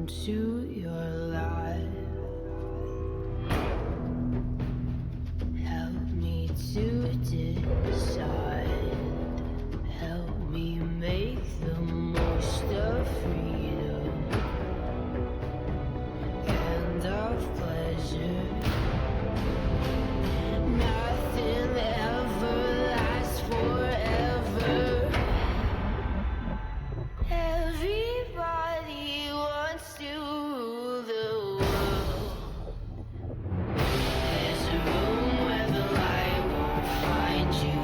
into your life. Help me to decide. Help me make the most of freedom and of pleasure. Nothing ever lasts forever. Everybody wants to rule the world. There's a room where the light won't find you,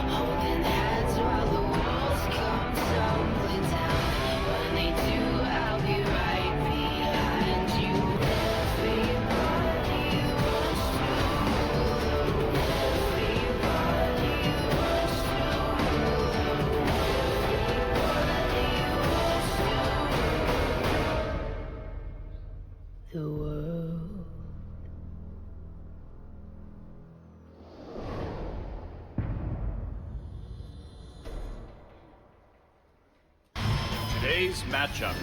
holding hands while the walls come tumbling down. When they do, I'll be right behind you. Everybody wants to rule the world. Everybody wants to rule the world. The world. Today's matchup.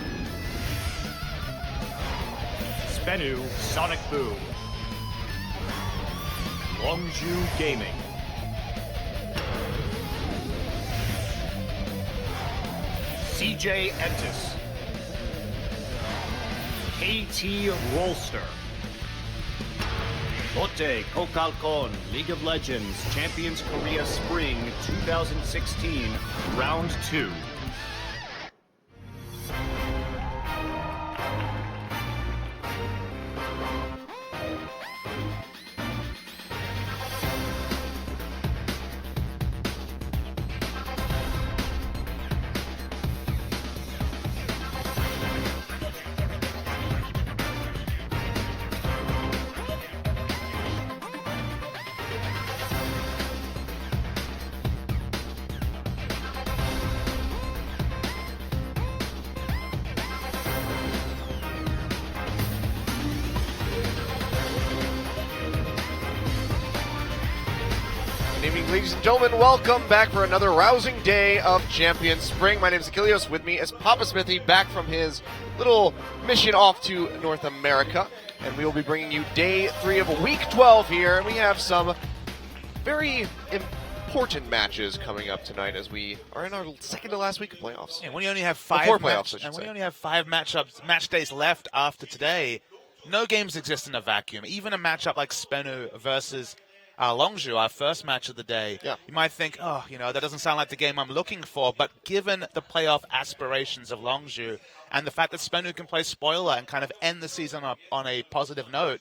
Spenu Sonic Boom. Longju Gaming. CJ Entis. KT Rolster. Lotte Kokalkon League of Legends Champions Korea Spring 2016 Round 2. Good evening, ladies and gentlemen. Welcome back for another rousing day of Champions Spring. My name is Achilles. With me is Papa Smithy, back from his little mission off to North America. And we will be bringing you day 3 of week 12 here. And we have some very important matches coming up tonight as we are in our second to last week of playoffs. And when you only have five match days left after today, no games exist in a vacuum. Even a matchup like Spenu versus Longju, our first match of the day, you might think, oh, that doesn't sound like the game I'm looking for. But given the playoff aspirations of Longju and the fact that Spenu can play spoiler and kind of end the season on a positive note,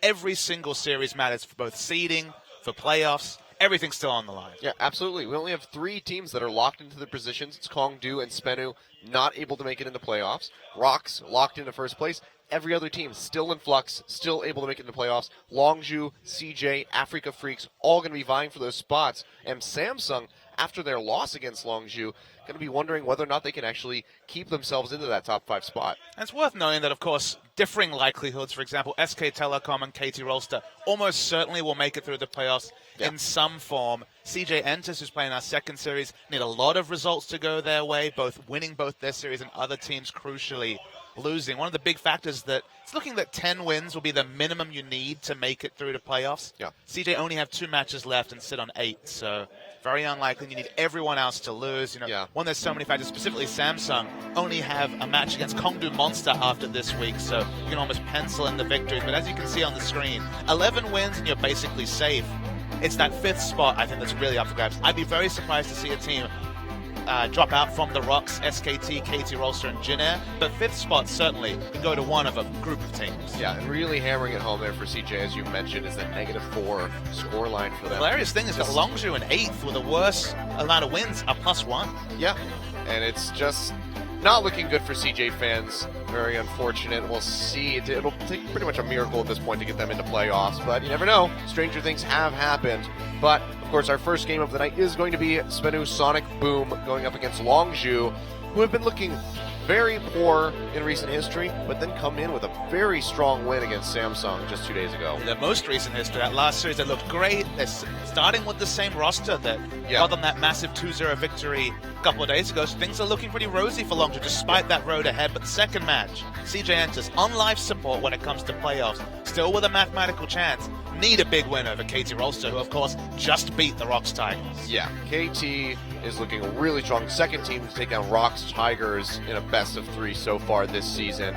every single series matters for both seeding, for playoffs. Everything's still on the line. Yeah, absolutely. We only have 3 teams that are locked into their positions. It's Kongdu and Spenu not able to make it into playoffs. Rocks locked into first place. Every other team still in flux, still able to make it into playoffs. Longju, CJ, Africa Freaks, all going to be vying for those spots. And Samsung, after their loss against Longju, going to be wondering whether or not they can actually keep themselves into that top 5 spot. And it's worth noting that, of course, differing likelihoods. For example, SK Telecom and KT Rolster almost certainly will make it through the playoffs in some form. CJ Entis, who's playing our second series, need a lot of results to go their way, both winning both their series and other teams crucially losing. One of the big factors that it's looking that 10 wins will be the minimum you need to make it through to playoffs. Yeah. CJ only have 2 matches left and sit on 8, so very unlikely. You need everyone else to lose. When there's so many factors, specifically Samsung only have a match against Kongdu Monster after this week, so you can almost pencil in the victories. But as you can see on the screen, 11 wins and you're basically safe. It's that 5th spot, I think, that's really up for grabs. I'd be very surprised to see a team drop out from the Rocks, SKT, KT Rolster, and Jin Air. But 5th spot certainly can go to one of a group of teams. Yeah, and really hammering it home there for CJ, as you mentioned, is that -4 score line for them. The hilarious thing is that Longju in 8th with the worst amount of wins are +1. Yeah, and it's just not looking good for CJ fans. Very unfortunate. We'll see. It'll take pretty much a miracle at this point to get them into playoffs, but you never know. Stranger things have happened. But, of course, our first game of the night is going to be Spenu Sonic Boom going up against Longju, who have been looking very poor in recent history, but then come in with a very strong win against Samsung just 2 days ago. In the most recent history, that last series, they looked great. They're starting with the same roster that got them that massive 2-0 victory couple of days ago, so things are looking pretty rosy for Longzhu despite that road ahead. But the second match, CJ enters on life support when it comes to playoffs, still with a mathematical chance. Need a big win over KT Rolster, who of course just beat the Rocks Tigers. Yeah, KT is looking really strong. Second team to take down Rocks Tigers in a best of 3 so far this season.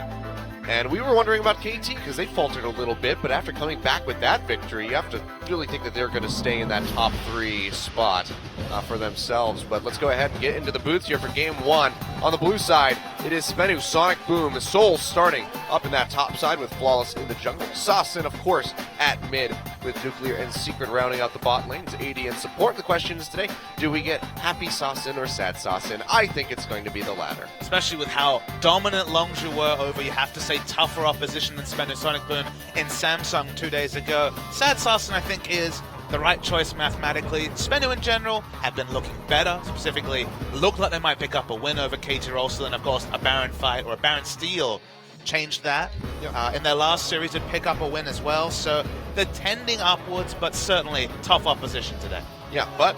And we were wondering about KT because they faltered a little bit, but after coming back with that victory, you have to really think that they're going to stay in that top 3 spot for themselves. But let's go ahead and get into the booths here for game 1. On the blue side, it is Spenu, Sonic Boom, Soul starting up in that top side with Flawless in the jungle. Sasin, of course, at mid with Nuclear and Secret rounding out the bot lanes. AD and support. The question is today, do we get happy Sasin or sad Sasin? I think it's going to be the latter. Especially with how dominant Longzhu were over, you have to say, tougher opposition than Spenu Sonic Boom in Samsung 2 days ago. Sad Sasin, I think, is the right choice mathematically. Spenu in general have been looking better, specifically look like they might pick up a win over KT Rolster, and of course a Baron fight or a Baron Steel changed that. In their last series did pick up a win as well, so they're tending upwards, but certainly tough opposition today. Yeah, but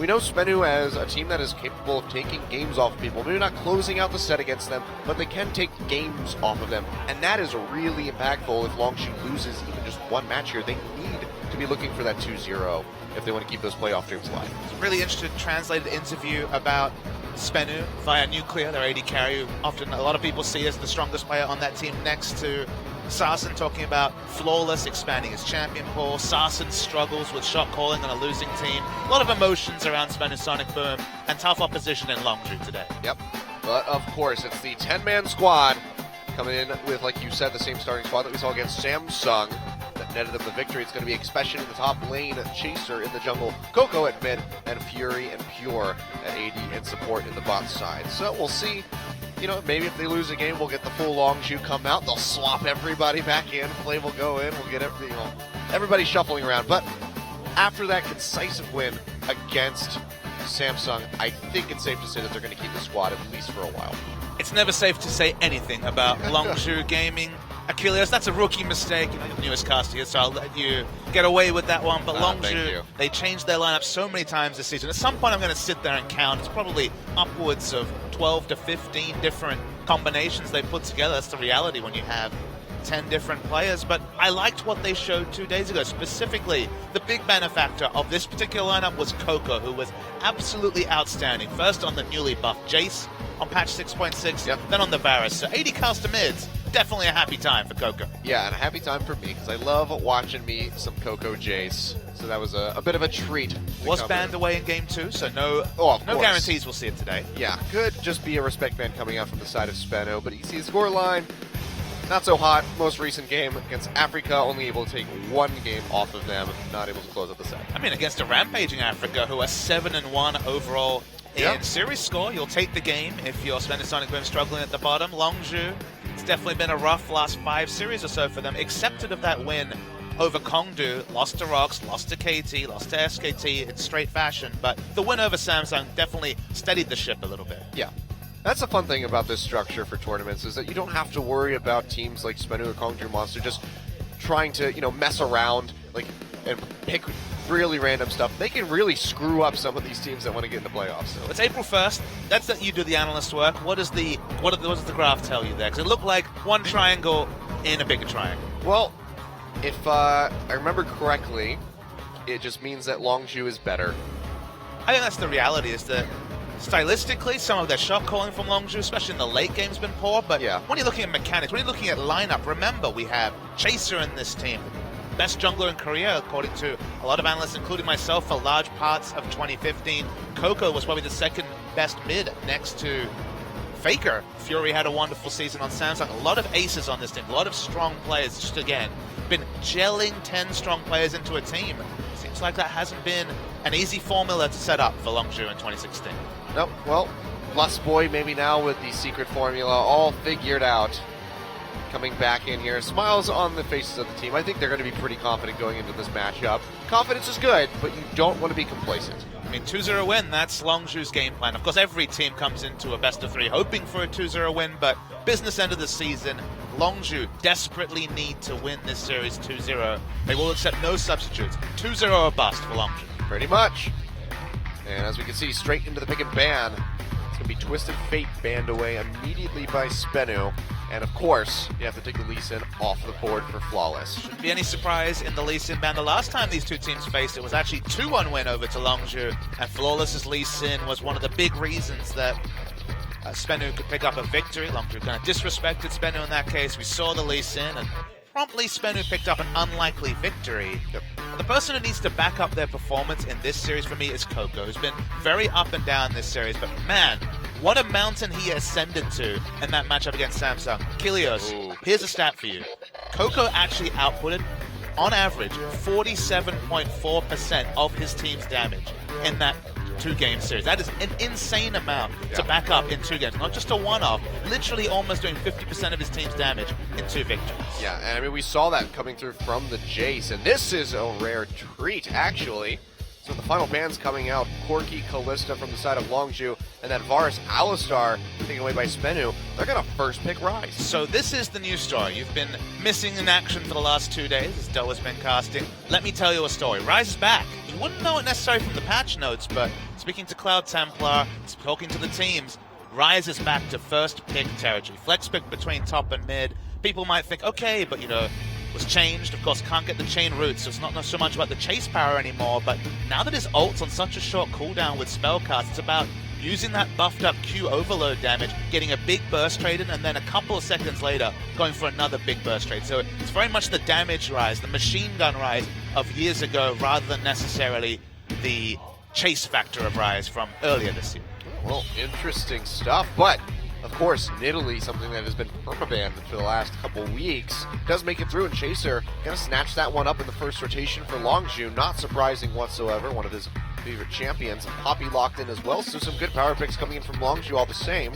we know Spenu as a team that is capable of taking games off of people. Maybe not closing out the set against them, but they can take games off of them. And that is really impactful if Longzhu loses even just one match here. They need to be looking for that 2-0 if they want to keep those playoff dreams alive. Really interested translated interview about Spenu via Nuclear, their AD carry, who often a lot of people see as the strongest player on that team next to Sasin, talking about Flawless expanding his champion pool, Sasin's struggles with shot calling on a losing team. A lot of emotions around Spenu Sonic Boom and tough opposition in Longzhu today. Yep, but of course it's the 10-man squad coming in with, like you said, the same starting squad that we saw against Samsung that netted them the victory. It's going to be Expression in the top lane, Chaser in the jungle, Coco at mid, and Fury and Pure at AD and support in the bot side. So we'll see. You know, maybe if they lose a game, we'll get the full Longzhu come out. They'll swap everybody back in. Play will go in. We'll get everybody shuffling around. But after that decisive win against Samsung, I think it's safe to say that they're going to keep the squad at least for a while. It's never safe to say anything about Longzhu Gaming. Achilles, that's a rookie mistake. You're the newest caster here, so I'll let you get away with that one. But Longzhu, they changed their lineup so many times this season. At some point, I'm going to sit there and count. It's probably upwards of 12 to 15 different combinations they put together. That's the reality when you have 10 different players. But I liked what they showed 2 days ago. Specifically, the big benefactor of this particular lineup was Coco, who was absolutely outstanding. First on the newly buffed Jace on patch 6.6, then on the Varus. So 80 caster mids. Definitely a happy time for Coco. Yeah, and a happy time for me, because I love watching me some Coco Jace. So that was a bit of a treat. Was banned away in game 2, so no guarantees we'll see it today. Yeah, could just be a respect ban coming out from the side of Speno, but you see the scoreline, not so hot. Most recent game against Africa, only able to take one game off of them, not able to close out the set. I mean, against a rampaging Africa, who are 7-1 overall in series score, you'll take the game if you're Spenu Sonic Boom struggling at the bottom. Longzhu, it's definitely been a rough last 5 series or so for them, excepted of that win over Kongdu. Lost to Rocks, lost to KT, lost to SKT in straight fashion, but the win over Samsung definitely steadied the ship a little bit. Yeah. That's the fun thing about this structure for tournaments, is that you don't have to worry about teams like Spenu or Kongdu Monster just trying to, mess around and pick really random stuff. They can really screw up some of these teams that want to get in the playoffs. So. It's April 1st. That's that you do the analyst work. What does the graph tell you there? Because it looked like one triangle in a bigger triangle. Well, if I remember correctly, it just means that Longzhu is better. I think that's the reality, is that stylistically, some of their shot calling from Longzhu, especially in the late game, has been poor. But when you're looking at mechanics, when you're looking at lineup, remember we have Chaser in this team. Best jungler in Korea, according to a lot of analysts, including myself, for large parts of 2015. Coco was probably the second best mid next to Faker. Fury had a wonderful season on Samsung. A lot of aces on this team, a lot of strong players. Just again, been gelling 10 strong players into a team. Seems like that hasn't been an easy formula to set up for Longzhu in 2016. Nope. Well, Lust Boy maybe now with the secret formula all figured out. Coming back in here, smiles on the faces of the team. I think they're going to be pretty confident going into this matchup. Confidence is good, but you don't want to be complacent. I mean, 2-0 win, that's Longzhu's game plan. Of course, every team comes into a best of 3 hoping for a 2-0 win, but business end of the season, Longzhu desperately need to win this series 2-0. They will accept no substitutes. 2-0 or bust for Longzhu. Pretty much. And as we can see, straight into the pick and ban be Twisted Fate banned away immediately by Spenu. And of course, you have to take the Lee Sin off the board for Flawless. Shouldn't be any surprise in the Lee Sin ban. The last time these two teams faced, it was actually 2-1 win over to Longzhu, and Flawless's Lee Sin was one of the big reasons that Spenu could pick up a victory. Longzhu kind of disrespected Spenu in that case. We saw the Lee Sin, and promptly Spenu picked up an unlikely victory. Yep. The person who needs to back up their performance in this series for me is Coco, who's been very up and down this series, but man, what a mountain he ascended to in that matchup against Samsung. Kilios, here's a stat for you. Coco actually outputted, on average, 47.4% of his team's damage in that two-game series. That is an insane amount to back up in 2 games. Not just a one-off, literally almost doing 50% of his team's damage in 2 victories. Yeah, and I mean, we saw that coming through from the Jace, and this is a rare treat, actually. So the final ban's coming out. Corki, Callista from the side of Longzhu, and then Varus, Alistar taken away by Spenu. They're going to first pick Rise. So this is the news story. You've been missing in action for the last 2 days as Doe has been casting. Let me tell you a story. Rise is back. You wouldn't know it necessarily from the patch notes, but speaking to Cloud Templar, talking to the teams, Rise is back to first pick territory. Flex pick between top and mid. People might think, okay, but was changed. Of course, can't get the chain roots, so it's not so much about the chase power anymore, but now that his ult's on such a short cooldown with spellcast, it's about using that buffed up Q overload damage, getting a big burst trade in, and then a couple of seconds later, going for another big burst trade. So it's very much the damage Rise, the machine gun Rise of years ago, rather than necessarily the chase factor of Rise from earlier this year. Well, interesting stuff, but of course, Nidalee, something that has been permabanned for the last couple weeks, does make it through, and Chaser gonna snatch that one up in the first rotation for Longzhu. Not surprising whatsoever, one of his favorite champions. Poppy locked in as well, so some good power picks coming in from Longzhu all the same.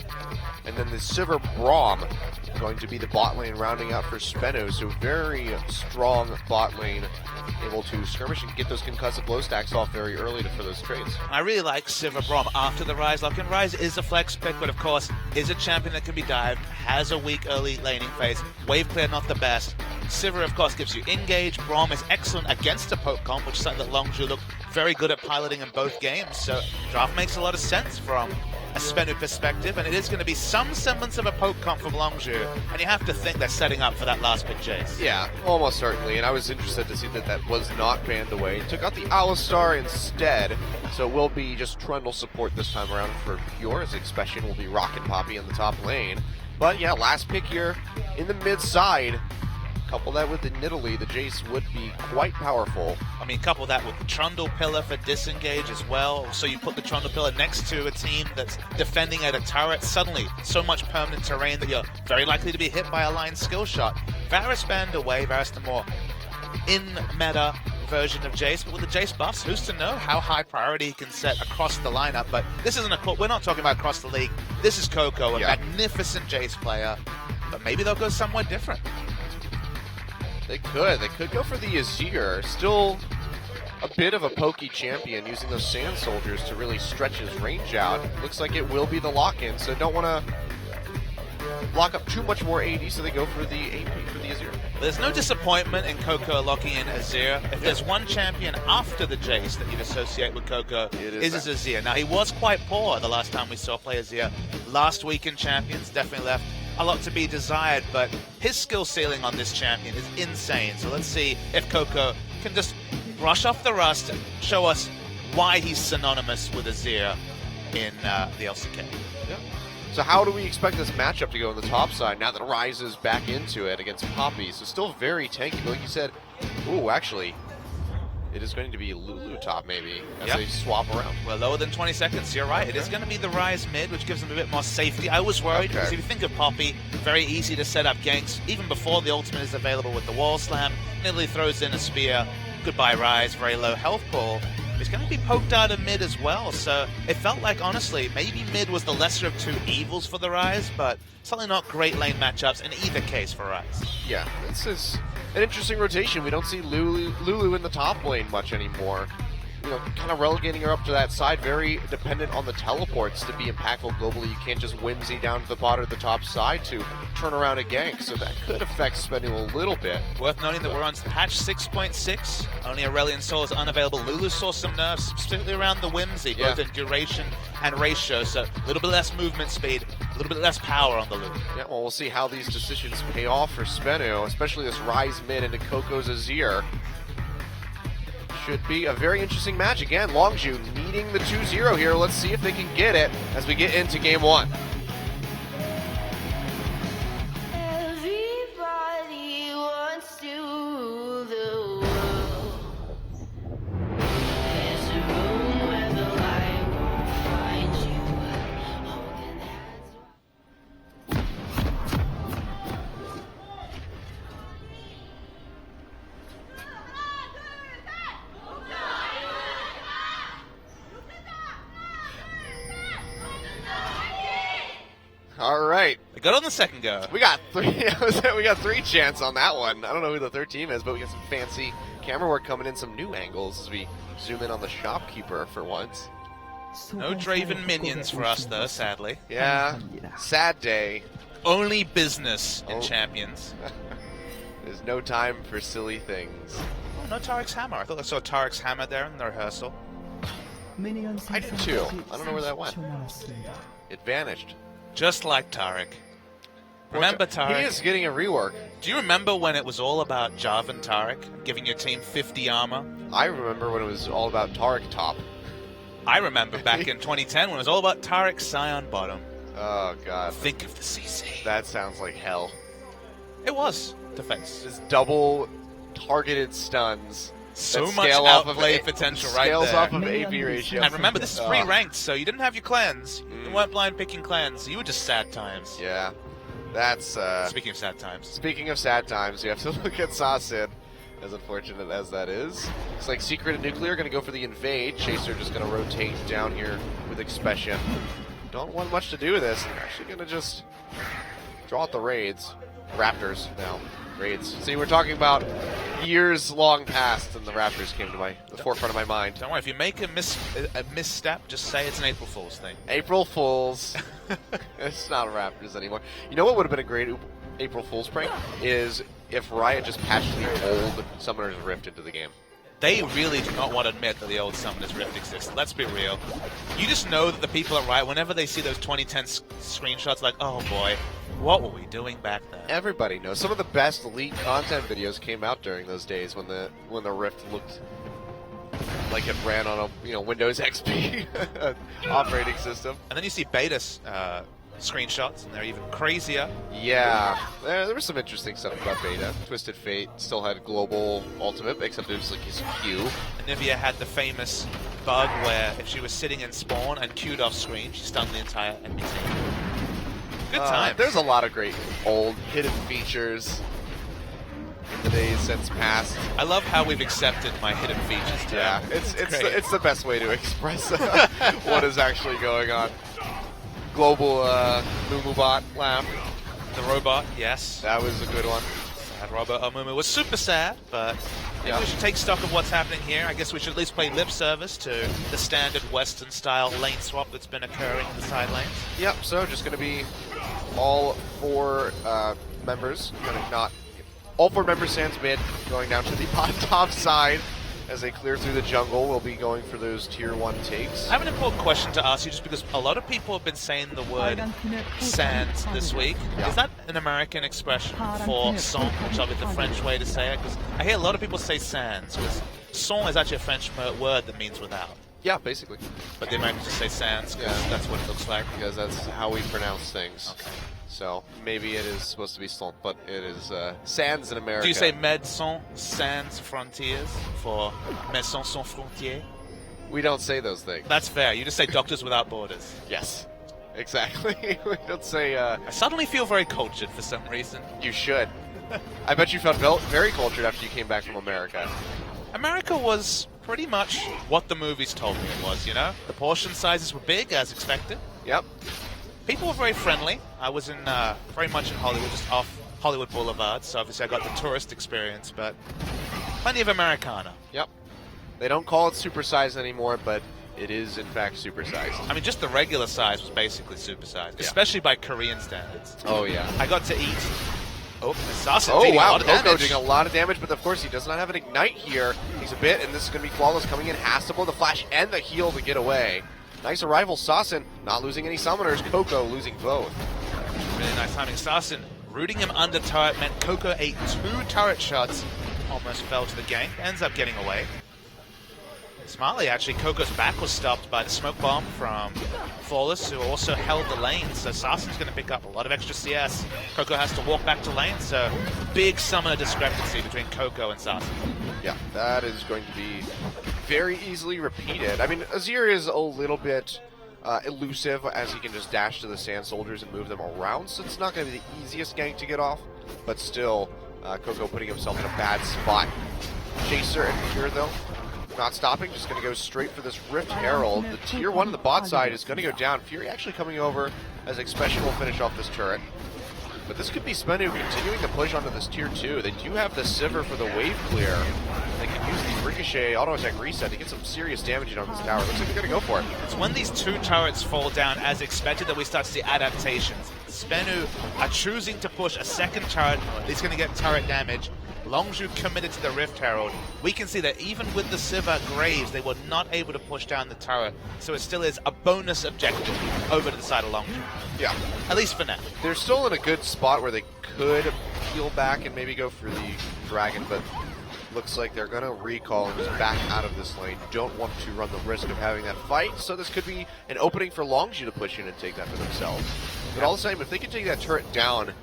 And then the Sivir Braum going to be the bot lane rounding out for Spenu, so very strong bot lane, able to skirmish and get those concussive blow stacks off very early for those trades. I really like Sivir Braum after the Rise lock, and Rise is a flex pick, but of course is a champion that can be dived, has a weak early laning phase, wave clear not the best. Sivir of course gives you engage, Braum is excellent against a poke comp, which is something that Longzhu looked very good at piloting in both games, so draft makes a lot of sense from a Spenu perspective, and it is going to be some semblance of a poke comp from Longzhu, and you have to think they're setting up for that last pick chase. Yeah, almost certainly, and I was interested to see that that was not banned away. Took out the Alistar instead, so it will be just Trundle support this time around for Pure, as Expression will be rocking Poppy in the top lane. But yeah, last pick here in the mid side. Couple that with the Nidalee, the Jace would be quite powerful. I mean, couple that with the Trundle Pillar for disengage as well. So you put the Trundle Pillar next to a team that's defending at a turret. Suddenly, so much permanent terrain that you're very likely to be hit by a line skill shot. Varus banned away. Varus the more in-meta version of Jace. But with the Jace buffs, who's to know how high priority he can set across the lineup? But this isn't we're not talking about across the league. This is Coco, a magnificent Jace player. But maybe they'll go somewhere different. They could go for the Azir. Still a bit of a pokey champion, using those Sand Soldiers to really stretch his range out. Looks like it will be the lock-in, so don't want to lock up too much more AD, so they go for the AP for the Azir. There's no disappointment in Coco locking in Azir. If there's one champion after the Jace that you'd associate with Coco, it is Azir. Now, he was quite poor the last time we saw play Azir. Last week in Champions, definitely left a lot to be desired, but his skill ceiling on this champion is insane. So let's see if Coco can just brush off the rust and show us why he's synonymous with Azir in the LCK. Yeah. So how do we expect this matchup to go on the top side now that Rise is back into it against Poppy? So still very tanky, but like you said, ooh, actually, it is going to be Lulu top maybe as they swap around. Well, lower than 20 seconds, you're right. It is going to be the Rise mid, which gives them a bit more safety. I was worried because if you think of Poppy, very easy to set up ganks even before the ultimate is available with the wall slam. Nidalee throws in a spear. Goodbye Rise, very low health pool. He's going to be poked out of mid as well, so it felt like, honestly, maybe mid was the lesser of two evils for the Rise, but certainly not great lane matchups in either case for Rise. Yeah, this is an interesting rotation. We don't see Lulu in the top lane much anymore. kind of relegating her up to that side, very dependent on the teleports to be impactful globally. You can't just whimsy down to the bot or the top side to turn around a gank, so that could affect Spenu a little bit. Worth noting that we're on patch 6.6. Only Aurelion Soul is unavailable. Lulu saw some nerfs, specifically around the whimsy, both in duration and ratio, so a little bit less movement speed, a little bit less power on the Lulu. Yeah, well, we'll see how these decisions pay off for Spenu, especially this rise mid into Coco's Azir. Should be a very interesting match. Again, Longju needing the 2-0 here. Let's see if they can get it as we get into game one. Everybody wants to rule the world. There's a room where the light won't find you. Holding hands. All right. They got on the second go. We got three. We got 3 chants on that one. I don't know who the third team is, but we got some fancy camera work coming in, some new angles as we zoom in on the shopkeeper for once. No Draven minions for us, though, sadly. Yeah, sad day. Only business in Champions. There's no time for silly things. Oh, no Tarek's hammer. I thought I saw Tarek's hammer there in the rehearsal. I did too. I don't know where that went. It vanished. Just like Tarek. Remember Tarek? He is getting a rework. Do you remember when it was all about Jarvan Tarek giving your team 50 armor? I remember when it was all about Tarek top. I remember back in 2010 when it was all about Tarek Scion bottom. Oh, God. Think of the CC. That sounds like hell. It was to face. Just double targeted stuns. So that much scale off outplay of potential right scales there. off of AP ratio. And remember, this is free ranked, so you didn't have your clans. You weren't blind picking clans. You were just sad times. Yeah. That's, Speaking of sad times. Speaking of sad times, you have to look at Sasid, as unfortunate as that is. Looks like Secret and Nuclear are going to go for the invade. Chaser just going to rotate down here with Expression. Don't want much to do with this. They're actually going to just draw out the raids. Raptors now. Raids. See, we're talking about years long past, and the Raptors came to the forefront of my mind. Don't worry, if you make a misstep, just say it's an April Fool's thing. April Fools. It's not Raptors anymore. You know what would have been a great April Fool's prank? Is if Riot just patched the old Summoner's Rift into the game. They really do not want to admit that the old Summoner's Rift exists. Let's be real. You just know that the people at Riot, whenever they see those 2010 screenshots, like, oh boy, what were we doing back then? Everybody knows. Some of the best leaked content videos came out during those days when the Rift looked like it ran on a Windows XP operating system. And then you see beta screenshots, and they're even crazier. Yeah, there was some interesting stuff about beta. Twisted Fate still had global ultimate, except it was like his Q. And Nivea had the famous bug where if she was sitting in spawn and queued off screen, she stunned the entire enemy team. Good time. There's a lot of great old hidden features in the days since past. I love how we've accepted my hidden features too. Yeah, it's the best way to express what is actually going on. Global Mumubot lamp. The robot, yes. That was a good one. Sad Robert Amumu was super sad, but maybe we should take stock of what's happening here. I guess we should at least play lip service to the standard Western style lane swap that's been occurring in the side lanes. Yep, so just going to be all 4 members, all 4 members sans mid, going down to the top side. As they clear through the jungle, we'll be going for those tier 1 takes. I have an important question to ask you, just because a lot of people have been saying the word sans this week. Yeah. Is that an American expression for son, which will be the French way to say it? Because I hear a lot of people say sans, because son is actually a French word that means without. Yeah, basically. But the Americans just say sans, because that's what it looks like. Because that's how we pronounce things. Okay. So maybe it is supposed to be sans, but it is sans in America. Do you say médecins sans frontières for médecins sans frontières? We don't say those things. That's fair. You just say doctors without borders. Yes, exactly. We don't say... I suddenly feel very cultured for some reason. You should. I bet you felt very cultured after you came back from America. America was pretty much what the movies told me it was, you know? The portion sizes were big, as expected. Yep. People were very friendly. I was very much in Hollywood, just off Hollywood Boulevard, so obviously I got the tourist experience, but plenty of Americana. Yep. They don't call it supersize anymore, but it is in fact supersized. I mean, just the regular size was basically supersized, especially by Korean standards. Oh yeah. I got to eat. Oh, Assassin Oh dealing a wow, lot of Coco damage. doing a lot of damage, but of course he does not have an ignite here. He's a bit, and this is going to be Flawless coming in. Has to blow the flash and the heal to get away. Nice arrival, Sasin not losing any summoners. Coco losing both. Really nice timing. Sasin rooting him under turret meant Coco ate 2 turret shots. Almost fell to the gank. Ends up getting away. Smartly, actually, Coco's back was stopped by the smoke bomb from Flawless, who also held the lane. So Sasin's going to pick up a lot of extra CS. Coco has to walk back to lane, so big summoner discrepancy between Coco and Sasin. Yeah, that is going to be very easily repeated. I mean, Azir is a little bit elusive, as he can just dash to the Sand Soldiers and move them around, so it's not going to be the easiest gank to get off, but still, Coco putting himself in a bad spot. Chaser and Pure, though, not stopping, just going to go straight for this Rift Herald. The tier 1 on the bot side is going to go down. Fury actually coming over as Expression will finish off this turret. But this could be Spenu continuing to push onto this tier 2. They do have the Sivir for the wave clear. They can use the Ricochet auto attack reset to get some serious damage on this tower. Looks like they're going to go for it. It's when these 2 turrets fall down as expected that we start to see adaptations. Spenu are choosing to push a second turret. He's going to get turret damage. Longzhu committed to the Rift Herald. We can see that even with the Sivir Graves, they were not able to push down the turret. So it still is a bonus objective over to the side of Longzhu. Yeah. At least for now. They're still in a good spot where they could peel back and maybe go for the Dragon, but looks like they're going to recall and just back out of this lane. Don't want to run the risk of having that fight, so this could be an opening for Longzhu to push in and take that for themselves. But all the same, if they can take that turret down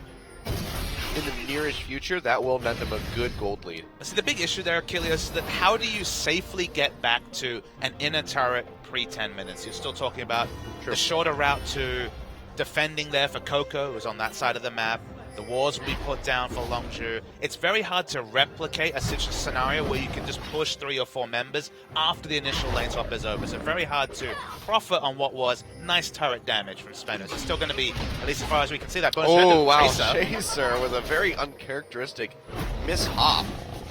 in the nearest future, that will net them a good gold lead. See, the big issue there, Achilles, is that how do you safely get back to an inner turret pre-10 minutes? You're still talking about the shorter route to defending there for Coco, who's on that side of the map. The walls will be put down for Longzhu. It's very hard to replicate a scenario where you can just push 3 or 4 members after the initial lane swap is over. So very hard to profit on what was nice turret damage from Spenu. It's still going to be, at least as far as we can see, that bonus oh, wow. Chaser. Chaser with a very uncharacteristic mishop.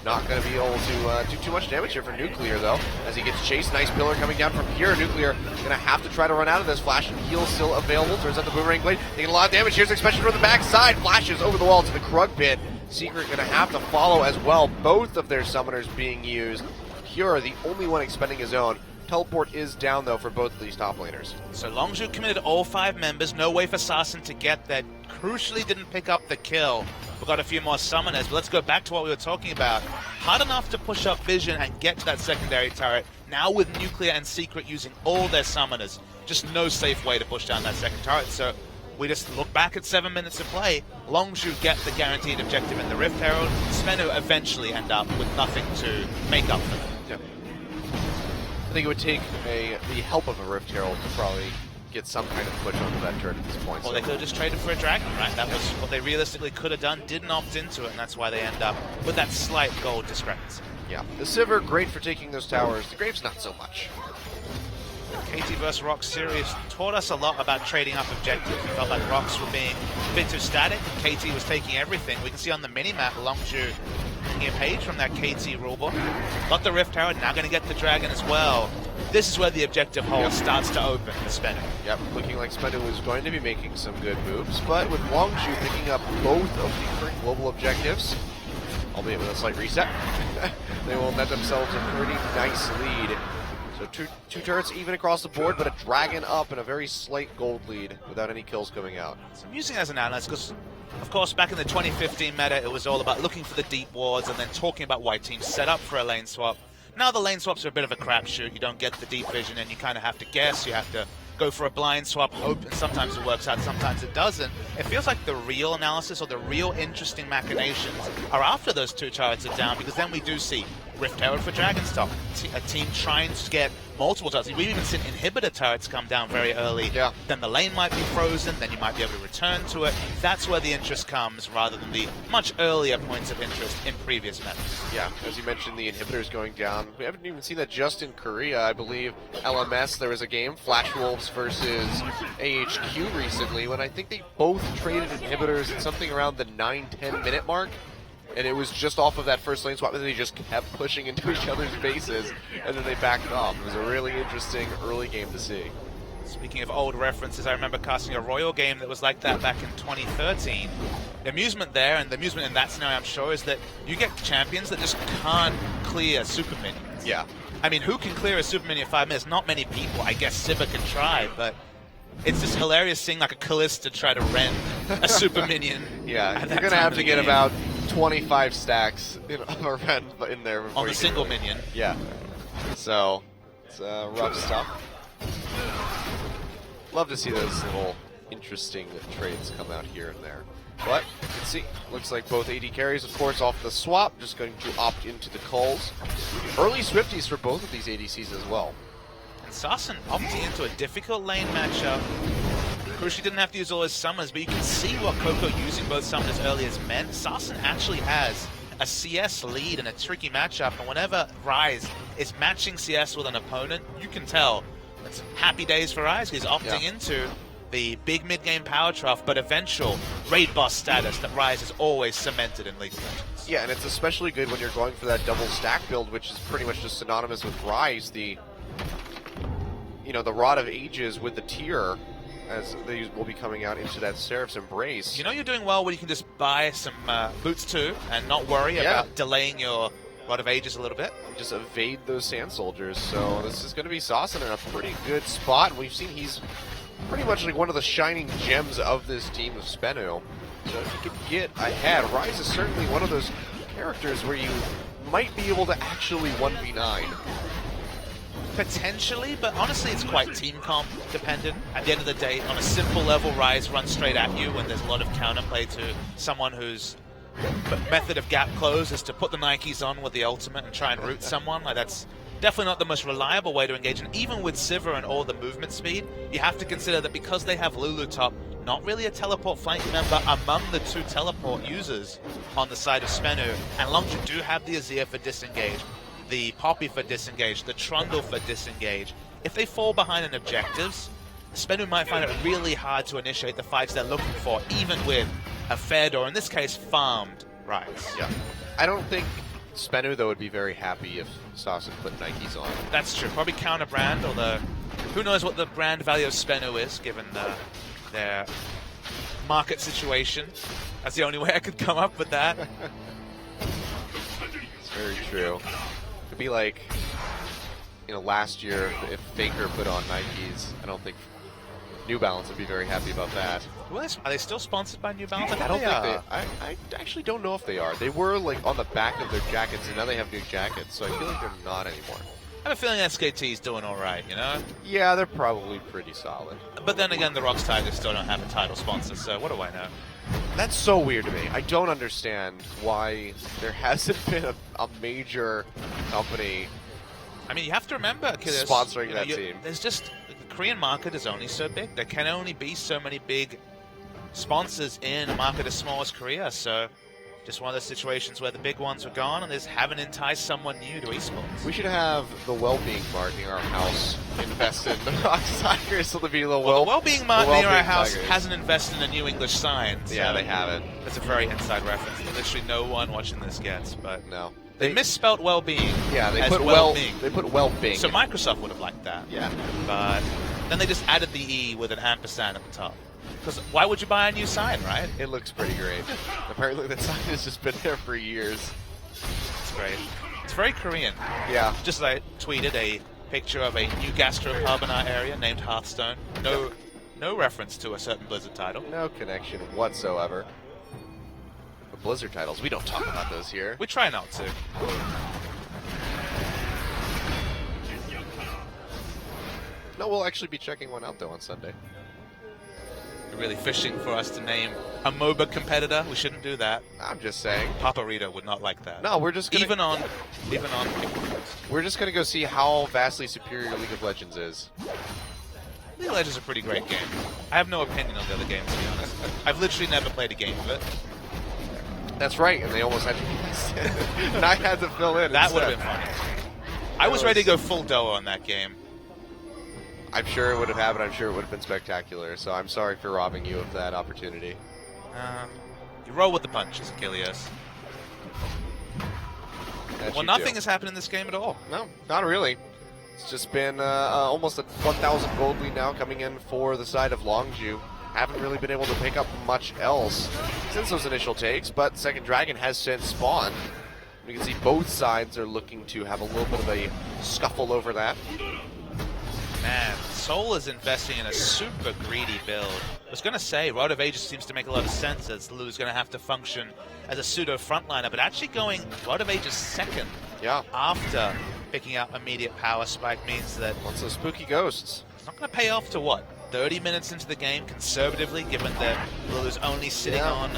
Not going to be able to do too much damage here for Nuclear, though, as he gets chased. Nice pillar coming down from here. Nuclear going to have to try to run out of this. Flash and heal still available. Turns out the Boomerang Blade taking a lot of damage. Here's Expression from the backside. Flashes over the wall to the Krug pit. Secret going to have to follow as well. Both of their summoners being used. Pure, the only one expending his own. Teleport is down, though, for both of these top laners. So Longzhu committed all 5 members. No way for Sasin to get that. Crucially didn't pick up the kill. We've got a few more summoners, but let's go back to what we were talking about. Hard enough to push up Vision and get to that secondary turret. Now with Nuclear and Secret using all their summoners. Just no safe way to push down that second turret. So we just look back at 7 minutes of play. Longzhu get the guaranteed objective in the Rift Herald. Spenu eventually end up with nothing to make up for them. Yeah. I think it would take the help of a Rift Herald to probably get some kind of push onto that turret at this point. Well, they could have just traded for a Dragon, right? That was what they realistically could have done. Didn't opt into it, and that's why they end up with that slight gold discrepancy. Yeah. The Sivir, great for taking those towers. The Graves, not so much. KT vs. Rox series taught us a lot about trading up objectives. We felt like Rox were being a bit too static, and KT was taking everything. We can see on the mini-map, Longzhu taking a page from that KT rulebook. Got the Rift Herald, now going to get the Dragon as well. This is where the objective hole starts to open for Spenu. Yep, looking like Spenu is going to be making some good moves, but with Longzhu picking up both of the current global objectives, albeit with a slight reset, they will net themselves a pretty nice lead. So two turrets even across the board, but a Dragon up and a very slight gold lead without any kills coming out. So I'm using it as an analyst because, of course, back in the 2015 meta, it was all about looking for the deep wards and then talking about why teams set up for a lane swap. Now the lane swaps are a bit of a crapshoot. You don't get the deep vision and you kind of have to guess. You have to go for a blind swap, hope, and sometimes it works out, sometimes it doesn't. It feels like the real analysis or the real interesting machinations are after those 2 turrets are down, because then we do see Rift Herald for Dragon's Top, a team trying to get multiple turrets. We've even seen inhibitor turrets come down very early. Yeah. Then the lane might be frozen, then you might be able to return to it. That's where the interest comes, rather than the much earlier points of interest in previous metas. Yeah, as you mentioned, the inhibitors going down. We haven't even seen that just in Korea. I believe LMS, there was a game, Flash Wolves versus AHQ recently, when I think they both traded inhibitors at something around the 9-10 minute mark. And it was just off of that first lane swap that they just kept pushing into each other's bases, and then they backed off. It was a really interesting early game to see. Speaking of old references, I remember casting a Royal game that was like that back in 2013. The amusement there, and the amusement in that scenario, I'm sure, is that you get champions that just can't clear super minions. Yeah. I mean, who can clear a super minion in 5 minutes? Not many people. I guess Sivir can try, but it's just hilarious seeing like a Callista try to rend a super minion. Yeah, at you're that going to time have of to the get game. about 25 stacks of a rend in there. On the you single can really- minion. Yeah. So, it's rough stuff. Love to see those little interesting trades come out here and there. But, you can see, looks like both AD carries, of course, off the swap, just going to opt into the calls. Early Swifties for both of these ADCs as well. And Sarsen opting into a difficult lane matchup. Kurushi didn't have to use all his summons, but you can see what Coco using both summons early has meant. Sarsen actually has a CS lead in a tricky matchup, and whenever Ryze is matching CS with an opponent, you can tell it's happy days for Ryze. He's opting into the big mid-game power trough, but eventual raid boss status that Ryze has always cemented in League of Legends. Yeah, and it's especially good when you're going for that double stack build, which is pretty much just synonymous with Ryze, the Rod of Ages with the tier, as they will be coming out into that Seraph's Embrace. You know you're doing well when you can just buy some boots too, and not worry about delaying your Rod of Ages a little bit. Just evade those Sand Soldiers, so this is going to be Sarsen in a pretty good spot. We've seen he's pretty much like one of the shining gems of this team of Spenu. So if you can get ahead, Ryze is certainly one of those characters where you might be able to actually 1v9. Potentially, but honestly it's quite team comp dependent. At the end of the day, on a simple level, Ryze runs straight at you when there's a lot of counterplay to someone whose method of gap close is to put the Nikes on with the ultimate and try and root someone. Like, that's definitely not the most reliable way to engage. And even with Sivir and all the movement speed, you have to consider that because they have Lulu top, not really a teleport flank member among the two teleport users on the side of Spenu. And Longju do have the Azir for disengage, the Poppy for disengage, the Trundle for disengage. If they fall behind in objectives, Spenu might find it really hard to initiate the fights they're looking for, even with a Fed, or in this case, farmed Ryze. Yeah. I don't think Spenu, though, would be very happy if Sarsen put Nikes on. That's true. Probably counter brand, although who knows what the brand value of Spenu is, given their market situation. That's the only way I could come up with that. It's very true. It'd be like, last year, if Faker put on Nikes, I don't think New Balance would be very happy about that. Well, are they still sponsored by New Balance? I don't think I actually don't know if they are. They were like on the back of their jackets, and now they have new jackets, so I feel like they're not anymore. I have a feeling SKT's doing all right, Yeah, they're probably pretty solid. But then again, the Rocks Tigers still don't have a title sponsor, so what do I know? That's so weird to me. I don't understand why there hasn't been a major company. I mean, you have to remember, Achilles, sponsoring that team. There's just, the Korean market is only so big. There can only be so many big sponsors in a market as small as Korea, so just one of those situations where the big ones are gone and they just haven't enticed someone new to esports. We should have the Well-Being Mart near our house invest in the Rocks Tigers so to be the Well-Being Mart near our house Tigers. hasn't invested in a new English sign. So Yeah, they haven't. That's a very inside reference that literally no one watching this gets, but No. they misspelled well-being. Yeah, they as put well-being. They put Well-Being. So Microsoft would have liked that. Yeah. But then they just added the E with an ampersand at the top. Because why would you buy a new sign, right? It looks pretty great. Apparently that sign has just been there for years. It's great. It's very Korean. Yeah. Just as I tweeted a picture of a new gastro pub in our area named Hearthstone. No reference to a certain Blizzard title. No connection whatsoever. The Blizzard titles, we don't talk about those here. We try not to. No, we'll actually be checking one out though on Sunday. You're really fishing for us to name a MOBA competitor. We shouldn't do that. I'm just saying. Paparito would not like that. No, we're just gonna, even on. We're just gonna go see how vastly superior League of Legends is. League of Legends is a pretty great game. I have no opinion on the other games, to be honest. I've literally never played a game of it. That's right, and they almost had to guess it. And I had to fill in. That would have instead. been funny. I was ready to go full Doa on that game. I'm sure it would have happened. I'm sure it would have been spectacular. So I'm sorry for robbing you of that opportunity. You roll with the punches, Achilles. Well, nothing has happened in this game at all. No, not really. It's just been almost a 1,000 gold lead now coming in for the side of Longju. Haven't really been able to pick up much else since those initial takes, but second dragon has since spawned. You can see both sides are looking to have a little bit of a scuffle over that. Man, Soul is investing in a super greedy build. I was going to say, Rod of Ages seems to make a lot of sense as Lulu's going to have to function as a pseudo frontliner, but actually going Rod of Ages second after picking up immediate power spike means that Lots of spooky ghosts. it's not going to pay off to what? 30 minutes into the game, conservatively, given that Lulu's only sitting on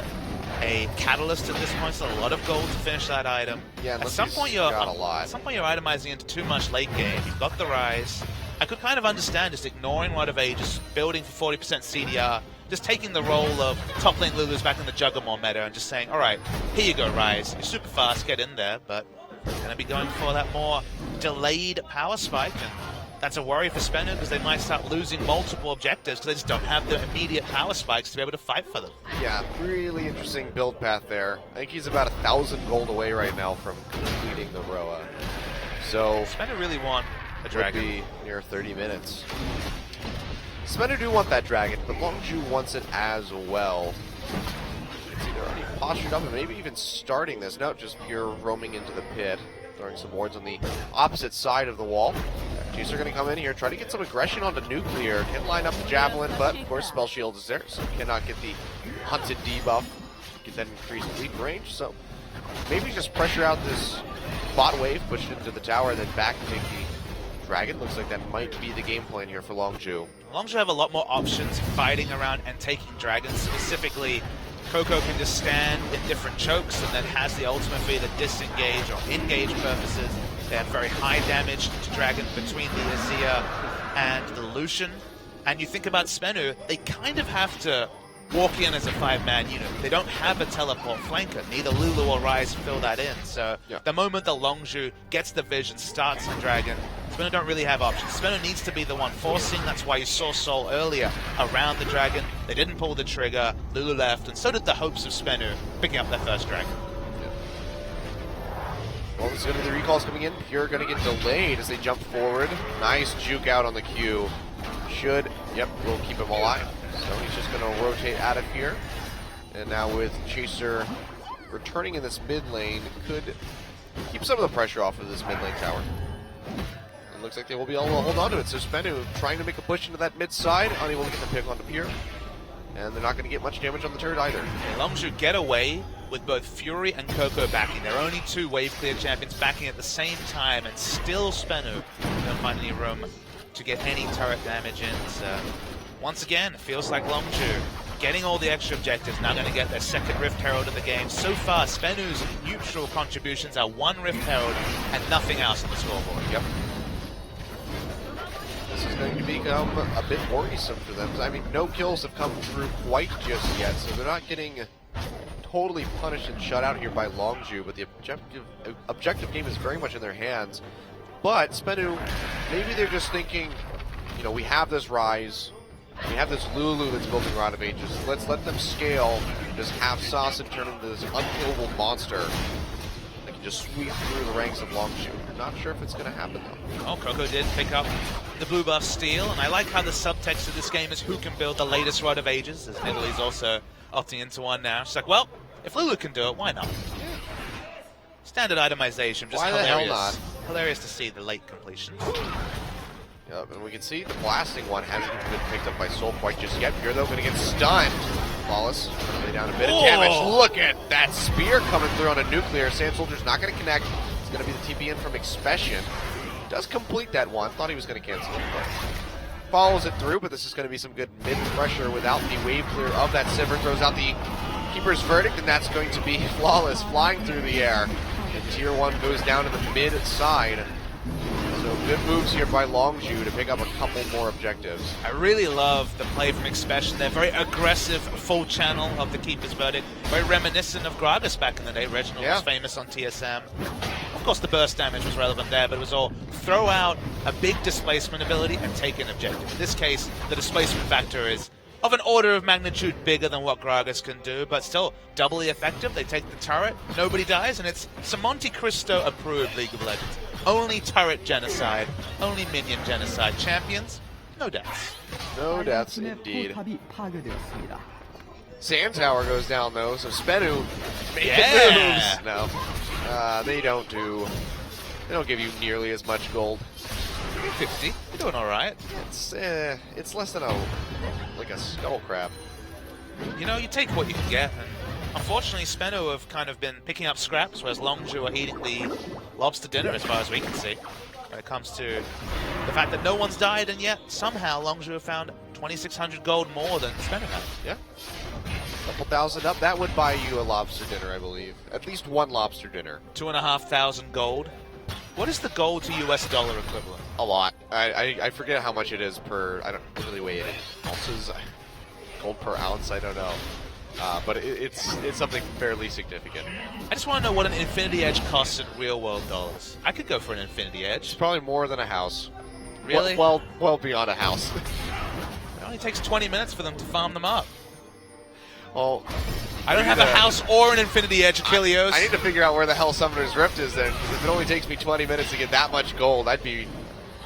a catalyst at this point, so a lot of gold to finish that item. Yeah, at some point you're got itemizing into too much late game. You've got the Rise. I could kind of understand just ignoring Rod of Ages, building for 40% CDR, just taking the role of top lane Lulu's back in the Juggernaut meta and just saying, all right, here you go, Rise. You're super fast, get in there, but you're going to be going for that more delayed power spike, and that's a worry for Spenu because they might start losing multiple objectives because they just don't have the immediate power spikes to be able to fight for them. Yeah, really interesting build path there. I think he's about 1,000 gold away right now from completing the Roa. So Spenu really want a dragon. Be near 30 minutes. Spenu do want that dragon, but Longju wants it as well. You can see they're already postured up and maybe even starting this. No, just pure roaming into the pit. Throwing some wards on the opposite side of the wall. Chiefs are going to come in here, try to get some aggression onto Nuclear. Can line up the Javelin, but of course Spell Shield is there, so cannot get the Hunted debuff. Get that increased leap range, so maybe just pressure out this bot wave, push it into the tower, then back and take the dragon. Looks like that might be the game plan here for Longju. Longju have a lot more options fighting around and taking dragons. Specifically, Coco can just stand in different chokes and then has the ultimate for either disengage or engage purposes. They have very high damage to dragon between the Azir and the Lucian. And you think about Spenu, they kind of have to walk in as a 5-man unit. They don't have a teleport flanker. Neither Lulu or Rise fill that in. So the moment the Longju gets the vision, starts the dragon, Spenu don't really have options. Spenu needs to be the one forcing. That's why you saw Soul earlier around the dragon. They didn't pull the trigger. Lulu left, and so did the hopes of Spenu picking up their first dragon. Well, this is going to be the recalls coming in. Pure going to get delayed as they jump forward. Nice juke out on the Q. We'll keep him alive. So he's just going to rotate out of here. And now with Chaser returning in this mid lane, could keep some of the pressure off of this mid lane tower. It looks like they will be able to hold on to it. So Spenu trying to make a push into that mid side, unable to get the pick onto Pure. And they're not going to get much damage on the turret either. Longju get away with both Fury and Coco backing. There are only two wave clear champions backing at the same time, and still Spenu don't find any room to get any turret damage in. So once again, it feels like Longju getting all the extra objectives, now going to get their second Rift Herald of the game. So far, Spenu's neutral contributions are one Rift Herald and nothing else on the scoreboard. Yep. This is going to become a bit worrisome for them. I mean, no kills have come through quite just yet, so they're not getting totally punished and shut out here by Longju, but the objective game is very much in their hands. But Spenu, maybe they're just thinking, you know, we have this Rise, we have this Lulu that's building Rod of Ages, let's let them scale, just have sauce and turn into this unkillable monster that can just sweep through the ranks of Longju. Not sure if it's going to happen though. Oh, Coco did pick up the blue buff steal, and I like how the subtext of this game is who can build the latest Rod of Ages, as Italy's also opting into one now. She's like, well, if Lulu can do it, why not? Standard itemization, just why hilarious. The hell not? Hilarious to see the late completion. Yep, and we can see the blasting one hasn't been picked up by Soul quite just yet. You're though going to get stunned. Flawless, lay down a bit of damage. Look at that spear coming through on a Nuclear. Sand Soldier's not going to connect. It's going to be the TP in from Expression. Does complete that one. Thought he was going to cancel it, but follows it through. But this is going to be some good mid pressure without the wave clear of that Sivir. Throws out the Keeper's Verdict, and that's going to be Flawless flying through the air. And Tier 1 goes down to the mid side. So good moves here by Longju to pick up a couple more objectives. I really love the play from Expression. They're very aggressive, full channel of the Keeper's Verdict. Very reminiscent of Gragas back in the day. Reginald was famous on TSM. Of course, the burst damage was relevant there, but it was all throw out a big displacement ability and take an objective. In this case, the displacement factor is of an order of magnitude bigger than what Gragas can do, but still doubly effective. They take the turret, nobody dies, and it's some Monte Cristo approved League of Legends. Only turret genocide, only minion genocide. Champions, no deaths. No deaths indeed. Sand Tower goes down though, so Spenu making moves. No, they don't give you nearly as much gold. 50, you're doing all right. It's less than a skull crab. You know, you take what you can get, and unfortunately Spenu have kind of been picking up scraps, whereas Longzhu are eating the lobster dinner as far as we can see. When it comes to the fact that no one's died, and yet somehow Longzhu have found 2,600 gold more than Spenu have. Yeah. Couple thousand up, that would buy you a lobster dinner, I believe. At least one lobster dinner. 2,500 gold. What is the gold to US dollar equivalent? A lot. I forget how much it is per. I don't really weigh it in ounces. Gold per ounce, I don't know. But it's something fairly significant. I just want to know what an Infinity Edge costs in real world dollars. I could go for an Infinity Edge. It's probably more than a house. Really? Well beyond a house. It only takes 20 minutes for them to farm them up. Well, I don't have a house or an Infinity Edge, Achilleos. I need to figure out where the hell Summoner's Rift is then, because if it only takes me 20 minutes to get that much gold, I'd be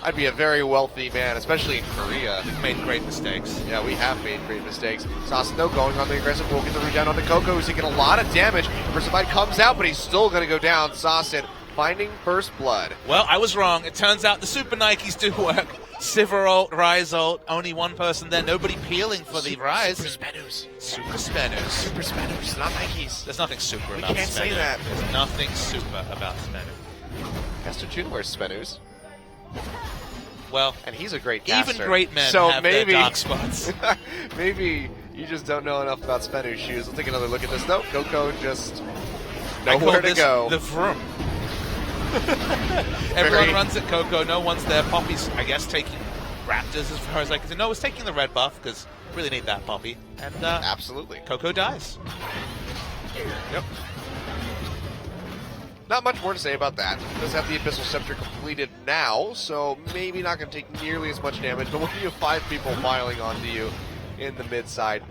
a very wealthy man, especially in Korea. We've made great mistakes. Yeah, we have made great mistakes. Sassen, though, going on the aggressive, will get the root down on the Coco, who's taking a lot of damage. Versified comes out, but he's still going to go down. Sassen finding first blood. Well, I was wrong. It turns out the Super Nikes do work. Sivir ult, Rise ult, only one person there, nobody peeling for the Rise. Super Spenus. Super Spenus. Super Spenus, not Nikes. There's nothing super about Spenu. We can't say that. There's nothing super about Spenu. Caster June wears Spenus. Well, and he's a great caster. Even great men so have maybe, their dark spots. Maybe you just don't know enough about Spenu's shoes. We'll take another look at this. Nope, Coco just nowhere to go. The vroom. Everyone runs at Coco. No one's there. Poppy's, I guess, taking Raptors as far as I can see. No, it's taking the red buff because really need that Poppy. And absolutely, Coco dies. Yep. Not much more to say about that. Does have the Abyssal Scepter completed now, so maybe not going to take nearly as much damage. But when you have 5 people filing onto you in the mid side,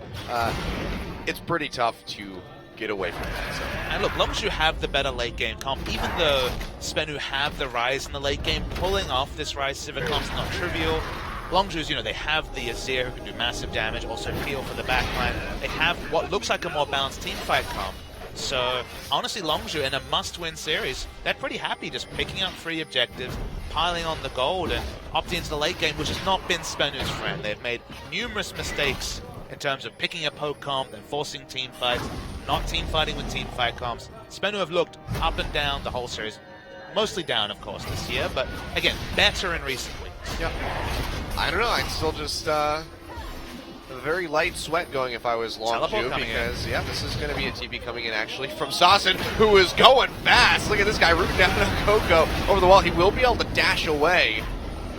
it's pretty tough to get away from that. So. And look, Longzhu have the better late game comp. Even though Spenu have the Rise in the late game, pulling off this Rise Sivir comp's not trivial. Longzhu's, they have the Azir who can do massive damage, also peel for the backline. They have what looks like a more balanced teamfight comp. So, honestly, Longzhu in a must-win series, they're pretty happy just picking up 3 objectives, piling on the gold, and opting into the late game, which has not been Spenu's friend. They've made numerous mistakes in terms of picking a poke comp and forcing team fights, not team fighting with team fight comps. Spenu have looked up and down the whole series. Mostly down, of course, this year, but again, better in recent weeks. Yeah. I don't know, I'd still just a very light sweat going if I was Longzhu, because this is going to be a TP coming in actually from Sassen, who is going fast. Look at this guy rooting down on Coco over the wall. He will be able to dash away.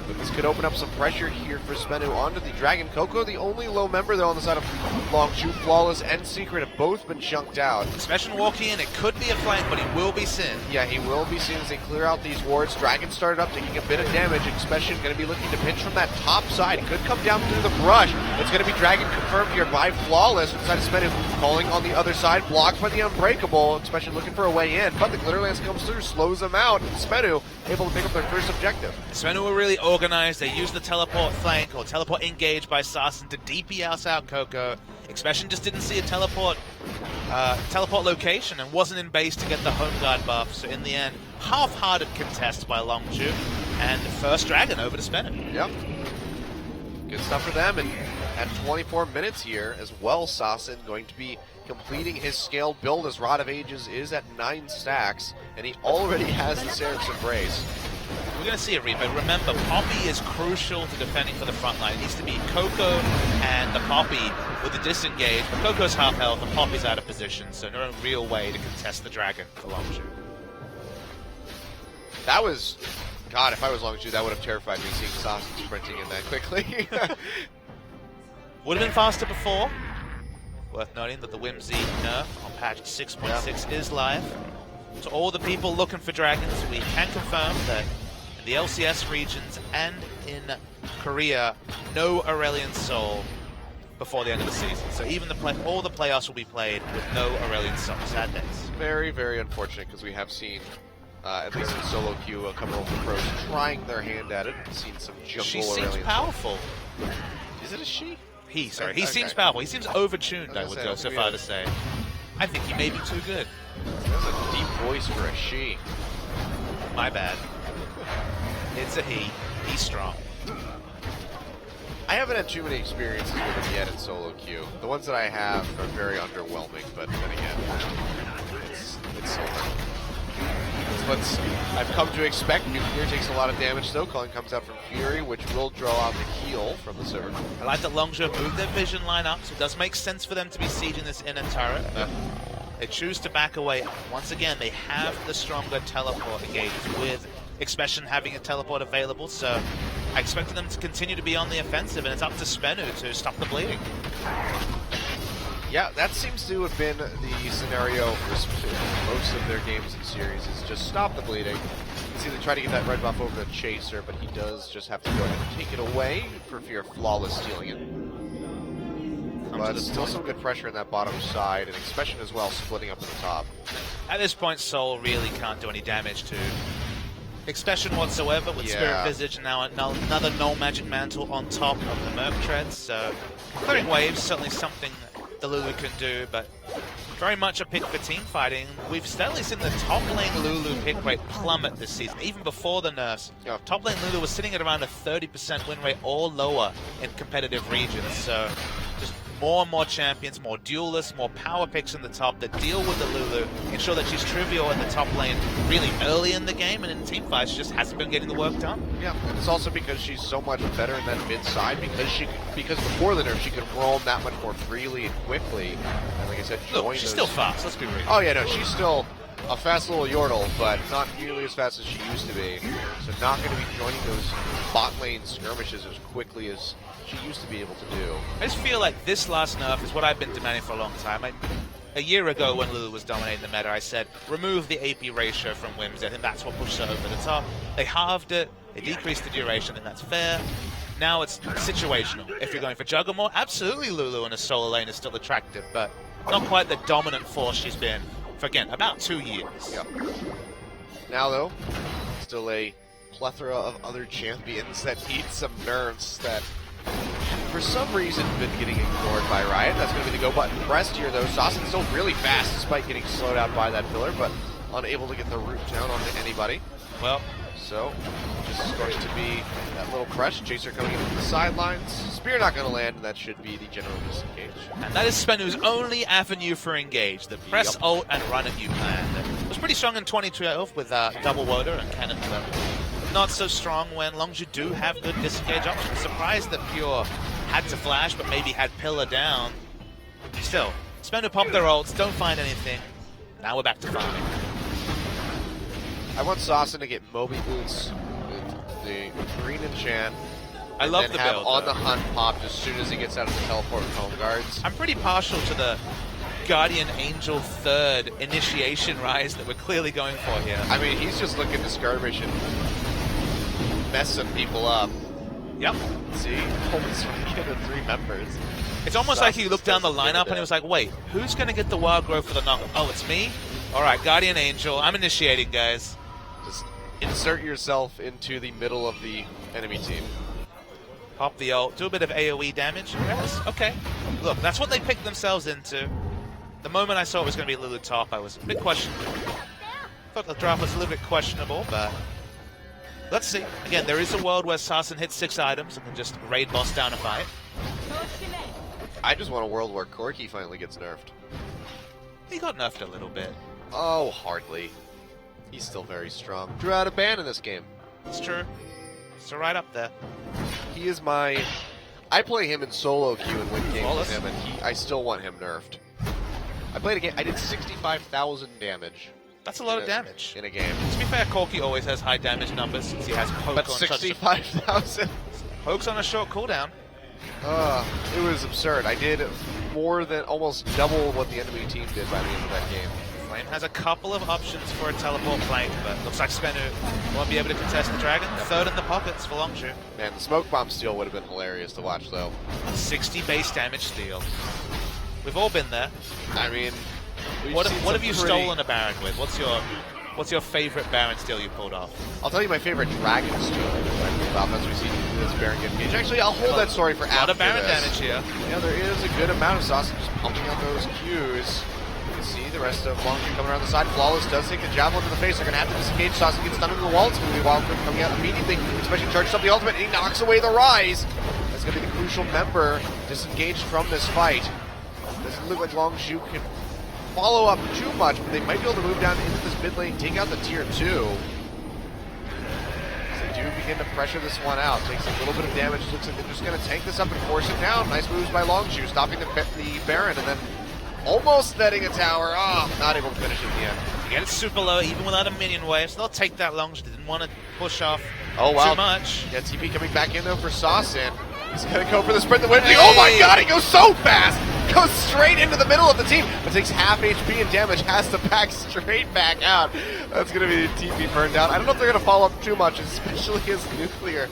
But this could open up some pressure here for Spenu onto the Dragon. Coco, the only low member though on the side of Longzhu. Flawless and Secret have both been chunked out. Expression walking in, it could be a flank, but he will be seen. Yeah, he will be seen as they clear out these wards. Dragon started up, taking a bit of damage. Expression going to be looking to pinch from that top side. He could come down through the brush. It's going to be Dragon confirmed here by Flawless inside of Spenu. Calling on the other side, blocked by the Unbreakable. Expression looking for a way in, but the Glitter Lance comes through, slows them out. And Spenu able to pick up their first objective. Spenu were really organized. They used the teleport flank or teleport engage by Sassen to DP out Coco. Expression just didn't see a teleport location and wasn't in base to get the home guard buff. So in the end, half-hearted contest by Longzhu and first Dragon over to Spenu. Yep. Good stuff for them. And at 24 minutes here as well, Sassen going to be completing his scaled build as Rod of Ages is at 9 stacks, and he already has the Seraph's Embrace. We're going to see a replay. Remember, Poppy is crucial to defending for the front line. It needs to be Coco and the Poppy with the disengage, but Coco's half health and Poppy's out of position, so no real way to contest the Dragon for Longzhu. That was... God, if I was Longzhu, that would have terrified me, seeing Sassen sprinting in that quickly. Would have been faster before. Worth noting that the Whimsy nerf on patch 6.6 is live. To all the people looking for dragons, we can confirm that in the LCS regions and in Korea, no Aurelion Soul before the end of the season. So even all the playoffs will be played with no Aurelion Sol. Sad days. Very, very unfortunate because we have seen, at least in solo queue, a couple of the pros trying their hand at it. Seen some jungle She Aurelion seems Sol. powerful. Is it a she? He Okay. seems powerful. He seems overtuned, I I was would gonna go say, so that's far weird. to say. I think he may be too good. That's a deep voice for a she. My bad. It's a he. He's strong. I haven't had too many experiences with him yet in solo queue. The ones that I have are very underwhelming, but then again, it's so hard. It's what I've come to expect. Nuclear takes a lot of damage though. Culling comes out from Fury, which will draw out the heal from the server. I like that Longzhou moved their vision line up, so it does make sense for them to be sieging this inner turret. But they choose to back away. Once again, they have the stronger teleport engages with Expression having a teleport available, so I expected them to continue to be on the offensive, and it's up to Spenu to stop the bleeding. Yeah, that seems to have been the scenario for most of their games and series, is just stop the bleeding. It's either try to get that red buff over the Chaser, but he does just have to go ahead and take it away for fear of flawless stealing it. But still some good pressure in that bottom side, and Expression as well splitting up at the top. At this point, Soul really can't do any damage to Expression whatsoever with Spirit Visage, and now another Null Magic Mantle on top of the Merc Treads, so clearing waves certainly something the Lulu can do, but very much a pick for team fighting. We've steadily seen the top lane Lulu pick rate plummet this season, even before the nerfs. Yeah. Top lane Lulu was sitting at around a 30% win rate or lower in competitive regions, so just more and more champions, more duelists, more power picks in the top that deal with the Lulu, ensure that she's trivial in the top lane really early in the game, and in team fights she just hasn't been getting the work done. Yeah, and it's also because she's so much better in that mid side, because before the nerf she could roam that much more freely and quickly. And like I said, Look, she's still fast, let's be real. Oh yeah, no, she's still a fast little Yordle, but not nearly as fast as she used to be. So not going to be joining those bot lane skirmishes as quickly as she used to be able to do. I just feel like this last nerf is what I've been demanding for a long time. A year ago when Lulu was dominating the meta, I said, remove the AP ratio from Whimsy. I think that's what pushed her over the top. They halved it, they decreased the duration, and that's fair. Now it's situational. If you're going for Juggernaut, absolutely Lulu in a solo lane is still attractive, but not quite the dominant force she's been for, again, about 2 years. Yeah. Now though, still a plethora of other champions that need some nerfs that for some reason been getting ignored by Riot. That's going to be the go button pressed here though. Sassen's still really fast despite getting slowed out by that pillar, but unable to get the root down onto anybody. Well, so this is going to be that little press. Chaser coming in from the sidelines. Spear not going to land, and that should be the general disengage. and that is Spenu's only avenue for engage. The press ult and run at you plan. It was pretty strong in 2012 with double Woder and Cannon, but not so strong when Longzhou do have good disengage options. Surprised that Pure had to flash, but maybe had pillar down. Still, Spenu popped their ults, don't find anything. Now we're back to farming. I want Sassen to get Moby Boots with the green enchant. I love and the have build, on though. the hunt popped as soon as he gets out of the teleport with home guards. I'm pretty partial to the Guardian Angel third initiation rise that we're clearly going for here. I mean, he's just looking to skirmish and mess some people up. Yep. See, almost 3 members. It's almost like he looked down the doesn't give a lineup and he damn. was like, wait, who's going to get the wild growth for the knock? Oh, it's me? All right, Guardian Angel. I'm initiating, guys. Just insert yourself into the middle of the enemy team. Pop the ult, do a bit of AoE damage. Yes, okay. Look, that's what they picked themselves into. The moment I saw it was going to be Lulu top, I was a bit questionable. Thought the draft was a little bit questionable, but let's see. Again, there is a world where Sassen hits 6 items and can just raid boss down a fight. I just want a world where Corki finally gets nerfed. He got nerfed a little bit. Oh, hardly. He's still very strong. Drew out a ban in this game. It's true. So right up there. He is my... I play him in solo queue and win games Flawless. with him, and I still want him nerfed. I played a game, I did 65,000 damage. That's a lot of damage. In a game. To be fair, Corki always has high damage numbers since he has poke But on such 65,000? Poke's on a short cooldown. It was absurd. I did more than almost double what the enemy team did by the end of that game. Flame has a couple of options for a teleport flank, but looks like Spenu won't be able to contest the Dragon. Third in the pockets for Longzhu. Man, the smoke bomb steal would have been hilarious to watch, though. 60 base damage steal. We've all been there. I mean, what have you stolen a Baron with? What's your favorite Baron steal you pulled off? I'll tell you my favorite Dragon steal I pulled off as we see this Baron get engaged. Actually, I'll hold that story for after A lot of Baron this. damage here. Yeah, there is a good amount of sauce just pumping out those Qs. You can see the rest of Longzhu coming around the side. Flawless does take the javelin to the face. They're going to have to disengage. Sauce gets stunned into the wall. It's going to be Wildcard coming out immediately. Especially charges up the ultimate, and he knocks away the Rise. That's going to be the crucial member disengaged from this fight. Doesn't look like Longzhu can follow up too much, but they might be able to move down into this mid lane, take out the tier 2. They do begin to pressure this one out. Takes a little bit of damage. Looks like they're just going to tank this up and force it down. Nice moves by Longzhu, stopping the Baron, and then almost netting a tower. Oh, not able to finish it at the end. Again, it's super low, even without a minion wave, so they'll take that Longzhu. Didn't want to push off Oh, wow. too much. Yeah, TP coming back in, though, for Saucin. He's going to go for the sprint. The Whipping. Oh, my God, he goes so fast. Goes straight into the middle of the team, but takes half HP and damage, has to back straight back out. That's going to be TP burned out. I don't know if they're going to follow up too much, especially as Nuclear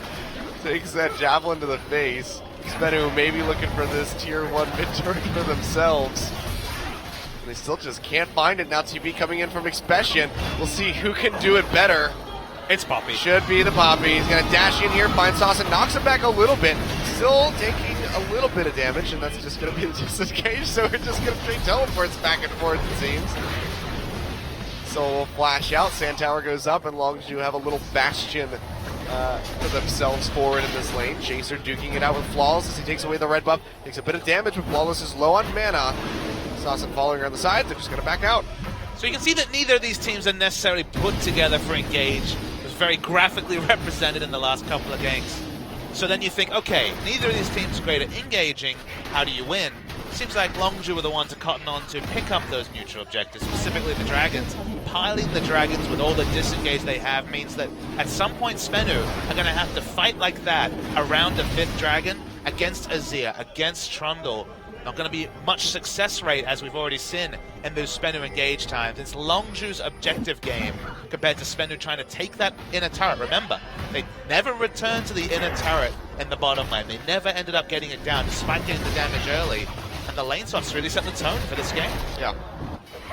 takes that javelin to the face. Spenu maybe looking for this tier 1 mid turret for themselves. They still just can't find it. Now TP coming in from Expression. We'll see who can do it better. It's Poppy. Should be the Poppy. He's going to dash in here, find Sauce, and knocks him back a little bit. Still taking a little bit of damage, and that's just going to be the disengage, so we're just going to straight teleports back and forth, it seems. So we'll flash out. Sand Tower goes up, and Longzhu have a little bastion for themselves forward in this lane. Chaser duking it out with Flawless as he takes away the red buff. Takes a bit of damage, but Flawless is low on mana. Sauce following her on the side. They're just going to back out. So you can see that neither of these teams are necessarily put together for engage. It was very graphically represented in the last couple of games. So then you think, okay, neither of these teams are great at engaging. How do you win? Seems like Longzhu were the one to cotton on to pick up those neutral objectives, specifically the Dragons. Piling the Dragons with all the disengage they have means that at some point Spenu are going to have to fight like that around the 5th Dragon against Azir, against Trundle. Not going to be much success rate, as we've already seen in those Spenu engage times. It's Longzhu's objective game compared to Spenu trying to take that inner turret. Remember, they never returned to the inner turret in the bottom lane. They never ended up getting it down, despite getting the damage early. And the lane swaps really set the tone for this game. Yeah.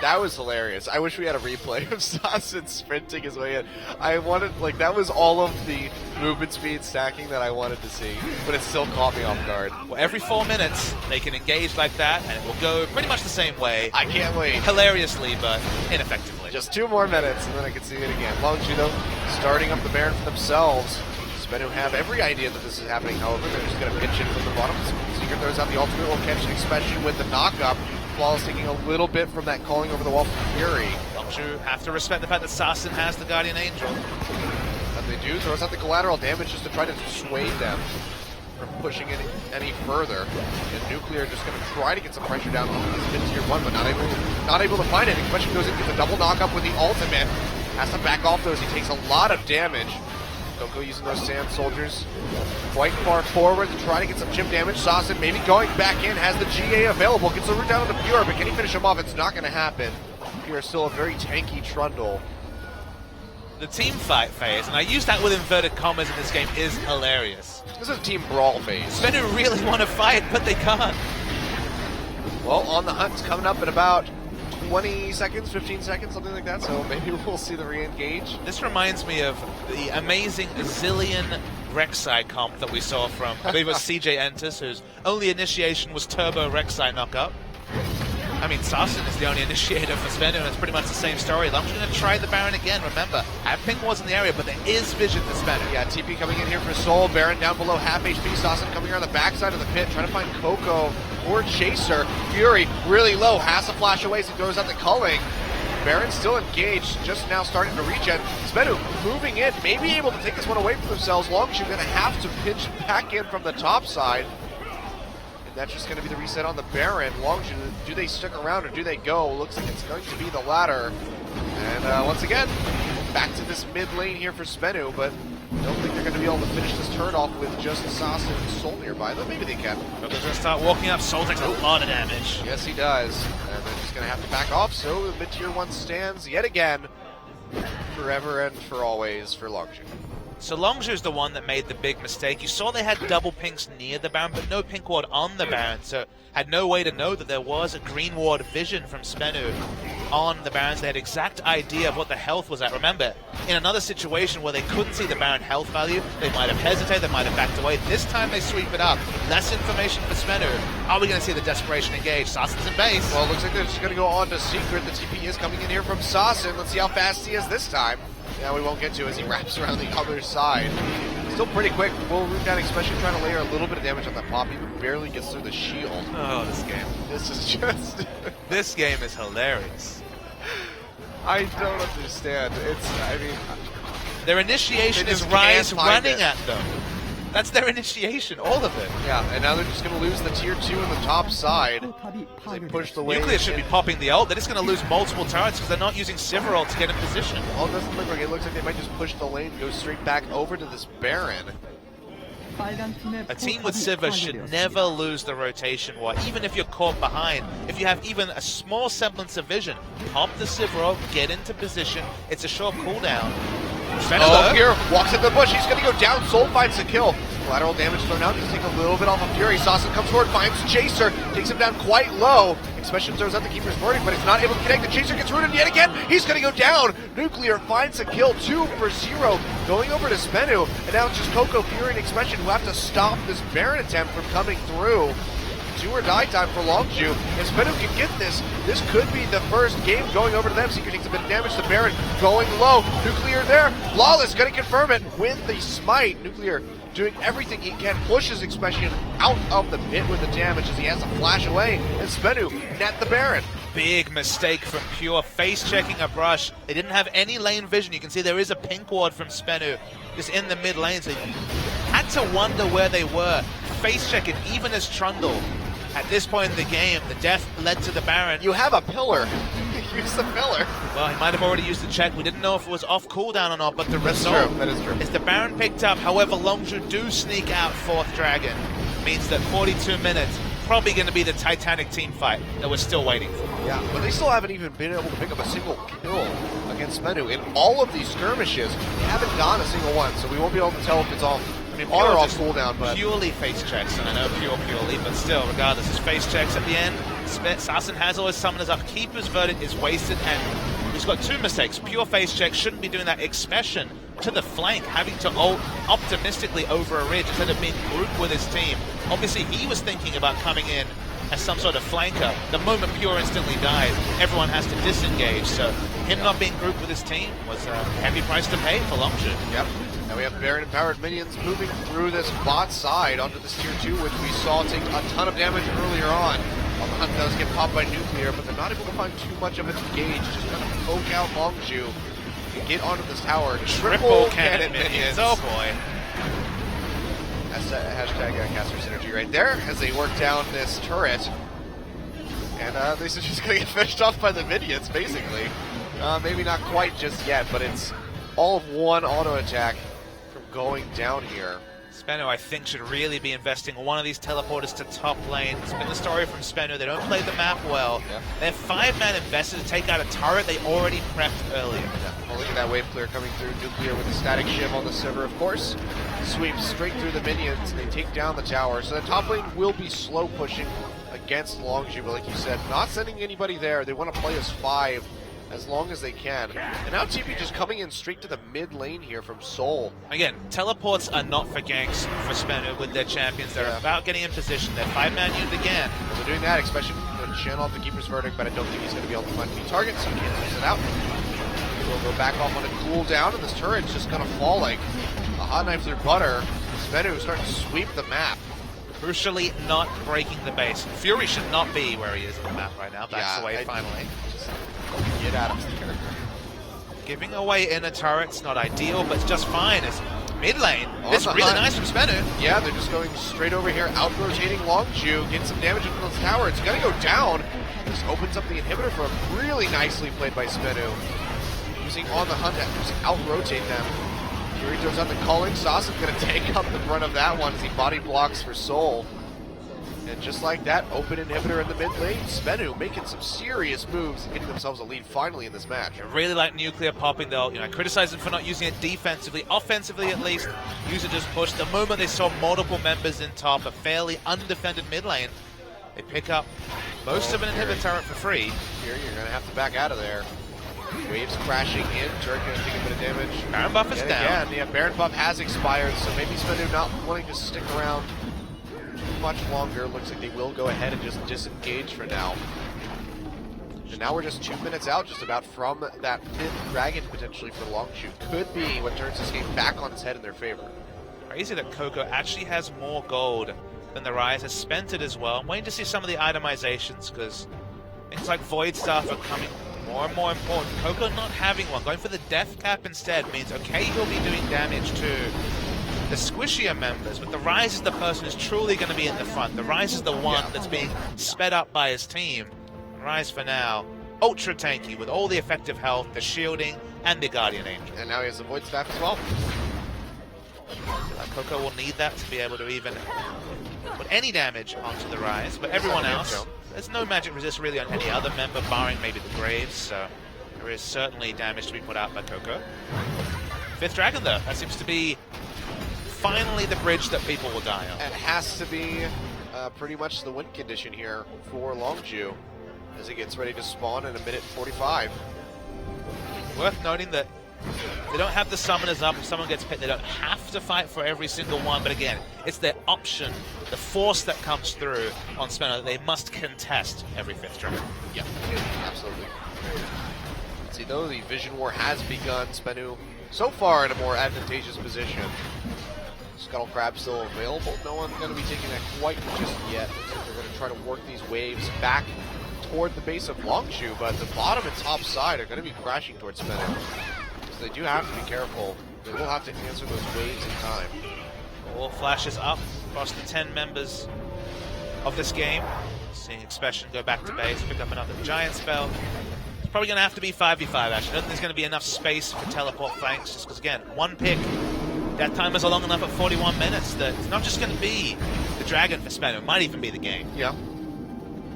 That was hilarious. I wish we had a replay of Saucin sprinting his way in. I wanted, like, that was all of the movement speed stacking that I wanted to see, but it still caught me off guard. Well, every 4 minutes, they can engage like that, and it will go pretty much the same way. I can't wait. Hilariously, but ineffectively. Just 2 more minutes, and then I can see it again. Longzhu, though, starting up the Baron for themselves. Spenu have every idea that this is happening, however. They're just going to pitch in from the bottom. Seeker throws out the ultimate, will catch an Expression with the knock-up. Flawless taking a little bit from that calling over the wall from Fury. Longzhu have to respect the fact that Saucin has the Guardian Angel. And they do, throws out the collateral damage just to try to dissuade them from pushing it any further. And Nuclear just going to try to get some pressure down on this mid-tier 1, but not able to find it. Expression goes in, gets a double knock-up with the ultimate. Has to back off those, he takes a lot of damage. Coco using those Sand Soldiers quite far forward to try to get some chip damage. Saucin maybe going back in, has the GA available, gets the root down on the Pure, but can he finish him off? It's not going to happen. Pure is still a very tanky Trundle. The team fight phase, and I use that with inverted commas in this game, is hilarious. This is team brawl phase. Spenu really want to fight, but they can't. Well, On the Hunt's coming up in about 20 seconds, 15 seconds, something like that, so maybe we'll see the re-engage. This reminds me of the amazing Zillion Rek'Sai comp that we saw from, I believe it was CJ Enters, whose only initiation was Turbo Rek'Sai knockup. I mean, Saucin is the only initiator for Spenu, and it's pretty much the same story. I'm just going to try the Baron again. Remember, Pink was in the area, but there is vision for Spenu. Yeah, TP coming in here for Soul. Baron down below, half HP. Saucin coming around the backside of the pit, trying to find Coco or Chaser. Fury really low, has to flash away, so throws out the culling. Baron still engaged, just now starting to regen. Spenu moving in, maybe able to take this one away from themselves. Longzhu going to have to pinch back in from the top side. That's just going to be the reset on the Baron. Longzhu, do they stick around or do they go? Looks like it's going to be the latter. And once again, back to this mid lane here for Spenu, but Don't think they're going to be able to finish this turret off with just Sasa and Soul nearby, though maybe they can. But they're going to start walking up. Soul takes a lot of damage. Yes, he does. And they're just going to have to back off, so the mid-tier 1 stands yet again, forever and for always, for Longzhu. So Longzhu is the one that made the big mistake. You saw they had double pinks near the Baron, but no pink ward on the Baron, so had no way to know that there was a green ward vision from Spenu on the Barons. They had exact idea of what the health was at. Remember, in another situation where they couldn't see the Baron health value, they might have hesitated, they might have backed away. This time they sweep it up. Less information for Spenu. Are we going to see the desperation engage? Sasen's in base. Well, it looks like they're just going to go on to Secret. The TP is coming in here from Sasen. Let's see how fast he is this time. Yeah, we won't get to as he wraps around the other side. Still pretty quick. Full root down, especially trying to layer a little bit of damage on that pop. Even barely gets through the shield. Oh, this game. This is just... This game is hilarious. I don't understand. I mean... Their initiation is Rise running at them. That's their initiation, all of it. Yeah, and now they're just going to lose the tier 2 on the top side. They push the wave. Nuclear should be popping the ult. They're just going to lose multiple turrets because they're not using Sivir ult to get in position. Well, it doesn't look like it. It looks like they might just push the lane and go straight back over to this Baron. A team with Sivir should never lose the rotation war, even if you're caught behind. If you have even a small semblance of vision, pop the Sivir ult, get into position. It's a short cooldown. Oh, here, walks in the bush, he's going to go down, Soul finds the kill. Collateral damage thrown out, he's taking a little bit off of Fury. Sasen comes forward, finds Chaser, takes him down quite low. Expression throws out the Keeper's Verdict, but he's not able to connect. The Chaser gets rooted yet again, he's going to go down. Nuclear finds a kill, 2 for 0, going over to Spenu. And now it's just Coco, Fury, and Expression who have to stop this Baron attempt from coming through. Do or die time for Longzhu. If Spenu can get this could be the first game going over to them. Secret takes a bit of damage. The Baron going low. Nuclear there. Flawless going to confirm it with the smite. Nuclear doing everything he can. Pushes Expression out of the pit with the damage as he has to flash away. And Spenu net the Baron. Big mistake from Pure, face-checking a brush. They didn't have any lane vision. You can see there is a pink ward from Spenu just in the mid lane. So you had to wonder where they were. Face-checking even as Trundle. At this point in the game, the death led to the Baron. You have a pillar. Use the pillar. Well, he might have already used the check. We didn't know if it was off cooldown or not, but the result That is true. is the Baron picked up. However, Longzhu do sneak out 4th Dragon. Means that 42 minutes, probably going to be the Titanic team fight that we're still waiting for. Yeah, but they still haven't even been able to pick up a single kill against Spenu. In all of these skirmishes, they haven't gotten a single one, so we won't be able to tell if it's off. I mean, on or off cooldown, but purely face checks, and I know purely, but still, regardless, it's face checks at the end. Sasen has all his summoners up. Keeper's Verdict is wasted, and he's got 2 mistakes. Pure face check, shouldn't be doing that. Expression to the flank, having to ult optimistically over a ridge instead of being grouped with his team. Obviously, he was thinking about coming in as some sort of flanker. The moment Pure instantly dies, everyone has to disengage, so him not being grouped with his team was a heavy price to pay for Longzhu. Yep. Now we have Baron-empowered minions moving through this bot side onto this tier 2, which we saw take a ton of damage earlier on. The hunt does get popped by Nuclear, but they're not able to find too much of it to gauge. Just kind of poke out Longzhu and get onto this tower. Triple cannon minions. Oh boy. That's a hashtag caster synergy right there as they work down this turret. And this is just going to get finished off by the minions, basically. Maybe not quite just yet, but it's all of one auto attack from going down here. Spenu, I think, should really be investing one of these teleporters to top lane. It's been the story from Spenu. They don't play the map well. Yeah. They have 5-man invested to take out a turret they already prepped earlier. Yeah. Well, look at that wave clear coming through. Nuclear with the static shiv on the Sivir, of course. Sweeps straight through the minions, and they take down the tower. So the top lane will be slow pushing against Longzhu, but like you said, not sending anybody there. They want to play as 5 as long as they can. And now TP just coming in straight to the mid lane here from Soul. Again, teleports are not for ganks for Spenu with their champions. They're about getting in position. They're 5-man unit again. Well, they're doing that, especially going to channel off the Keeper's Verdict, but I don't think he's going to be able to find any targets, so he can't use it out. We'll go back off on a cooldown, and this turret's just going to fall like a hot knife through butter. Spenu starting to sweep the map. Crucially, not breaking the base. Fury should not be where he is on the map right now. Backs away finally. Get out of here. Giving away inner turrets, not ideal, but it's just fine. It's mid lane. This is really nice from Spenu. Yeah, they're just going straight over here, out-rotating Longzhu, getting some damage into this tower. It's going to go down. Just opens up the inhibitor for him. Really nicely played by Spenu. Using on the hunt to just out-rotate them. Fury throws out the calling. Sassen's going to take up the brunt of that one as he body blocks for Soul. And just like that, open inhibitor in the mid lane. Spenu making some serious moves and getting themselves a lead finally in this match. I really like Nuclear popping though. I criticize them for not using it defensively. Offensively, at least, use it just push. The moment they saw multiple members in top, a fairly undefended mid lane, they pick up most of an inhibitor turret for free. Here, you're going to have to back out of there. Waves crashing in. Turret going to take a bit of damage. Baron buff is down. Again, yeah, Baron buff has expired, so maybe Spenu not wanting to stick around too much longer. Looks like they will go ahead and just disengage for now. And now we're just 2 minutes out just about from that 5th dragon potentially for Longshoot. Could be what turns this game back on its head in their favor. Crazy that Coco actually has more gold than the Rise, has spent it as well. I'm waiting to see some of the itemizations because things like Void Staff are coming more and more important. Coco not having one, going for the Death Cap instead means, okay, he'll be doing damage to the squishier members, but the Rise is the person who's truly going to be in the front. The Rise is the one that's being sped up by his team. Rise for now, ultra tanky with all the effective health, the shielding, and the Guardian Angel. And now he has the Void Staff as well. Coco will need that to be able to even put any damage onto the Rise, but everyone else, there's no magic resist really on any other member, barring maybe the Graves, so there is certainly damage to be put out by Coco. 5th Dragon though, that seems to be finally the bridge that people will die on. It has to be pretty much the win condition here for Longju as it gets ready to spawn in a minute 45. Worth noting that they don't have the summoners up. If someone gets picked, they don't have to fight for every single one, but again, it's their option, the force that comes through on Spenu that they must contest every 5th dragon. Yeah, absolutely. Let's see though, the Vision War has begun. Spenu so far in a more advantageous position. Scuttle Crab still available. No one's going to be taking that quite just yet. Looks like they're going to try to work these waves back toward the base of Longshu, but the bottom and top side are going to be crashing towards Spenu. So they do have to be careful. They will have to answer those waves in time. All flashes up across the 10 members of this game. Seeing Expression go back to base, pick up another giant spell. It's probably going to have to be 5v5 actually. I don't think there's going to be enough space for teleport flanks, just because again, one pick. That time is long enough at 41 minutes that it's not just going to be the Dragon for Spenu, it might even be the game. Yeah,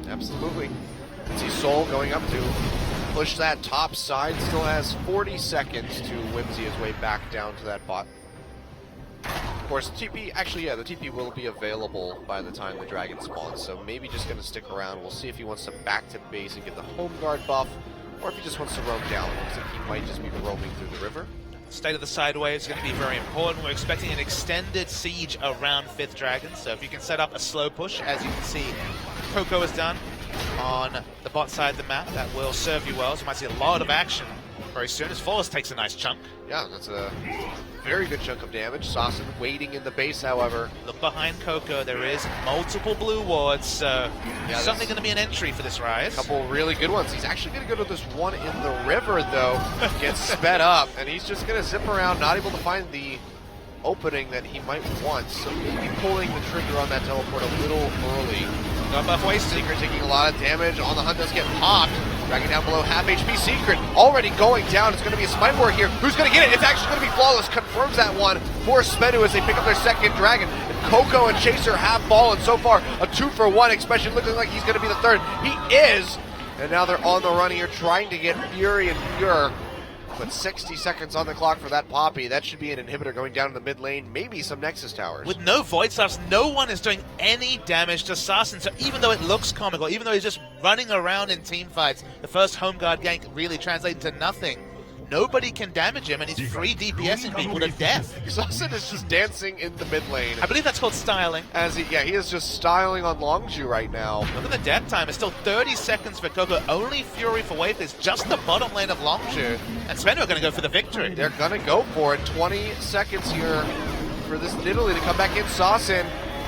absolutely. See Soul going up to push that top side, still has 40 seconds to whimsy his way back down to that bot. Of course, TP, actually, yeah, the TP will be available by the time the Dragon spawns, so maybe just going to stick around. We'll see if he wants to back to base and get the home guard buff, or if he just wants to roam down. Looks like he might just be roaming through the river. State of the sideway is going to be very important. We're expecting an extended siege around 5th Dragon, so if you can set up a slow push, as you can see Coco has done on the bot side of the map, that will serve you well. So you might see a lot of action very soon as Forrest takes a nice chunk. Yeah, that's a very good chunk of damage. Sassen waiting in the base, however. Look behind Coco, there is multiple blue wards, so certainly going to be an entry for this Rise. A couple really good ones. He's actually going to go to this one in the river, though. Gets sped up, and he's just going to zip around, not able to find the opening that he might want. So maybe pulling the trigger on that teleport a little early. No buff wasted. Secret taking a lot of damage. On the hunt does get popped. Dragging down below half HP. Secret already going down. It's going to be a Smite War here. Who's going to get it? It's actually going to be Flawless. Confirms that one for Spenu as they pick up their second Dragon. And Coco and Chaser have fallen so far. A 2-for-1 expression looking like he's going to be the third. He is. And now they're on the run here trying to get Fury and Pure. But 60 seconds on the clock for that Poppy. That should be an inhibitor going down in the mid lane. Maybe some Nexus towers. With no Void Staffs, no one is doing any damage to Sassen. So even though it looks comical, even though he's just running around in team fights, the first home guard gank really translates to nothing. Nobody can damage him, and he's free DPSing people to death. Sassen is just dancing in the mid lane. I believe that's called styling. As he is just styling on Longju right now. Look at the death time. It's still 30 seconds for Coco. Only Fury for Wave. It's just the bottom lane of Longju. And Spenu are going to go for the victory. They're going to go for it. 20 seconds here for this Nidalee to come back in. Sassen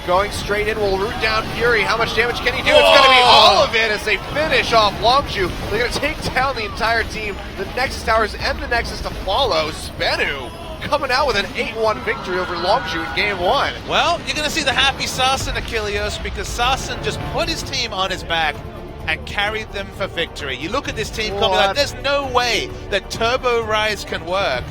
going straight in, will root down Fury. How much damage can he do? It's going to be all of it as they finish off Longju. They're going to take down the entire team. The Nexus towers and the Nexus to follow. Spenu coming out with an 8-1 victory over Longju in game 1. Well, you're going to see the happy Sassen Achilleos because Sassen just put his team on his back and carried them for victory. You look at this team coming like, there's no way that Turbo Rise can work.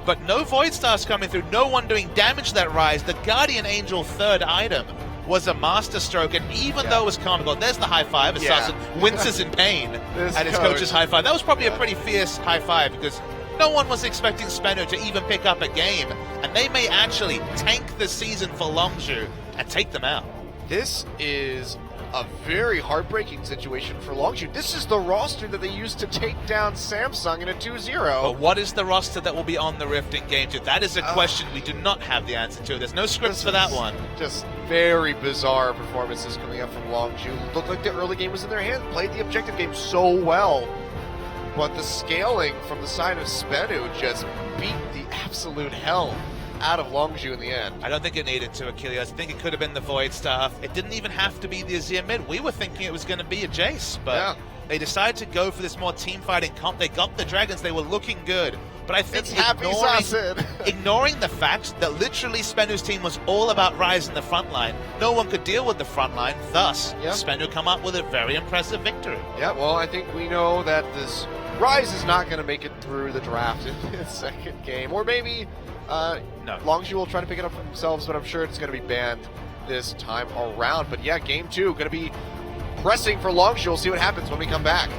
but no Void Stars coming through, no one doing damage to that Rise. The Guardian Angel third item was a master stroke, and even though it was comical, there's the high five. Assassin winces in pain at his coach's high five. That was probably a pretty fierce high five because no one was expecting Spenu to even pick up a game, and they may actually tank the season for Longzhu and take them out. This is a very heartbreaking situation for Longzhu. This is the roster that they used to take down Samsung in a 2-0. But what is the roster that will be on the Rift in Game 2? That is a question we do not have the answer to. There's no scripts for that one. Just very bizarre performances coming up from Longzhu. Looked like the early game was in their hand, played the objective game so well. But the scaling from the side of Spenu just beat the absolute hell out of Longzhu in the end. I don't think it needed to, Achilles. I think it could have been the Void Staff. It didn't even have to be the Azir mid. We were thinking it was going to be a Jace, but they decided to go for this more team fighting comp. They got the Dragons. They were looking good. But I think ignoring the fact that literally Spenu's team was all about Rise in the front line, no one could deal with the front line, thus Spenu come up with a very impressive victory. Yeah, well, I think we know that this Rise is not going to make it through the draft in its second game. Or maybe no. Longzhu will try to pick it up for themselves, but I'm sure it's going to be banned this time around. But yeah, game 2 going to be pressing for Longzhu. We'll see what happens when we come back.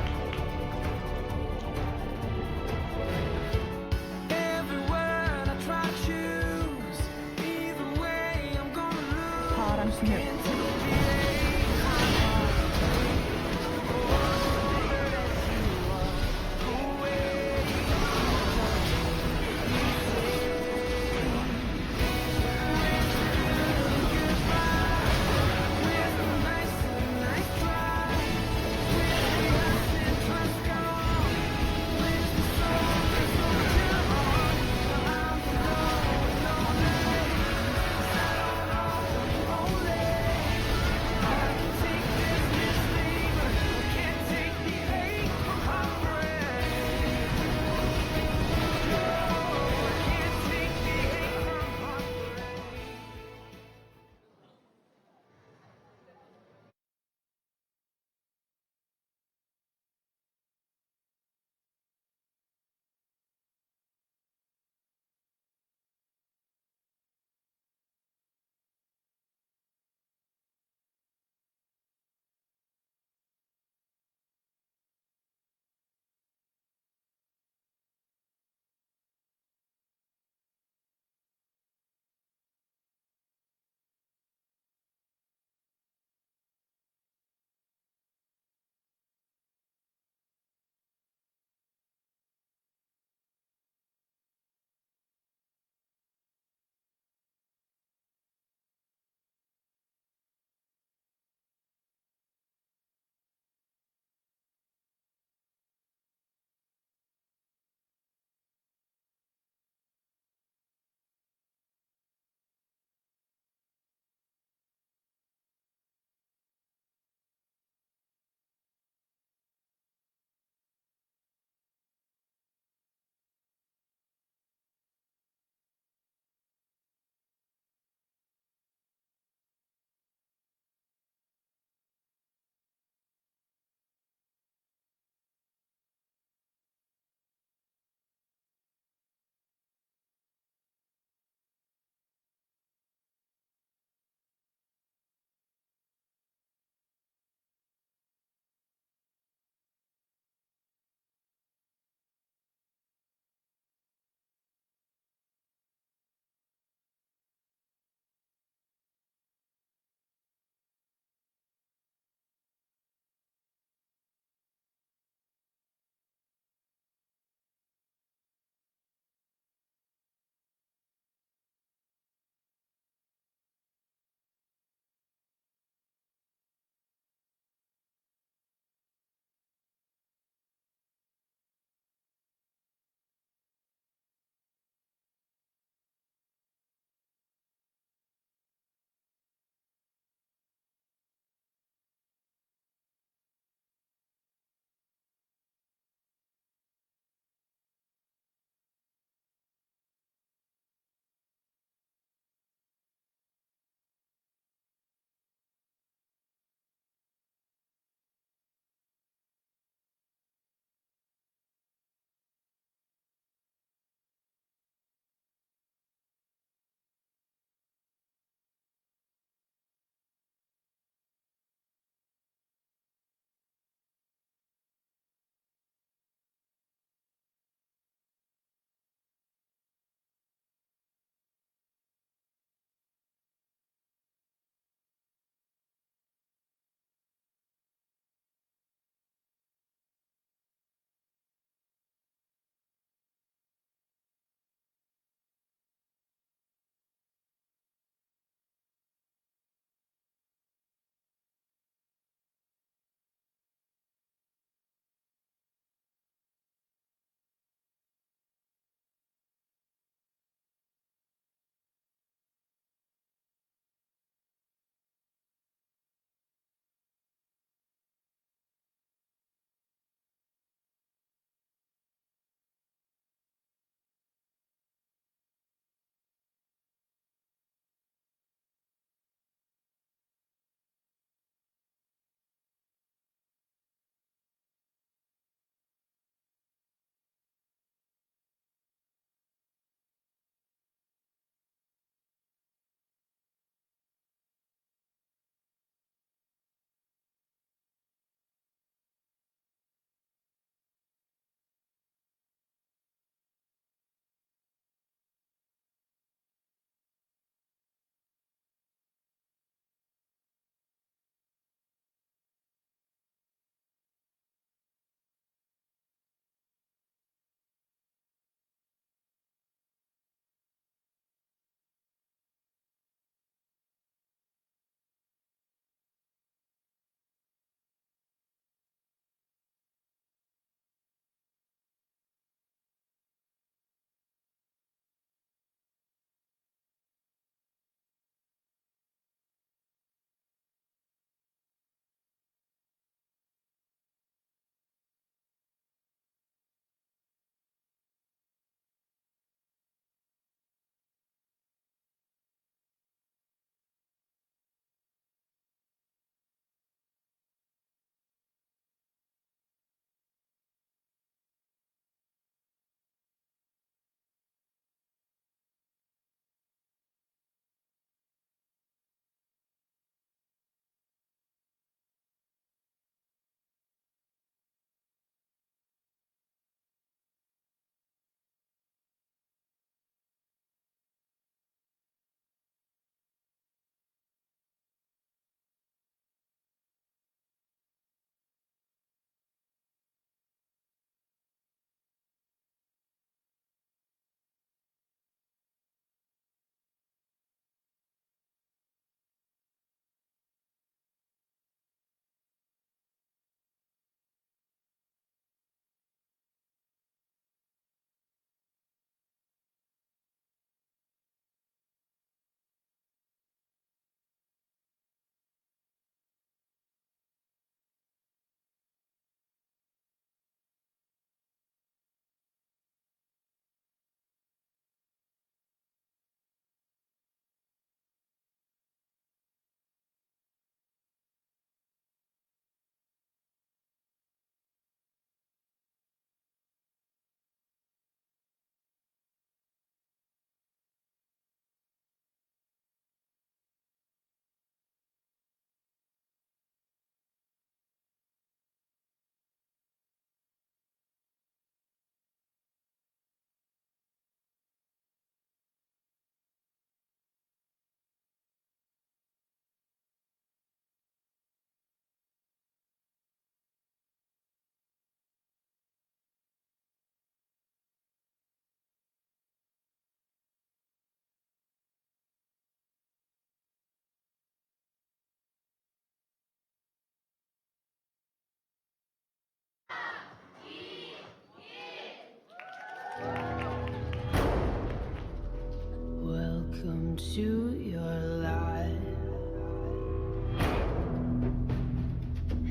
into your life.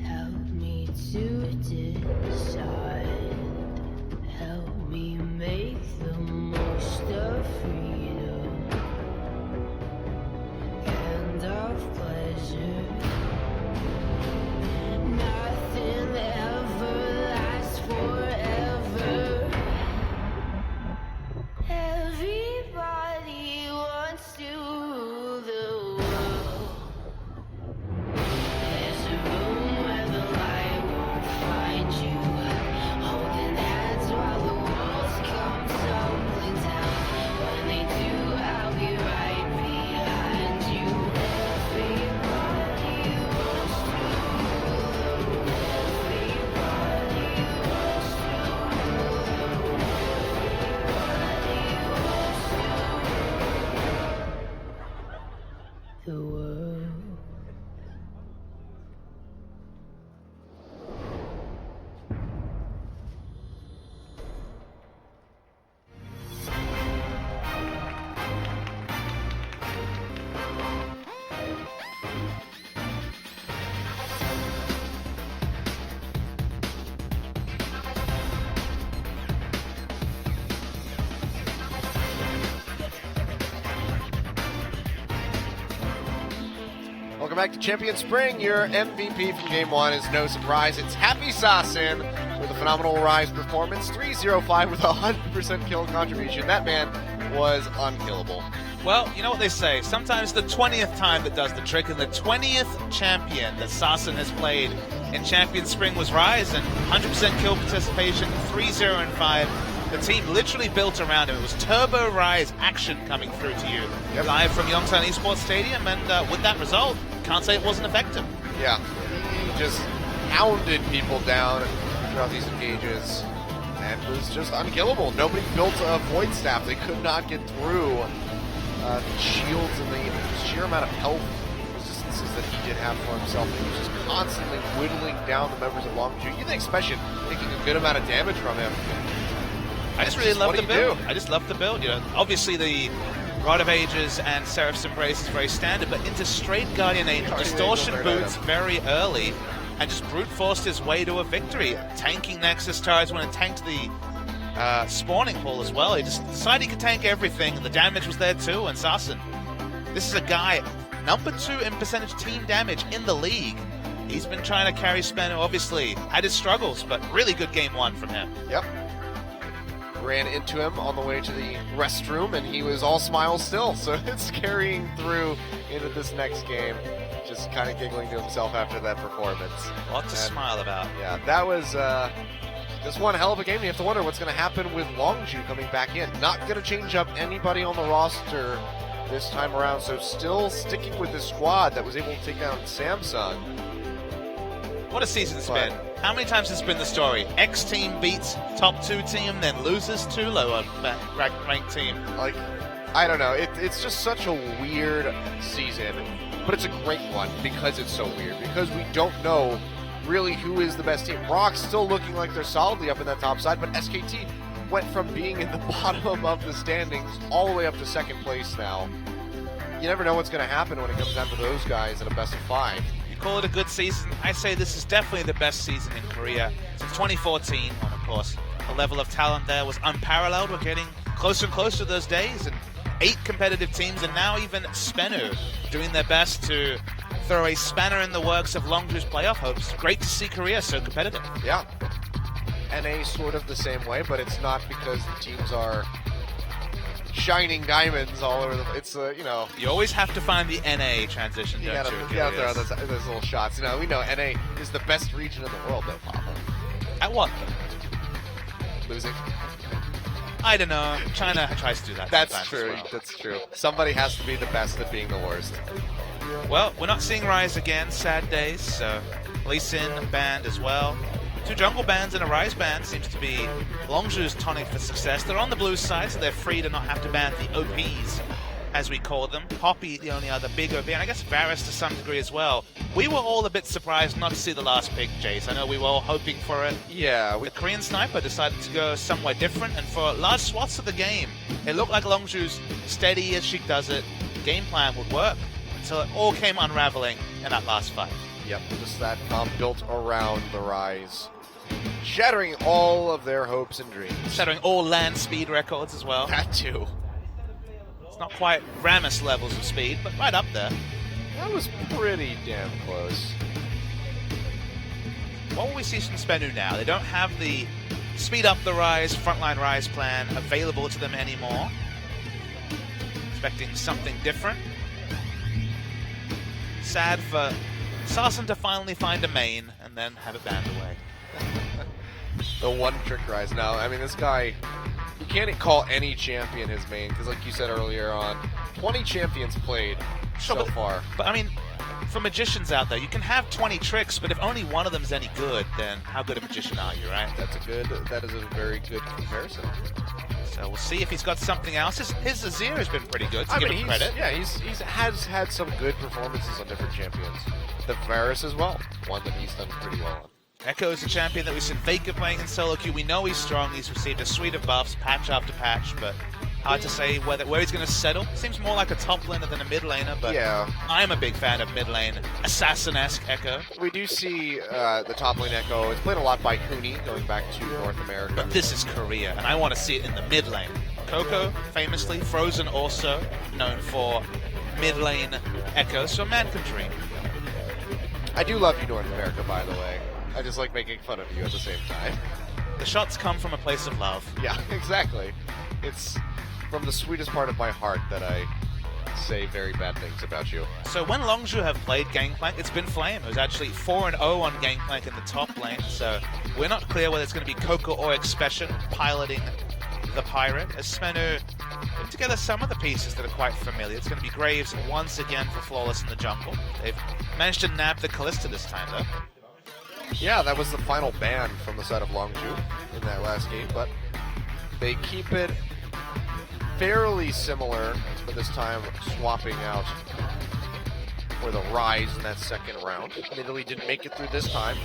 Help me to decide. Help me make the most of freedom and of pleasure. Nothing ever lasts forever. Everybody wants to rule the world. There's a room where the light won't find you, holding hands while the walls come tumbling down. When they do, I'll be right behind you. Everybody wants to rule the world. Everybody wants to rule the world. The world. Welcome back to Champion Spring. Your MVP from Game 1 is no surprise. It's Happy Sasin with a phenomenal Rise performance. 3-0-5 with a 100% kill contribution. That man was unkillable. Well, you know what they say. Sometimes the 20th time that does the trick, and the 20th champion that Sasin has played in Champion Spring was Rise, and 100% kill participation, 3-0-5. The team literally built around him. It was Turbo Rise action coming through to you. Yep. Live from Yongsan Esports Stadium, and with that result, can't say it wasn't effective. Yeah, he just hounded people down throughout these engages and was just unkillable. Nobody built a Void Staff. They could not get through the shields and the sheer amount of health resistances that he did have for himself. He was just constantly whittling down the members of Longju. You think Special taking a good amount of damage from him. I just really love the build. Do? I just love the build. You know, obviously the Rod of Ages and Seraph's Embrace is very standard, but into straight Guardian Angel, Distortion boots very early, and just brute forced his way to a victory. Tanking Nexus turrets when it tanked the spawning pool as well. He just decided he could tank everything, and the damage was there too. And Sasin, this is a guy number 2 in percentage team damage in the league. He's been trying to carry Spano, obviously had his struggles, but really good game 1 from him. Yep. Ran into him on the way to the restroom, and he was all smiles still. So it's carrying through into this next game, just kind of giggling to himself after that performance. Lots to smile about. Yeah, that was just one hell of a game. You have to wonder what's going to happen with Longju coming back in. Not going to change up anybody on the roster this time around, so still sticking with the squad that was able to take down Samsung. What a season it's been. How many times has been the story? X team beats top 2 team, then loses to lower ranked team. Like, I don't know. It's just such a weird season, but it's a great one because it's so weird. Because we don't know really who is the best team. Rock's still looking like they're solidly up in that top side, but SKT went from being in the bottom of the standings all the way up to 2nd place now. You never know what's going to happen when it comes down to those guys in a best of 5. Call it a good season. I say this is definitely the best season in Korea since 2014. And of course, the level of talent there was unparalleled. We're getting closer and closer to those days, and 8 competitive teams, and now even Spenu doing their best to throw a spanner in the works of Longju's playoff hopes. Great to see Korea so competitive. Yeah. NA sort of the same way, but it's not because the teams are shining diamonds all over the. It's you know. You always have to find the NA transition. You gotta throw those little shots. You know, we know NA is the best region in the world, no problem. At what? Losing. I don't know. China tries to do that. That's true. Well. That's true. Somebody has to be the best at being the worst. Well, we're not seeing Rise again. Sad days. So, Lee Sin banned as well. 2 jungle bans and a Rise ban seems to be Longju's tonic for success. They're on the blue side, so they're free to not have to ban the OPs, as we call them. Poppy, the only other big OP, and I guess Varus to some degree as well. We were all a bit surprised not to see the last pick, Jace. I know we were all hoping for it. Yeah. The Korean sniper decided to go somewhere different, and for large swaths of the game, it looked like Longju's steady as she does it, game plan would work until it all came unraveling in that last fight. Yep, just that built around the Rise, shattering all of their hopes and dreams. Shattering all land speed records as well. That too. It's not quite Rammus levels of speed, but right up there. That was pretty damn close. What will we see from Spenu now? They don't have the speed up the Rise, frontline Rise plan available to them anymore. Expecting something different. Sad for Sarsen to finally find a main and then have it banned away. The one trick Rise. Now, I mean, this guy, you can't call any champion his main, because like you said earlier on, 20 champions played so far. But I mean, for magicians out there, you can have 20 tricks, but if only one of them's any good, then how good a magician are you, right? That is a very good comparison. So we'll see if he's got something else. His Azir has been pretty good, to give him credit. Yeah, he's had some good performances on different champions. The Varus as well, one that he's done pretty well on. Echo is a champion that we've seen Faker playing in solo queue. We know he's strong. He's received a suite of buffs, patch after patch, but hard to say where he's going to settle. Seems more like a top laner than a mid laner, but yeah. I'm a big fan of mid lane, assassin-esque Echo. We do see the top lane Echo. It's played a lot by Kuni, going back to North America. But this is Korea, and I want to see it in the mid lane. Coco, famously, Frozen also, known for mid lane Echo, so man can dream. I do love you, North America, by the way. I just like making fun of you at the same time. The shots come from a place of love. Yeah, exactly. It's from the sweetest part of my heart that I say very bad things about you. So when Longzhu have played Gangplank, it's been Flame, who's actually 4-0 on Gangplank in the top lane, so we're not clear whether it's going to be Coco or Expression piloting the Pirate, as Spenu put together some of the pieces that are quite familiar. It's going to be Graves once again for Flawless in the jungle. They've managed to nab the Kalista this time, though. Yeah, that was the final ban from the side of Longzhu in that last game, but they keep it fairly similar, but this time swapping out for the Rise in that second round. Italy didn't make it through this time.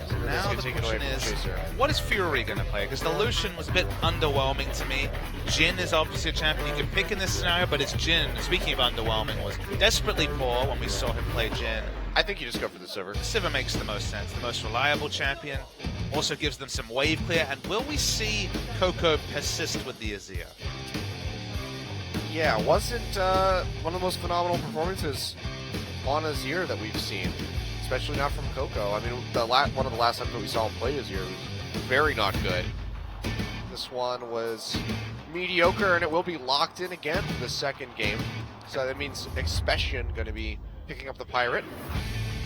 So now the question is, what is Fury going to play? Because the Lucian was a bit underwhelming to me. Jhin is obviously a champion you can pick in this scenario, but it's Jhin, speaking of underwhelming, was desperately poor when we saw him play Jhin. I think you just go for the Sivir. Sivir makes the most sense, the most reliable champion, also gives them some wave clear, and will we see Coco persist with the Azir? Yeah, wasn't one of the most phenomenal performances on Azir that we've seen, especially not from Coco. I mean, one of the last times that we saw him play Azir was very not good. This one was mediocre, and it will be locked in again for the second game. So that means Expression going to be picking up the Pirate.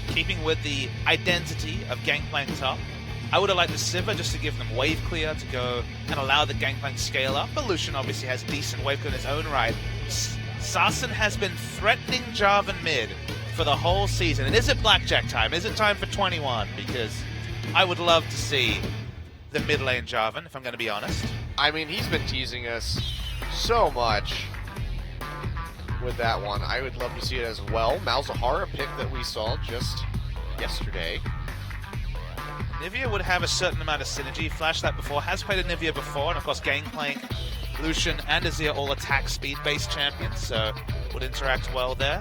Keeping with the identity of Gangplank top, I would have liked the Sivir just to give them wave clear to go and allow the Gangplank scale up, but Lucian obviously has decent wave clear in his own right. Sarsen has been threatening Jarvan mid for the whole season. And is it blackjack time? Is it time for 21? Because I would love to see the mid lane Jarvan, if I'm going to be honest. I mean, he's been teasing us so much with that one. I would love to see it as well. Malzahar, a pick that we saw just yesterday. Nivea would have a certain amount of synergy. Flashed that before, has played a Nivea before, and of course Gangplank, Lucian, and Azir all attack speed-based champions, so would interact well there.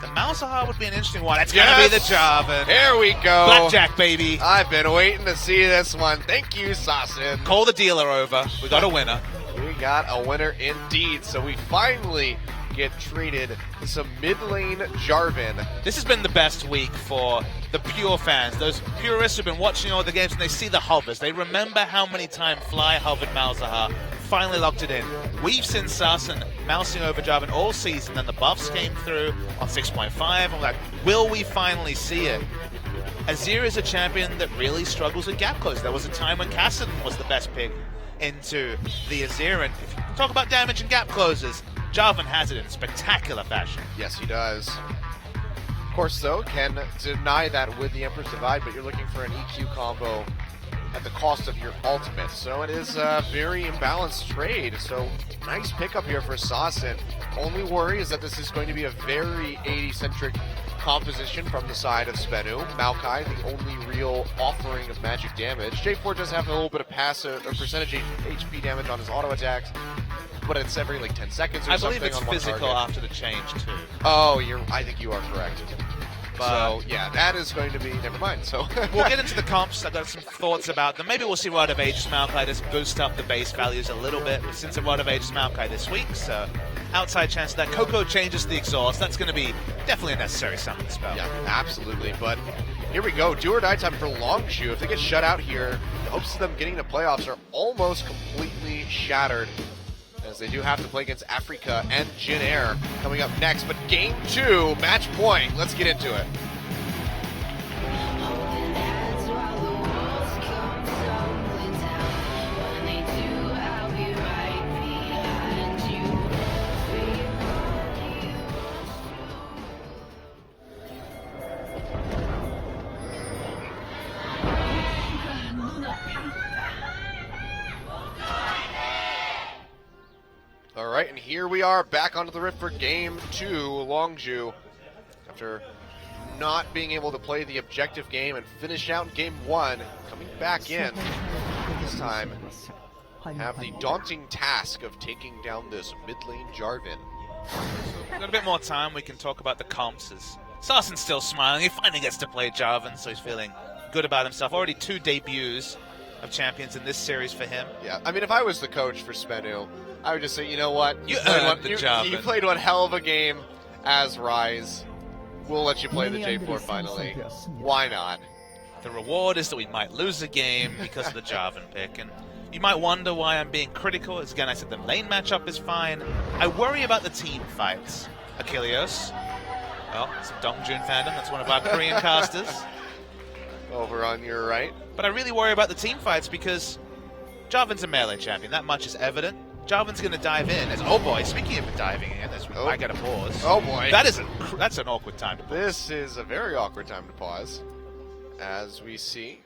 The Malzahar would be an interesting one. It's going to be the Jarvan. Here we go. Blackjack, baby. I've been waiting to see this one. Thank you, Sarsen. Call the dealer over. We got a winner. We got a winner indeed. So we finally get treated to some mid lane Jarvan. This has been the best week for the pure fans. Those purists who've been watching all the games and they see the hovers. They remember how many times Fly hovered Malzahar. Finally locked it in. We've seen Sarsen mousing over Jarvan all season, and the buffs came through on 6.5. I'm like, will we finally see it? Azir is a champion that really struggles with gap close. There was a time when Kassadin was the best pick into the Azir, and if you talk about damage and gap closes, Jarvan has it in spectacular fashion. Yes, he does. Of course, though, can deny that with the Emperor's Divide, but you're looking for an EQ combo at the cost of your ultimate. So it is a very imbalanced trade. So nice pickup here for Sarsen. Only worry is that this is going to be a very 80-centric composition from the side of Spenu. Maokai, the only real offering of magic damage. J4 does have a little bit of passive or percentage HP damage on his auto attacks. but it's every like 10 seconds or I something believe it's on one physical target. after the change too. Oh, I think you are correct. But so yeah, that is going to be, never mind. So we'll get into the comps. I've got some thoughts about them. Maybe we'll see Rod of Ages Maokai just boost up the base values a little bit since a Rod of Ages Maokai this week. So outside chance that Coco changes the exhaust. That's going to be definitely a necessary summon spell. Yeah, absolutely. But here we go. Do or die time for Longzhu. If they get shut out here, the hopes of them getting to playoffs are almost completely shattered, as they do have to play against Africa and Jin Air coming up next. But game 2, match point. Let's get into it. Holding hands while the walls come tumbling down. When they do, I'll be right behind you. All right, and here we are back onto the rift for game 2. Longzhu, after not being able to play the objective game and finish out game 1, coming back in this time, have the daunting task of taking down this mid lane Jarvan. Got a bit more time, we can talk about the comps. As Sarson's still smiling, he finally gets to play Jarvan, so he's feeling good about himself. Already 2 debuts of champions in this series for him. Yeah, I mean, if I was the coach for Spenu, I would just say, you know what? You earned the you Jarvan. played one hell of a game as Ryze. We'll let you play the J4 finally. Why not? The reward is that we might lose a game because of the Jarvan pick, and you might wonder why I'm being critical. As again, I said the lane matchup is fine. I worry about the team fights. Achilleos. Well, some Dongjun fandom. That's one of our Korean casters. Over on your right. But I really worry about the team fights because Jarvan's a melee champion. That much is evident. Jarvan's going to dive in. Oh boy, speaking of diving in, I got to pause. Oh boy. That's an awkward time to pause. This is a very awkward time to pause, as we see.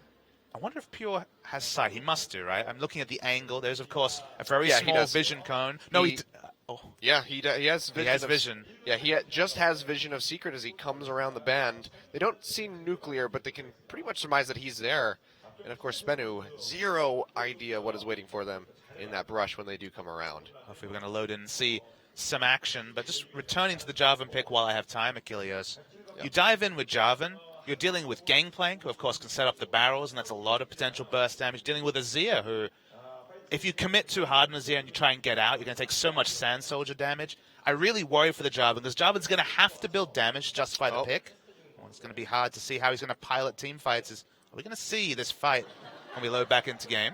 I wonder if Pure has sight. He must do, right? I'm looking at the angle. There's, of course, a very Yeah, he small does. vision cone. No, Yeah, he has vision. He has vision. Yeah, he just has vision of Secret as he comes around the bend. They don't see nuclear, but they can pretty much surmise that he's there. And of course, Spenu, zero idea what is waiting for them in that brush when they do come around. Hopefully we're going to load in and see some action. But just returning to the Jarvan pick while I have time, Achilleos. Yep. You dive in with Jarvan. You're dealing with Gangplank, who of course can set up the barrels, and that's a lot of potential burst damage. Dealing with Azir, who, if you commit too hard on Azir and you try and get out, you're going to take so much Sand Soldier damage. I really worry for the Jarvan, because Jarvan's going to have to build damage to justify the pick. Well, it's going to be hard to see how he's going to pilot team fights. Are we going to see this fight when we load back into game?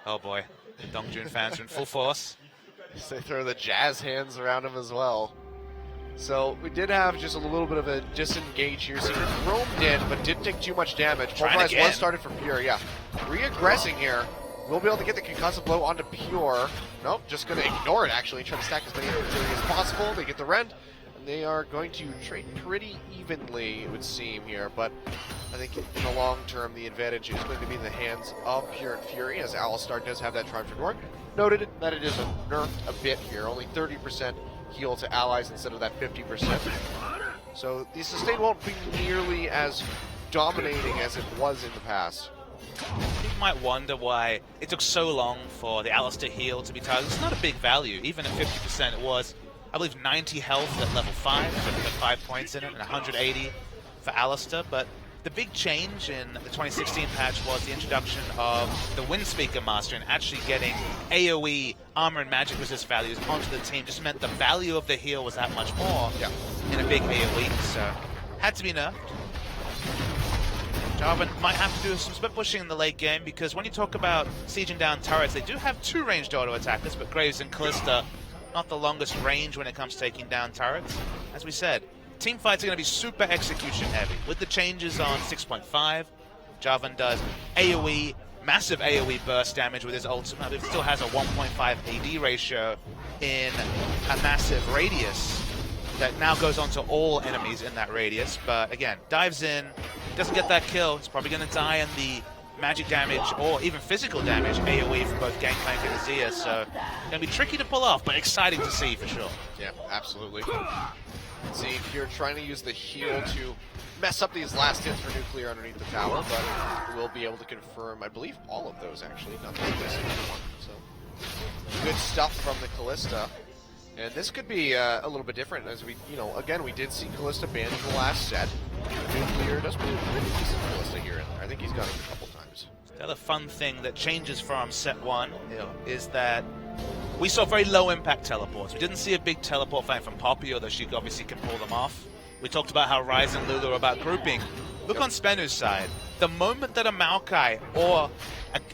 Oh boy, the Dongjun fans are in full force. They throw the jazz hands around him as well. So we did have just a little bit of a disengage here. Secret roamed in, but didn't take too much damage. Pulverize one started from Pure, yeah. Re-aggressing here. We'll be able to get the concussive blow onto Pure. Nope, just going to ignore it, actually. Try to stack as many as possible. They get the rend, and they are going to trade pretty evenly, it would seem here. But I think in the long term, the advantage is going to be in the hands of Pure and Fury, as Alistar does have that Triumph for North. Noted that it is nerfed a bit here, only 30% heal to allies instead of that 50%. So the sustain won't be nearly as dominating as it was in the past. You might wonder why it took so long for the Alistar heal to be targeted. It's not a big value. Even at 50%, it was, I believe, 90 health at level 5, so it had 5 points in it, and 180 for Alistar. But the big change in the 2016 patch was the introduction of the Windspeaker Master, and actually getting AoE armor and magic resist values onto the team just meant the value of the heal was that much more in a big AoE, so had to be nerfed. Jarvan might have to do some split pushing in the late game, because when you talk about sieging down turrets, they do have 2 ranged auto attackers, but Graves and Callista not the longest range when it comes to taking down turrets. As we said, team fights are going to be super execution heavy. With the changes on 6.5, Jarvan does AoE, massive AoE burst damage with his ultimate. It still has a 1.5 AD ratio in a massive radius that now goes on to all enemies in that radius. But again, dives in, doesn't get that kill. He's probably going to die in the magic damage or even physical damage AoE from both Gangplank and Azir. So going to be tricky to pull off, but exciting to see for sure. Yeah, absolutely. See, Pure trying to use the heal to mess up these last hits for nuclear underneath the tower, but we'll be able to confirm, I believe, all of those actually, not the single one. So Good stuff from the Callista. And this could be a little bit different, as we, again, we did see Callista banned in the last set. Nuclear does pretty decent Callista here and there. I think he's got it a couple times. The other fun thing that changes from set 1 is that we saw very low impact teleports. We didn't see a big teleport fight from Poppy, although she obviously can pull them off. We talked about how Ryze and Lulu are about grouping. Look on Spenu's side. The moment that a Maokai or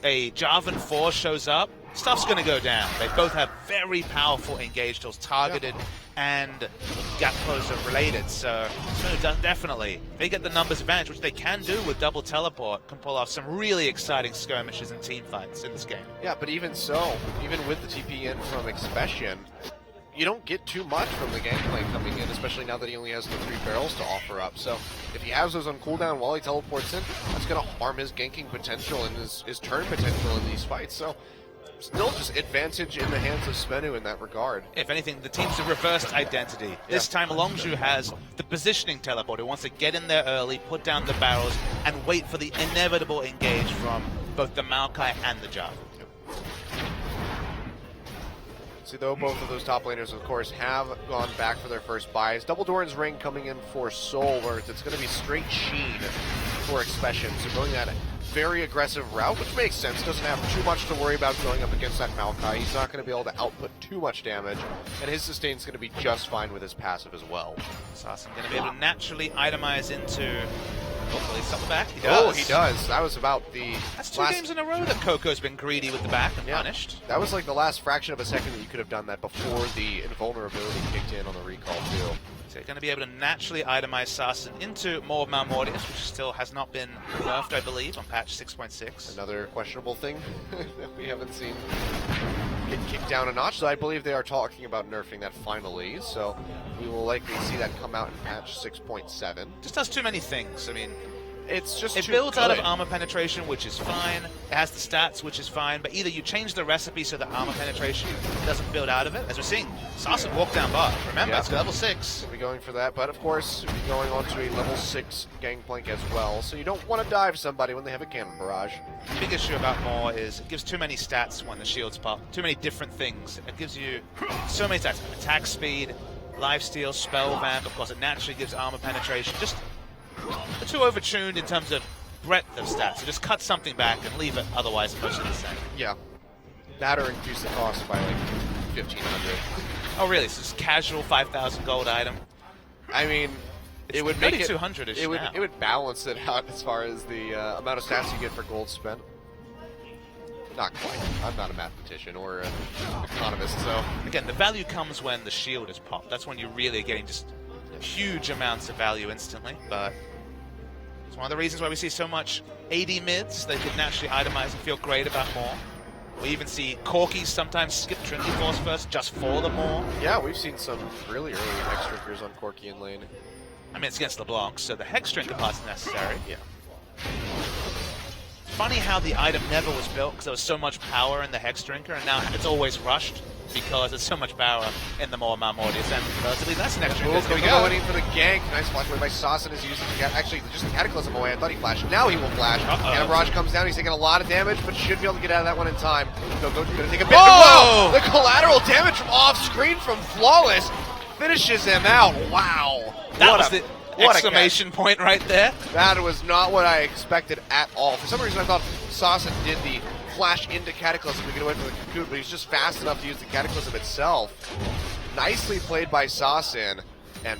a Jarvan 4 shows up, stuff's going to go down. They both have very powerful engage tools, targeted and gap closer related. So definitely, they get the numbers advantage, which they can do with double teleport, can pull off some really exciting skirmishes and team fights in this game. Yeah, but even so, even with the TP in from Expression, you don't get too much from the gameplay coming in, especially now that he only has the 3 barrels to offer up. So if he has those on cooldown while he teleports in, that's going to harm his ganking potential and his turn potential in these fights. So still just advantage in the hands of Spenu in that regard. If anything, the team's a reversed identity. This time, Longzhu has the positioning teleport. He wants to get in there early, put down the barrels, and wait for the inevitable engage from both the Maokai and the Jarvan. See, though, both of those top laners, of course, have gone back for their first buys. Double Doran's Ring coming in for Soul, where it's going to be straight Sheen for Expression. So going that very aggressive route, which makes sense. Doesn't have too much to worry about going up against that Maokai. He's not going to be able to output too much damage, and his sustain's going to be just fine with his passive as well. Assassin going to be able to naturally itemize into... Hopefully something back. He does. Oh, he does. That was about the That's 2 games in a row that Coco's been greedy with the back and punished. That was like the last fraction of a second that you could have done that before the invulnerability kicked in on the recall too. So you're going to be able to naturally itemize Assassin into more Malmortius, which still has not been nerfed, I believe, on patch 6.6. Another questionable thing that we haven't seen get kicked down a notch, so I believe they are talking about nerfing that finally, so we will likely see that come out in patch 6.7. Just does too many things. I mean, it's just it builds out of armor penetration, which is fine. It has the stats, which is fine. But either you change the recipe so that armor penetration doesn't build out of it, as we're seeing. Assassin walk down bar. Remember, it's level 6. We'll be going for that, but of course, we'll be going on to a level 6 gangplank as well. So you don't want to dive somebody when they have a cannon barrage. The big issue about Maw is it gives too many stats when the shields pop. Too many different things. It gives you so many stats. Attack speed, lifesteal, spell vamp. Of course, it naturally gives armor penetration. Just too overtuned in terms of breadth of stats. So just cut something back and leave it otherwise mostly the same. Yeah. That or increase the cost by like 1,500. Oh really? So it's casual 5,000 gold item? I mean, it's it would make it 200-ish it would balance it out as far as the amount of stats you get for gold spent. Not quite. I'm not a mathematician or an economist, so... Again, the value comes when the shield is popped. That's when you're really getting just huge amounts of value instantly, but it's one of the reasons why we see so much AD mids. They can naturally itemize and feel great about more. We even see Corkies sometimes skip Trinity Force first just for the more. Yeah, we've seen some really early Hex Drinkers on Corki in lane. I mean, it's against LeBlanc, so the Hex Drinker part's necessary. Yeah. Funny how the item never was built because there was so much power in the Hex Drinker, and now it's always rushed because there's so much power in the more Malmortius, and relatively less Hex Drinkers. Here we go. Going in for the gank. Nice flash away by Saucin is using actually just the Cataclysm away. I thought he flashed. Now he will flash. Cannon Barrage comes down. He's taking a lot of damage, but should be able to get out of that one in time. Gonna take a bit. Whoa! The collateral damage from off screen from Flawless finishes him out. Wow. That was the exclamation point right there. That was not what I expected at all. For some reason, I thought Saucin did the flash into Cataclysm to get away from the Cocoon, but he's just fast enough to use the Cataclysm itself. Nicely played by Saucin, and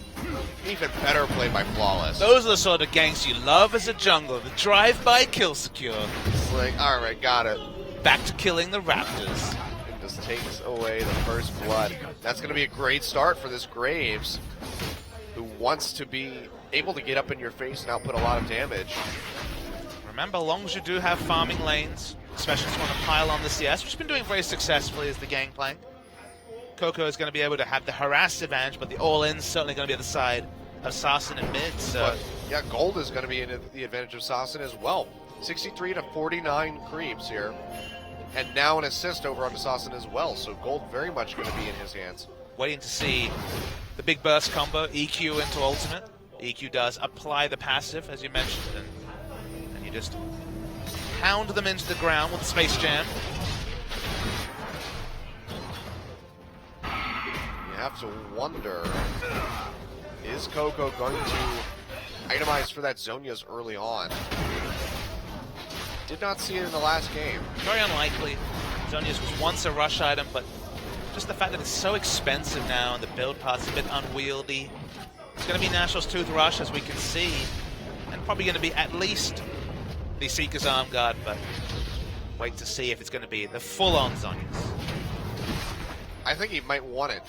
even better played by Flawless. Those are the sort of ganks you love as a jungler. The drive-by kill secure. It's like, alright, got it. Back to killing the Raptors. And just takes away the first blood. That's going to be a great start for this Graves, who wants to be able to get up in your face and output a lot of damage. Remember, Longzhu do have farming lanes, especially if you want to pile on the CS, which has been doing very successfully as the gangplank. Coco is going to be able to have the harass advantage, but the all-in's certainly going to be at the side of Saucin and mid. So but, yeah, gold is going to be in the advantage of Saucin as well. 63 to 49 creeps here. And now an assist over onto Saucin as well, so gold very much going to be in his hands. Waiting to see the big burst combo, EQ into ultimate. EQ does apply the passive, as you mentioned, and you just pound them into the ground with the Space Jam. have to wonder, is Coco going to itemize for that Zhonya's early on? Did not see it in the last game. Very unlikely. Zhonya's was once a rush item, but just the fact that it's so expensive now and the build path's a bit unwieldy. It's going to be Nationals Tooth Rush, as we can see, and probably going to be at least the Seeker's Arm Guard, but wait to see if it's going to be the full-on Zhonya's. I think he might want it.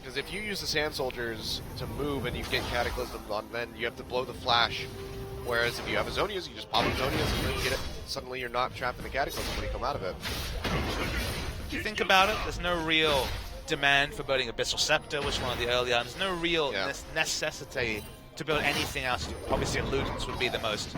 Because if you use the Sand Soldiers to move and you get Cataclysm on, then you have to blow the flash. Whereas if you have a Zhonya's, you just pop up Zhonya's and then you get it. Suddenly you're not trapped in the Cataclysm when you come out of it. If you think about it, there's no real demand for building Abyssal Scepter, which is one of the early items. No real necessity to build anything else. Obviously, Ludens would be the most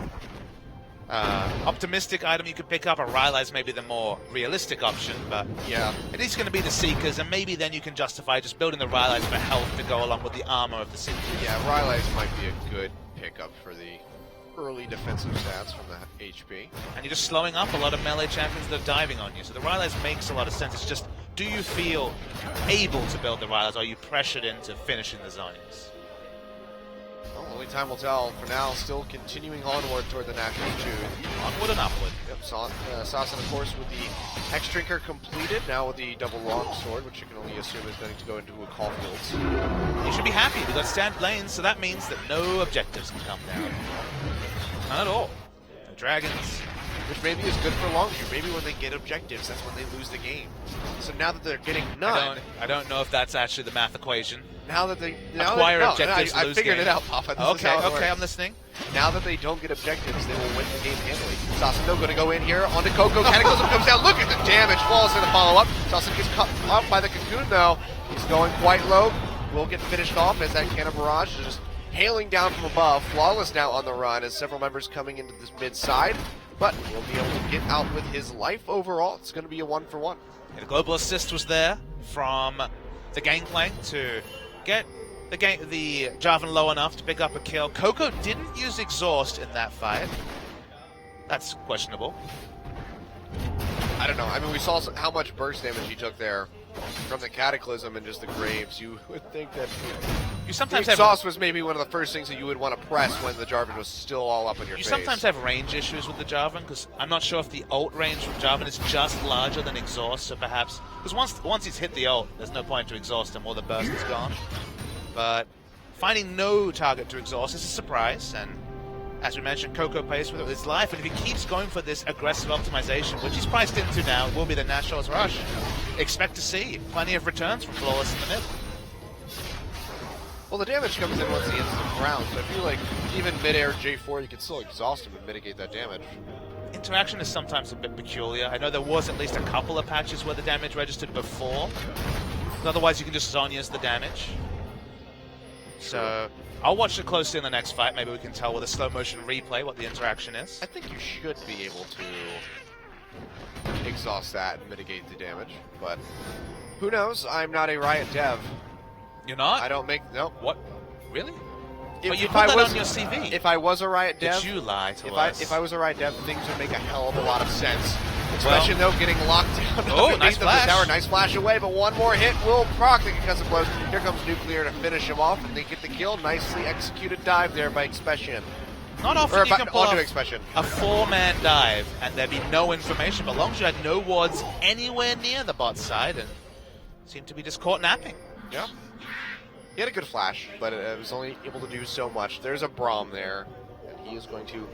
optimistic item you could pick up. A Rylai's maybe the more realistic option, but yeah, it is going to be the Seekers, and maybe then you can justify just building the Rylai's for health to go along with the armor of the Seekers. Yeah, Rylai's might be a good pickup for the early defensive stats from the HP. And you're just slowing up a lot of melee champions that are diving on you. So the Rylai's makes a lot of sense. It's just, do you feel able to build the Rylai's, or are you pressured into finishing the Zhonya's? Well, only time will tell. For now, still continuing onward toward the National Tooth. Onward and upward. Yep, Sasan, of course, with the X-Drinker completed, now with the double longsword, which you can only assume is going to go into a Caulfield's. You should be happy. We've got stand lanes, so that means that no objectives can come down. Not at all. No dragons. Which maybe is good for Longview. Maybe when they get objectives, that's when they lose the game. So now that they're getting none... I don't know if that's actually the math equation. Now that they... Acquire objectives, I lose figured game. it out, Papa. Okay, I'm listening. Now that they don't get objectives, they will win the game handily. Sasan going to go in here onto Coco. Cataclysm comes down. Look at the damage. Flawless in the follow-up. Sasan gets cut off by the Cocoon, though. He's going quite low. Will get finished off as that Cannon Barrage is just hailing down from above. Flawless now on the run as several members coming into this mid side, but will be able to get out with his life overall. It's going to be a 1-for-1. And a global assist was there from the Gangplank to get the Jarvan low enough to pick up a kill. Coco didn't use exhaust in that fight. That's questionable. I don't know. I mean, we saw how much burst damage he took there from the Cataclysm and just the Graves. You would think that you sometimes the exhaust was maybe one of the first things that you would want to press when the Jarvan was still all up in your face. You sometimes have range issues with the Jarvan, because I'm not sure if the ult range from Jarvan is just larger than exhaust, so perhaps... Because once he's hit the ult, there's no point to exhaust him, or the burst is gone. But finding no target to exhaust is a surprise, and as we mentioned, Coco plays with his life, and if he keeps going for this aggressive optimization, which he's priced into now, will be the Nationals Rush, expect to see plenty of returns from Flawless in the mid. Well, the damage comes in once he hits the ground, so I feel like even mid-air J4, you can still exhaust him and mitigate that damage. Interaction is sometimes a bit peculiar. I know there was at least a couple of patches where the damage registered before. Otherwise, you can just Zhonya's the damage. So I'll watch it closely in the next fight. Maybe we can tell with a slow motion replay what the interaction is. I think you should be able to exhaust that and mitigate the damage, but who knows? I'm not a Riot dev. You're not? I don't make... No. What? Really? If, but you if put I that was, on your CV. If I was a Riot dev... Did you lie to us? If I was a Riot dev, things would make a hell of a lot of sense. Especially though getting locked down. Oh, nice flash. The tower. Nice flash away, but one more hit will proc the concussive blows. Here comes Nuclear to finish him off, and they get the kill. Nicely executed dive there by Expression. Not often you can pull off Expression. A 4-man dive and there'd be no information, but as long as you had no wards anywhere near the bot side, and seemed to be just caught napping. Yeah. He had a good flash, but it was only able to do so much. There's a Braum there, and he is going to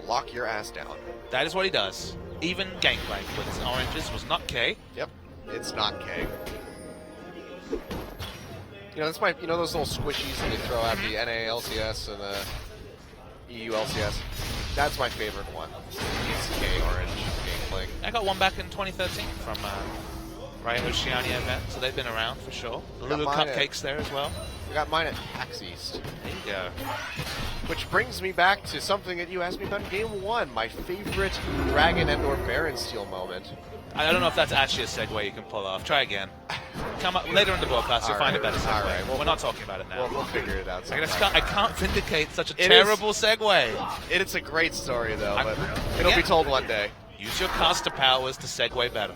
lock your ass down. That is what he does. Even Gangplank with his oranges was not K. Yep, it's not K. You know, that's my, those little squishies that they throw at the NA LCS and the EU LCS. That's my favorite one. It's K orange Gangplank. I got one back in 2013 from Riot Oceania event, so they've been around for sure. The little cupcakes there as well. I got mine at PAX East. There you go. Which brings me back to something that you asked me about in Game 1, my favorite Dragon and or Baron Steel moment. I don't know if that's actually a segue you can pull off. Try again. Come up later in the broadcast, you'll find a better segue. All right. Well, we're not talking about it now. We'll figure it out. I can't vindicate such a terrible segue. It's a great story, though, but it'll be told one day. Use your caster powers to segue better.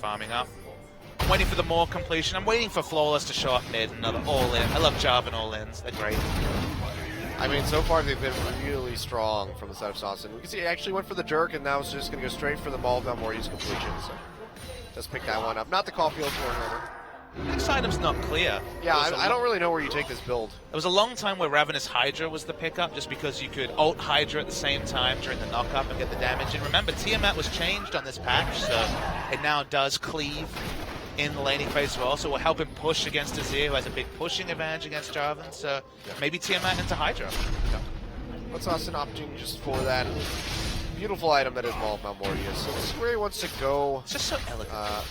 farming up. I'm waiting for the more completion. I'm waiting for Flawless to show up mid, another all-in. I love Jarvan all-ins. They're great. I mean, so far they've been really strong from the side of Saucin. We can see he actually went for the Dirk, and now it's just going to go straight for the Maul of Malmoria's completion. So just pick that one up. Not the Caulfield Warhammer. This item's not clear. Yeah, I don't really know where you take this build. There was a long time where Ravenous Hydra was the pickup, just because you could ult Hydra at the same time during the knock-up and get the damage. And remember, Tiamat was changed on this patch, so it now does cleave in the laning phase as well, so it will help him push against Azir, who has a big pushing advantage against Jarvan, so maybe Tiamat into Hydra. What's Austin opting just for that beautiful item that is Maul of Malmoria? So this is where he wants to go. It's just so elegant.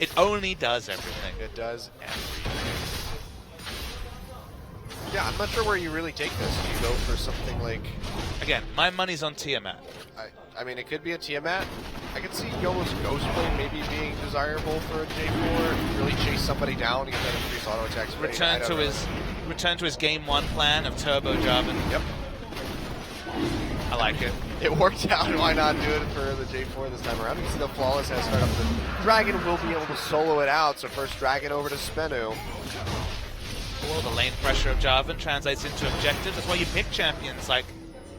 It only does everything. It does everything. Yeah, I'm not sure where you really take this. Do you go for something like... Again, my money's on Tiamat. I mean, it could be a Tiamat. I could see Yolo's Ghostblade maybe being desirable for a J4. Really chase somebody down to get that increased auto attack speed. Return to his game 1 plan of Turbo Jarvan. Yep. I like it. It worked out. Why not do it for the J4 this time around? You can see the Flawless has started up. The Dragon will be able to solo it out. So first Dragon over to Spenu. Well, the lane pressure of Jarvan translates into objectives. That's why you pick champions like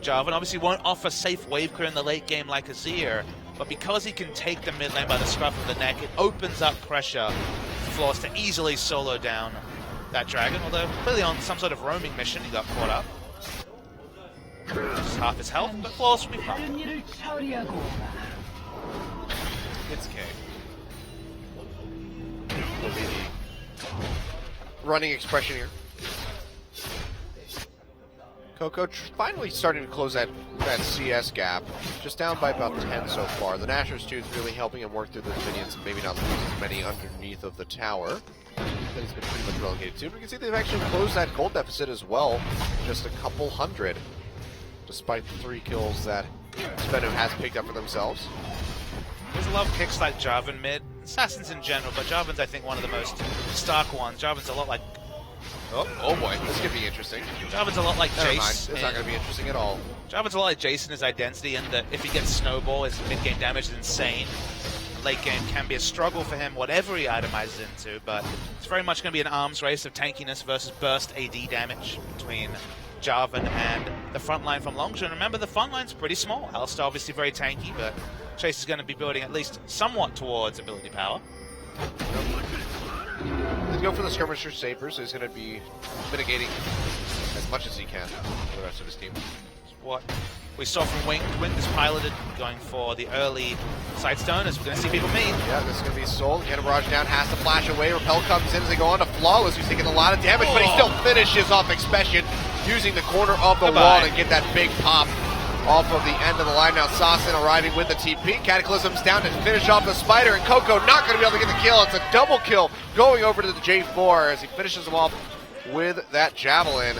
Jarvan. Obviously won't offer safe wave clear in the late game like Azir, but because he can take the mid lane by the scruff of the neck, it opens up pressure for Flawless to easily solo down that Dragon, although clearly on some sort of roaming mission he got caught up. Just half his health, but Flawless will be fine. It's K. Will be the running expression here. Coco finally starting to close that CS gap. Just down by about 10 so far. The Nashor's too is really helping him work through those minions and maybe not lose as many underneath of the tower that he's been pretty much relegated to. But you can see they've actually closed that gold deficit as well. Just a couple hundred, despite the 3 kills that Spenu has picked up for themselves. There's a lot of picks like Jarvan mid, Assassins in general, but Jarvan's I think one of the most stark ones. Jarvan's a lot like... Oh boy, this could be interesting. Jarvan's a lot like Never mind. Jace. It's not going to be interesting at all. Jarvan's a lot like Jace in his identity, and that if he gets Snowball, his mid-game damage is insane. Late game can be a struggle for him, whatever he itemizes into, but it's very much going to be an arms race of tankiness versus burst AD damage between Jarvan and the front line from Longzhu. And remember, the front line's pretty small. Alistar obviously very tanky, but Chase is going to be building at least somewhat towards ability power. He's go for the Skirmisher Saber, so he's going to be mitigating as much as he can for the rest of his team. What we saw from Wink. Wink is piloted, going for the early Sightstone, as we're going to see people meet. Yeah, this is going to be sold. Get a barrage down, has to flash away. Repel comes in as they go on to Flawless, who's taking a lot of damage, but he still finishes off Expedition using the corner of the wall to get that big pop off of the end of the line. Now Saucin arriving with the TP. Cataclysm's down to finish off the Spider, and Coco not going to be able to get the kill. It's a double kill going over to the J4 as he finishes him off with that Javelin.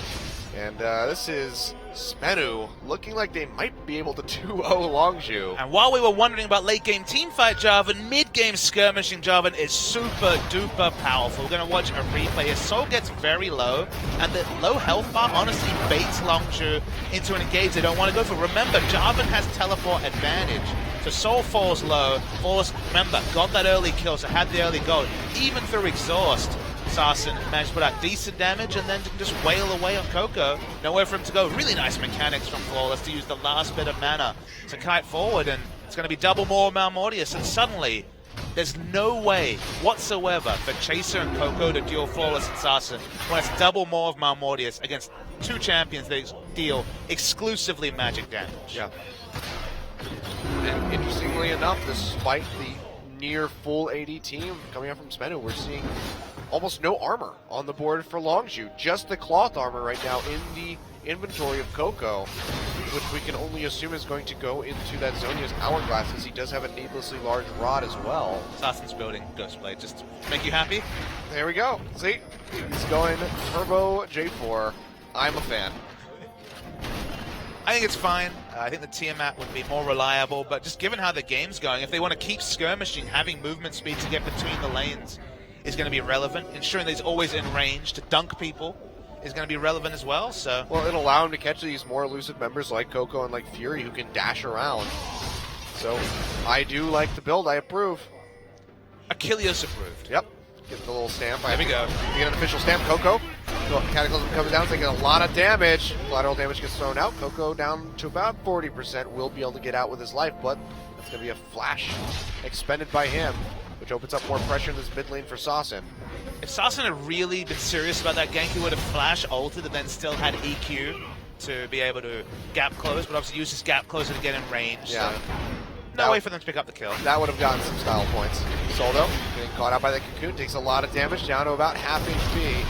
And this is Spenu looking like they might be able to 2-0 Longzhu. And while we were wondering about late game teamfight Jarvan, mid game skirmishing Jarvan is super duper powerful. We're going to watch a replay. His soul gets very low, and the low health bar honestly baits Longzhu into an engage they don't want to go for. Remember, Jarvan has teleport advantage, so soul falls low. Flawless, remember, got that early kill, so had the early goal. Even through exhaust, Saucin managed to put out decent damage and then just wail away on Coco. Nowhere for him to go. Really nice mechanics from Flawless to use the last bit of mana to kite forward, and it's going to be double more Malmortius, and suddenly there's no way whatsoever for Chaser and Coco to deal Flawless and Saucin when it's double more of Malmortius against 2 champions that deal exclusively magic damage. Yeah. And interestingly enough, despite the near full AD team coming out from Spenu, we're seeing almost no armor on the board for Longzhu. Just the cloth armor right now in the inventory of Coco, which we can only assume is going to go into that Zhonya's Hourglass, as he does have a needlessly large rod as well. Saucin's building Ghostblade. Just make you happy? There we go. See? He's going Turbo J4. I'm a fan. I think it's fine. I think the Tiamat would be more reliable, but just given how the game's going, if they want to keep skirmishing, having movement speed to get between the lanes is going to be relevant. Ensuring that he's always in range to dunk people is going to be relevant as well. So, well, it'll allow him to catch these more elusive members like Coco and like Fury, who can dash around. So I do like the build. I approve. Achilles approved. Yep. Get the little stamp. There we go. You get an official stamp. Coco. Cataclysm comes down, taking a lot of damage. Collateral damage gets thrown out. Coco down to about 40%. Will be able to get out with his life, but that's going to be a flash expended by him, which opens up more pressure in this mid lane for Sasson. If Sasson had really been serious about that gank, he would have flash ulted and then still had EQ to be able to gap close, but obviously used his gap closer to get in range. Yeah. So no way for them to pick up the kill. That would have gotten some style points. Soldo getting caught out by the cocoon, takes a lot of damage, down to about half HP.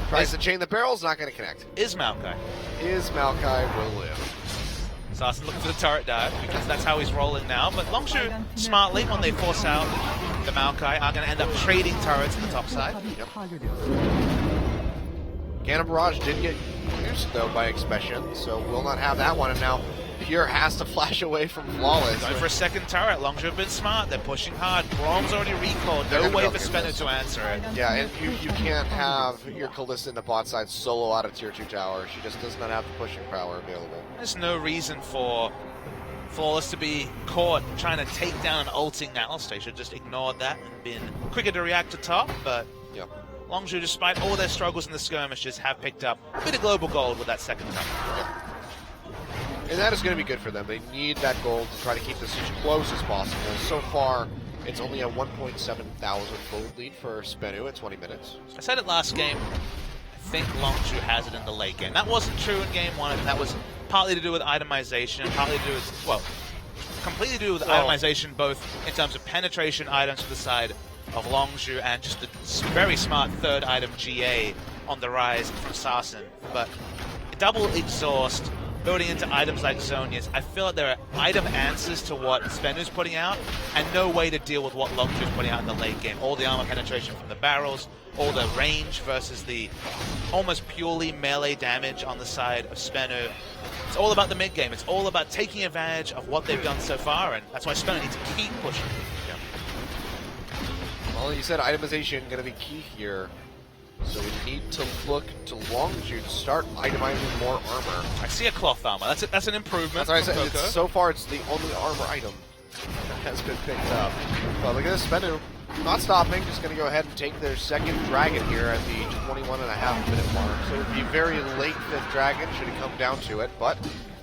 Tries to chain the barrels, not going to connect. Is Maokai. Maokai will live. Sasson looking for the turret dive because that's how he's rolling now. But Longshu, smartly, when they force out the Maokai, are going to end up trading turrets in the top side. Yep. Cannon Barrage did get used, though, by Expression, so will not have that one. And now Pure has to flash away from Flawless. Going for a second turret. Longshu have been smart. They're pushing hard. Brom's already recalled. No way for Spennu to answer it. Yeah, and you can't have your Kalista in the bot side solo out of tier 2 tower. She just does not have the pushing power available. There's no reason for Flawless to be caught trying to take down an ulting Atlas. They should just ignored that and been quicker to react to top, but yep. Longshu, despite all their struggles in the skirmishes, have picked up a bit of global gold with that second turret. Yep. And that is going to be good for them. They need that gold to try to keep this as close as possible. So far, it's only a 1,700 gold lead for Spennu at 20 minutes. I said it last game, I think Longshu has it in the late game. That wasn't true in game one, and that was partly to do with itemization, partly to do with, well, completely to do with itemization, both in terms of penetration items for the side of Longshu and just the very smart third item GA on the rise from Sasson. But double exhaust, building into items like Zhonya's, I feel like there are item answers to what Spennu's putting out, and no way to deal with what Longshu's putting out in the late game. All the armor penetration from the barrels, all the range versus the almost purely melee damage on the side of Spennu. It's all about the mid game. It's all about taking advantage of what they've done so far, and that's why Spennu needs to keep pushing. Yeah. Well, you said itemization going to be key here. So we need to look to Longshu to start itemizing more armor. I see a cloth armor. That's an improvement. That's what I said. So far, it's the only armor item that has been picked up. But look at this, Spennu not stopping. Just going to go ahead and take their second dragon here at the 21.5-minute mark. So it would be very late fifth dragon should it come down to it, but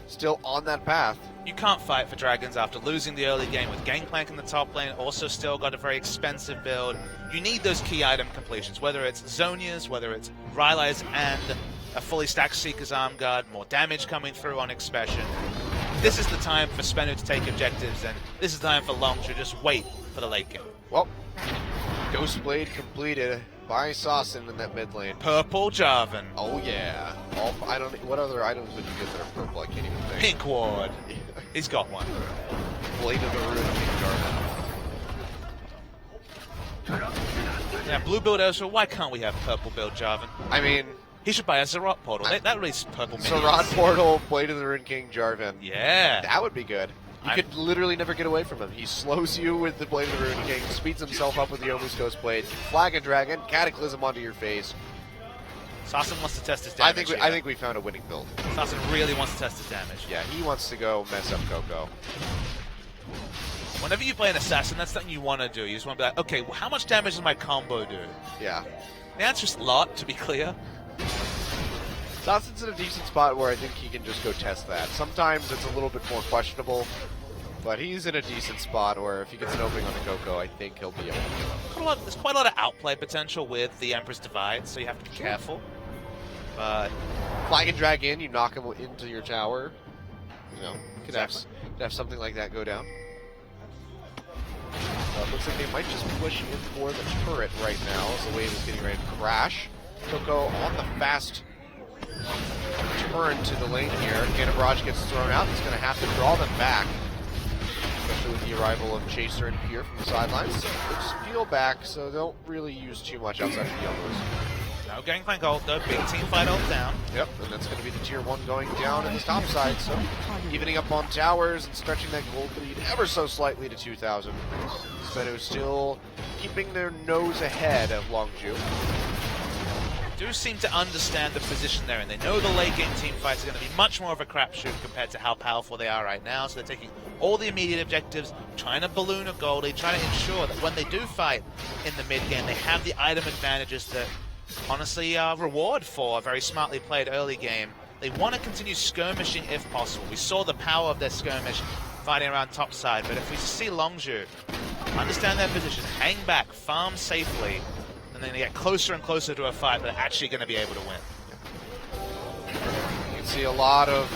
still on that path. You can't fight for dragons after losing the early game with Gangplank in the top lane. Also still got a very expensive build. You need those key item completions, whether it's Zhonya's, whether it's Rylai's and a fully stacked Seeker's Arm Guard, more damage coming through on Expression. This is the time for Spennu to take objectives, and this is the time for Longshu to just wait for the late game. Well, Ghost Blade completed by Sasson in that mid lane. Purple Jarvan. Oh yeah. What other items would you get that are purple? I can't even think. Pink Ward. He's got one. Blade of the Rune Jarvan. Yeah, blue build also. Why can't we have purple build Jarvan? I mean, he should buy a Zarot portal. That really is purple. Zarot portal, Blade of the Rune King Jarvan. Yeah. That would be good. You could literally never get away from him. He slows you with the Blade of the Rune King, speeds himself up with the Yomu's Ghost Blade, Flag and Dragon, Cataclysm onto your face. Sasson wants to test his damage. I think we found a winning build. Sasson really wants to test his damage. Yeah, he wants to go mess up Coco. Whenever you play an assassin, that's something you want to do. You just want to be like, okay, well, how much damage does my combo do? Yeah. The answer's a lot, to be clear. Sasson's in a decent spot where I think he can just go test that. Sometimes it's a little bit more questionable, but he's in a decent spot where if he gets an opening on the Coco, I think he'll be able to kill him. There's quite a lot of outplay potential with the Emperor's Divide, so you have to be careful. But Flag and drag in, you knock him into your tower. You know, could have something like that go down. Looks like they might just push in for the turret right now as the wave is getting ready to crash. Coco on the fast turn to the lane here. Cannon Barrage gets thrown out. He's going to have to draw them back, especially with the arrival of Chaser and Pier from the sidelines. So just peel back, so don't really use too much outside of the Yomus. No Gangplank ult though, big team fight ult down. Yep, and that's going to be the tier 1 going down in the top side, so evening up on towers and stretching that gold lead ever so slightly to 2,000. Spennu still keeping their nose ahead of Longshu. do seem to understand the position they're in. They know the late game team fights are going to be much more of a crapshoot compared to how powerful they are right now, so they're taking all the immediate objectives, trying to balloon a goalie, trying to ensure that when they do fight in the mid game, they have the item advantages that honestly reward for a very smartly played early game. They want to continue skirmishing if possible. We saw the power of their skirmish fighting around top side, but if we see Longzhu understand their position, hang back, farm safely, and then they get closer and closer to a fight, but actually going to be able to win. You can see a lot of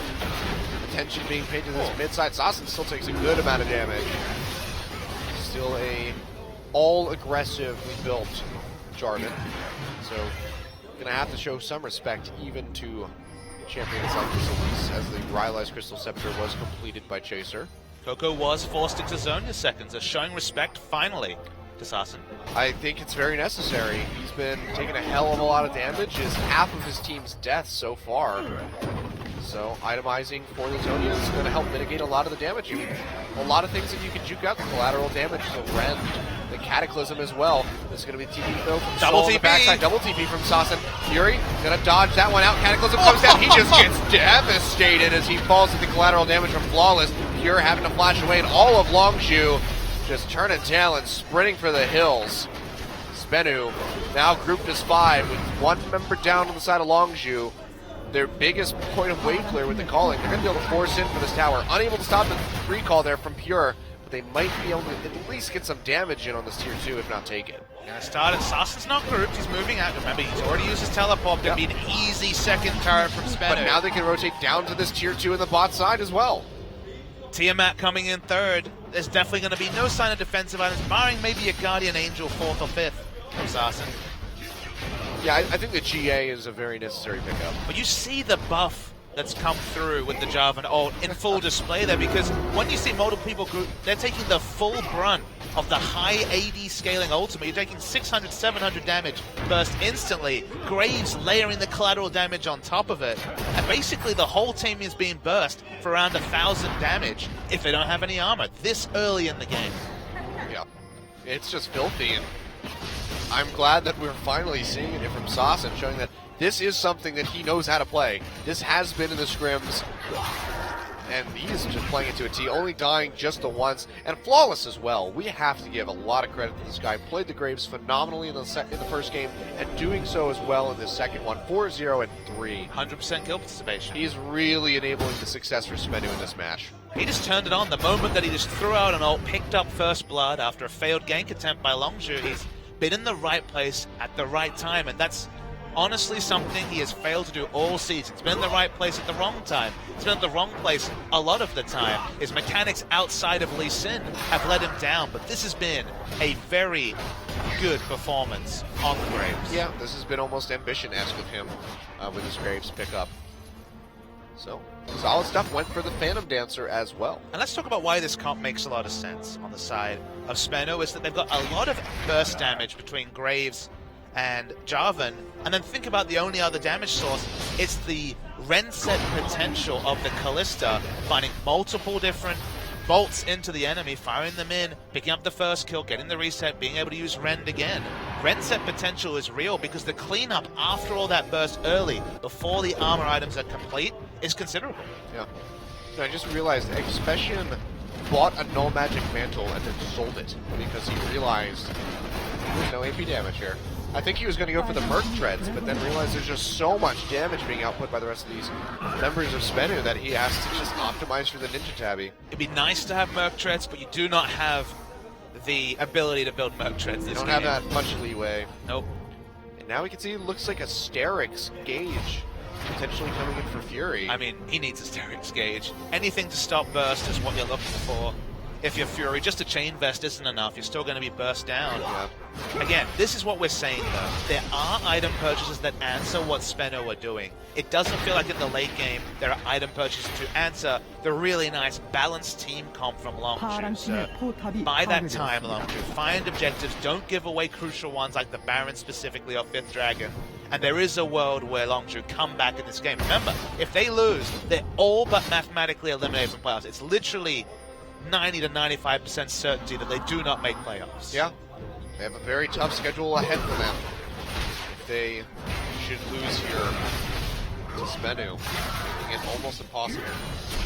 attention being paid to this mid side. Sassen still takes a good amount of damage. Still a all-aggressively built Jarvan. So, gonna have to show some respect even to champions like this, as the Rylai's Crystal Scepter was completed by Chaser. Coco was forced into Zonia seconds, showing respect finally to Sassen. I think it's very necessary. He's been taking a hell of a lot of damage, is half of his team's deaths so far. So itemizing for the Zonia is going to help mitigate a lot of the damage. I mean, a lot of things that you can juke out, the collateral damage, the Rend, the Cataclysm as well. This is going to be TP though from Double Soul on the TP. backside. Double TP from Sassen. Fury going to dodge that one out. Cataclysm comes down. He just gets devastated as he falls to the collateral damage from Flawless. Pure having to flash away, and all of Longzhu just turning tail and sprinting for the hills. Spenu now grouped as 5 with one member down on the side of Longzhu. Their biggest point of wave clear with the calling. They're going to be able to force in for this tower. Unable to stop the recall there from Pure, but they might be able to at least get some damage in on this tier 2, if not take it. Gonna start it. Sassen's not grouped. He's moving out. Remember, he's already used his teleport. Gonna be an easy second turret from Spenu. But now they can rotate down to this tier 2 in the bot side as well. Tiamat coming in third. There's definitely going to be no sign of defensive items, barring maybe a Guardian Angel 4th or 5th from Sassen. Yeah, I think the GA is a very necessary pickup. But you see the buff that's come through with the Jarvan ult in full display there, because when you see multiple people group, they're taking the full brunt of the high AD scaling ultimate. You're taking 600, 700 damage burst instantly. Graves layering the collateral damage on top of it. And basically the whole team is being burst for around 1,000 damage if they don't have any armor this early in the game. Yeah, it's just filthy, and I'm glad that we're finally seeing it from Sassen, showing that this is something that he knows how to play. This has been in the scrims, and he's just playing it to a T, only dying just the once, and Flawless as well. We have to give a lot of credit to this guy. Played the Graves phenomenally in the first game, and doing so as well in the second one. 4-0 and 3. 100% kill participation. He's really enabling the success for Spenu in this match. He just turned it on the moment that he just threw out an ult, picked up first blood after a failed gank attempt by Longzhu. He's been in the right place at the right time, and that's honestly something he has failed to do all season. He's been in the right place at the wrong time. He's been in the wrong place a lot of the time. His mechanics outside of Lee Sin have let him down, but this has been a very good performance on the Graves. Yeah, this has been almost ambition-esque of him with his Graves pickup. So, solid stuff. Went for the Phantom Dancer as well. And let's talk about why this comp makes a lot of sense on the side of Spenu, is that they've got a lot of burst damage between Graves and Jarvan, and then think about the only other damage source. It's the Rend set potential of the Callista, finding multiple different bolts into the enemy, firing them in, picking up the first kill, getting the reset, being able to use Rend again. Rend set potential is real because the cleanup after all that burst early, before the armor items are complete, is considerable. Yeah. I just realized Expedition bought a Null Magic Mantle and then sold it because he realized there's no AP damage here. I think he was going to go for the Merc Treads, but then realized there's just so much damage being output by the rest of these members of Spenu that he has to just optimize for the Ninja Tabby. It'd be nice to have Merc Treads, but you do not have the ability to build Merc Treads this You don't game. have that much leeway. Nope. And now we can see it looks like a Sterix Gauge potentially coming in for Fury. I mean, he needs a Sterix Gauge. Anything to stop burst is what you're looking for. If you're Fury, just a Chain Vest isn't enough. You're still going to be burst down. Yeah. Again, this is what we're saying, though. There are item purchases that answer what Spenu are doing. It doesn't feel like in the late game there are item purchases to answer the really nice balanced team comp from Longzhu. So by that time, Longzhu, find objectives, don't give away crucial ones like the Baron specifically or 5th Dragon. And there is a world where Longzhu come back in this game. Remember, if they lose, they're all but mathematically eliminated from playoffs. It's literally 90 to 95% certainty that they do not make playoffs. Yeah. They have a very tough schedule ahead for them. If they should lose here to Spenu, making it almost impossible.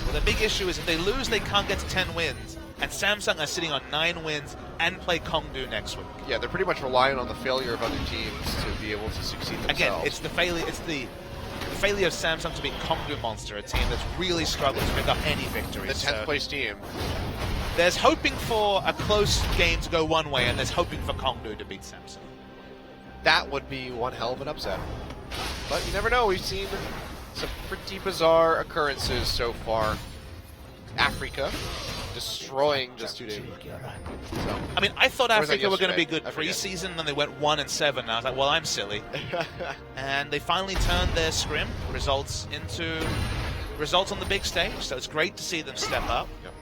Well, the big issue is if they lose, they can't get to 10 wins. And Samsung are sitting on 9 wins and play Kongdu next week. Yeah, they're pretty much relying on the failure of other teams to be able to succeed themselves. Again, it's the failure. It's the failure of Samsung to beat Kongdu Monster, a team that's really struggled to pick up any victories. The 10th place team. There's hoping for a close game to go one way, and there's hoping for Kongdu to beat Samsung. That would be one hell of an upset. But you never know. We've seen some pretty bizarre occurrences so far. Africa destroying just 2 days. So, I mean, I thought or was that Africa were going to be yesterday? good I forget. preseason, and then they went 1-7. And I was like, well, I'm silly. And they finally turned their scrim results into results on the big stage. So it's great to see them step up. Yep.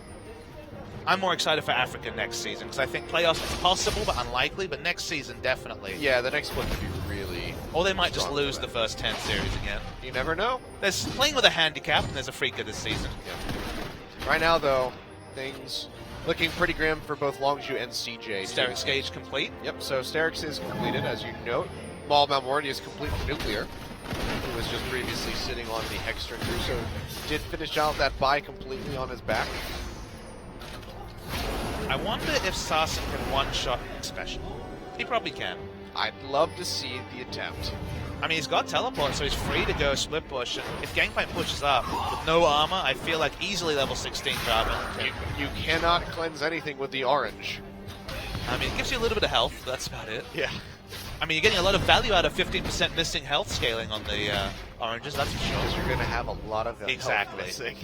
I'm more excited for Africa next season because I think playoffs is possible but unlikely. But next season, definitely. Yeah, the next one could be really. Or they might just strong lose for the them. first 10 series again. You never know. There's playing with a handicap, and there's a freaker this season. Yeah. Right now, though, things looking pretty grim for both Longzhu and CJ. Sterix gauge complete. Yep, so Sterix is completed, as you note. Maul Malmorty is complete for Nuclear, who was just previously sitting on the Hextron crew, so did finish out that buy completely on his back. I wonder if Sarsen can one-shot Special. He probably can. I'd love to see the attempt. I mean, he's got teleport, so he's free to go split push. And if Gangplank pushes up with no armor, I feel like easily level 16 Jarvan. You cannot cleanse anything with the orange. I mean, it gives you a little bit of health, but that's about it. Yeah. I mean, you're getting a lot of value out of 15% missing health scaling on the oranges, that's for sure. Because you're going to have a lot of health Exactly. missing.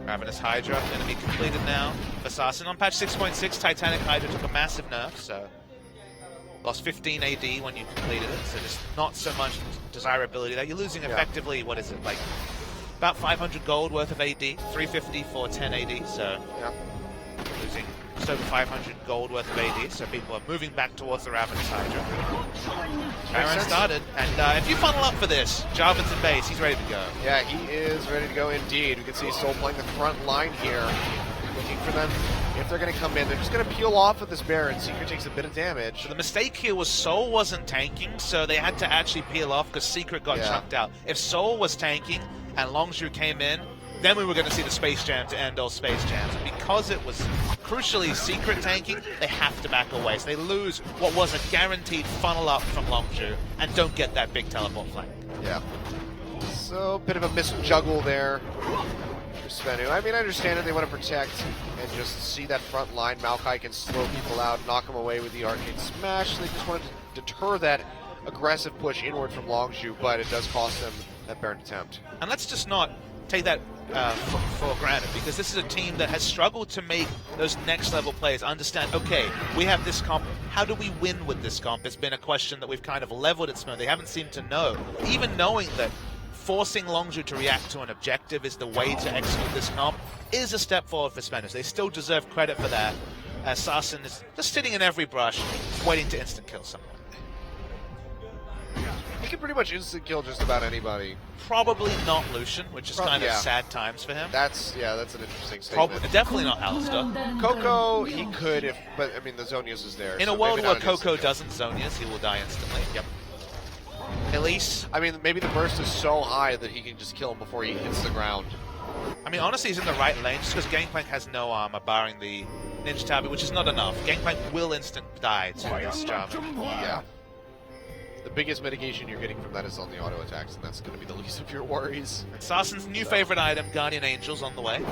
Ravenous Hydra going to be completed now for Sarsen. On patch 6.6, Titanic Hydra took a massive nerf, so lost 15 AD when you completed it, so just not so much desirability there. You're losing effectively, what is it, like about 500 gold worth of AD, 350 for 10 AD, so Yeah. losing just over 500 gold worth of AD, so people are moving back towards the Ravenous Hydra. Baron sense. started, and if you funnel up for this, Jarvan's in base, he's ready to go. Yeah, he is ready to go indeed. We can see Soul playing the front line here. Looking for them. If they're going to come in, they're just going to peel off of this Baron. Secret takes a bit of damage. So the mistake here was Soul wasn't tanking, so they had to actually peel off because Secret got chucked out. If Soul was tanking and Longzhu came in, then we were going to see the Space Jam to end all Space Jams. And because it was crucially Secret tanking, they have to back away. So they lose what was a guaranteed funnel up from Longzhu and don't get that big teleport flank. Yeah. So, a bit of a misjuggle there for Spenu. I mean, I understand it. They want to protect and just see that front line. Maokai can slow people out, knock them away with the Arcane Smash. They just wanted to deter that aggressive push inward from Longzhu, but it does cost them that Baron attempt. And let's just not take that for granted, because this is a team that has struggled to make those next level plays understand, okay, we have this comp, how do we win with this comp? It's been a question that we've kind of leveled at Smoke. They haven't seemed to know. Even knowing that forcing Longzhu to react to an objective is the way to execute this comp is a step forward for Spanish. They still deserve credit for that. Sarsen is just sitting in every brush, waiting to instant kill someone. He can pretty much instant kill just about anybody. Probably not Lucian, which is kind of sad times for him. That's an interesting statement. Definitely not Alistar. Coco, he could but I mean the Zonius is there. In so a world maybe where not an Coco instant kill. doesn't Zonius, he will die instantly. Yep. Elise. I mean, maybe the burst is so high that he can just kill him before he hits the ground. I mean, honestly, he's in the right lane just because Gangplank has no armor, barring the Ninja Tabi, which is not enough. Gangplank will instant die to this job. Yeah. The biggest mitigation you're getting from that is on the auto attacks, and that's going to be the least of your worries. And Sarsen's new favorite item, Guardian Angels, on the way.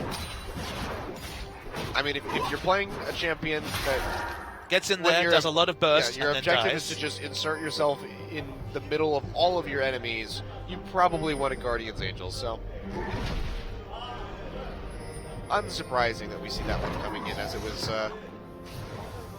I mean, if you're playing a champion that gets in there, does a lot of burst, your and objective then dies. is to just insert yourself in the middle of all of your enemies, you probably want a Guardian's Angel, so unsurprising that we see that one coming in, as it was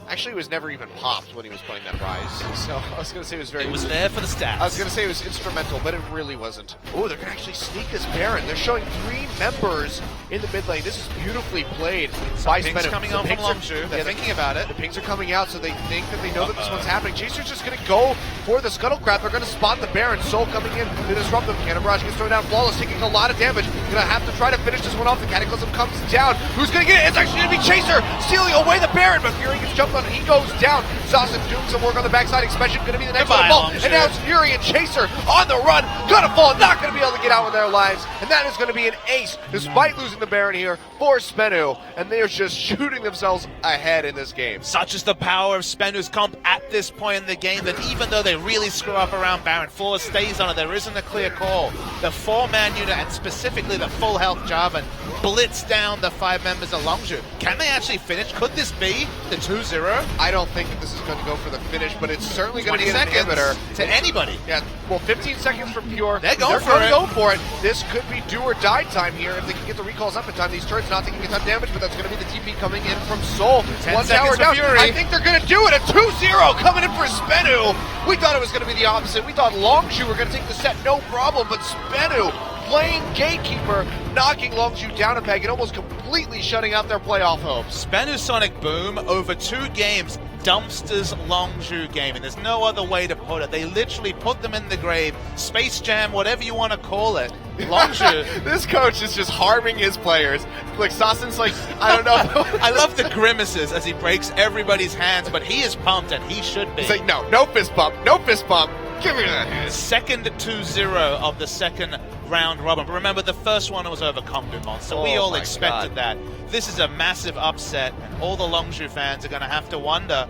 actually, it was never even popped when he was playing that Rise. So I was going to say it was very... It was there for the stats. I was going to say it was instrumental, but it really wasn't. Oh, they're going to actually sneak this Baron. They're showing 3 members in the mid lane. This is beautifully played by Pings Spenu. coming The on from pings are- Longzhu. They're yeah, thinking about it. The pings are coming out, so they think that they know that this one's happening. Chaser's just going to go for the Scuttlecraft. They're going to spot the Baron. Soul coming in to disrupt them. Cannon Barrage gets thrown down flawless, taking a lot of damage. Going to have to try to finish this one off. The Cataclysm comes down. Who's going to get it? It's actually going to be Chaser stealing away the Baron, but Fury gets jumped one, and he goes down. Sasin doing some work on the backside. Expansion going to be the next one to fall. And now it's Fury and Chaser on the run. Gonna fall, not going to be able to get out with their lives. And that is going to be an ace, despite losing the Baron here for Spenu. And they are just shooting themselves ahead in this game. Such is the power of Spenu's comp at this point in the game that even though they really screw up around Baron, 4 stays on it, there isn't a clear call. The 4-man unit, and specifically the full health Jarvan, blitz down the 5 members of Longzhu. Can they actually finish? Could this be the 2-0? I don't think that this is going to go for the finish, but it's certainly going to be an inhibitor to anybody. Yeah, well, 15 seconds from Pure. They're going for to go for it. This could be do or die time here if they can get the recalls up in time. These turrets not taking a ton of damage, but that's going to be the TP coming in from Soul. 10 seconds for Fury. I think they're going to do it. A 2-0 coming in for Spenu. We thought it was going to be the opposite. We thought Longzhu were going to take the set, no problem, but Spenu playing gatekeeper, knocking Longzhu down a peg and almost completely shutting out their playoff hopes. Spenu Sonic Boom over 2 games dumpsters Longzhu gaming. There's no other way to put it. They literally put them in the grave. Space Jam, whatever you want to call it. Longzhu. This coach is just harming his players. Like, Sasin's like, I don't know. I love the grimaces as he breaks everybody's hands, but he is pumped, and he should be. He's like, no fist bump, no fist bump. Give me that. Second 2-0 of the second round robin. But remember, the first one was over Comdu Monster. We all expected that. This is a massive upset, and all the Longzhu fans are going to have to wonder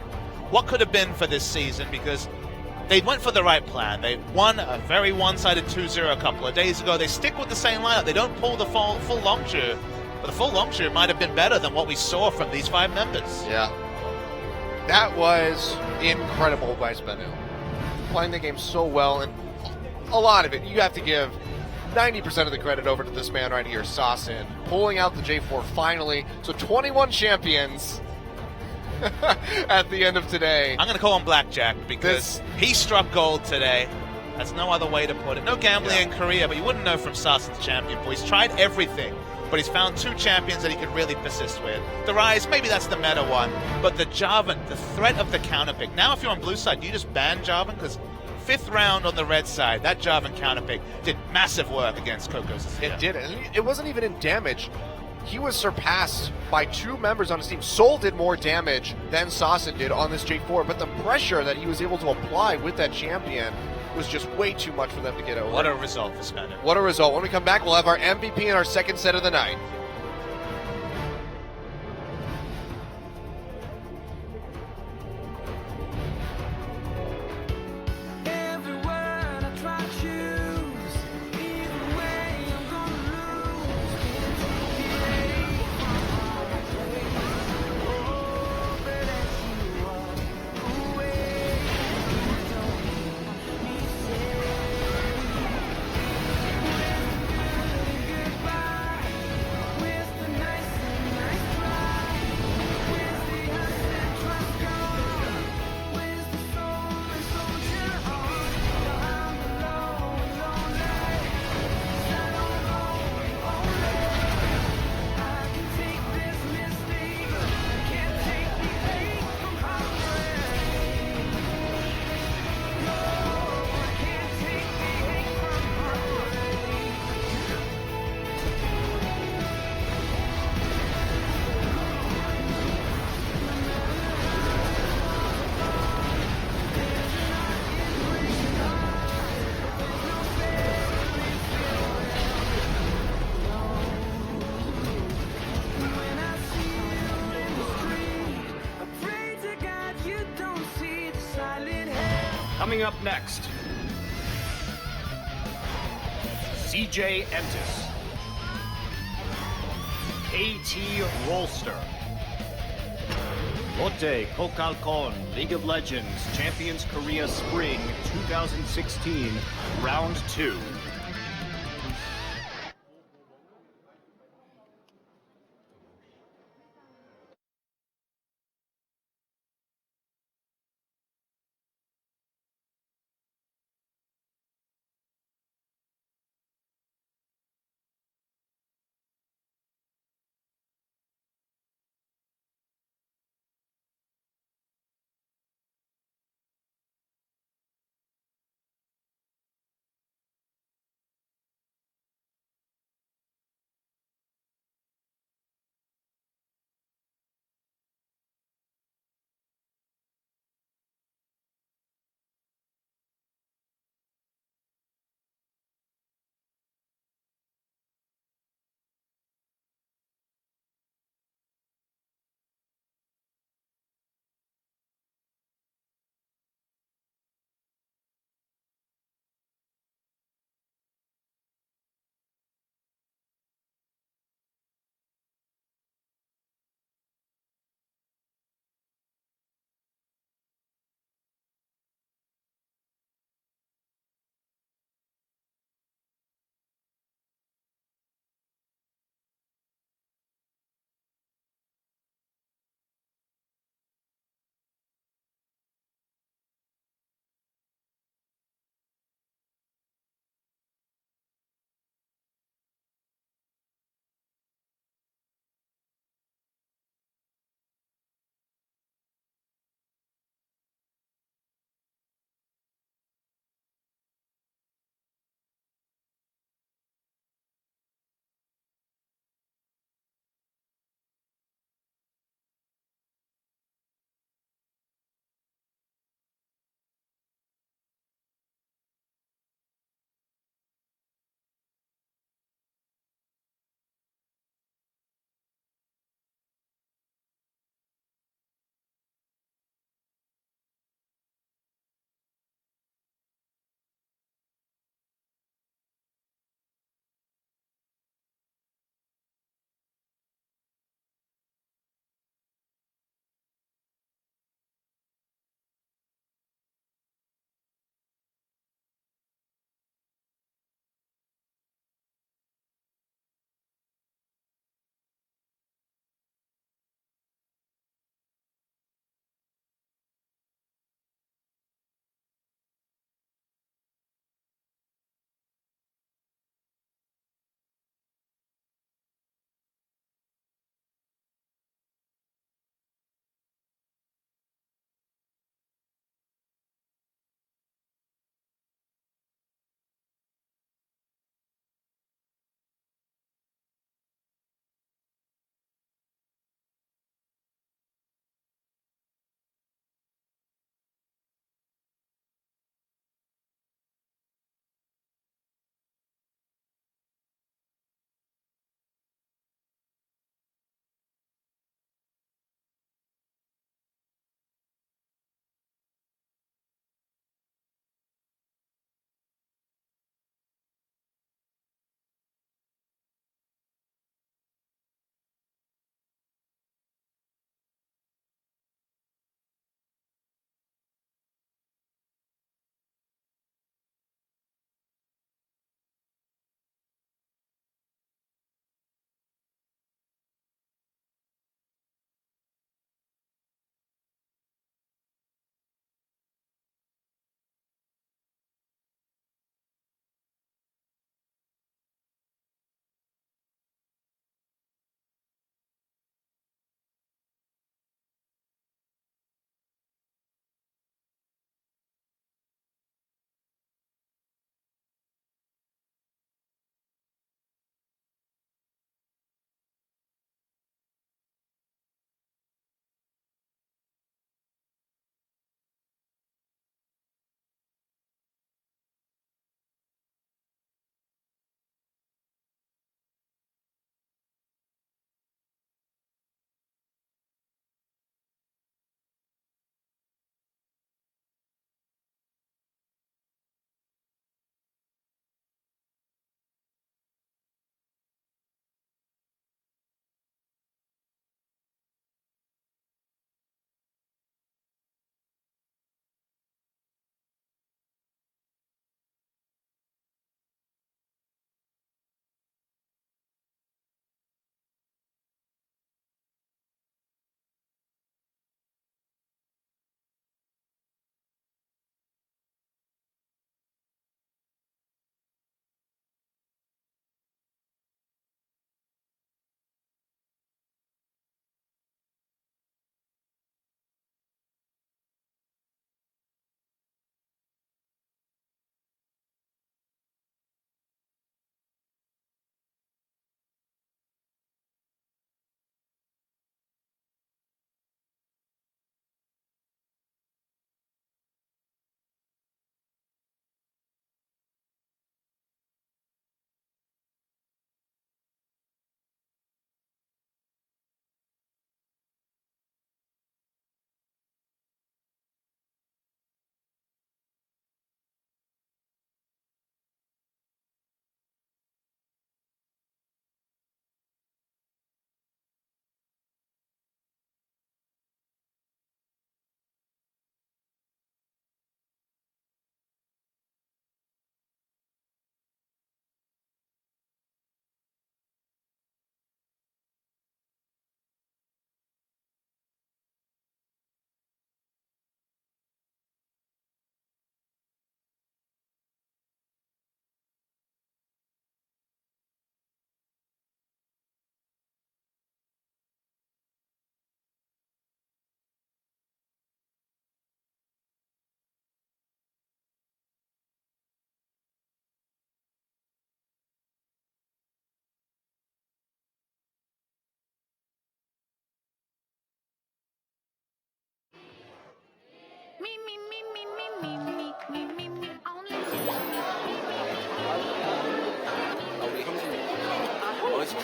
what could have been for this season, because they went for the right plan. They won a very one-sided 2-0 a couple of days ago. They stick with the same lineup. They don't pull the full Longzhu. But the full Longzhu might have been better than what we saw from these 5 members. Yeah. That was incredible by Spenu. Playing the game so well, and a lot of it, you have to give 90% of the credit over to this man right here, Sasin, pulling out the J4 finally. So 21 champions at the end of today. I'm going to call him Blackjack because he struck gold today. There's no other way to put it. No gambling in Korea, but you wouldn't know from Sasin's champion pool. He's tried everything, but he's found 2 champions that he could really persist with. The Rise, maybe that's the meta one, but the Jarvan, the threat of the counter pick. Now if you're on blue side, do you just ban Jarvan? Because 5th round on the red side, that Jarvan counter pick did massive work against Kokos. It did, and it wasn't even in damage. He was surpassed by 2 members on his team. Soul did more damage than Sasin did on this J4, but the pressure that he was able to apply with that champion was just way too much for them to get over. What a result for Spenu. What a result. When we come back, we'll have our MVP in our second set of the night. Coming up next, CJ Entis, KT Rolster, Lotte Kokalkon, League of Legends, Champions Korea Spring 2016, Round 2.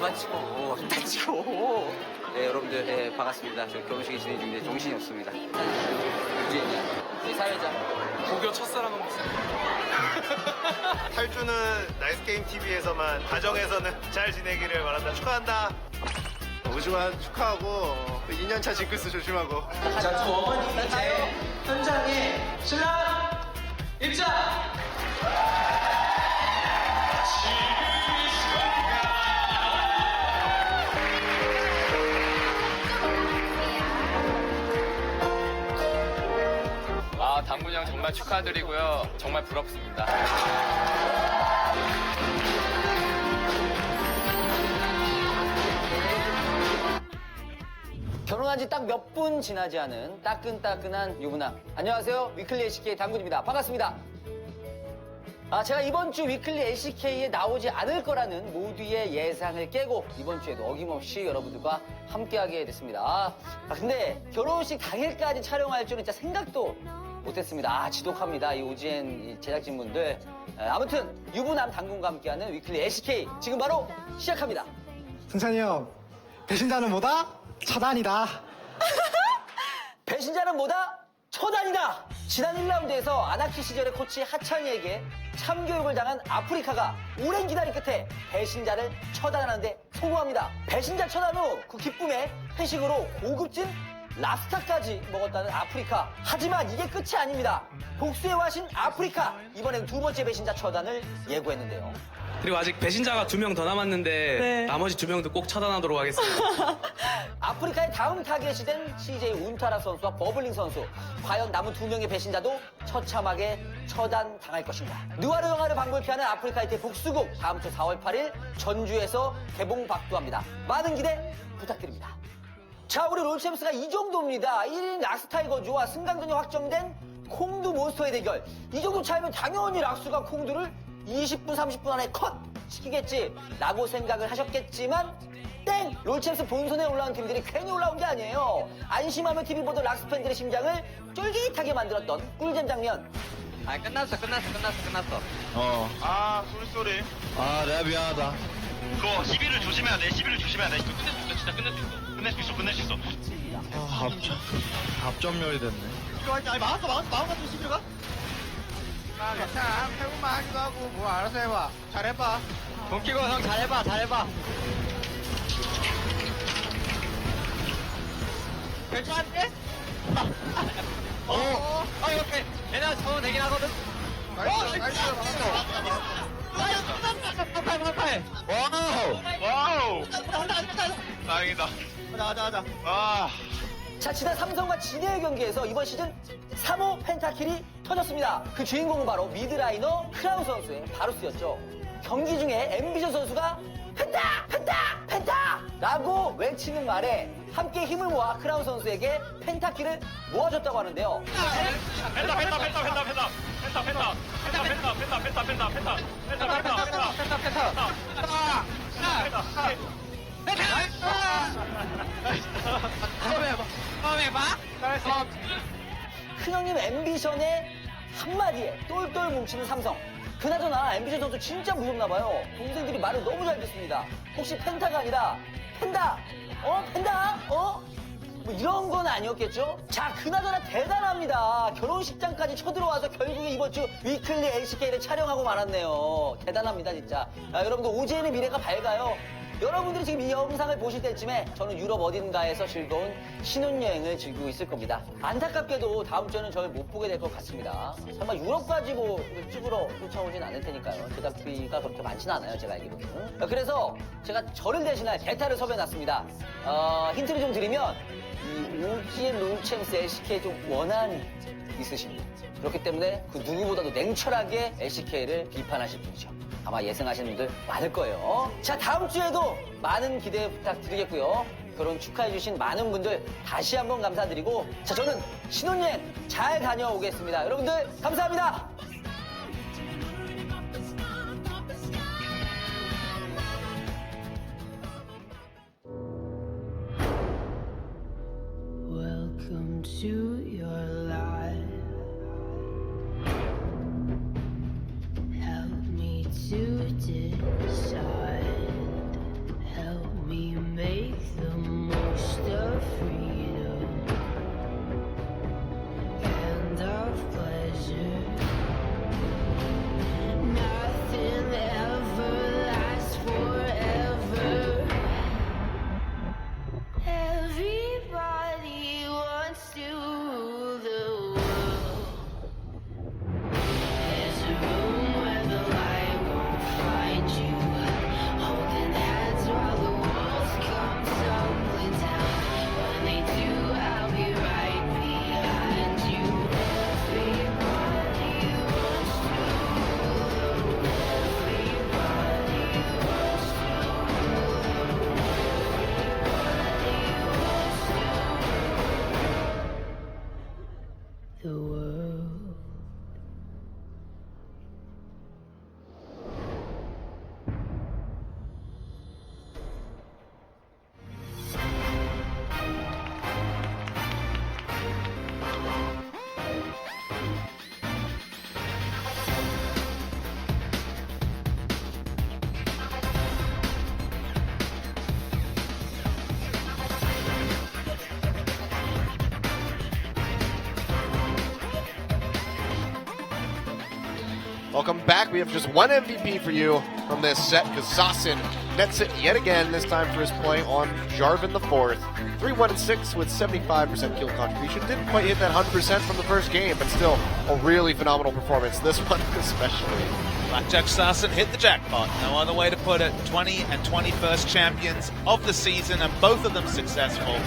그만 치고 다치고. 네, 여러분들, 네, 반갑습니다. 저 결혼식이 진행 중인데 정신이 없습니다. 유진이야, 우리 사회자. 고교 첫사랑은 무슨? 탈주는 나이스게임 TV에서만, 가정에서는 잘 지내기를 바란다. 축하한다. 우주환 축하하고 2년차 징크스 조심하고. 자, 두 어머니 이제 현장에 신랑 입장! 당군이 형 정말 축하드리고요. 정말 부럽습니다. 결혼한 지 딱 몇 분 지나지 않은 따끈따끈한 유부남. 안녕하세요. 위클리 LCK 당군입니다. 반갑습니다. 제가 이번 주 위클리 LCK에 나오지 않을 거라는 모두의 예상을 깨고 이번 주에도 어김없이 여러분들과 함께하게 됐습니다. 근데 결혼식 당일까지 촬영할 줄은 진짜 생각도 못했습니다. 지독합니다. 이 오지엔 제작진분들. 아무튼 유부남 당군과 함께하는 위클리 LCK 지금 바로 시작합니다. 승찬이 형, 배신자는 뭐다? 처단이다. 배신자는 뭐다? 처단이다! 지난 1라운드에서 아나키 시절의 코치 하찬이에게 참교육을 당한 아프리카가 오랜 기다림 끝에 배신자를 처단하는데 성공합니다. 배신자 처단 후 그 기쁨에 회식으로 고급진 랍스타까지 먹었다는 아프리카. 하지만 이게 끝이 아닙니다. 복수의 화신 아프리카. 이번엔 두 번째 배신자 처단을 예고했는데요. 그리고 아직 배신자가 2명 더 남았는데 네. 나머지 2명도 꼭 차단하도록 하겠습니다. 아프리카의 다음 타겟이 된 CJ 운타라 선수와 버블링 선수. 과연 남은 2명의 배신자도 처참하게 처단당할 것인가. 느와르 영화를 방불케하는 아프리카의 대복수국. 다음 주 4월 8일 전주에서 개봉박두합니다. 많은 기대 부탁드립니다. 자, 우리 롤챔스가 이 정도입니다. 1인 락스타이거즈와 승강전이 확정된 콩두 몬스터의 대결. 이 정도 차이면 당연히 락스가 콩두를 20분, 30분 안에 컷 시키겠지 라고 생각을 하셨겠지만 땡! 롤챔스 본선에 올라온 팀들이 괜히 올라온 게 아니에요. 안심하며 TV 보던 락스 팬들의 심장을 쫄깃하게 만들었던 꿀잼 장면. 끝났어. 쏠쏠이. 내가 미안하다. 그거 시비를 조심해야 돼. 시비를 조심해야 돼. 끝낼 수 있어. 진짜 끝낼 수 있어. 끝낼 수 있어. 합점멸이 됐네. 아니 마음가 좀 시비를 가? 괜찮아. 해볼만 하기도 하고, 뭐, 알아서 해봐. 잘해봐. 동키고 형 잘해봐. 괜찮은데? 이렇게 얘네가 적응 되긴 하거든? 나이스. 와우. 다행이다. 가자. 자, 지난 삼성과 진해의 경기에서 이번 시즌 3호 펜타킬이 터졌습니다. 그 주인공은 바로 미드라이너 크라운 선수의 바루스였죠. 경기 중에 엠비션 선수가 펜타! 라고 외치는 말에 함께 힘을 모아 크라운 선수에게 펜타킬을 모아줬다고 하는데요. 큰형님 앰비션의 한마디에 똘똘 뭉치는 삼성. 그나저나 앰비션 선수 진짜 무섭나봐요. 동생들이 말을 너무 잘 듣습니다. 혹시 펜타가 아니라 펜다? 펜다? 뭐 이런 건 아니었겠죠? 자, 그나저나 대단합니다. 결혼식장까지 쳐들어와서 결국에 이번 주 위클리 LCK를 촬영하고 말았네요. 대단합니다, 진짜. 여러분들 오지엔의 미래가 밝아요. 여러분들이 지금 이 영상을 보실 때쯤에 저는 유럽 어딘가에서 즐거운 신혼여행을 즐기고 있을 겁니다. 안타깝게도 다음 주에는 저를 못 보게 될 것 같습니다. 설마 유럽까지 뭐 찍으러 쫓아오진 않을 테니까요. 제작비가 그렇게 많지는 않아요, 제가 알기로는. 그래서 제가 저를 대신할 대타를 섭외해놨습니다. 힌트를 좀 드리면 이 오지엔 롤챔스 LCK 좀 원한이 있으십니다. 그렇기 때문에 그 누구보다도 냉철하게 LCK를 비판하실 분이죠. 아마 예상하시는 분들 많을 거예요. 자, 다음 주에도 많은 기대 부탁드리겠고요. 결혼 축하해주신 많은 분들 다시 한번 감사드리고, 자, 저는 신혼여행 잘 다녀오겠습니다. 여러분들 감사합니다. Welcome to your life. Help me to decide. Help the world. Welcome back. We have just one MVP for you from this set because Sasin nets it yet again, this time for his play on Jarvan the Fourth. 3-1-6 with 75% kill contribution. Didn't quite hit that 100% from the first game, but still a really phenomenal performance. This one especially. Blackjack Sasin hit the jackpot. No other way to put it. 20 and 21st champions of the season, and both of them successful.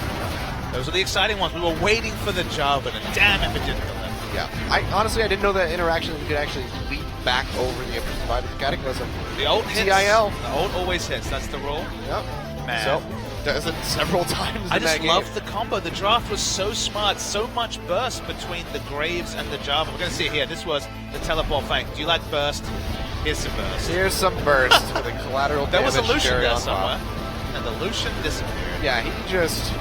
Those are the exciting ones. We were waiting for the Jarvan, and damn if it didn't deliver. Yeah, I didn't know that interaction that you could actually leap back over the Empress Divided Cataclysm. The ult hits. TIL. The ult always hits. That's the rule. Yep. Man. So, does it several times I in that just game. love the combo. The draft was so smart. So much burst between the Graves and the Jarvan. We're going to see it here. This was the teleport flank. Do you like burst? Here's some burst. Here's some burst with a collateral There was a damage Lucian cherry there on top. somewhere. And the Lucian disappeared. Yeah, he just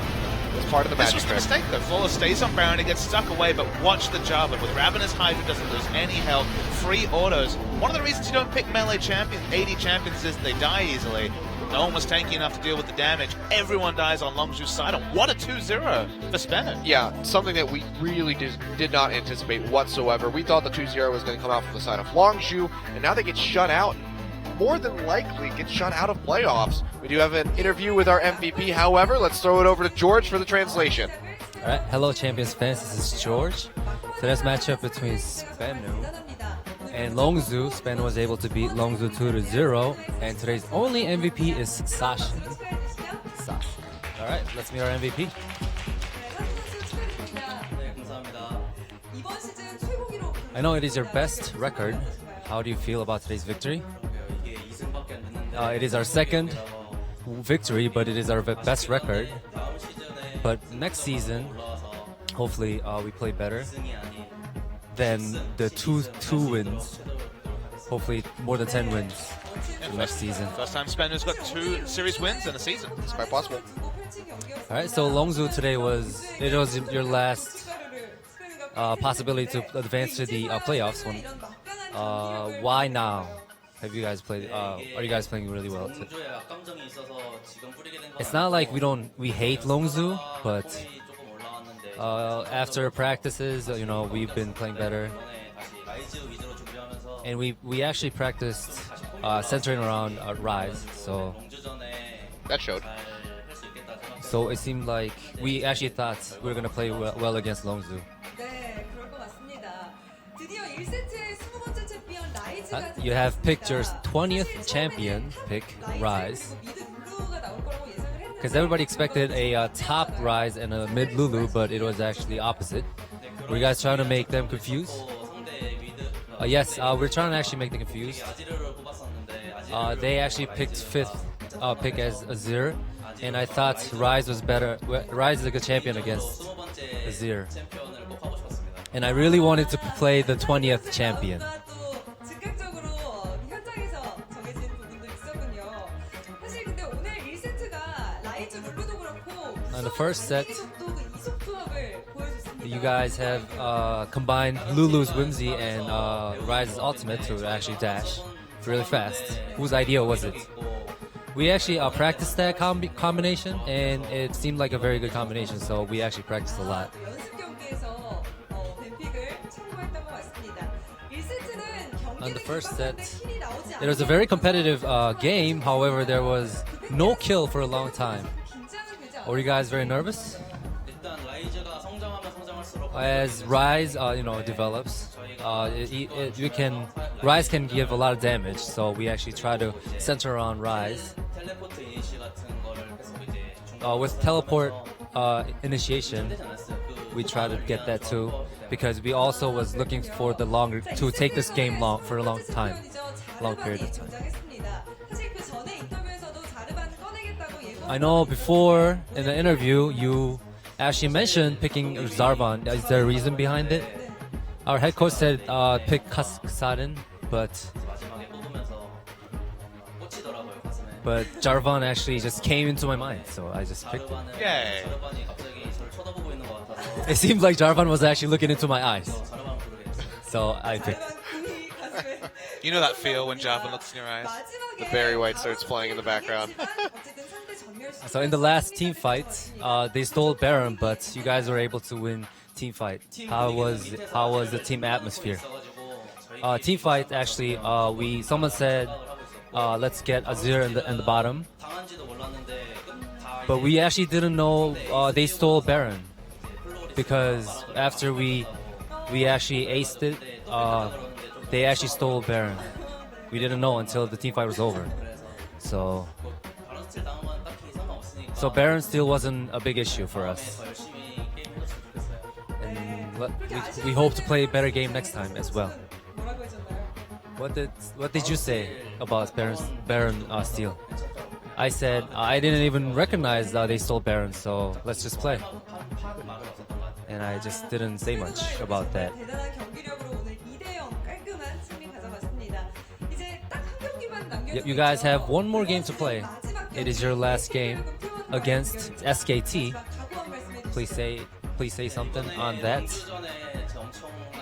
was part of the This magic was the trick. mistake though. Flawless stays on Baron, it gets stuck away, but watch the Jarvan. With Ravenous Hydra doesn't lose any health, free autos. One of the reasons you don't pick melee champions, AD champions, is they die easily. No one was tanky enough to deal with the damage. Everyone dies on Longzhu's side, and what a 2-0 for Spencer. Yeah, something that we really did not anticipate whatsoever. We thought the 2-0 was going to come out from the side of Longzhu, and now they get shut out. More than likely get shut out of playoffs. We do have an interview with our MVP, however. Let's throw it over to George for the translation. All right, hello Champions fans, this is George. Today's matchup between Spenu and Longzhu. Spenu was able to beat Longzhu 2-0, and today's only MVP is Sashin. All right, let's meet our MVP. I know it is your best record. How do you feel about today's victory? It is our second victory, but it is our best record. But next season, hopefully we play better than the two wins. Hopefully more than 10 wins next season. First time Spencer's got 2 series wins in a season. It's quite possible. All right, so Longzhu today was your last possibility to advance to the playoffs. Why now? Have you guys played? Are you guys playing really well? It's not like we hate Longzhu, but after practices, we've been playing better, and we actually practiced centering around Rise. So that showed. So it seemed like we actually thought we were gonna play well against Longzhu. You have picked your 20th champion pick, Rise. Because everybody expected a top Rise and a mid Lulu, but it was actually opposite. Were you guys trying to make them confused? Yes, we're trying to actually make them confused. They actually picked 5th pick as Azir, and I thought Rise was better. Rise is a good champion against Azir. And I really wanted to play the 20th champion. On the first set, you guys have combined Lulu's Whimsy and Rise's ultimate to actually dash really fast. Whose idea was it? We actually practiced that combination, and it seemed like a very good combination, so we actually practiced a lot. On the first set, it was a very competitive game. However, there was no kill for a long time. Were you guys very nervous? As Rise, develops, Rise can give a lot of damage. So we actually try to center on Rise. With teleport initiation, we try to get that too, because we also was looking for to take this game for a long period of time. I know before in the interview you actually mentioned picking Zarvan. Is there a reason behind it? Our head coach said pick Kasadin, but Jarvan actually just came into my mind, so I just picked it. Yay. It seemed like Jarvan was actually looking into my eyes, so I picked it. You know that feel when Jarvan looks in your eyes? The Barry White starts playing in the background. So in the last team fight, they stole Baron, but you guys were able to win team fight. How was the team atmosphere? Team fight actually, someone said let's get Azir in the bottom, but we actually didn't know they stole Baron, because after we actually aced it, they actually stole Baron. We didn't know until the team fight was over. So Baron still wasn't a big issue for us. And we hope to play a better game next time as well. What did you say about Baron steal? I said I didn't even recognize they stole Baron, so let's just play. And I just didn't say much about that. You guys have one more game to play. It is your last game against SKT. Please say something on that.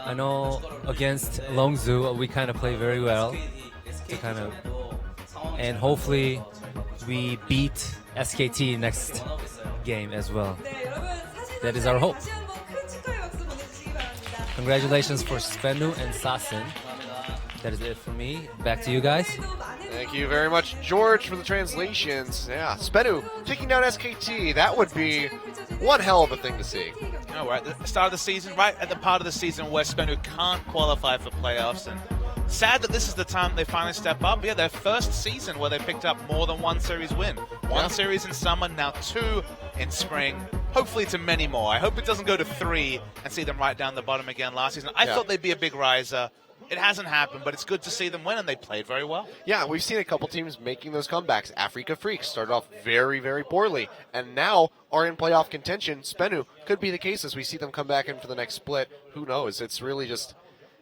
I know against Longzhu we kind of play very well, and hopefully we beat SKT next game as well. That is our hope. Congratulations for Spenu and Sasin. That is it for me. Back to you guys. Thank you very much, George, for the translations. Yeah, Spenu taking down SKT. That would be one hell of a thing to see. You know, we're at the start of the season, right at the part of the season where Spenu can't qualify for playoffs, and sad that this is the time they finally step up. Yeah, their first season where they picked up more than one series win. One series in summer, now 2 in spring. Hopefully to many more. I hope it doesn't go to 3 and see them right down the bottom again last season. I thought they'd be a big riser. It hasn't happened, but it's good to see them win, and they played very well. Yeah, we've seen a couple teams making those comebacks. Africa Freaks started off very, very poorly, and now are in playoff contention. Spenu could be the case as we see them come back in for the next split. Who knows? It's really just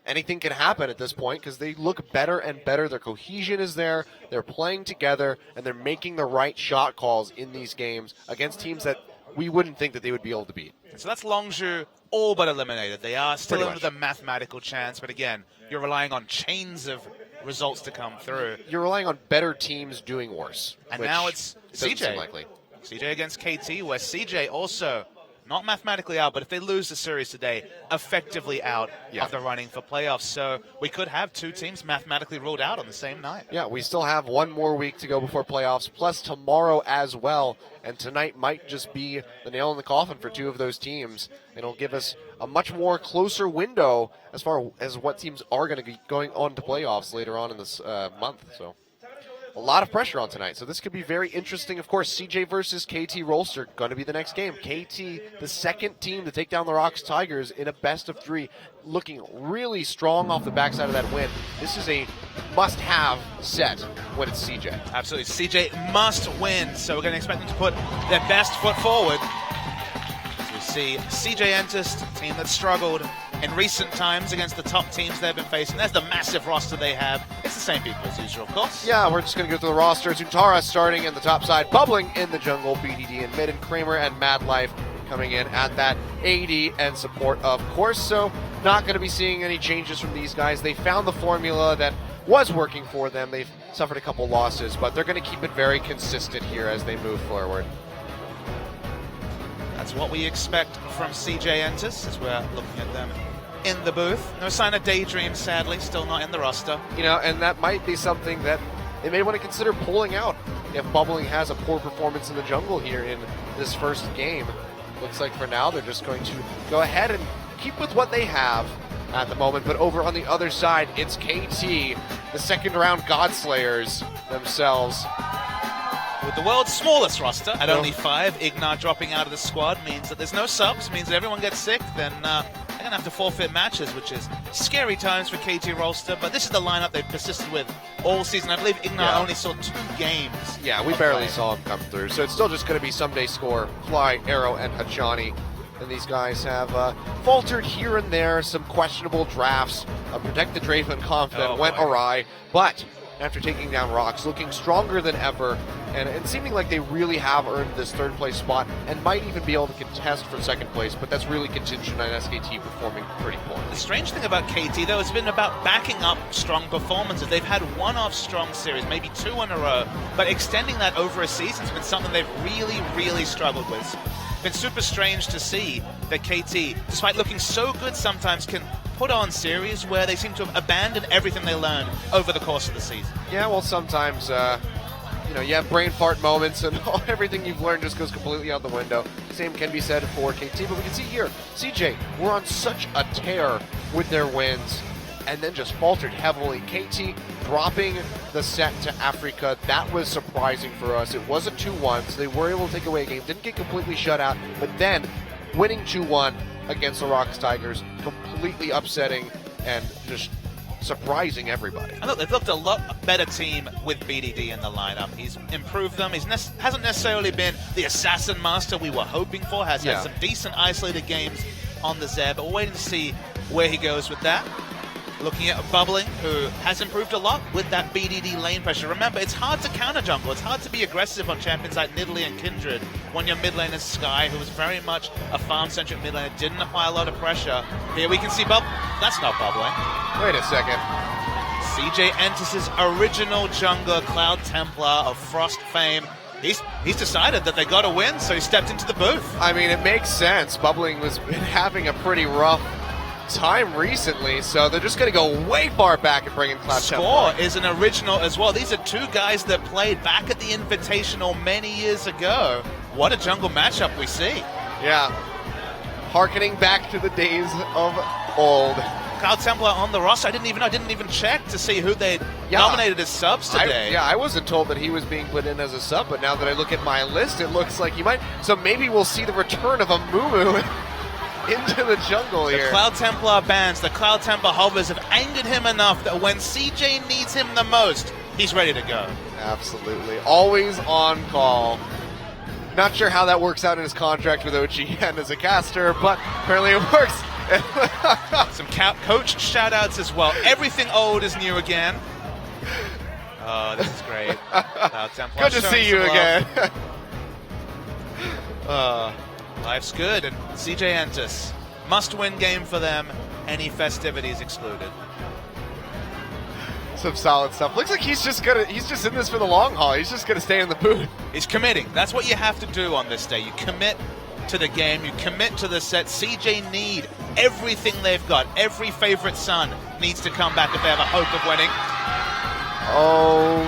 anything can happen at this point because they look better and better. Their cohesion is there. They're playing together, and they're making the right shot calls in these games against teams that we wouldn't think that they would be able to beat. So that's Longzhu all but eliminated. They are still under the mathematical chance, but again, you're relying on chains of results to come through. You're relying on better teams doing worse. And now it's CJ. Likely. CJ against KT, where CJ also not mathematically out, but if they lose the series today, effectively out of the running for playoffs. So we could have 2 teams mathematically ruled out on the same night. Yeah, we still have one more week to go before playoffs, plus tomorrow as well. And tonight might just be the nail in the coffin for 2 of those teams. It'll give us a much more closer window as far as what teams are going to be going on to playoffs later on in this month. So a lot of pressure on tonight. So this could be very interesting. Of course, CJ versus KT Rolster going to be the next game. KT, the second team to take down the Rocks Tigers in a best of 3, looking really strong off the backside of that win. This is a must-have set when it's CJ. Absolutely. CJ must win, so we're going to expect them to put their best foot forward. As we see CJ Entist, a team that struggled in recent times against the top teams they've been facing. There's the massive roster they have. It's the same people as usual, of course. Yeah, we're just going to go through the roster. Zuntara starting in the top side, Bubbling in the jungle, BDD in mid, and Kramer and Mad Life coming in at that AD and support, of course. So not going to be seeing any changes from these guys. They found the formula that was working for them. They've suffered a couple losses, but they're going to keep it very consistent here as they move forward. That's what we expect from CJ Entist as we're looking at them in the booth. No sign of Daydream, sadly, still not in the roster. You know, and that might be something that they may want to consider pulling out if Bubbling has a poor performance in the jungle here in this first game. Looks like for now they're just going to go ahead and keep with what they have at the moment. But over on the other side, it's KT, the second round Godslayers themselves. With the world's smallest roster at only 5, Ignar dropping out of the squad means that there's no subs, means that everyone gets sick, then they're going to have to forfeit matches, which is scary times for KT Rolster, but this is the lineup they've persisted with all season. I believe Ignar only saw 2 games. Yeah, we barely saw him come through, so it's still just going to be Someday Score, Fly, Arrow, and Hachani and these guys have faltered here and there. Some questionable drafts. Protect the Draven Confident went awry, but after taking down Rocks, looking stronger than ever, and seeming like they really have earned this third place spot and might even be able to contest for second place, but that's really contingent on SKT performing pretty poorly. The strange thing about KT, though, has been about backing up strong performances. They've had one-off strong series, maybe 2 in a row, but extending that over a season has been something they've really struggled with. It's been super strange to see that KT, despite looking so good sometimes, can put on series where they seem to have abandoned everything they learned over the course of the season. Yeah, well, sometimes, you have brain fart moments and everything you've learned just goes completely out the window. Same can be said for KT, but we can see here, CJ, we're on such a tear with their wins and then just faltered heavily. KT dropping the set to Africa, that was surprising for us. It was a 2-1, so they were able to take away a game, didn't get completely shut out, but then winning 2-1 against the Rocks Tigers, completely upsetting and just surprising everybody. And look, they've looked a lot better team with BDD in the lineup. He's improved them. Hasn't necessarily been the assassin master we were hoping for. Has had some decent isolated games on the Zeb, but we're waiting to see where he goes with that. Looking at Bubbling, who has improved a lot with that BDD lane pressure. Remember, it's hard to counter jungle. It's hard to be aggressive on champions like Nidalee and Kindred when your mid lane is Sky, who was very much a farm-centric mid laner, didn't apply a lot of pressure. Here we can see That's not Bubbling. Wait a second. CJ Entis' original jungler, Cloud Templar of Frost fame. He's decided that they got to win, so he stepped into the booth. I mean, it makes sense. Bubbling was been having a pretty rough time recently, so they're just going to go way far back and bring in Cloud Score is an original as well. These are 2 guys that played back at the Invitational many years ago. What a jungle matchup we see. Yeah. Harkening back to the days of old. Cloud Templar on the roster. I didn't even check to see who they nominated as subs today. I wasn't told that he was being put in as a sub, but now that I look at my list, it looks like he might. So maybe we'll see the return of a Mumu into the jungle here. The Cloud Templar bands, the Cloud Templar hovers have angered him enough that when CJ needs him the most, he's ready to go. Absolutely. Always on call. Not sure how that works out in his contract with OGN as a caster, but apparently it works. Some coach shout-outs as well. Everything old is new again. Oh, this is great. Cloud Templar, good to see you again. Life's good, and CJ Entis, must-win game for them. Any festivities excluded. Some solid stuff. Looks like he's just in this for the long haul. He's just gonna stay in the booth. He's committing. That's what you have to do on this day. You commit to the game. You commit to the set. CJ need everything they've got. Every favorite son needs to come back if they have a hope of winning. Oh.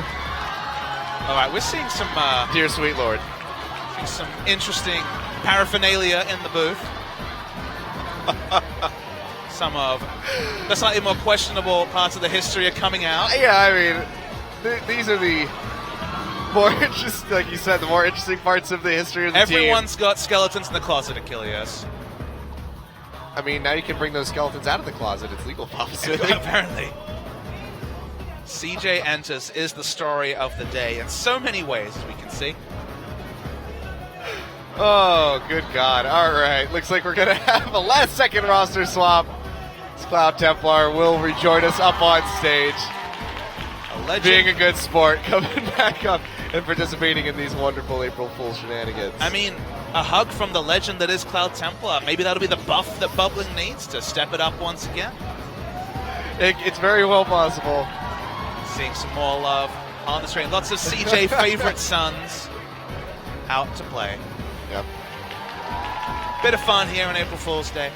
All right, we're seeing some dear sweet lord. Some interesting paraphernalia in the booth. Some of the slightly more questionable parts of the history are coming out. Yeah, I mean, these are the more interesting, like you said, the more interesting parts of the history of the team. Everyone's got skeletons in the closet, Achilles. I mean, now you can bring those skeletons out of the closet. It's legal, obviously. Apparently. CJ Entis is the story of the day in so many ways, as we can see. Oh, good God. All right. Looks like we're going to have a last-second roster swap. Cloud Templar will rejoin us up on stage. Being a good sport, coming back up and participating in these wonderful April Fool's shenanigans. I mean, a hug from the legend that is Cloud Templar. Maybe that'll be the buff that Bubbling needs to step it up once again. It's very well possible. Seeing some more love on the screen. Lots of CJ favorite sons out to play. Yep. Bit of fun here on April Fool's Day.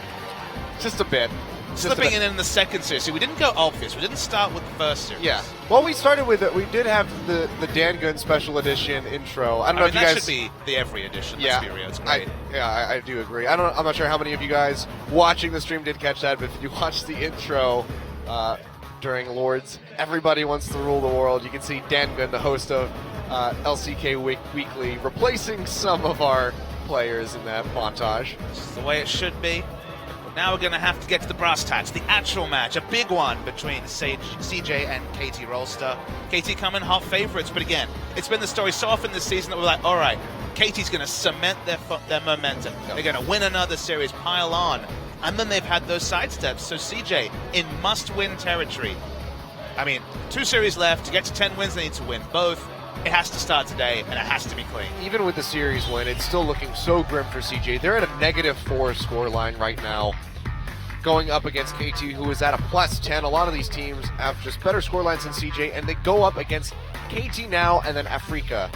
Just a bit. Slipping in the second series. So we didn't go obvious. We didn't start with the first series. Yeah. Well, we started with it. We did have the Dan Gunn special edition intro. I don't know if you guys. That should be the every edition. Yeah. Let's be real. It's great. I do agree. I'm not sure how many of you guys watching the stream did catch that, but if you watched the intro during Lords, Everybody Wants to Rule the World, you can see Dan Gunn, the host of LCK Weekly, replacing some of our players in that montage. It's the way it should be. Now we're going to have to get to the brass tacks, the actual match, a big one between CJ and KT Rolster. KT come in half favorites, but again, it's been the story so often this season that we're like, all right, KT's going to cement their momentum. They're going to win another series, pile on, and then they've had those sidesteps. So CJ in must-win territory. I mean, 2 series left. To get to 10 wins, they need to win both. It has to start today, and it has to be clean. Even with the series win, it's still looking so grim for CJ. They're at a -4 scoreline right now, going up against KT, who is at a +10. A lot of these teams have just better scorelines than CJ, and they go up against KT now and then Africa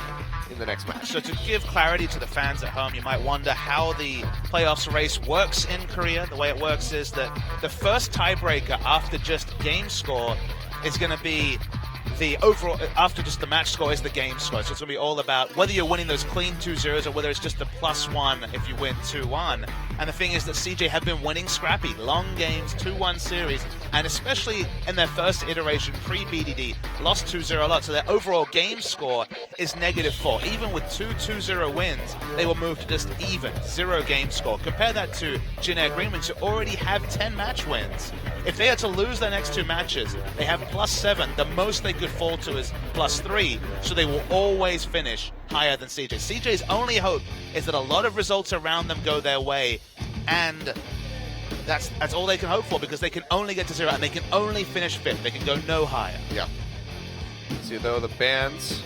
in the next match. So to give clarity to the fans at home, you might wonder how the playoffs race works in Korea. The way it works is that the first tiebreaker after just game score is going to be the overall, after just the match score is the game score. So it's going to be all about whether you're winning those clean 2-0s or whether it's just a +1 if you win 2-1. And the thing is that CJ have been winning scrappy, long games, 2-1 series, and especially in their first iteration pre-BDD, lost 2-0 a lot. So their overall game score is -4. Even with 2 2-0 wins, they will move to just even, 0 game score. Compare that to Jin Air Greenwich, who already have 10 match wins. If they are to lose their next 2 matches, they have +7. The most they could fall to is +3, so they will always finish higher than CJ. CJ's only hope is that a lot of results around them go their way, and that's all they can hope for, because they can only get to 0 and they can only finish 5th. They can go no higher. Yeah. See, though, the bans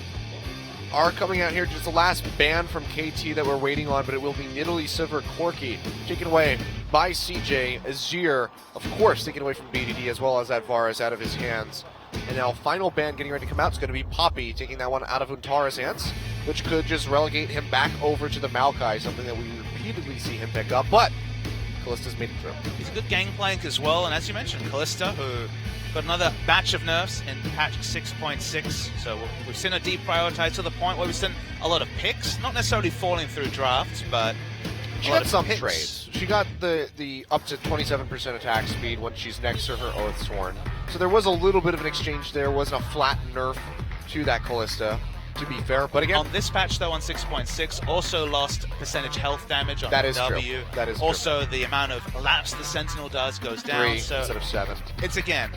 are coming out here. Just the last ban from KT that we're waiting on, but it will be Nidalee Silver Corky, taken away by CJ. Azir, of course, taken away from BDD, as well as that Varus out of his hands. And now final ban getting ready to come out is going to be Poppy, taking that one out of Untara's hands, which could just relegate him back over to the Maokai, something that we repeatedly see him pick up, but Kallista's made it through. He's a good gangplank as well, and as you mentioned, Kallista, who got another batch of nerfs in patch 6.6, so we've seen her deprioritize to the point where we've seen a lot of picks, not necessarily falling through drafts, but she got some trades. She got the up to 27% attack speed when she's next to her Oathsworn. So there was a little bit of an exchange there. Wasn't a flat nerf to that Kallista, to be fair. But again, on this patch though, on 6.6, also lost percentage health damage on that is W. True. That is also true. The amount of laps the Sentinel does goes down. 3 so instead of 7. It's again,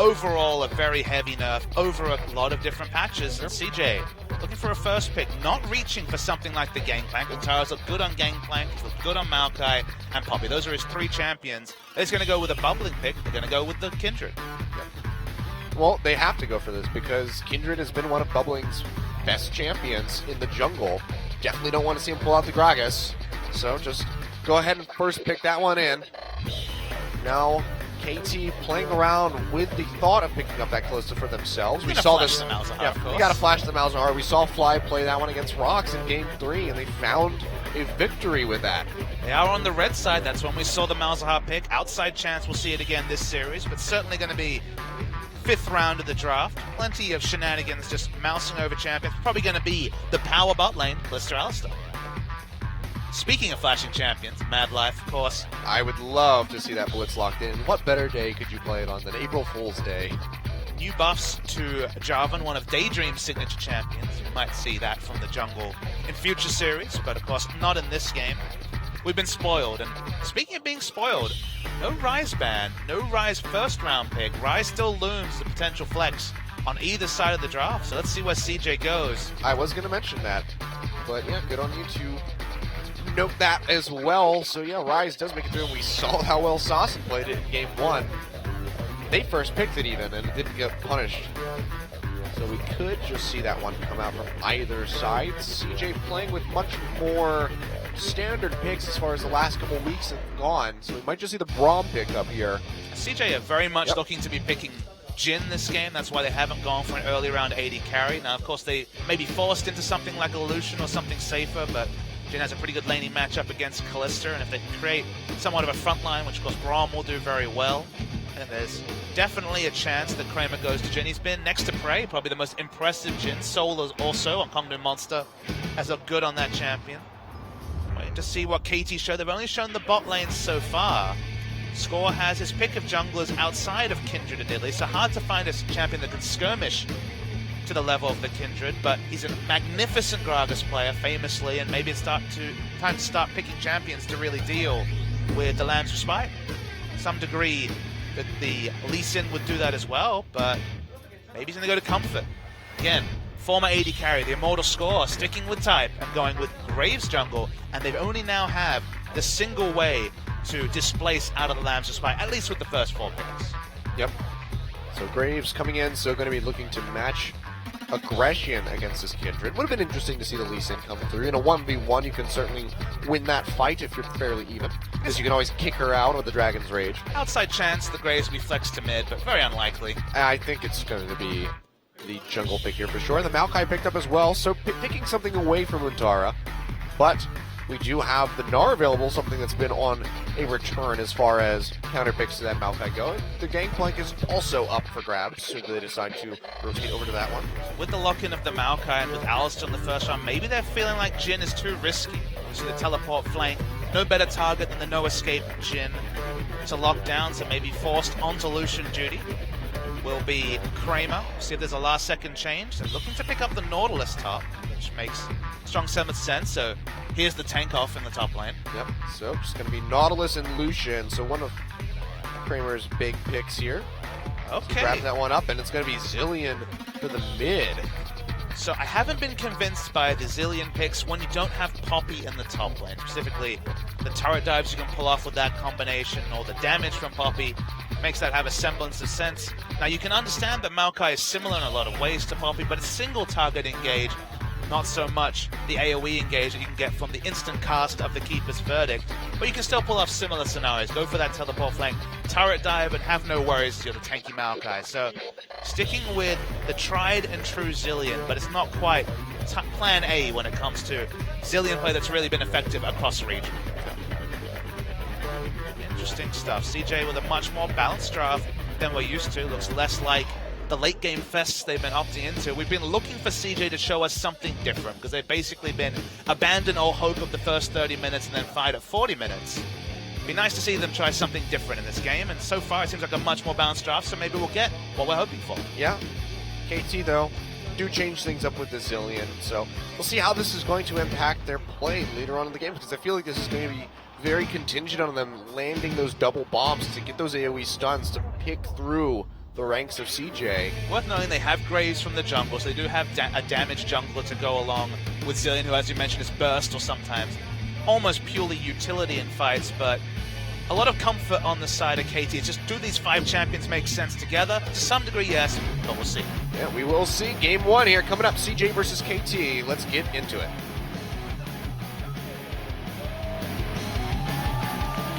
overall a very heavy nerf over a lot of different patches. And CJ looking for a first pick, not reaching for something like the Gangplank. Untara's look good on Gangplank, he's looked good on Maokai and Poppy. Those are his 3 champions. He's going to go with a bubbling pick. They're going to go with the Kindred. Yep. Well, they have to go for this because Kindred has been one of Bubbling's best champions in the jungle. Definitely don't want to see him pull out the Gragas. So just go ahead and first pick that one in. Now KT playing around with the thought of picking up that Kalista for themselves. We saw this. Yeah, we got to flash the Malzahar. We saw Fly play that one against Rocks in Game 3, and they found a victory with that. They are on the red side. That's when we saw the Malzahar pick. Outside chance we'll see it again this series, but certainly going to be 5th round of the draft. Plenty of shenanigans just mousing over champions. Probably going to be the power bot lane, Kalista Alistar. Speaking of flashing champions, Mad Life, of course. I would love to see that Blitz locked in. What better day could you play it on than April Fool's Day? New buffs to Jarvan, one of Daydream's signature champions. We might see that from the jungle in future series, but of course not in this game. We've been spoiled, and speaking of being spoiled, no Ryze ban, no Ryze first round pick. Ryze still looms as a potential flex on either side of the draft, so let's see where CJ goes. I was going to mention that, but yeah, good on you to note that as well. So yeah, Ryze does make it through, and we saw how well Saucin played it in Game 1. They first picked it even, and it didn't get punished. So we could just see that one come out from either side. CJ playing with much more standard picks as far as the last couple weeks have gone, so we might just see the Braum pick up here. CJ are very much looking to be picking Jin this game. That's why they haven't gone for an early round AD carry. Now, of course, they may be forced into something like a Lucian or something safer, but Jin has a pretty good laning matchup against Kalista, and if they can create somewhat of a front line, which of course Braum will do very well, and there's definitely a chance that Kramer goes to Jin. He's been next to Prey, probably the most impressive Jin. Soul is also on Kongdun Monster, has looked good on that champion. Waiting to see what KT show. They've only shown the bot lanes so far. Score has his pick of junglers outside of Kindred and Nidalee, so hard to find a champion that can skirmish to the level of the Kindred, but he's a magnificent Gragas player, famously, and maybe it's time to start picking champions to really deal with the Lamb's Respite. some degree that the Lee Sin would do that as well, but maybe he's going to go to comfort. Again, former AD carry, the immortal score, sticking with type and going with Graves jungle, and they only now have the single way to displace out of the Lambs despite, at least with the first 4 picks. Yep. So Graves coming in, so going to be looking to match aggression against this Kindred. Would have been interesting to see the Lee Sin come through. In a 1v1, you can certainly win that fight if you're fairly even, because you can always kick her out with the Dragon's Rage. Outside chance the Graves will be flexed to mid, but very unlikely. I think it's going to be the jungle pick here for sure. The Maokai picked up as well, so picking something away from Untara. But we do have the Gnar available, something that's been on a return as far as counter picks to that Maokai go. The Gangplank is also up for grabs, should they decide to rotate over to that one. With the lock-in of the Maokai and with Alistair in the first round, maybe they're feeling like Jhin is too risky. So the teleport flank, no better target than the no-escape Jhin to lock down, so maybe forced onto Lucian duty will be Kramer. See if there's a last-second change. They're looking to pick up the Nautilus top, which makes strong sense. So here's the tank off in the top lane. Yep, so just going to be Nautilus and Lucian. So one of Kramer's big picks here. Okay. Grab that one up, and it's going to be Zilean for the mid. So I haven't been convinced by the Zilean picks when you don't have Poppy in the top lane. Specifically, the turret dives you can pull off with that combination, or the damage from Poppy makes that have a semblance of sense. Now you can understand that Maokai is similar in a lot of ways to Poppy, but it's single target engage, not so much the AoE engage that you can get from the instant cast of the Keeper's Verdict, but you can still pull off similar scenarios. Go for that teleport flank, turret dive, and have no worries, you're the tanky Maokai. So sticking with the tried and true Zilean, but it's not quite plan A when it comes to Zilean play that's really been effective across the region. Interesting stuff. CJ with a much more balanced draft than we're used to. Looks less like the late game fests they've been opting into. We've been looking for CJ to show us something different because they've basically been abandon all hope of the first 30 minutes and then fight at 40 minutes. It'd be nice to see them try something different in this game, and so far it seems like a much more balanced draft, so maybe we'll get what we're hoping for. Yeah. KT, though, do change things up with the Zilean, so we'll see how this is going to impact their play later on in the game, because I feel like this is going to be very contingent on them landing those double bombs to get those AoE stuns to pick through the ranks of CJ. Worth noting they have Graves from the jungle, so they do have a damaged jungler to go along with Zilean, who, as you mentioned, is burst or sometimes almost purely utility in fights, but a lot of comfort on the side of KT. It's just, do these 5 champions make sense together? To some degree, yes, but we'll see. Yeah, we will see. Game 1 here coming up, CJ versus KT. Let's get into it.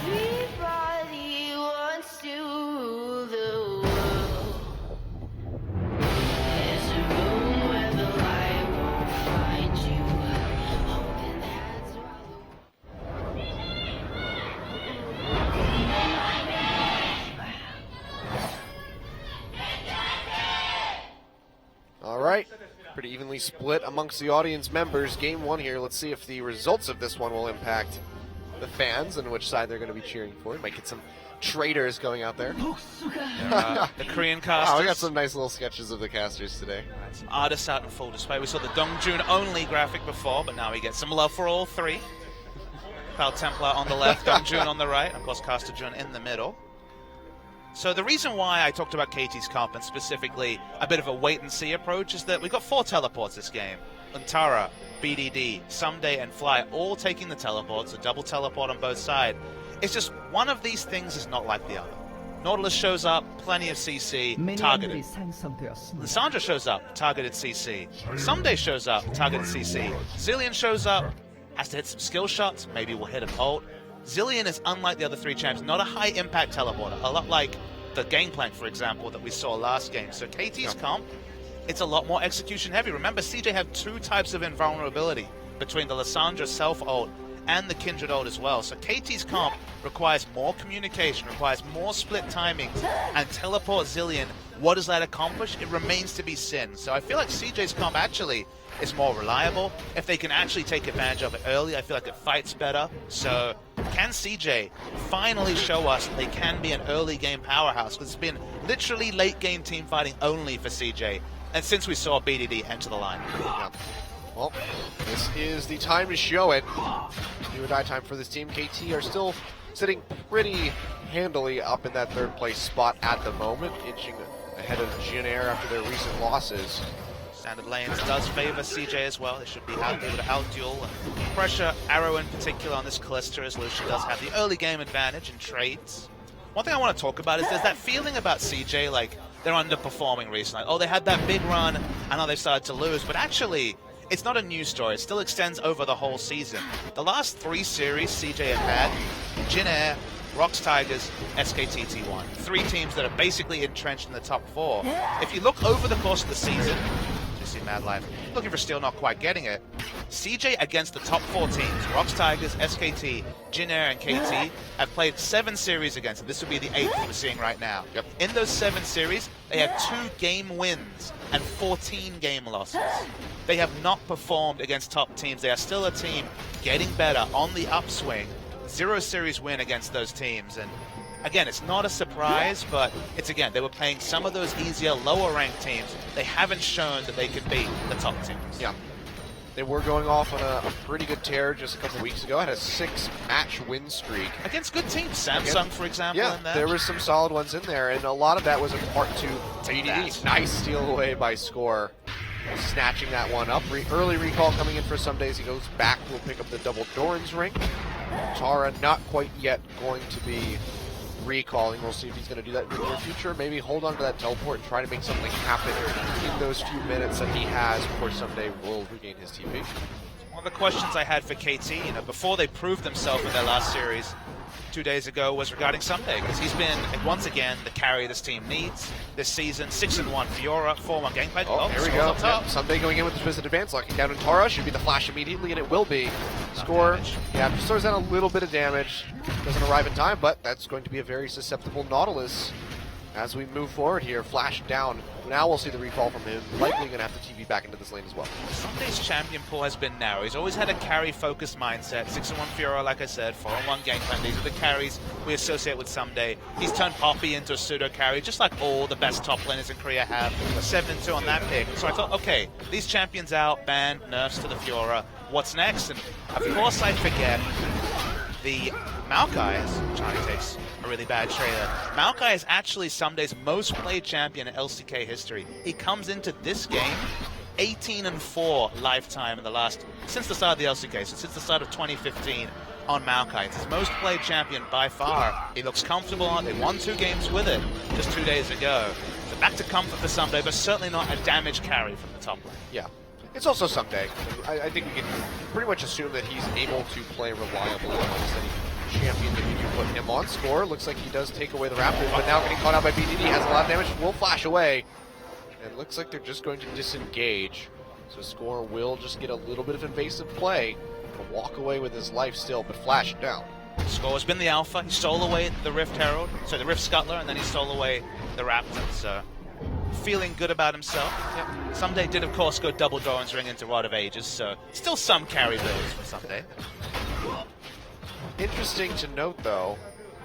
Everybody wants to rule the world. There's a room where the light won't find you. Holding hands while All right, pretty evenly split amongst the audience members. Game 1 here. Let's see if the results of this one will impact the fans and which side they're going to be cheering for. Might get some traitors going out there. The Korean casters. Oh, we got some nice little sketches of the casters today. Some artists out in full display. We saw the Dongjun only graphic before, but now we get some love for all 3. Pal Templar on the left, Dongjun on the right, and of course Caster Jun in the middle. So the reason why I talked about KT's comp and specifically a bit of a wait-and-see approach is that we've got 4 teleports this game. Untara, BDD, Someday, and Fly all taking the teleports, a double teleport on both sides. It's just one of these things is not like the other. Nautilus shows up, plenty of CC, targeted. Lissandra shows up, targeted CC. Someday shows up, targeted CC. Zilean shows up, has to hit some skill shots, maybe we'll hit an ult. Zilean is unlike the other 3 champs, not a high-impact teleporter, a lot like the Gangplank, for example, that we saw last game. So KT's comp, it's a lot more execution-heavy. Remember, CJ have 2 types of invulnerability between the Lissandra self-ult and the Kindred ult as well. So KT's comp requires more communication, requires more split timings, and teleport Zilean. What does that accomplish? It remains to be seen. So I feel like CJ's comp actually is more reliable. If they can actually take advantage of it early, I feel like it fights better. So can CJ finally show us they can be an early game powerhouse? Because it's been literally late game team fighting only for CJ. And since we saw BDD enter the line. Yeah. Well, this is the time to show it. Do or die time for this team. KT are still sitting pretty handily up in that third place spot at the moment, inching ahead of Jin Air after their recent losses. Standard lanes does favor CJ as well. They should be able to out-duel and pressure Arrow in particular on this Callister, as Lucia does have the early game advantage in trades. One thing I want to talk about is there's that feeling about CJ like they're underperforming recently. Like, oh, they had that big run, and now they've started to lose. But actually, it's not a news story. It still extends over the whole season. The last 3 series CJ have had, Jin Air, Rox Tigers, SKT T1. 3 teams that are basically entrenched in the top 4. If you look over the course of the season, you see Mad Life looking for Steel, not quite getting it. CJ against the top 4 teams, Rox Tigers, SKT, Jin Air, and KT, have played 7 series against them. This would be the 8th we're seeing right now. Yep. In those 7 series, they have 2 game wins and 14 game losses. They have not performed against top teams. They are still a team getting better on the upswing. 0 series win against those teams. And again, it's not a surprise, but it's again, they were playing some of those easier, lower ranked teams. They haven't shown that they could beat the top teams. Yeah. They were going off on a pretty good tear just a couple weeks ago. Had a 6-match win streak. Against good teams. Samsung, for example, yeah, in there. There were some solid ones in there, and a lot of that was in part to BDD. Nice steal away by Score. Snatching that one up. Early recall coming in for some days. He goes back. Will pick up the double Doran's ring. Tara not quite yet going to be recalling. We'll see if he's going to do that in the near future. Maybe hold on to that teleport and try to make something happen in those few minutes that he has before someday will regain his TP. One of the questions I had for KT, before they proved themselves in their last series 2 days ago, was regarding Someday, because he's been, once again, the carry this team needs this season. 6-1 Fiora, 4-1 Gangplank. Oh, here we go. Yep. Someday going in with the Twisted Advance, locking down in Tara. Should be the flash immediately, and it will be. Score. Yeah, just throws down a little bit of damage. Doesn't arrive in time, but that's going to be a very susceptible Nautilus as we move forward here. Flash down. Now we'll see the recall from him. Likely going to have to TV back into this lane as well. Sunday's champion pool has been narrow. He's always had a carry-focused mindset. 6-1 Fiora, like I said, 4-1 Gangplank. These are the carries we associate with Someday. He's turned Poppy into a pseudo-carry, just like all the best top laners in Korea have. 7-2 on that pick. So I thought, okay, these champions out, banned, nerfs to the Fiora. What's next? And of course I forget the Maokai, Johnny takes a really bad trailer. Maokai is actually Someday's most played champion in LCK history. He comes into this game 18-4 lifetime in since the start of the LCK, so since the start of 2015 on Maokai. It's his most played champion by far. He looks comfortable on it. They won 2 games with it just 2 days ago. So back to comfort for Someday, but certainly not a damage carry from the top lane. Yeah. It's also Someday. I think we can pretty much assume that he's able to play reliably amongst any champion that you can put him on. Score looks like he does take away the Raptors, but now getting caught out by BDD, has a lot of damage, will flash away. And it looks like they're just going to disengage. So Score will just get a little bit of invasive play, but walk away with his life still, but flash down. Score has been the alpha. He stole away the Rift Herald, so the Rift Scuttler, and then he stole away the Raptors. So feeling good about himself. Yep. Someday did, of course, go double Doran's ring into Rod of Ages, so still some carry builds for Someday. Interesting to note, though,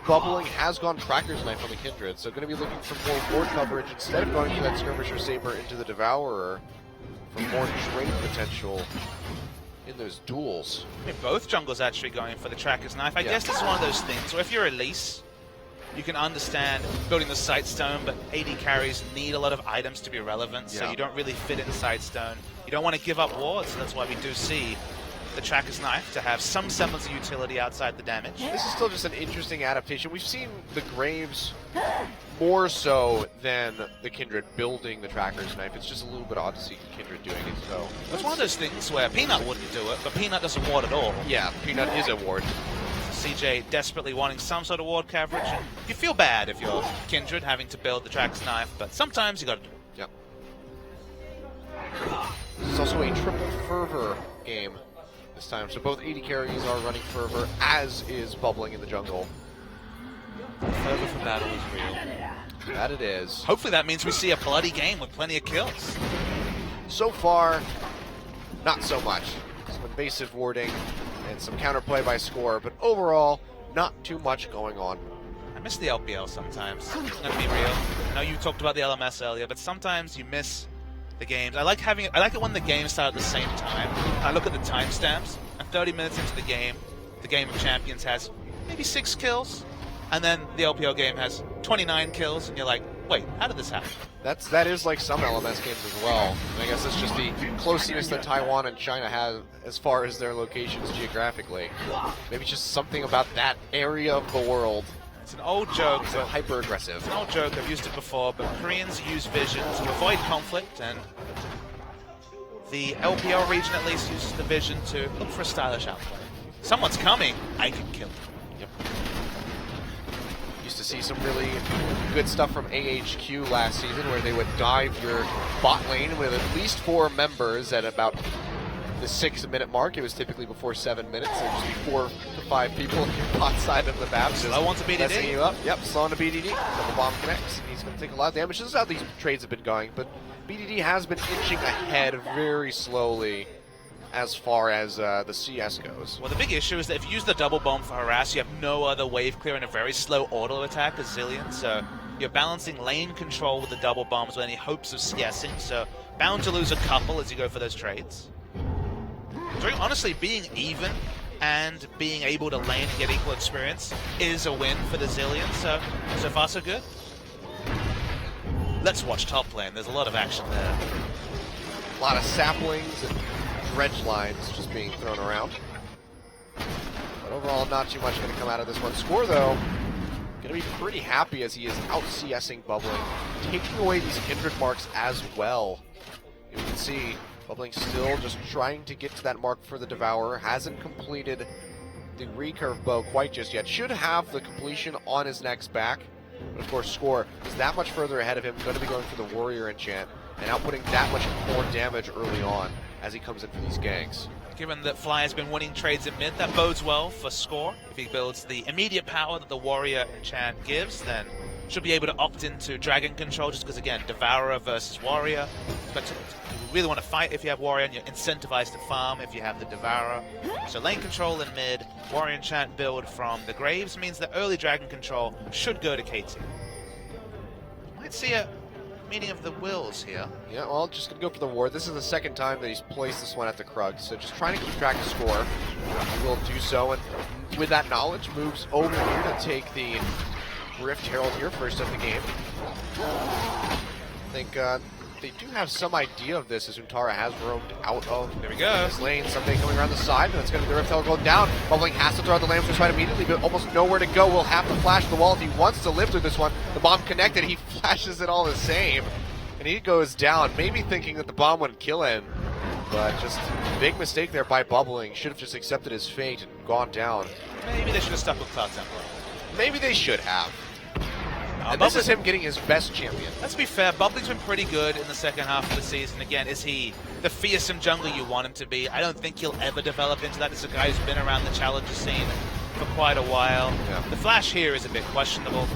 Bubbling has gone Tracker's Knife on the Kindred, so going to be looking for more ward coverage instead of going for that Skirmisher Saber into the Devourer for more trade potential in those duels. I mean, both jungles actually going for the Tracker's Knife. I guess this is one of those things where if you're Elise, you can understand building the Sightstone, but AD carries need a lot of items to be relevant, so you don't really fit in Sightstone. You don't want to give up wards, so that's why we do see the Tracker's Knife to have some semblance of utility outside the damage. This is still just an interesting adaptation. We've seen the Graves more so than the Kindred building the Tracker's Knife. It's just a little bit odd to see Kindred doing it, so. It's one of those things where Peanut wouldn't do it, but Peanut doesn't ward at all. Yeah, Peanut is a ward. CJ desperately wanting some sort of ward coverage. And you feel bad if you're Kindred having to build the Tracker's Knife, but sometimes you gotta do it. Yep. This is also a triple Fervor game this time, so both AD carries are running Fervor, as is Bubbling in the jungle. Fervor for battle is real. That it is. Hopefully that means we see a bloody game with plenty of kills. So far, not so much. Some invasive warding and some counterplay by Score, but overall, not too much going on. I miss the LPL sometimes. I'm gonna be real. I know you talked about the LMS earlier, but sometimes you miss the games. I like it when the games start at the same time. I look at the timestamps, and 30 minutes into the game of Champions has maybe 6 kills, and then the LPL game has 29 kills, and you're like, wait, how did this happen? That is like some LMS games as well. And I guess it's just the closeness that Taiwan and China have as far as their locations geographically. Maybe just something about that area of the world. It's an old joke. It's hyper aggressive. It's an old joke. I've used it before, but Koreans use vision to avoid conflict, and the LPL region at least uses the vision to look for a stylish outplay. Someone's coming, I can kill him. Yep. Used to see some really good stuff from AHQ last season where they would dive your bot lane with at least 4 members at about the 6-minute mark. It was typically before 7 minutes. There'd just be 4 to 5 people on your bot side of the map. Slow onto BDD. Messing you up. Yep, slow on to BDD. Double bomb connects. He's going to take a lot of damage. This is how these trades have been going, but BDD has been inching ahead very slowly as far as the CS goes. Well, the big issue is that if you use the double bomb for harass, you have no other wave clear and a very slow auto attack as Zilean, so you're balancing lane control with the double bombs with any hopes of CSing, so bound to lose a couple as you go for those trades. So honestly, being even and being able to lane and get equal experience is a win for the Zilean, so far so good. Let's watch top lane, there's a lot of action there. A lot of saplings and dredge lines just being thrown around. But overall, not too much going to come out of this one. Score, though, going to be pretty happy as he is out-CSing Bubbling, taking away these kindred marks as well. You can see Bubbling still just trying to get to that mark for the Devourer. Hasn't completed the recurve bow quite just yet. Should have the completion on his next back. But of course, Score is that much further ahead of him, going to be going for the Warrior enchant and outputting that much more damage early on as he comes in for these ganks. Given that Fly has been winning trades in mid, that bodes well for Score. If he builds the immediate power that the Warrior enchant gives, then should be able to opt into Dragon Control, just because, again, Devourer versus Warrior. But you really want to fight if you have Warrior, and you're incentivized to farm if you have the Devourer. So lane control in mid, Warrior enchant build from the Graves means that early Dragon Control should go to KT. Might see a meeting of the wills here. Yeah, well, just going to go for the ward. This is the second time that he's placed this one at the Krug, so just trying to keep track of Score. He will do so, and with that knowledge, moves over here to take the Rift Herald here, first of the game. I think they do have some idea of this as Untara has roamed out of this lane. Someday coming around the side, and it's going to be the Rift Herald going down. Bubbling has to throw out the Lamb's right immediately, but almost nowhere to go. Will have to flash the wall if he wants to live through this one. The bomb connected, he flashes it all the same, and he goes down, maybe thinking that the bomb wouldn't kill him, but just big mistake there by Bubbling. Should have just accepted his fate and gone down. Maybe they should have stuck with Cloud Temple. Maybe they should have. And this is him getting his best champion. Let's be fair, Bubbling's been pretty good in the second half of the season. Again, is he the fearsome jungler you want him to be? I don't think he'll ever develop into that. It's a guy who's been around the challenger scene for quite a while. Yeah. The flash here is a bit questionable.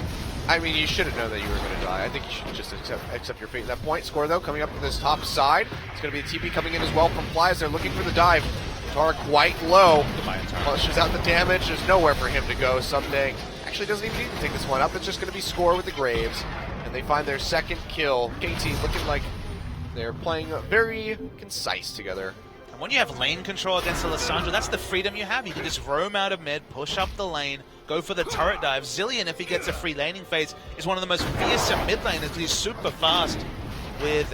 I mean, you should have known that you were going to die. I think you should just accept your fate at that point. Score, though, coming up to this top side. It's going to be the TP coming in as well from Fly as they're looking for the dive. Tar quite low. Pushes out the damage. There's nowhere for him to go someday. Actually doesn't even need to take this one up. It's just going to be Score with the Graves. And they find their second kill. KT looking like they're playing very concise together. And when you have lane control against Alessandro, that's the freedom you have. You can just roam out of mid, push up the lane, go for the turret dive. Zilean, if he gets a free laning phase, is one of the most fearsome mid laners because he's super fast with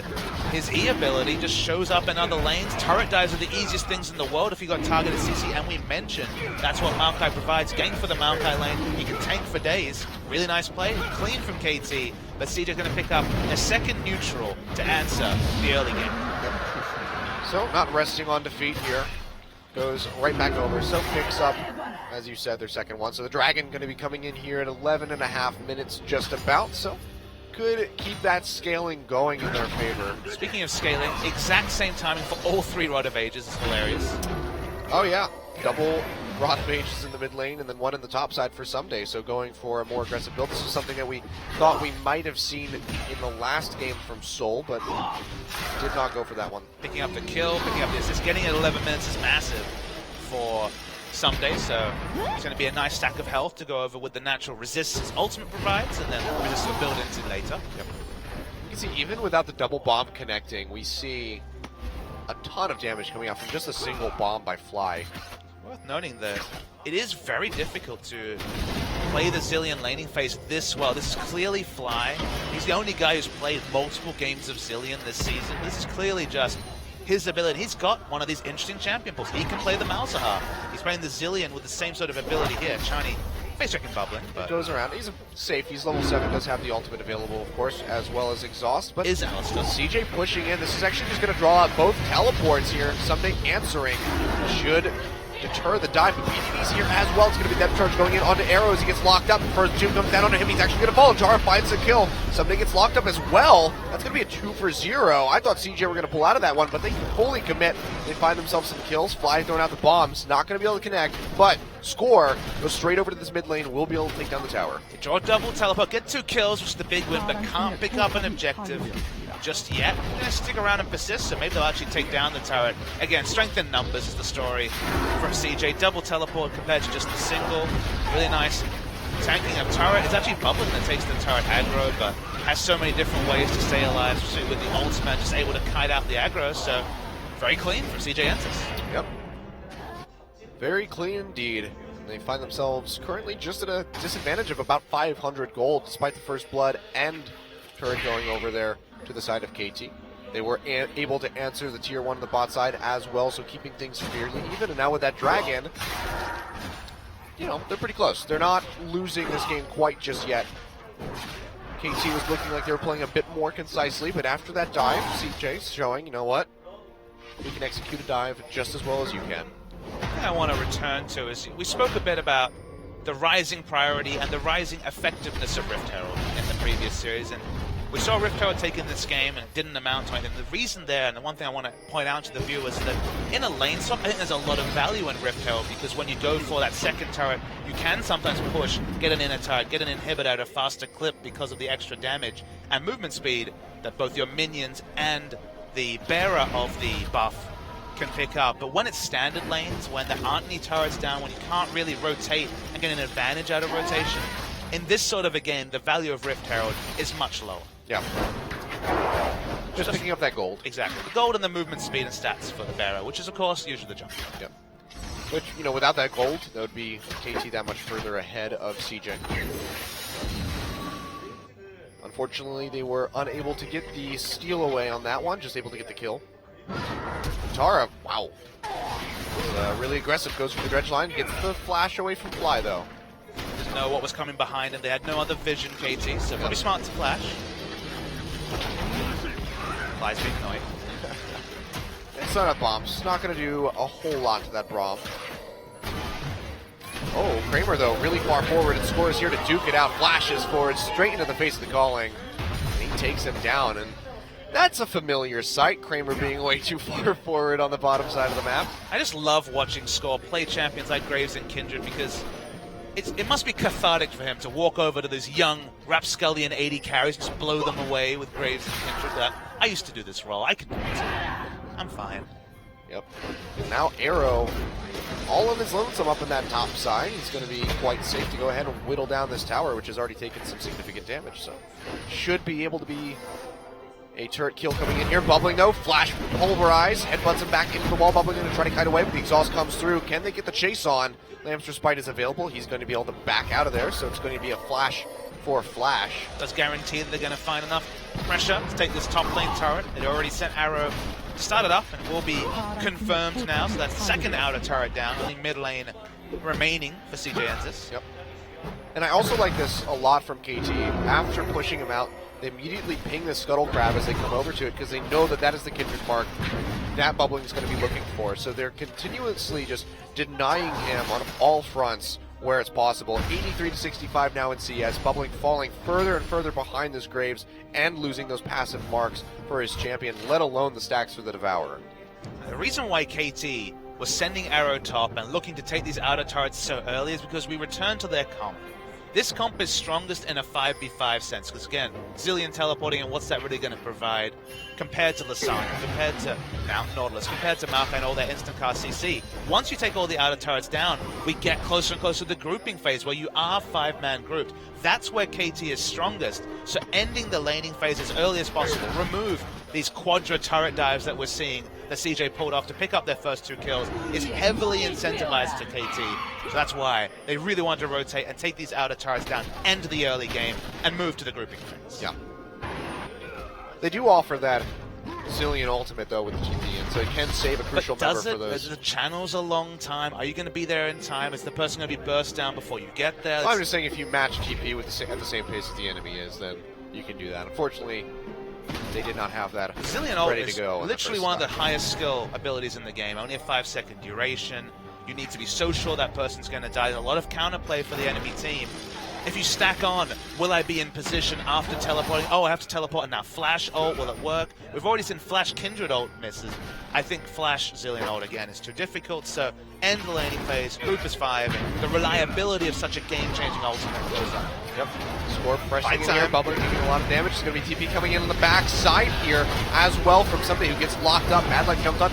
his E ability, just shows up in other lanes. Turret dives are the easiest things in the world if you got targeted CC, and we mentioned that's what Maokai provides. Gank for the Maokai lane, you can tank for days. Really nice play, clean from KT, but CJ going to pick up a second neutral to answer the early game. So, not resting on defeat here. Goes right back over, so picks up, as you said, their second one. So the Dragon going to be coming in here at 11.5 minutes just about, so could keep that scaling going in their favor. Speaking of scaling, exact same timing for all 3 Rod of Ages is hilarious. Oh yeah, double Rod of Ages in the mid lane and then one in the top side for Someday, so going for a more aggressive build. This is something that we thought we might have seen in the last game from Seoul, but did not go for that one. Picking up the kill, picking up the assist, getting it 11 minutes is massive for Someday, so it's going to be a nice stack of health to go over with the natural resist his ultimate provides, and then resist will build into later. Yep. You can see even without the double bomb connecting, we see a ton of damage coming out from just a single bomb by Fly. Worth noting that it is very difficult to play the Zilean laning phase this well. This is clearly Fly. He's the only guy who's played multiple games of Zilean this season. This is clearly just his ability. He's got one of these interesting champion pools. He can play the Malzahar. He's playing the Zilean with the same sort of ability here. Shiny, face checking bubbling. But Goes around. He's safe. He's level 7. Does have the ultimate available, of course, as well as exhaust. But is Alistair. CJ pushing in. This is actually just going to draw out both teleports here. Someday answering should deter the dive, but BTB's here as well. It's going to be depth charge going in onto Arrows. He gets locked up. First two comes down onto him. He's actually going to fall. Jara finds a kill. Someday gets locked up as well. That's going to be a 2 for 0. I thought CJ were going to pull out of that one, but they fully commit. They find themselves some kills. Fly throwing out the bombs. Not going to be able to connect, but Score goes straight over to this mid lane. Will be able to take down the tower. They draw a double teleport, get 2 kills, which is the big win, but can't pick up an objective just yet. They're going to stick around and persist, so maybe they'll actually take down the turret. Again, strength in numbers is the story from CJ. Double teleport compared to just the single. Really nice tanking of turret. It's actually bubbling that takes the turret aggro, but has so many different ways to stay alive, especially with the ultimate, just able to kite out the aggro, so very clean from CJ Entus. Yep. Very clean indeed. They find themselves currently just at a disadvantage of about 500 gold, despite the first blood and turret going over there to the side of KT. They were able to answer the tier 1 on the bot side as well, so keeping things fairly even. And now with that dragon, you know, they're pretty close. They're not losing this game quite just yet. KT was looking like they were playing a bit more concisely, but after that dive, CJ's showing, you know what? We can execute a dive just as well as you can. The thing I want to return to is we spoke a bit about the rising priority and the rising effectiveness of Rift Herald in the previous series, and we saw Rift Herald take in this game and it didn't amount to anything. The reason there, and the one thing I want to point out to the viewers, is that in a lane swap, I think there's a lot of value in Rift Herald, because when you go for that second turret, you can sometimes push, get an inner turret, get an inhibitor at a faster clip because of the extra damage and movement speed that both your minions and the bearer of the buff can pick up. But when it's standard lanes, when there aren't any turrets down, when you can't really rotate and get an advantage out of rotation, in this sort of a game, the value of Rift Herald is much lower. Yeah. Just picking up that gold. Exactly. The gold and the movement speed and stats for the bearer, which is, of course, usually the jump. Yep. Which, you know, without that gold, that would be KT that much further ahead of CJ. Unfortunately, they were unable to get the steal away on that one, just able to get the kill. Tara, wow. Really aggressive, goes for the dredge line, gets the flash away from Fly, though. Didn't know what was coming behind, and they had no other vision, KT, so pretty smart to flash. Fly's being annoying. It's not a bomb. It's not going to do a whole lot to that Braum. Oh, Kramer, though, really far forward, and Score is here to duke it out. Flashes forward, straight into the face of the calling. And he takes him down, and that's a familiar sight, Kramer being way too far forward on the bottom side of the map. I just love watching Score play champions like Graves and Kindred, because it must be cathartic for him to walk over to those young rapscallion 80 carries, just blow them away with Graves and Kindred. I used to do this role. I can do it. I'm fine. Yep. And now Arrow, all of his lonesome up in that top side. He's going to be quite safe to go ahead and whittle down this tower, which has already taken some significant damage. So should be able to be a turret kill coming in here. Bubbling though, flash pulverize, headbutts him back into the wall. Bubbling going to try to kite away, but the exhaust comes through. Can they get the chase on? Lamb's Respite is available. He's going to be able to back out of there, so it's going to be a flash for Flash. Does guarantee that they're going to find enough pressure to take this top lane turret. They'd already sent Arrow started up and will be confirmed now, so that's the second outer turret down, only mid lane remaining for CJ Entus. Yep. And I also like this a lot from KT. After pushing him out, they immediately ping the Scuttle Crab as they come over to it, because they know that that is the Kindred mark that Bubbling is going to be looking for. So they're continuously just denying him on all fronts where it's possible. 83 to 65 now in CS. Bubbling falling further and further behind this Graves and losing those passive marks for his champion, let alone the stacks for the Devourer. The reason why KT was sending Arrow top and looking to take these outer turrets so early is because we returned to their comp. This comp is strongest in a 5v5 sense, because again, Zilean teleporting, and what's that really going to provide compared to Lasagna, compared to Mount Nautilus, compared to Malphite and all their instant cast CC. Once you take all the outer turrets down, we get closer and closer to the grouping phase where you are 5-man grouped. That's where KT is strongest. So ending the laning phase as early as possible, remove these quadra turret dives that we're seeing, that CJ pulled off to pick up their first 2 kills is heavily incentivized to KT. So that's why they really want to rotate and take these outer turrets down, end the early game, and move to the grouping phase. Yeah. They do offer that Zillion ultimate, though, with the TP, and so it can save a crucial member for those. The channel's a long time. Are you going to be there in time? Is the person going to be burst down before you get there? Well, I'm just saying if you match TP with at the same pace as the enemy is, then you can do that. Unfortunately, they did not have that Zillion ready ult to go. is literally one of the highest skill abilities in the game. Only a 5-second duration. You need to be so sure that person's going to die. There's a lot of counterplay for the enemy team. If you stack on, will I be in position after teleporting? Oh, I have to teleport and now Flash ult, will it work? We've already seen Flash Kindred ult misses. I think Flash Zillion ult again is too difficult, so end the laning phase, group is 5, and the reliability of such a game-changing ultimate goes up. Yep. Score pressing in time. here, Bubbler taking a lot of damage. There's going to be TP coming in on the back side here as well from somebody who gets locked up. Madlight jumps on.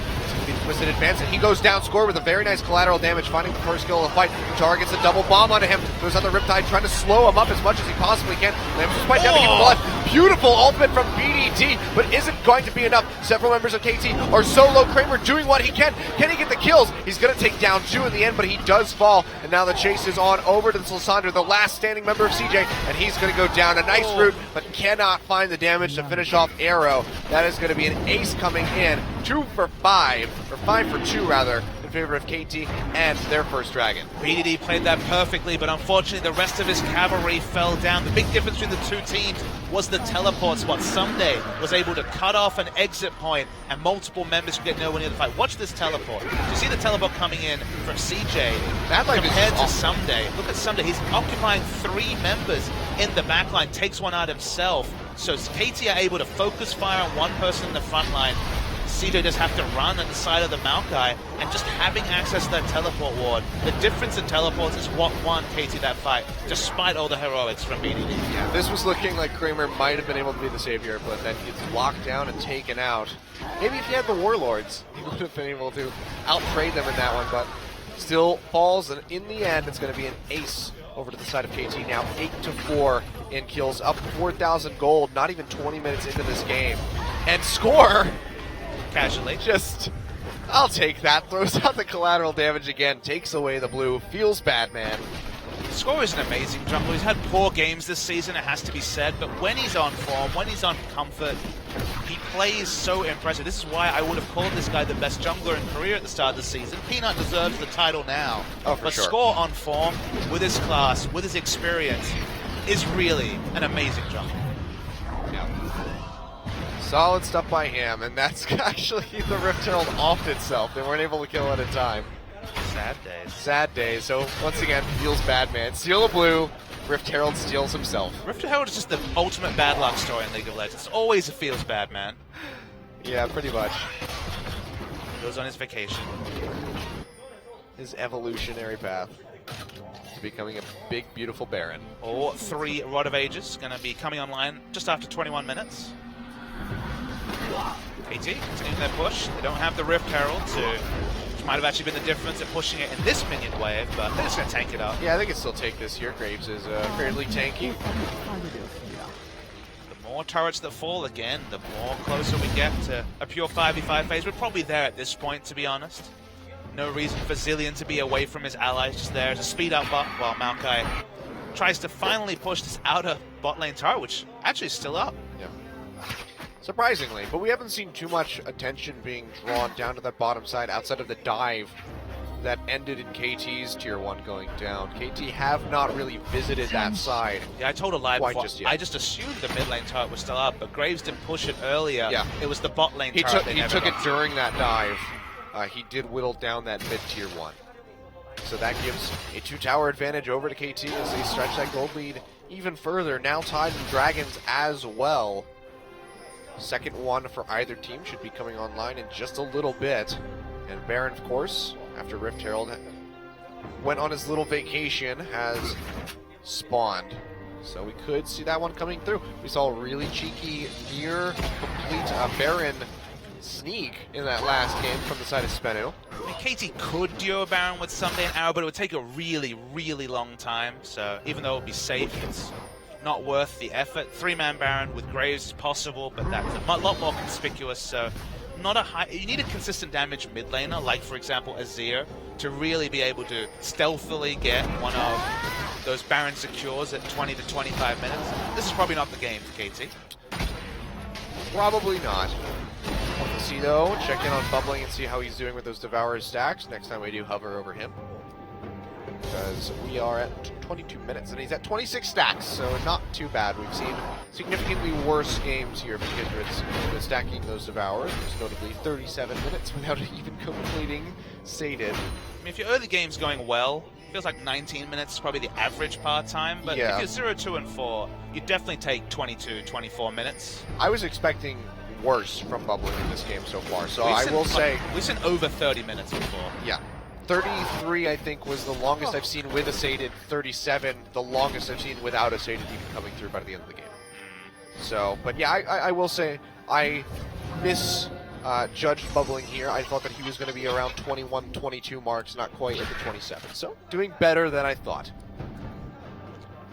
Twisted advance, and he goes down. Score with a very nice collateral damage, finding the first kill of the fight. Targets a double bomb onto him. Goes on the Riptide, trying to slow him up as much as he possibly can. Lambs just quite down to keep him alive. Beautiful ultimate from BDT, but isn't going to be enough. Several members of KT are solo. Kramer doing what he can. Can he get the kills? He's going to take down 2 in the end, but he does fall. And now the chase is on over to Lysandre, the last standing member of CJ, and he's going to go down. A nice route, but cannot find the damage to finish off Arrow. That is going to be an ace coming in. 2 for 5, or 5 for 2 rather, in favor of KT and their first dragon. BDD played that perfectly, but unfortunately the rest of his cavalry fell down. The big difference between the 2 teams was the teleport spot. Someday was able to cut off an exit point, and multiple members could get nowhere near the fight. Watch this teleport. You see the teleport coming in from CJ compared to Someday. Look at Someday. He's occupying 3 members in the backline, takes one out himself. So KT are able to focus fire on one person in the front line. CJ just have to run at the side of the Maokai, and just having access to that teleport ward. The difference in teleports is what won KT that fight, despite all the heroics from BDD. Yeah, this was looking like Kramer might have been able to be the savior, but then he gets locked down and taken out. Maybe if he had the Warlords, he would have been able to out-trade them in that one, but still falls, and in the end, it's going to be an ace over to the side of KT now. 8-4 in kills, up 4,000 gold, not even 20 minutes into this game. And Score... casually. Just, I'll take that. Throws out the collateral damage again. Takes away the blue. Feels bad, man. Score is an amazing jungler. He's had poor games this season, it has to be said, but when he's on form, when he's on comfort, he plays so impressive. This is why I would have called this guy the best jungler in Korea at the start of the season. Peanut deserves the title now. Oh, for but sure. Score on form, with his class, with his experience, is really an amazing jungler. Solid stuff by him, and that's actually the Rift Herald offed itself. They weren't able to kill at a time. Sad days. Sad days. So, once again, feels bad, man. Steal a blue, Rift Herald steals himself. Rift Herald is just the ultimate bad luck story in League of Legends. It's always a feels bad, man. Yeah, pretty much. Goes on his vacation. His evolutionary path to becoming a big, beautiful Baron. Or 3 Rod of Ages, going to be coming online just after 21 minutes. KT continuing their push. They don't have the Rift Herald, which might have actually been the difference in pushing it in this minion wave, but they're just going to tank it up. Yeah, they can still take this here. Graves is fairly tanky. The more turrets that fall again, the more closer we get to a pure 5v5 phase. We're probably there at this point, to be honest. No reason for Zillion to be away from his allies, just there to speed up while Maokai tries to finally push this outer bot lane turret, which actually is still up. Yeah. Surprisingly, but we haven't seen too much attention being drawn down to that bottom side outside of the dive that ended in KT's tier 1 going down. KT have not really visited that side. Yeah, I told a lie before. Just yet. I just assumed the mid lane turret was still up, but Graves didn't push it earlier. Yeah. It was the bot lane turret. He took it during that dive. He did whittle down that mid tier 1. So that gives a 2-tower advantage over to KT as they stretch that gold lead even further. Now tied in Dragons as well. Second one for either team should be coming online in just a little bit. And Baron, of course, after Rift Herald went on his little vacation, has spawned. So we could see that one coming through. We saw a really cheeky, near complete Baron sneak in that last game from the side of Spenu. I mean, KT could duo Baron with Someday and Arrow, but it would take a really, really long time. So even though it would be safe, it's not worth the effort. 3-man Baron with Graves is possible, but that's a lot more conspicuous. So not a high. You need a consistent damage mid laner, like for example Azir, to really be able to stealthily get one of those Baron secures at 20 to 25 minutes. This is probably not the game for KT. Probably not. We'll see though. Check in on Bubbling and see how he's doing with those Devourer stacks. Next time we do hover over him. Because we are at 22 minutes and he's at 26 stacks, so not too bad. We've seen significantly worse games here for Kindred's been stacking those Devourers, most notably 37 minutes without even completing Sated. I mean, if your early game's going well, feels like 19 minutes is probably the average part time, but Yeah. if you're 0, 2, and 4, you definitely take 22, 24 minutes. I was expecting worse from Bubbling in this game so far, so I will say... We've seen over 30 minutes before. Yeah. 33, I think, was the longest I've seen with a Sated. 37, the longest I've seen without a Sated even coming through by the end of the game. So, but yeah, I will say I misjudged Bubbling here. I thought that he was going to be around 21, 22 marks, not quite at the 27. So, doing better than I thought.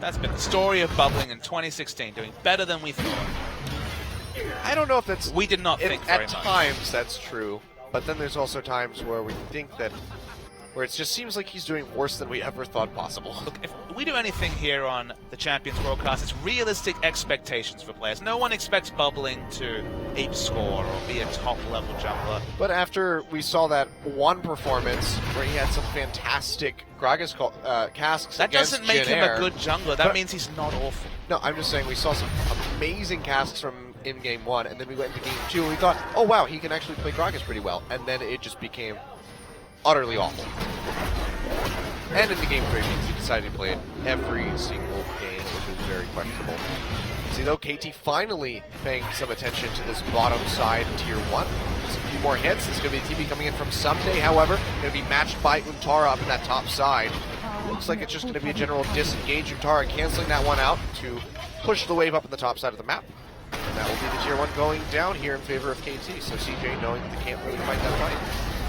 That's been the story of Bubbling in 2016, doing better than we thought. I don't know if that's... We did not think very much. At times, that's true. But then there's also times where we think that... where it just seems like he's doing worse than we ever thought possible. Look, if we do anything here on the Champions Worldcast, it's realistic expectations for players. No one expects Bubbling to ape score or be a top-level jungler. But after we saw that one performance where he had some fantastic Gragas casks that against doesn't make Jin him Air, a good jungler. That means he's not awful. No, I'm just saying we saw some amazing casks from in Game 1, and then we went into Game 2 and we thought, oh wow, he can actually play Gragas pretty well. And then it just became utterly awful. And in the Game 3, he decided to play it every single game, which was very questionable. See though, KT finally paying some attention to this bottom side Tier 1. Just a few more hits. It's going to be a TP coming in from Someday, however. Going to be matched by Untara up in that top side. Looks like it's just going to be a general disengage. Untara canceling that one out to push the wave up in the top side of the map. And that will be the Tier 1 going down here in favor of KT. So CJ knowing that they can't really fight that fight.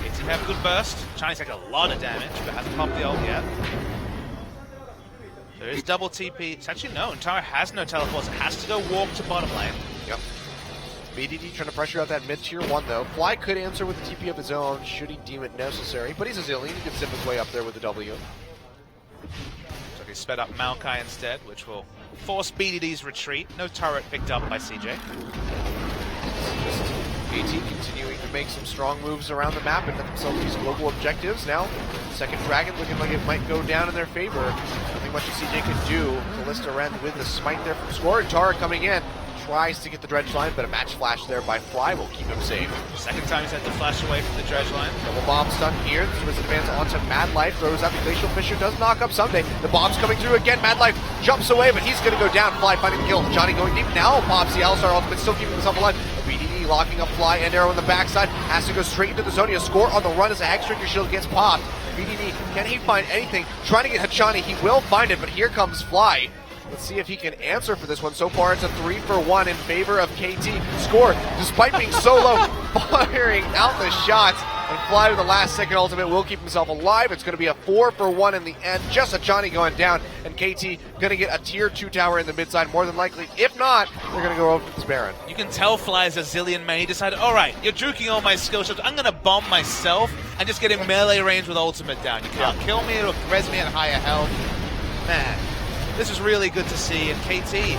KT have a good burst. Chinese take a lot of damage, but hasn't popped the ult yet. There is double TP. It's actually no, Untara has no teleports. It has to go walk to bottom lane. Yep. BDD trying to pressure out that mid-tier 1 though. Fly could answer with a TP of his own should he deem it necessary, but he's a Zillion. He can zip his way up there with the W. So he sped up Maokai instead, which will force BDD's retreat. No turret picked up by CJ. KT continuing to make some strong moves around the map and get themselves these global objectives. Now, second Dragon looking like it might go down in their favor. Nothing much that CJ could do. Kalista Ren with the smite there from Score. Tara coming in. Tries to get the dredge line, but a match flash there by Fly will keep him safe. Second time he's had to flash away from the dredge line. Double bomb stun here. This advance onto Mad Life. Throws out the Glacial Fissure. Does knock up Someday. The bomb's coming through again. Mad Life jumps away, but he's going to go down. Fly finding the kill. Johnny going deep. Now pops the Alistar ultimate, still keeping himself alive. BDD locking up Fly and Arrow on the backside. Has to go straight into the Zonia. Score on the run as a Hexdrinker shield gets popped. BDD, can he find anything? Trying to get Hachani. He will find it, but here comes Fly. Let's see if he can answer for this one. So far, it's a 3-for-1 in favor of KT. Score, despite being so low, firing out the shots. And Fly with the last-second ultimate will keep himself alive. It's going to be a 4-for-1 in the end. Just a Johnny going down, and KT going to get a Tier 2 tower in the mid-side, more than likely. If not, they're going to go over to this Baron. You can tell Fly is a Zillion man. He decided, all right, you're juking all my skill shots. I'm going to bomb myself and just get in melee range with ultimate down. You can't kill me. It'll res me at higher health. Man. This is really good to see, and KT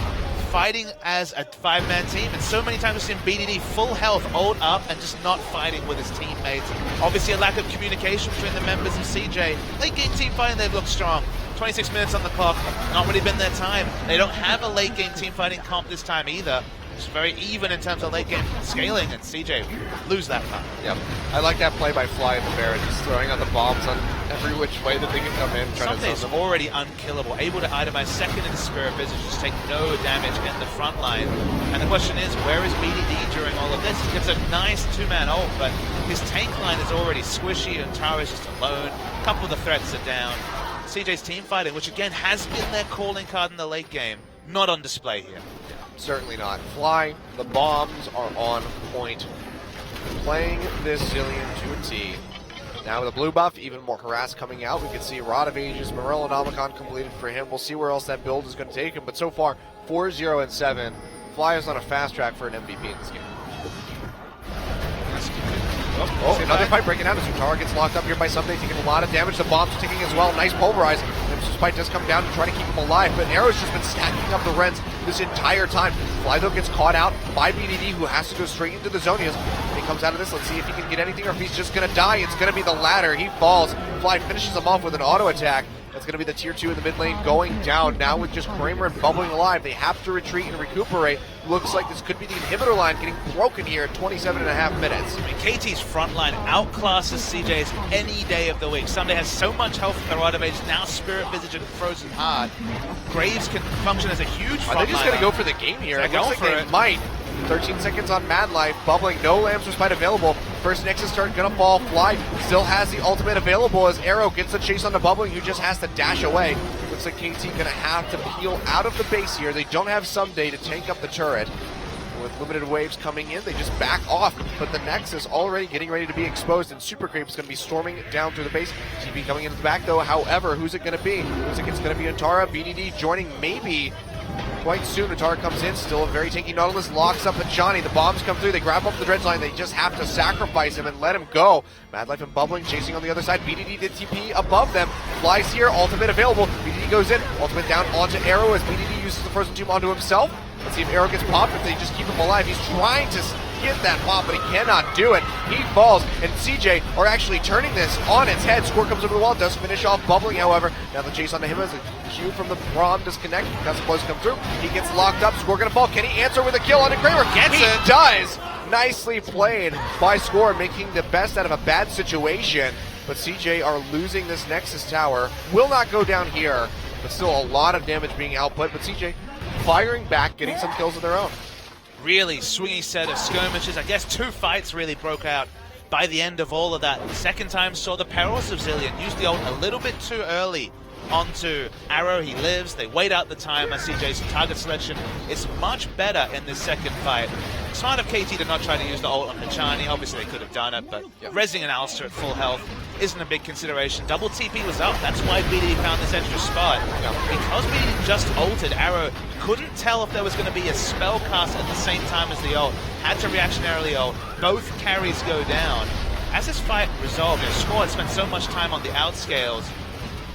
fighting as a 5-man team, and so many times we've seen BDD full health, ult up, and just not fighting with his teammates. Obviously a lack of communication between the members of CJ. Late game team fighting, they've looked strong. 26 minutes on the clock, not really been their time. They don't have a late game team fighting comp this time either. It's very even in terms of late game scaling, and CJ lose that part. Yep. I like that play by Fly in the Baron, just throwing out the bombs on every which way that they can come in. Something's already unkillable, able to itemize second into Spirit Visage, just take no damage in the front line. And the question is, where is BDD during all of this? He gets a nice 2-man ult, but his tank line is already squishy, and Tara's just alone. A couple of the threats are down. CJ's team fighting, which again has been their calling card in the late game, not on display here. Certainly not. Fly, the bombs are on point. Playing this Zillion to a T. Now with a blue buff, even more harass coming out. We can see Rod of Ages, Morel and Omicron completed for him. We'll see where else that build is going to take him. But so far, 4-0-7. Fly is on a fast track for an MVP in this game. Oh, another fight breaking out as Utara gets locked up here by Someday, taking a lot of damage. The bombs are ticking as well. Nice pulverize. And Spike does come down to try to keep him alive, but Arrow's just been stacking up the Rens this entire time. Flydo gets caught out by BDD, who has to go straight into the Zonias. When he comes out of this, let's see if he can get anything or if he's just going to die. It's going to be the latter. He falls. Fly finishes him off with an auto attack. That's going to be the tier 2 in the mid lane going down. Now with just Kramer and Bubbling alive, they have to retreat and recuperate. Looks like this could be the inhibitor line getting broken here at 27.5 minutes. I mean, KT's front line outclasses CJ's any day of the week. Someday has so much health with their Rage, now Spirit Visage and Frozen Hard. Graves can function as a huge front They're just line. going to go for the game here. They're It looks going like for they it. might. 13 seconds on Mad Life. Bubbling, no Lamb's Respite available. First Nexus turret gonna fall. Fly still has the ultimate available as Arrow gets the chase on the Bubbling, who just has to dash away. Looks like KT gonna have to peel out of the base here. They don't have Someday to tank up the turret. With limited waves coming in, they just back off, but the Nexus already getting ready to be exposed, and Super Creep's going to be storming down through the base. TP coming into the back, though. However, who's it going to be? Looks like it's going to be Antara. BDD joining maybe quite soon. Antara comes in, still a very tanky Nautilus, locks up at Johnny. The bombs come through, they grab up the Dredge line, they just have to sacrifice him and let him go. Mad Life and Bubbling chasing on the other side. BDD did TP above them, flies here, ultimate available. BDD goes in, ultimate down onto Arrow as BDD uses the Frozen Tomb onto himself. Let's see if Arrow gets popped, if they just keep him alive. He's trying to get that pop, but he cannot do it. He falls, and CJ are actually turning this on its head. Score comes over the wall, does finish off Bubbling, however. Now the chase onto him as a Q from the Braum disconnect. Because the blows come through. He gets locked up. Score gonna fall. Can he answer with a kill onto Kramer? Gets he it. does! Nicely played by Score, making the best out of a bad situation. But CJ are losing this Nexus tower. Will not go down here, but still a lot of damage being output. But CJ firing back, getting some kills of their own. Really swingy set of skirmishes. I guess 2 fights really broke out by the end of all of that. The second time saw the perils of Zillion use the ult a little bit too early onto Arrow. He lives. They wait out the time as CJ's target selection is much better in this second fight. Smart of KT to not try to use the ult on Hachani. Obviously they could have done it, but rezzing an Alistair at full health isn't a big consideration. Double TP was up. That's why BD found this extra spot. Because BD just ulted, Arrow couldn't tell if there was going to be a spell cast at the same time as the ult. Had to reactionarily ult. Both carries go down. As this fight resolved, Score had spent so much time on the outscales.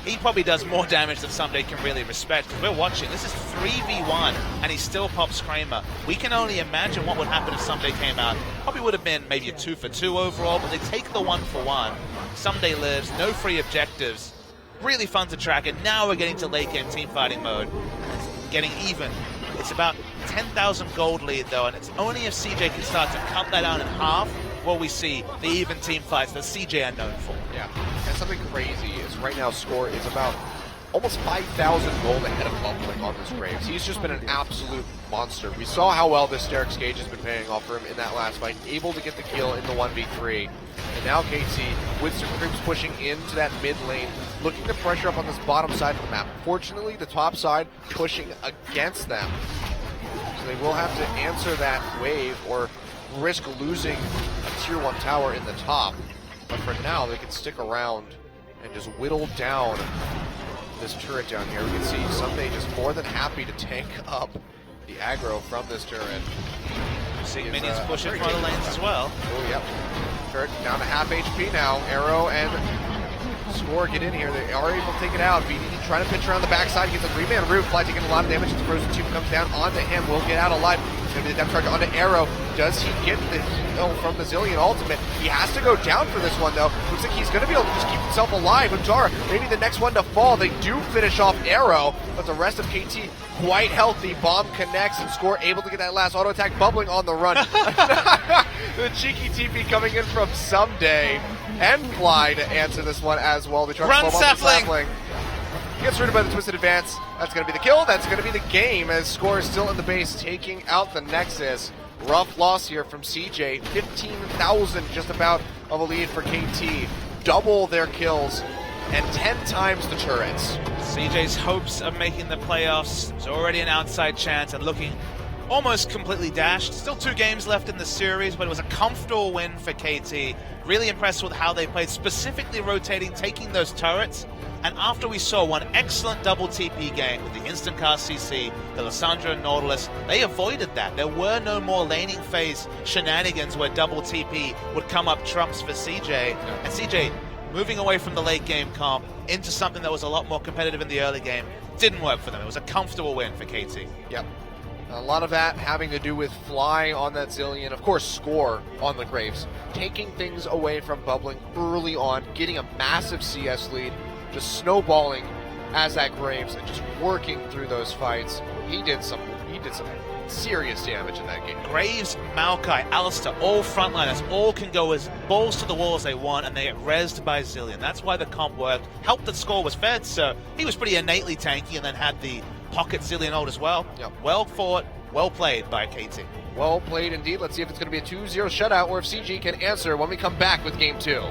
He probably does more damage than Someday can really respect. We're watching. This is 3v1, and he still pops Kramer. We can only imagine what would happen if Someday came out. Probably would have been maybe a 2-for-2 overall, but they take the 1-for-1. Someday lives, no free objectives. Really fun to track, and now we're getting to late game team fighting mode. It's getting even. It's about 10,000 gold lead, though, and it's only if CJ can start to cut that down in half will we see the even team fights that CJ are known for. Yeah, and something crazy is right now Score is about almost 5,000 gold ahead of Bubbling on this Graves. He's just been an absolute monster. We saw how well this Derek Gage has been paying off for him in that last fight, able to get the kill in the 1v3. And now KT, with Super Creeps pushing into that mid lane, looking to pressure up on this bottom side of the map. Fortunately, the top side pushing against them. So they will have to answer that wave or risk losing a tier 1 tower in the top. But for now, they can stick around and just whittle down this turret down here. We can see Someday just more than happy to tank up the aggro from this turret. See minions pushing front of lanes as well. Oh, yep. Turret down to half HP now. Arrow and Score get in here. They are able to take it out. BDD trying to pitch around the backside. He gets a 3-man root. Fly taking a lot of damage. The Frozen Tomb comes down onto him. Will get out alive. It's going to be the depth charge onto Arrow. Does he get the heal from the Zillion ultimate? He has to go down for this one, though. Looks like he's going to be able to just keep himself alive. Antara, maybe the next one to fall. They do finish off Arrow, but the rest of KT quite healthy. Bomb connects and Score able to get that last auto attack. Bubbling on the run. The cheeky TP coming in from Someday and Fly to answer this one as well. They try Run, to slow up the Sapling! Sapling. Gets rid by the Twisted Advance. That's going to be the kill. That's going to be the game as Score is still in the base, taking out the Nexus. Rough loss here from CJ. 15,000 just about of a lead for KT. Double their kills and 10 times the turrets. CJ's hopes of making the playoffs is already an outside chance and looking almost completely dashed. Still 2 games left in the series, but it was a comfortable win for KT. Really impressed with how they played, specifically rotating, taking those turrets. And after we saw one excellent double TP game with the instant cast CC, the Lissandra and Nautilus, they avoided that. There were no more laning phase shenanigans where double TP would come up trumps for CJ. And CJ, moving away from the late game comp into something that was a lot more competitive in the early game, didn't work for them. It was a comfortable win for KT. Yep. A lot of that having to do with fly on that Zillion, of course score on the Graves, taking things away from Bubbling early on, getting a massive CS lead, just snowballing as that Graves and just working through those fights. He did some serious damage in that game. Graves, Maokai, Alistair, all frontliners, all can go as balls to the wall as they want, and they get rezzed by Zillion. That's why the comp worked. Helped that score was fed, so he was pretty innately tanky and then had the pocket Zillion ult as well. Yep. Well fought, well played by KT. Well played indeed. Let's see if it's going to be a 2-0 shutout or if CG can answer when we come back with game 2.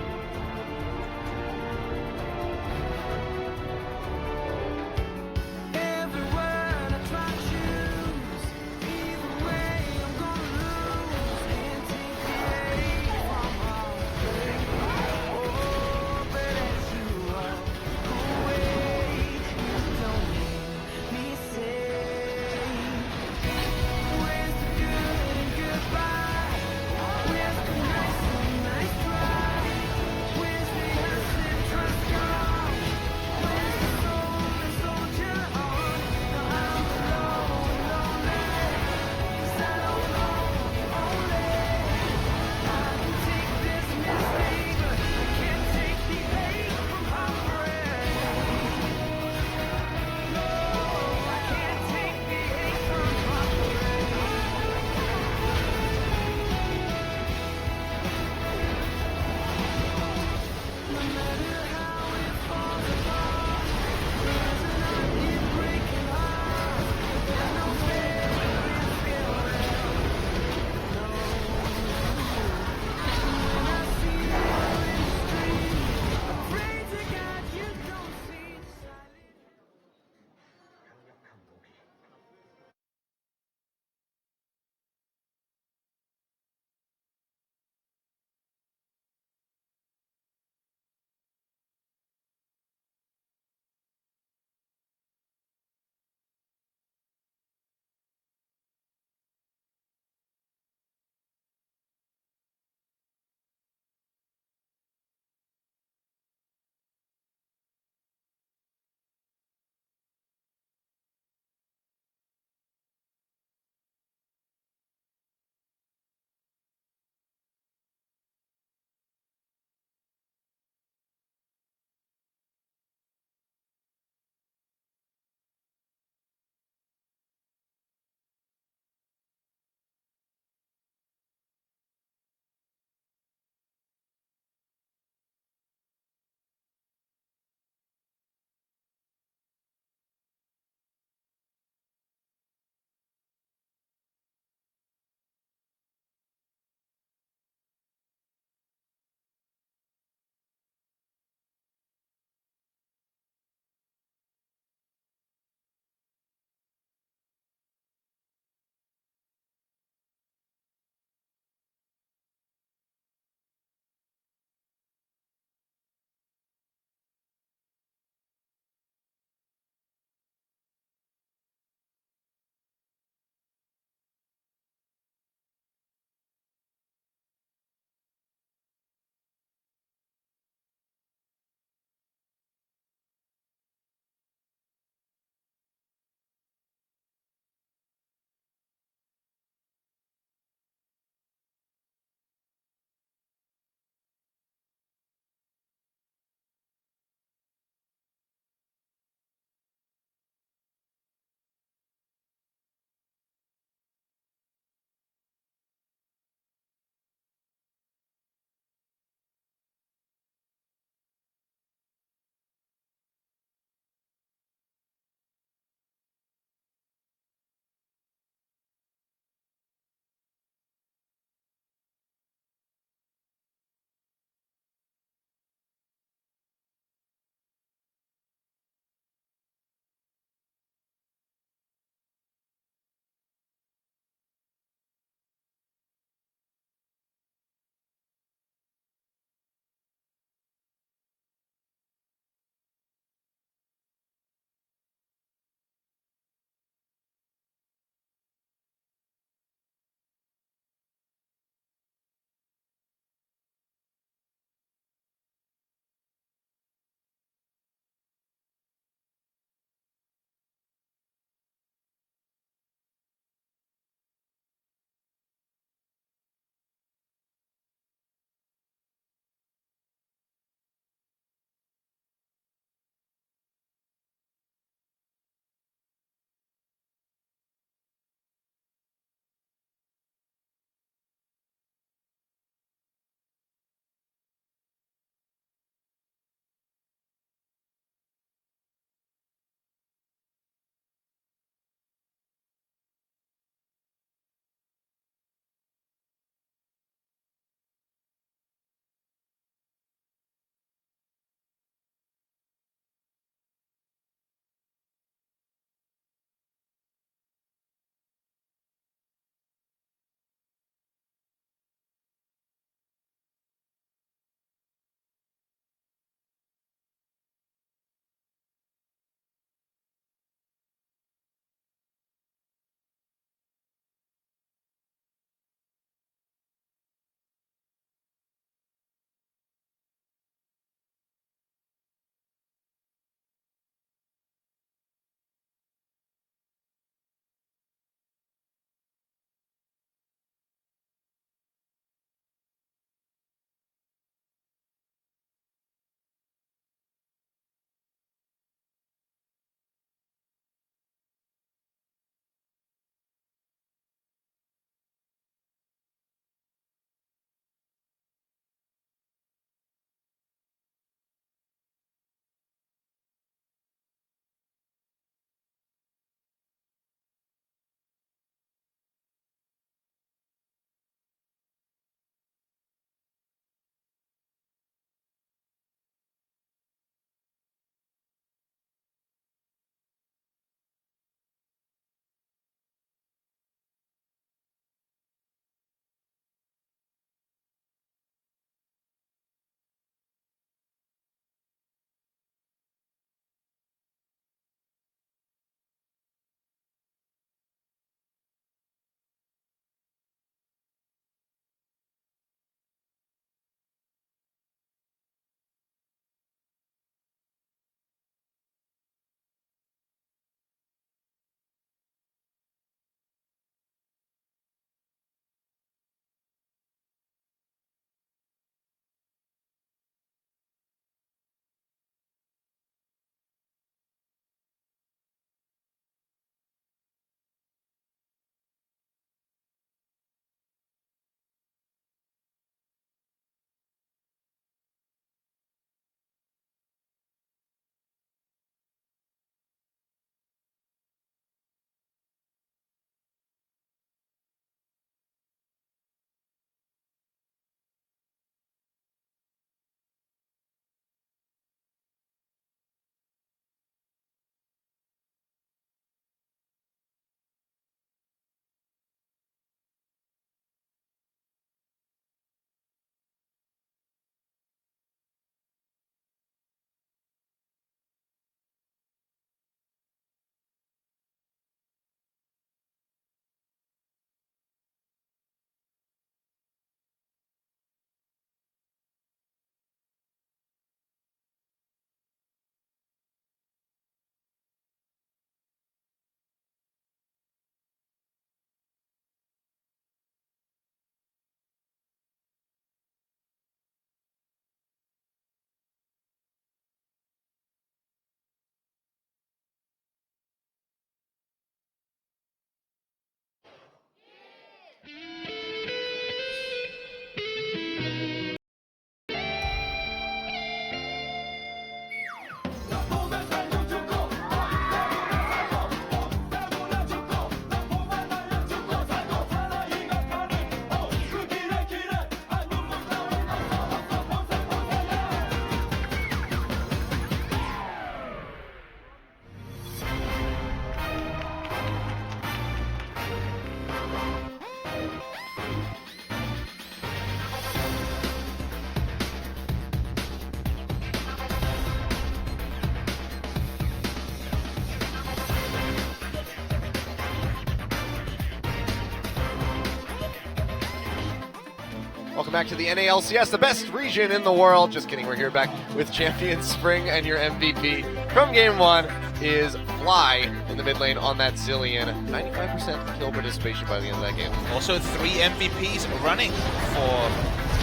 Welcome back to the NALCS, the best region in the world. Just kidding, we're here back with Champion Spring, and your MVP from Game 1 is Fly in the mid lane on that Zillion. 95% kill participation by the end of that game. Also 3 MVPs running for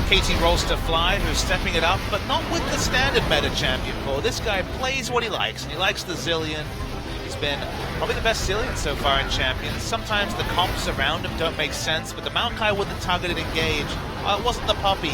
KT Rolster Fly, who's stepping it up, but not with the standard meta champion core. This guy plays what he likes, and he likes the Zillion. He's been probably the best Zillion so far in Champions. Sometimes the comps around him don't make sense, but the Maokai with the targeted engage, it wasn't the Puppey.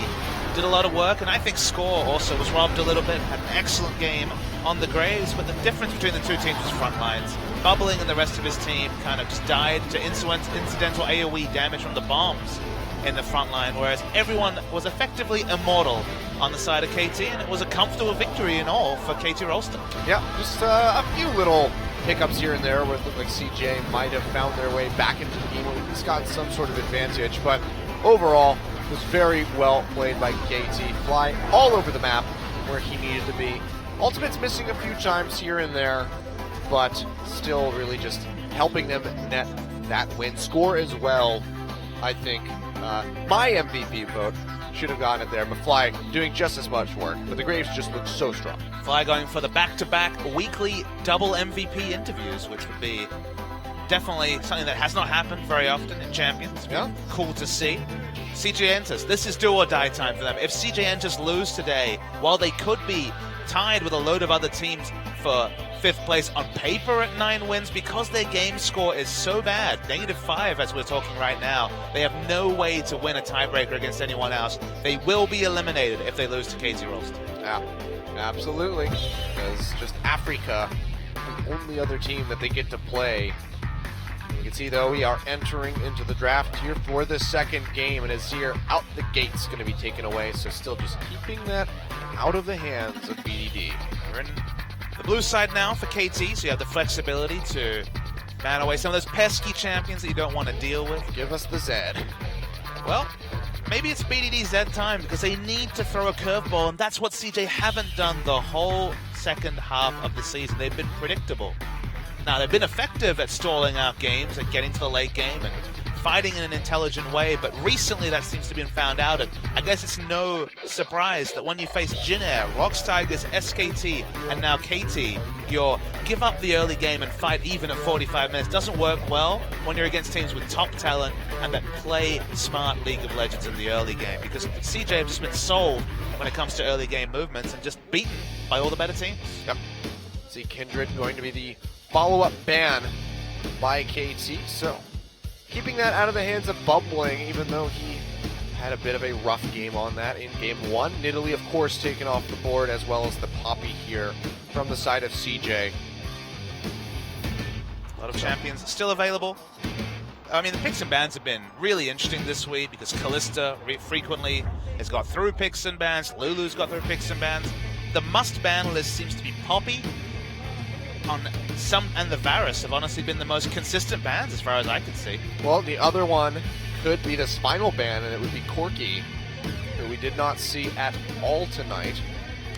Did a lot of work, and I think Score also was robbed a little bit. Had an excellent game on the Graves, but the difference between the two teams was front lines. Bubbling and the rest of his team kind of just died to incidental AoE damage from the bombs in the front line, whereas everyone was effectively immortal on the side of KT, and it was a comfortable victory in all for KT Rolster. Yeah, just a few little hiccups here and there where it looked like CJ might have found their way back into the game when he's got some sort of advantage, but overall, it was very well played by KT. Fly all over the map where he needed to be. Ultimate's missing a few times here and there, but still really just helping them net that win. Score as well, I think. My MVP vote should have gotten it there, but Fly doing just as much work, but the Graves just looked so strong. Fly going for the back-to-back weekly double MVP interviews, which would be definitely something that has not happened very often in Champions. Yeah. Cool to see. CJ Entus, this is do or die time for them. If CJ Entus lose today, while they could be tied with a load of other teams for 5th place on paper at 9 wins, because their game score is so bad, -5 as we're talking right now, they have no way to win a tiebreaker against anyone else. They will be eliminated if they lose to KT Rolster. Yeah, absolutely. Because just Africa, the only other team that they get to play. You can see, though, we are entering into the draft here for the second game, and Azir out the gate's going to be taken away, so still just keeping that out of the hands of BDD. We're in the blue side now for KT, so you have the flexibility to ban away some of those pesky champions that you don't want to deal with. Give us the Zed. Well, maybe it's BDD Zed time, because they need to throw a curveball, and that's what CJ haven't done the whole second half of the season. They've been predictable. Now, they've been effective at stalling out games and getting to the late game and fighting in an intelligent way, but recently that seems to have been found out, and I guess it's no surprise that when you face Jinair, Rox Tigers, SKT, and now KT, your give up the early game and fight even at 45 minutes doesn't work well when you're against teams with top talent and that play smart League of Legends in the early game, because CJ have just been sold when it comes to early game movements and just beaten by all the better teams. Yep. See Kindred going to be the follow-up ban by KT, so keeping that out of the hands of Bubbling, even though he had a bit of a rough game on that in Game 1. Nidalee, of course, taken off the board, as well as the Poppy here from the side of CJ. A lot of champions still available. I mean, the picks and bans have been really interesting this week because Kalista frequently has got through picks and bans. Lulu's got through picks and bans. The must-ban list seems to be Poppy, and the Varus have honestly been the most consistent bans as far as I can see. Well, the other one could be the Spinal ban, and it would be Corki, who we did not see at all tonight.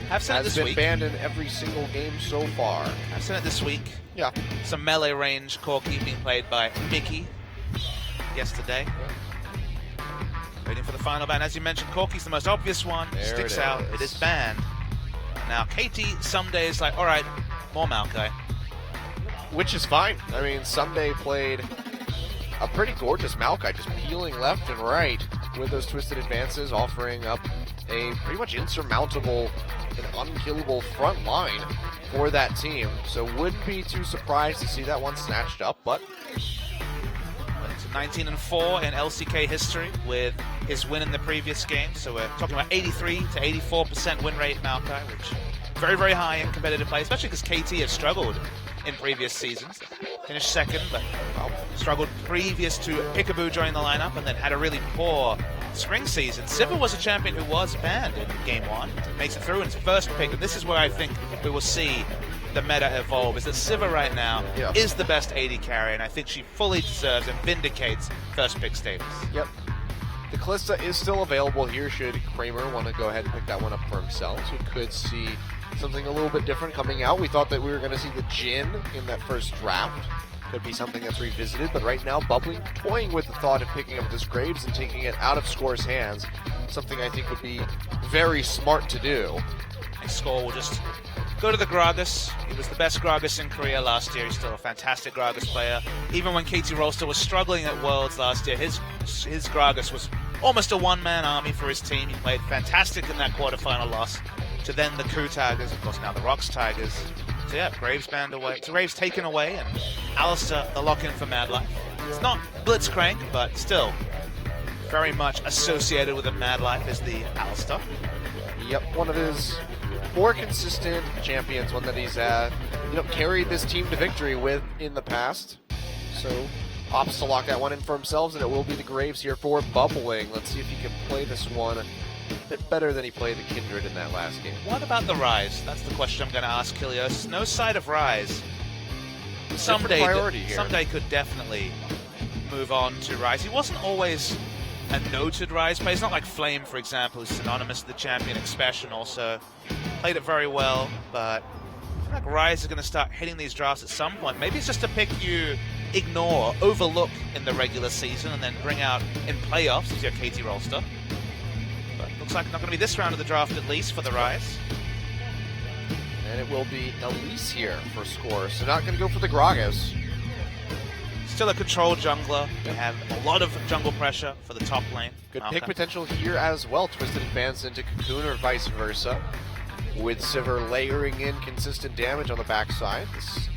I've seen it this week. Has been banned in every single game so far. I've seen it this week. Yeah. Some melee range Corki being played by Mickey yesterday. Waiting for the final ban. As you mentioned, Corki's the most obvious one. There Sticks it out. is. It is banned. Now, KT some days like, all right, more Maokai. Which is fine. I mean, Someday played a pretty gorgeous Maokai, just peeling left and right with those twisted advances, offering up a pretty much insurmountable and unkillable front line for that team. So wouldn't be too surprised to see that one snatched up, but 19-4 in LCK history with his win in the previous game. So we're talking about 83 to 84% win rate Maokai, which very, very high in competitive play, especially because KT has struggled in previous seasons. Finished second, but struggled previous to Peekaboo joining the lineup and then had a really poor spring season. Sivir was a champion who was banned in Game 1, makes it through in his first pick, and this is where I think we will see the meta evolve, is that Sivir right now is the best AD carry, and I think she fully deserves and vindicates first pick status. Yep. The Kalista is still available here should Kramer want to go ahead and pick that one up for himself. So we could see something a little bit different coming out. We thought that we were going to see the Jhin in that first draft could be something that's revisited, but right now Bubbling toying with the thought of picking up this Graves and taking it out of Score's hands, something I think would be very smart to do. And Score will just go to the Gragas. He was the best Gragas in Korea last year. He's still a fantastic Gragas player. Even when KT Rolster was struggling at Worlds last year, his Gragas was almost a one-man army for his team. He played fantastic in that quarterfinal loss to then the Coup Tigers, of course now the Rocks Tigers. So yeah, Graves banned away. So Graves taken away, and Alistair the lock-in for Mad Life. It's not Blitzcrank, but still very much associated with the Mad Life is the Alistair. Yep, one of his more consistent champions, one that he's carried this team to victory with in the past. So opts to lock that one in for himself, and it will be the Graves here for Bubbling. Let's see if he can play this one a bit better than he played the Kindred in that last game. What about the Rise? That's the question I'm going to ask Kilios. No side of Rise. Someday could definitely move on to Rise. He wasn't always a noted Rise player. He's not like Flame, for example, who's synonymous with the champion expression. Also played it very well, but I feel like Rise is going to start hitting these drafts at some point. Maybe it's just a pick you ignore, overlook in the regular season, and then bring out in playoffs as your KT Rolster. But looks like not going to be this round of the draft, at least for the Rise. And it will be Elise here for Score, so not going to go for the Gragas. Still a controlled jungler. They have a lot of jungle pressure for the top lane. Good pick potential here as well. Twisted advance into Cocoon or vice versa. With Sivir layering in consistent damage on the backside. This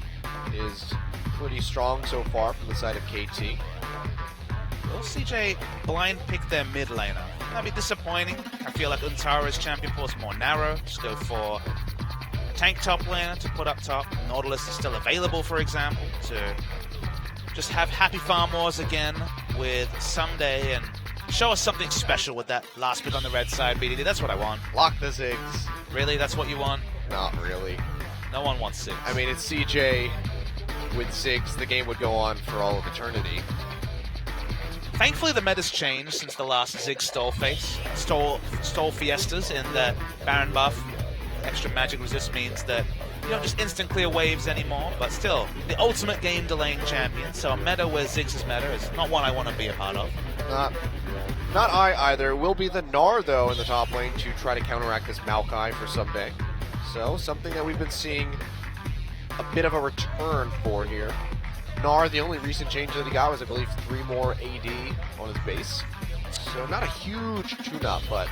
is pretty strong so far from the side of KT. Will CJ blind pick their mid laner? That'd be disappointing. I feel like Untara's champion pool is more narrow. Just go for a tank top laner to put up top. Nautilus is still available, for example, to just have happy farm wars again with Someday and show us something special with that last pick on the red side, BDD. That's what I want. Lock the Ziggs. Really? That's what you want? Not really. No one wants Ziggs. I mean, it's CJ with Ziggs. The game would go on for all of eternity. Thankfully, the meta's changed since the last Ziggs stole fiestas in the Baron buff. Extra magic resist means that you don't just instant clear waves anymore, but still, the ultimate game delaying champion. So a meta where Ziggs is meta is not one I want to be a part of. Not I either. It will be the Gnar, though, in the top lane to try to counteract this Maokai for Someday. So, something that we've been seeing a bit of a return for here. Gnar, the only recent change that he got was, I believe, 3 more AD on his base. So, not a huge tune-up, but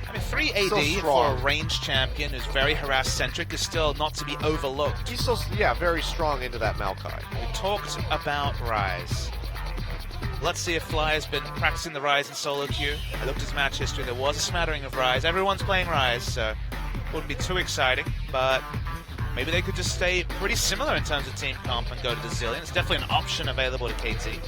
I mean, 3 AD for a ranged champion who's very harass-centric is still not to be overlooked. He's still, yeah, very strong into that Maokai. We talked about Rise. Let's see if Fly has been practicing the Rise in solo queue. I looked at his match history. There was a smattering of Rise. Everyone's playing Rise, so it wouldn't be too exciting, but maybe they could just stay pretty similar in terms of team comp and go to the Zillion. It's definitely an option available to KT.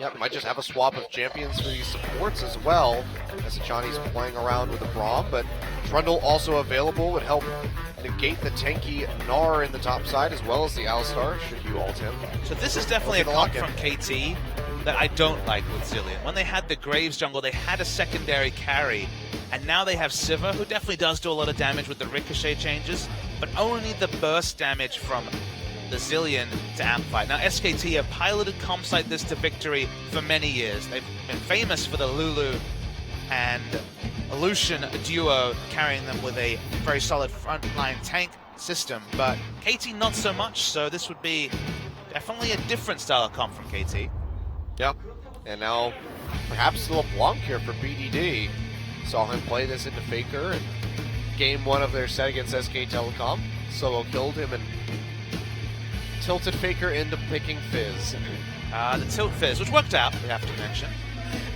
Yep, might just have a swap of champions for these supports as well, as Achani's playing around with the Braum, but Trundle also available would help negate the tanky Gnar in the top side as well as the Alistar, should you ult him. So this is definitely a comp from KT that I don't like with Zillion. When they had the Graves jungle, they had a secondary carry, and now they have Sivir, who definitely does do a lot of damage with the ricochet changes, but only the burst damage from the Zillion to amplify. Now SKT have piloted comps like this to victory for many years. They've been famous for the Lulu and Lucian duo carrying them with a very solid frontline tank system, but KT not so much, so this would be definitely a different style of comp from KT. Yep, and now perhaps the LeBlanc here for BDD. Saw him play this into Faker in game 1 of their set against SK Telecom. Solo killed him and tilted Faker into picking Fizz. The tilt Fizz, which worked out, we have to mention.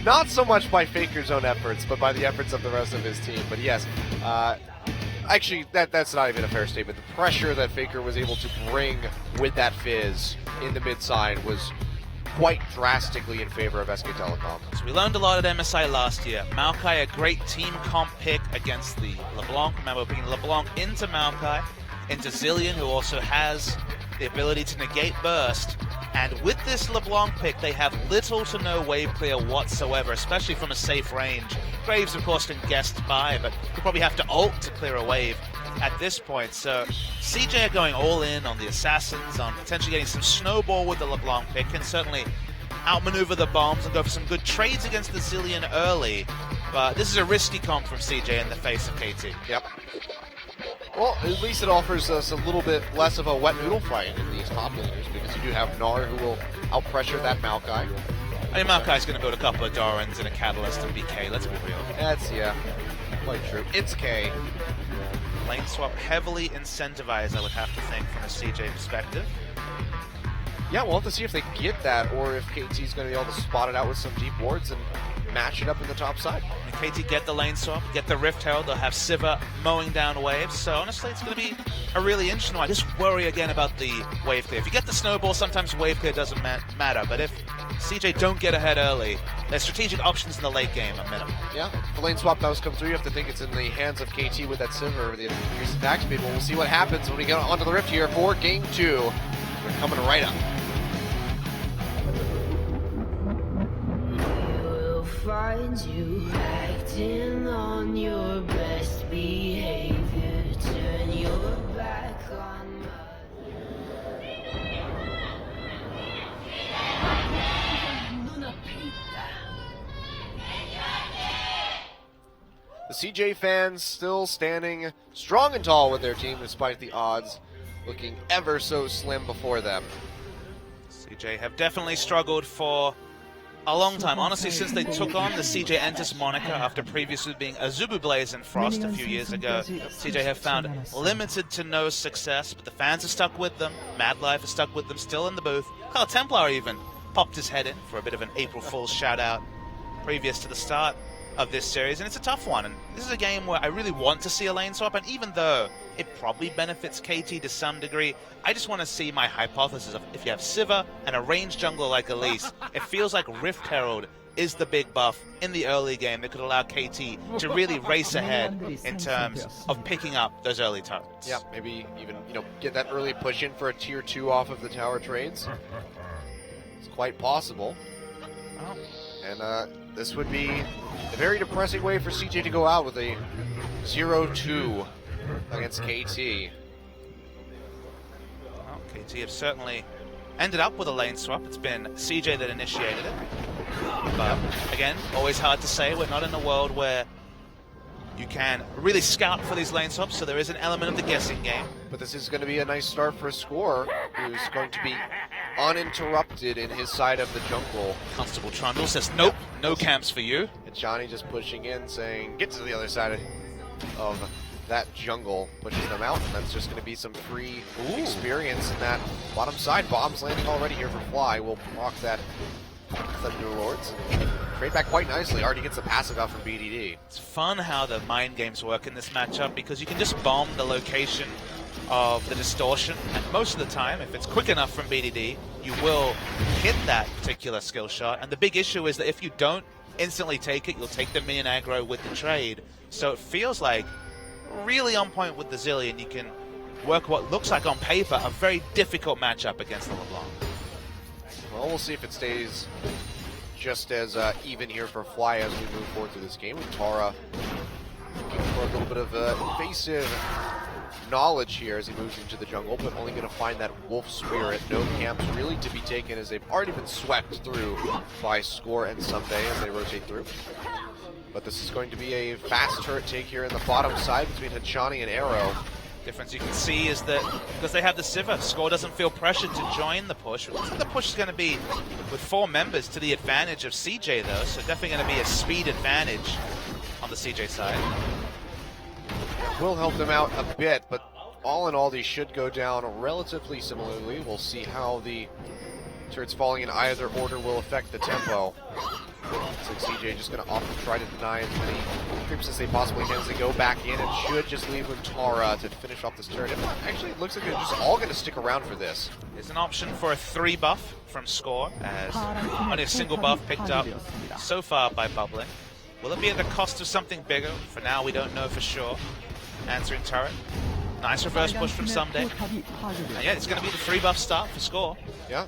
Not so much by Faker's own efforts, but by the efforts of the rest of his team. But yes, actually, that's not even a fair statement. The pressure that Faker was able to bring with that Fizz in the mid side was quite drastically in favor of SK Telecom. So we learned a lot at MSI last year. Maokai, a great team comp pick against the LeBlanc. Remember, picking LeBlanc into Maokai, into Zillion, who also has the ability to negate burst. And with this LeBlanc pick, they have little to no wave clear whatsoever, especially from a safe range. Graves, of course, can guest by, but you'll probably have to ult to clear a wave. at this point. So CJ are going all in on the assassins, on potentially getting some snowball with the LeBlanc pick, and certainly outmaneuver the bombs and go for some good trades against the Zillion early. But this is a risky comp from CJ in the face of KT. Yep. Well, at least it offers us a little bit less of a wet noodle fight in these top laners, because you do have Gnar who will outpressure that Maokai. I mean, Maokai's going to build a couple of Dorans and a Catalyst and be K, let's be real. That's, yeah, quite true. It's K. Lane swap heavily incentivized, I would have to think, from a CJ perspective. Yeah, we'll have to see if they get that, or if KT's going to be able to spot it out with some deep wards and match it up in the top side. I mean, KT get the lane swap, get the Rift Herald, they'll have Siva mowing down waves, so honestly it's going to be a really interesting one. I just worry again about the wave clear. If you get the snowball, sometimes wave clear doesn't matter, but if CJ don't get ahead early, there's strategic options in the late game at minimum. Yeah, if the lane swap does come through, you have to think it's in the hands of KT with that Siva or the increased attack speed. We'll see what happens when we get onto the Rift here for Game 2. They're coming right up. Find you acting on your best behavior. Turn your back on The CJ fans still standing strong and tall with their team despite the odds looking ever so slim before them. CJ have definitely struggled for a long time. Honestly, since they took on the CJ Entus moniker after previously being Azubu Blaze and Frost a few years ago, CJ have found limited to no success, but the fans are stuck with them. Mad Life is stuck with them, still in the booth. Kyle Templar even popped his head in for a bit of an April Fool's shout out previous to the start of this series, and it's a tough one. And this is a game where I really want to see a lane swap, and even though it probably benefits KT to some degree, I just want to see my hypothesis of if you have Siva and a ranged jungler like Elise, it feels like Rift Herald is the big buff in the early game that could allow KT to really race ahead in terms of picking up those early turrets. Yeah, maybe even, get that early push in for a tier 2 off of the tower trades. It's quite possible. Oh. And this would be a very depressing way for CJ to go out with a 0-2 against KT. Well, KT have certainly ended up with a lane swap. It's been CJ that initiated it. But again, always hard to say. We're not in a world where you can really scout for these lane swaps, so there is an element of the guessing game. But this is going to be a nice start for a Score, who's going to be uninterrupted in his side of the jungle. Constable Trundle says, nope, no camps for you. And Johnny just pushing in, saying, get to the other side of that jungle, pushes them out, and that's just going to be some free experience in that bottom side. Bombs landing already here for Fly. We'll block that Thunder Lords. Trade back quite nicely. Already gets the passive out from BDD. It's fun how the mind games work in this matchup, because you can just bomb the location of the distortion, and most of the time, if it's quick enough from BDD, you will hit that particular skill shot. And the big issue is that if you don't instantly take it, you'll take the minion aggro with the trade. So it feels like really on point with the Zillion. You can work what looks like on paper a very difficult matchup against the LeBlanc. Well, we'll see if it stays just as even here for Fly as we move forward through this game. With Tara looking for a little bit of invasive knowledge here as he moves into the jungle, but only going to find that wolf spirit. No camps really to be taken, as they've already been swept through by Score and Someday as they rotate through. But this is going to be a fast turret take here in the bottom side between Hachani and Arrow. Difference you can see is that because they have the Siva, Score doesn't feel pressured to join the push. It looks like the push is going to be with 4 members to the advantage of CJ though, so definitely going to be a speed advantage on the CJ side. Will help them out a bit, but all in all, these should go down relatively similarly. We'll see how the turrets falling in either order will affect the tempo. Looks like CJ just going to often try to deny as many creeps as they possibly can as they go back in, and should just leave with Tara to finish off this turret. Actually, it looks like they're just all going to stick around for this. There's an option for a 3 buff from Score, as only a single buff picked up so far by Bubbling. Will it be at the cost of something bigger? For now, we don't know for sure. Answering turret. Nice reverse push from Someday. And yeah, it's going to be the 3 buff start for Score. Yeah.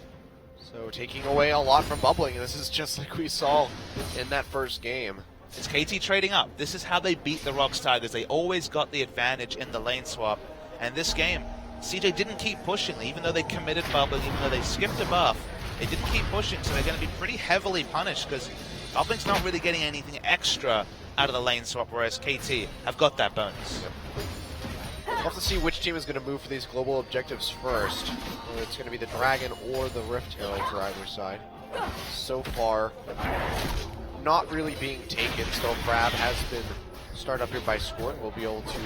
So taking away a lot from Bubbling, and this is just like we saw in that first game. It's KT trading up. This is how they beat the Rocks Tigers. They always got the advantage in the lane swap. And this game, CJ didn't keep pushing. Even though they committed bubbling, even though they skipped a buff, they didn't keep pushing. So they're going to be pretty heavily punished because bubbling's not really getting anything extra out of the lane swap, whereas KT have got that bonus. We'll have to see which team is going to move for these global objectives first. Whether it's going to be the Dragon or the Rift Herald for either side. So far, not really being taken. Still, Crab has been started up here by Score and will be able to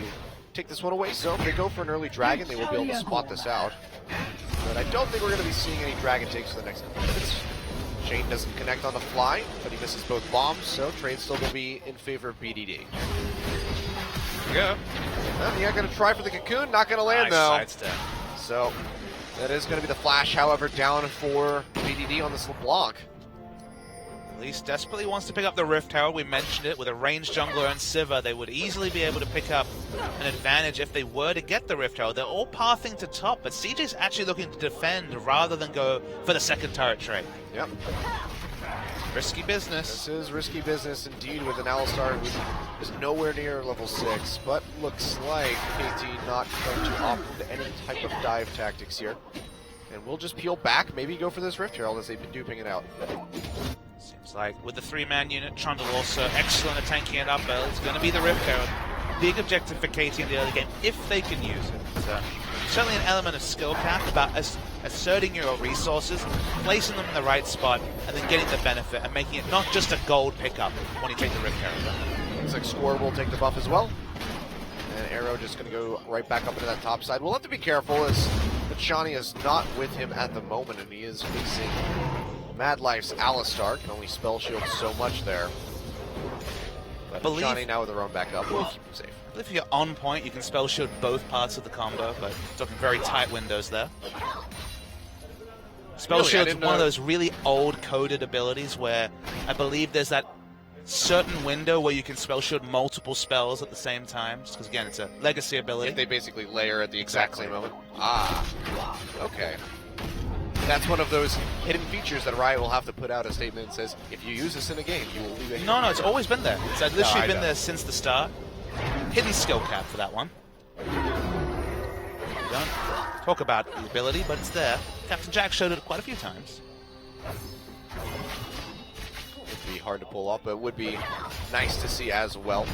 take this one away. So if they go for an early Dragon, they will be able to spot this out. But I don't think we're going to be seeing any Dragon takes for the next couple minutes. Shane doesn't connect on the fly, but he misses both bombs, so trade's still going to be in favor of BDD. Yeah. Well, yeah, going to try for the Cocoon, not going to land though. So that is going to be the flash, however, down for BDD on this LeBlanc. Elise desperately wants to pick up the Rift Herald. We mentioned it. With a ranged jungler and Sivir, they would easily be able to pick up an advantage if they were to get the Rift Herald. They're all pathing to top, but CJ's actually looking to defend rather than go for the second turret trade. Yep. Risky business. This is risky business indeed with an Alistar who is nowhere near level 6, but looks like KT not going to opt into any type of dive tactics here. And we'll just peel back, maybe go for this Rift Herald as they've been duping it out. Seems like with the 3-man unit, Trundle also excellent at tanking it up. It's going to be the Rift Herald. Big objective for KT in the early game, if they can use it. So, certainly an element of skill cap about asserting your resources, placing them in the right spot, and then getting the benefit and making it not just a gold pickup when you take the Rift Herald. Looks like Score will take the buff as well. And Arrow just going to go right back up into that top side. We'll have to be careful as Shani is not with him at the moment, and he is facing Mad Life's Alistar. Can only spell shield so much there. But Johnny now with their own backup will keep him safe. I believe if you're on point, you can spell shield both parts of the combo, but talking very tight windows there. Spell shield is one of those really old coded abilities where I believe there's that certain window where you can spell shield multiple spells at the same time, because again, it's a legacy ability. If they basically layer at the exact same moment. Ah, okay. That's one of those hidden features that Riot will have to put out a statement that says, if you use this in a game, you will leave it. No, it's always been there. It's literally been there since the start. Hidden skill cap for that one. We don't talk about the ability, but it's there. Captain Jack showed it quite a few times. It'd be hard to pull off, but it would be nice to see as well.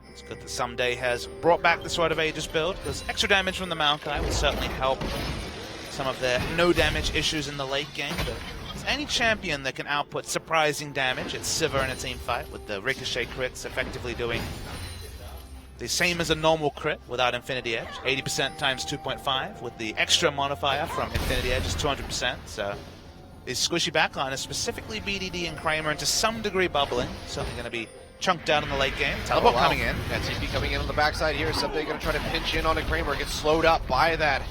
It's good that Someday has brought back the Sword of Ages build, because extra damage from the Maokai will certainly help some of their no damage issues in the late game. But it's any champion that can output surprising damage. It's Sivir in a team fight, with the Ricochet crits effectively doing the same as a normal crit without Infinity Edge. 80% times 2.5, with the extra modifier from Infinity Edge is 200%. So his squishy backline is specifically BDD and Kramer, and to some degree bubbling. Certainly going to be chunked down in the late game. Teleport coming in. Yeah, TP coming in on the backside here. Someday going to try to pinch in on a Kramer. Gets slowed up by that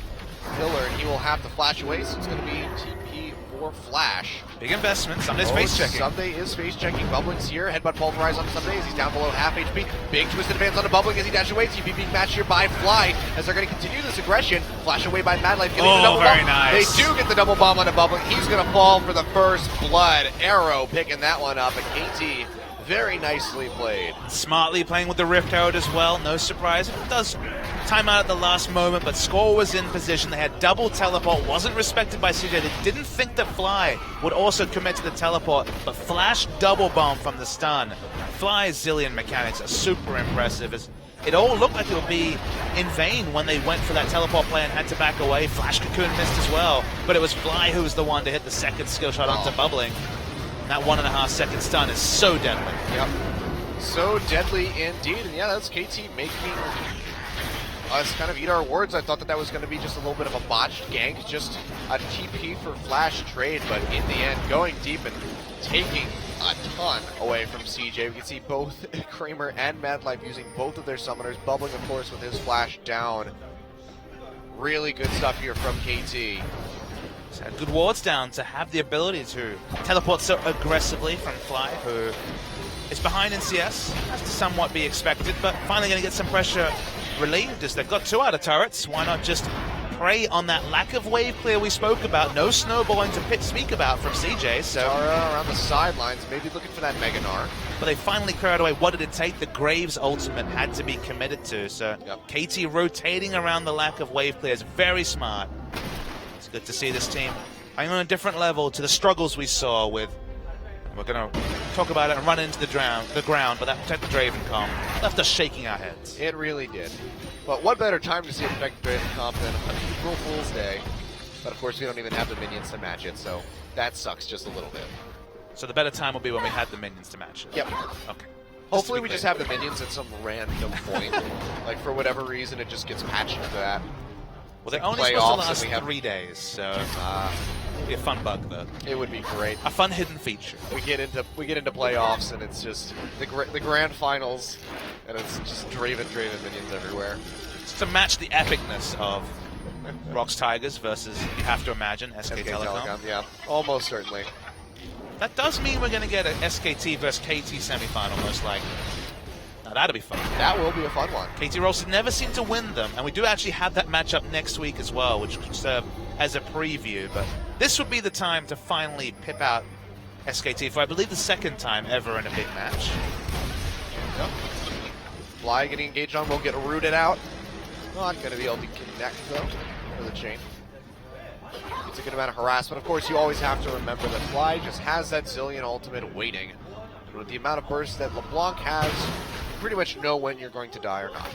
pillar, and he will have to flash away. So it's going to be TP for Flash. Big investment. Sunday's face checking. Someday is face checking. Bubbling's here. Headbutt pulverized on Someday as he's down below half HP. Big twisted advance on the Bubbling as he dashes away. TP being matched here by Fly as they're going to continue this aggression. Flash away by Mad Life. Getting the double very bomb. nice. They do get the double bomb on the Bubbling. He's going to fall for the first blood. Arrow picking that one up. And KT very nicely played. Smartly playing with the Rift Herald as well. No surprise. It does time out at the last moment, but Score was in position. They had double teleport. Wasn't respected by CJ. They didn't think that Fly would also commit to the teleport, but Flash double bomb from the stun. Fly's Zillion mechanics are super impressive. As it all looked like it would be in vain when they went for that teleport play and had to back away. Flash Cocoon missed as well, but it was Fly who was the one to hit the second skill shot onto Bubbling. That 1.5 second stun is so deadly. Yep. So deadly indeed. And yeah, that's KT making us kind of eat our words. I thought that was going to be just a little bit of a botched gank, just a TP for Flash trade, but in the end, going deep and taking a ton away from CJ. We can see both Kramer and Mad Life using both of their summoners. Bubbling, of course, with his Flash down. Really good stuff here from KT. Had good wards down to have the ability to teleport so aggressively from Fly, who is behind in CS. Has to somewhat be expected, but finally going to get some pressure relieved as they've got 2 out of turrets. Why not just prey on that lack of wave clear we spoke about. No snowballing to speak about from CJ. So Tara around the sidelines, maybe looking for that Mega Gnar. But they finally cleared away. What did it take? The Graves ultimate had to be committed to. So KT rotating around the lack of wave clear is very smart. It's good to see this team playing on a different level to the struggles we saw with. We're going to talk about it and run into the ground, but that Protect the Draven comp left us shaking our heads. It really did. But what better time to see a Protect the Draven comp than on April Fool's Day? But of course, we don't even have the minions to match it, so that sucks just a little bit. So the better time will be when we had the minions to match it? Yep. Okay. Hopefully we just have the minions at some random point. Like, for whatever reason, it just gets patched to that. Well, they're only supposed to last 3 days, so it'll be a fun bug, though. It would be great. A fun hidden feature. We get into playoffs, and it's just the grand finals, and it's just Draven minions everywhere. Just to match the epicness of Rocks Tigers versus, you have to imagine, SK Telecom. Yeah, almost certainly. That does mean we're going to get an SKT versus KT semifinal, most likely. Now, that'll be fun. That will be a fun one. KT Rolls never seem to win them, and we do actually have that matchup next week as well, which could serve as a preview. But this would be the time to finally pip out SKT for, I believe, the second time ever in a big match. Yep. Fly getting engaged on will get rooted out. Not going to be able to connect, though, for the chain. It's a good amount of harassment. Of course, you always have to remember that Fly just has that Zillion ultimate waiting. And with the amount of burst that LeBlanc has, you pretty much know when you're going to die or not.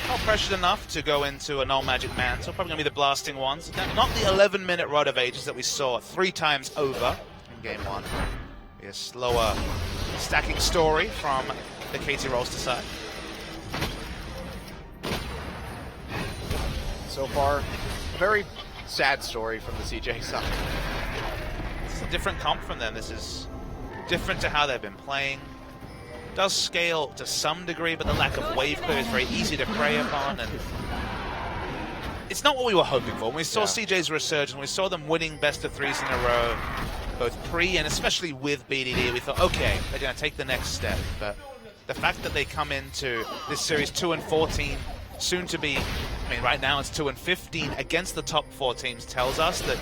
Not pressured enough to go into a null magic mantle. Probably going to be the blasting ones. Not the 11-minute Rod of Ages that we saw 3 times over in game 1. Be a slower stacking story from the KT Rolster side. So far, a very sad story from the CJ side. It's a different comp from them. This is different to how they've been playing. Does scale to some degree, but the lack of wave clear is very easy to prey upon, and it's not what we were hoping for. When we saw CJ's resurgence, we saw them winning best of 3s in a row, both pre and especially with BDD, we thought, okay, they're going to take the next step. But the fact that they come into this series 2-14, soon to be, I mean, right now it's 2-15 against the top 4 teams, tells us that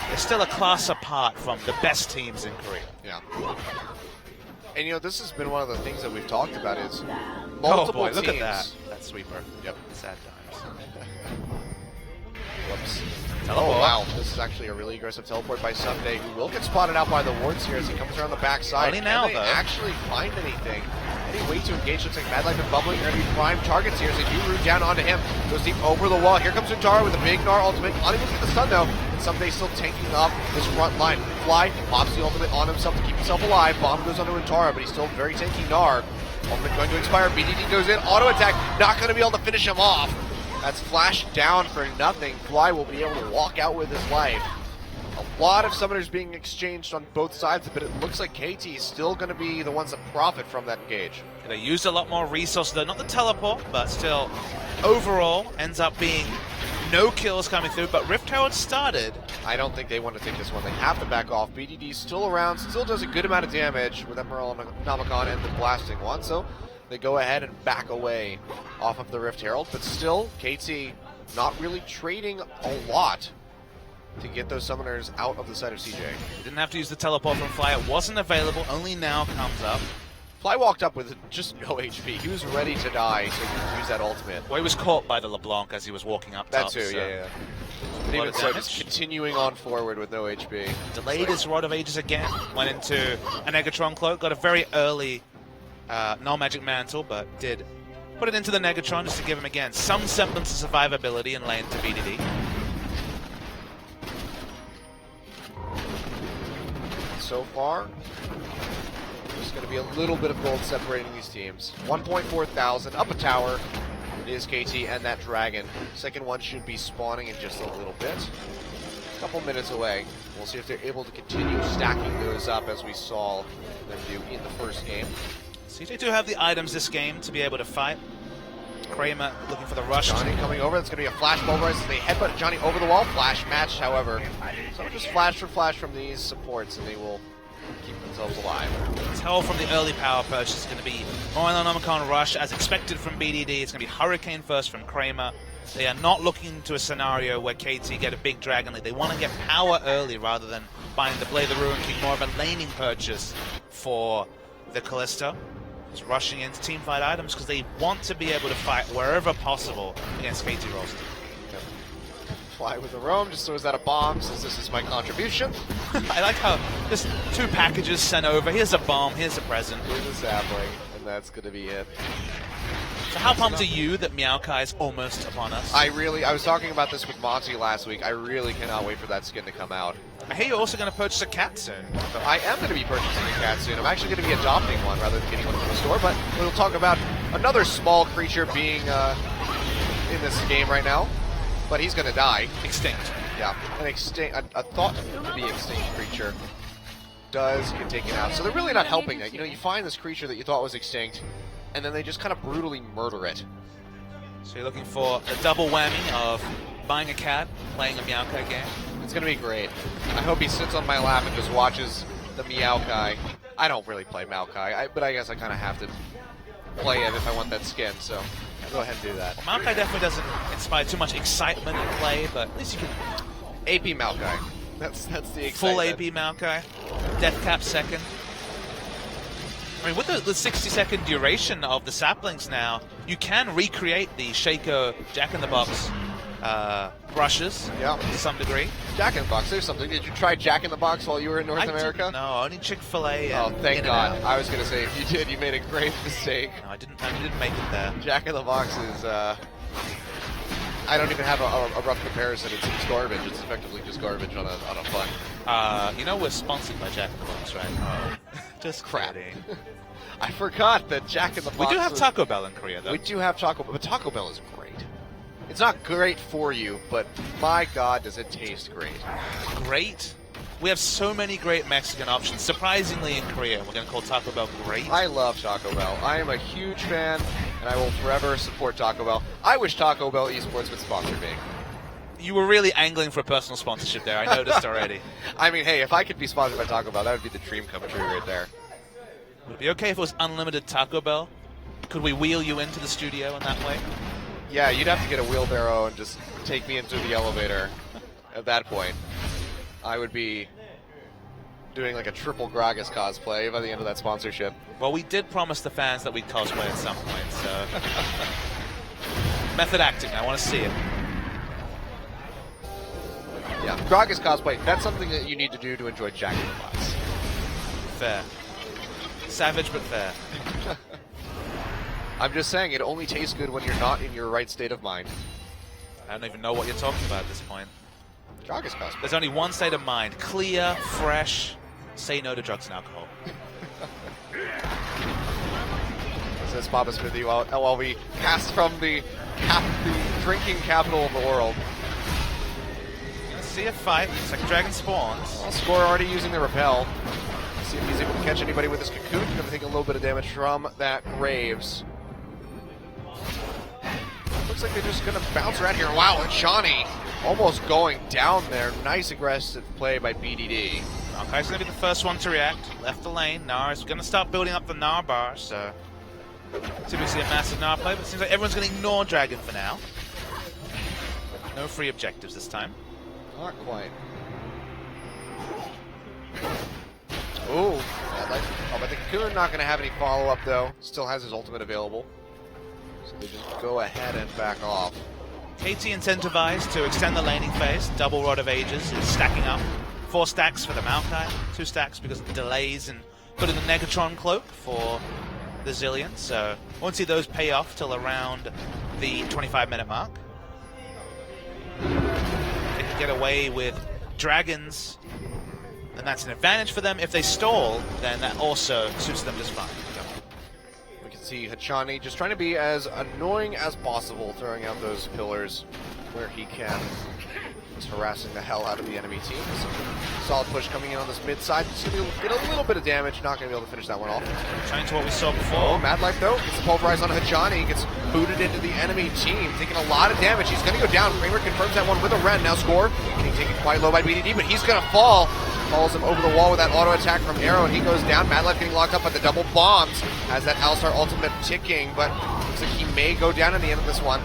they're still a class apart from the best teams in Korea. Yeah. And, you know, this has been one of the things that we've talked about is multiple teams. Look at that. That sweeper. Yep. Sad times. Whoops. Teleport. Oh, wow. This is actually a really aggressive teleport by Sunday, who will get spotted out by the wards here as he comes around the backside. Only now, Can they though actually find anything? Any way to engage? Looks like Mad Life and Bubbling are going to be prime targets here as they do root down onto him. Goes deep over the wall. Here comes Untara with a big Gnar ultimate. Unable to get the stun, though. And Someday still tanking up this front line. Fly pops the ultimate on himself to keep himself alive. Bomb goes onto Untara, but he's still very tanky Gnar. Ultimate going to expire. BDD goes in. Auto attack. Not going to be able to finish him off. That's flashed down for nothing. Fly will be able to walk out with his life. A lot of summoners being exchanged on both sides, but it looks like KT is still going to be the ones that profit from that engage. They used a lot more resources, though. Not the teleport, but still, overall, ends up being no kills coming through. But Rift Herald started. I don't think they want to take this one. They have to back off. BDD's still around, still does a good amount of damage with Emerald Namicon and the blasting one. So they go ahead and back away off of the Rift Herald. But still, KT not really trading a lot to get those summoners out of the sight of CJ. They didn't have to use the teleport from Fly. It wasn't available. Only now comes up. Fly walked up with just no HP. He was ready to die, so he could use that ultimate. Well, he was caught by the LeBlanc as he was walking up That top. too, so yeah. But even so, just continuing on forward with no HP. Delayed his Rod of Ages again. Went into an Negatron cloak. Got a very early null magic mantle, but did put it into the Negatron just to give him, again, some semblance of survivability in lane to BDD. So far, there's going to be a little bit of gold separating these teams. 1.4 thousand, up a tower is KT and that dragon. Second one should be spawning in just a little bit. A couple minutes away. We'll see if they're able to continue stacking those up as we saw them do in the first game. CJ do have the items this game to be able to fight. Kramer looking for the rush. Johnny coming over. That's going to be a flash pulverize as they headbutt Johnny over the wall. Flash matched, however. So just flash from these supports and they will keep themselves alive. Tell from the early power purchase is going to be Mononomicon rush as expected from BDD. It's going to be Hurricane first from Kramer. They are not looking to a scenario where KT get a big Dragon lead. They want to get power early rather than buying the Blade of the Ruin King, more of a laning purchase for the Kallisto. Just rushing into teamfight items because they want to be able to fight wherever possible against KT roster. Fly with the roam, just throws out a bomb, says this is my contribution. I like how just 2 packages sent over. Here's a bomb, here's a present. Here's a sapling, and that's going to be it. So how pumped are you that Meowkai is almost upon us? I was talking about this with Monty last week. I really cannot wait for that skin to come out. I hear you're also going to purchase a cat soon. So I am going to be purchasing a cat soon. I'm actually going to be adopting one rather than getting one from the store, but we'll talk about another small creature being in this game right now. But he's going to die. Extinct. Yeah, a thought to be extinct creature does get taken out. So they're really not helping it. You know, you find this creature that you thought was extinct, and then they just kind of brutally murder it. So you're looking for a double whammy of buying a cat, playing a Meowkai game. It's going to be great. I hope he sits on my lap and just watches the Meowkai. I don't really play Maokai, but I guess I kind of have to play it if I want that skin, so I'll go ahead and do that. Well, Maokai definitely doesn't inspire too much excitement in play, but at least you can... AP Maokai. That's the excitement. Full AP Maokai. Death cap second. I mean, with the 60-second duration of the saplings now, you can recreate the Shaco Jack-in-the-Box brushes to some degree. Jack-in-the-Box, there's something. Did you try Jack-in-the-Box while you were in North America? No, only Chick-fil-A. Oh, thank God. I was going to say, if you did, you made a great mistake. No, I didn't make it there. Jack-in-the-Box is, I don't even have a rough comparison. It's garbage. It's effectively just garbage on a fun. You know we're sponsored by Jack-in-the-Box, right? Oh. Just crap. kidding. I forgot that Jack-in-the-Box... We do have Taco Bell in Korea, though. We do have Taco Bell, but Taco Bell is great. It's not great for you, but my God, does it taste great. Great? We have so many great Mexican options. Surprisingly, in Korea, we're going to call Taco Bell great. I love Taco Bell. I am a huge fan, and I will forever support Taco Bell. I wish Taco Bell Esports would sponsor me. You were really angling for a personal sponsorship there, I noticed already. I mean, hey, if I could be sponsored by Taco Bell, that would be the dream come true right there. Would it be okay if it was unlimited Taco Bell? Could we wheel you into the studio in that way? Yeah, you'd have to get a wheelbarrow and just take me into the elevator. At that point, I would be doing like a triple Gragas cosplay by the end of that sponsorship. Well, we did promise the fans that we'd cosplay at some point, so... Method acting, I want to see it. Yeah, Gragas cosplay, that's something that you need to do to enjoy Jack-in-the-Box. Fair. Savage, but fair. I'm just saying, it only tastes good when you're not in your right state of mind. I don't even know what you're talking about at this point. Gragas cosplay. There's only one state of mind. Clear, fresh, say no to drugs and alcohol. Says Papa Smithy while we cast from the drinking capital of the world. Let's see a fight. Looks like Dragon spawns. Well, Score already using the repel. Let's see if he's able to catch anybody with his cocoon. Going to take a little bit of damage from that Graves. Looks like they're just going to bounce around here. Wow, and Shawnee almost going down there. Nice aggressive play by BDD. Maokai's going to be the first one to react. Left the lane. Gnar is going to start building up the Gnar bar, so... Typically a massive Gnar play, but it seems like everyone's going to ignore Dragon for now. No free objectives this time. Not quite. Ooh, but the Cocoon not going to have any follow-up, though. Still has his ultimate available. So they just go ahead and back off. KT incentivized to extend the laning phase. Double Rod of Ages is stacking up. 4 stacks for the Maokai, 2 stacks because of the delays and putting the Negatron cloak for the Zillion. So won't see those pay off till around the 25-minute mark. They can get away with Dragons, and that's an advantage for them. If they stall, then that also suits them just fine. We can see Hachani just trying to be as annoying as possible, throwing out those pillars where he can. Just harassing the hell out of the enemy team. Solid push coming in on this mid side. Just gonna get a little bit of damage. Not going to be able to finish that one off. Returning to what we saw before. Oh, Mad Life though gets the pulverize on Hachani. Gets booted into the enemy team, taking a lot of damage. He's going to go down. Kramer confirms that one with a Ren. Now Score getting taken quite low by BDD, but he's going to fall. Falls him over the wall with that auto attack from Arrow, and he goes down. Mad Life getting locked up by the double bombs. Has that Alistar ultimate ticking, but looks like he may go down at the end of this one.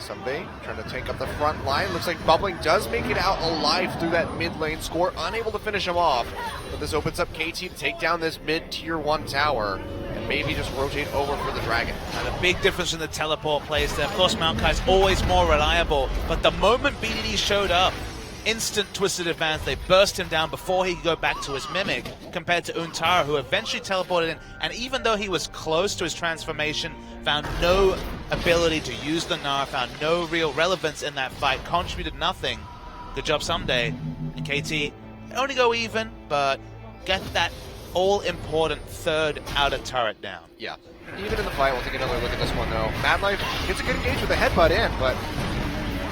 Someday trying to tank up the front line. Looks like Bubbling does make it out alive through that mid lane score, unable to finish him off. But this opens up KT to take down this mid tier 1 tower and maybe just rotate over for the Dragon. And a big difference in the teleport plays there. Of course, Maokai's always more reliable, but the moment BDD showed up, instant twisted advance. They burst him down before he could go back to his Mimic, compared to Untara, who eventually teleported in. And even though he was close to his transformation, found no ability to use the Gnar, found no real relevance in that fight, contributed nothing. Good job Someday. And KT only go even, but get that all-important third outer turret down. Yeah. Even in the fight, we'll take another look at this one, though. Mad Life gets a good engage with the headbutt in, but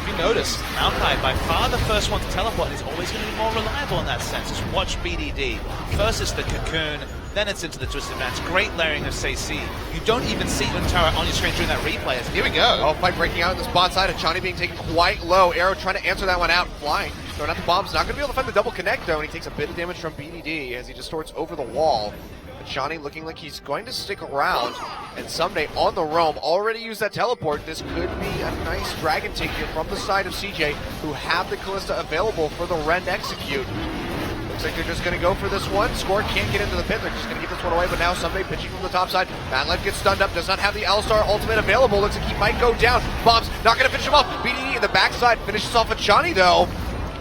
if you notice, Maokai by far the first one to teleport, and he's always going to be more reliable in that sense. Just watch BDD. First it's the cocoon, then it's into the twisted advance. Great layering of CC. You don't even see Untara on your screen during that replay. Here we go. Oh, fight breaking out in the spot side. Achani being taken quite low. Arrow trying to answer that one out. Flying. Throwing out the bombs. Not going to be able to find the double connect, though, and he takes a bit of damage from BDD as he distorts over the wall. Achani looking like he's going to stick around, and Someday on the roam already used that teleport. This could be a nice dragon take here from the side of CJ, who have the Callista available for the Rend execute. Looks like they're just going to go for this one. Score can't get into the pit. They're just going to give this one away, but now Someday pitching from the top side. Madlife gets stunned up, does not have the L-Star ultimate available. Looks like he might go down. Bombs not going to finish him off. BDD in the backside finishes off Achani, though.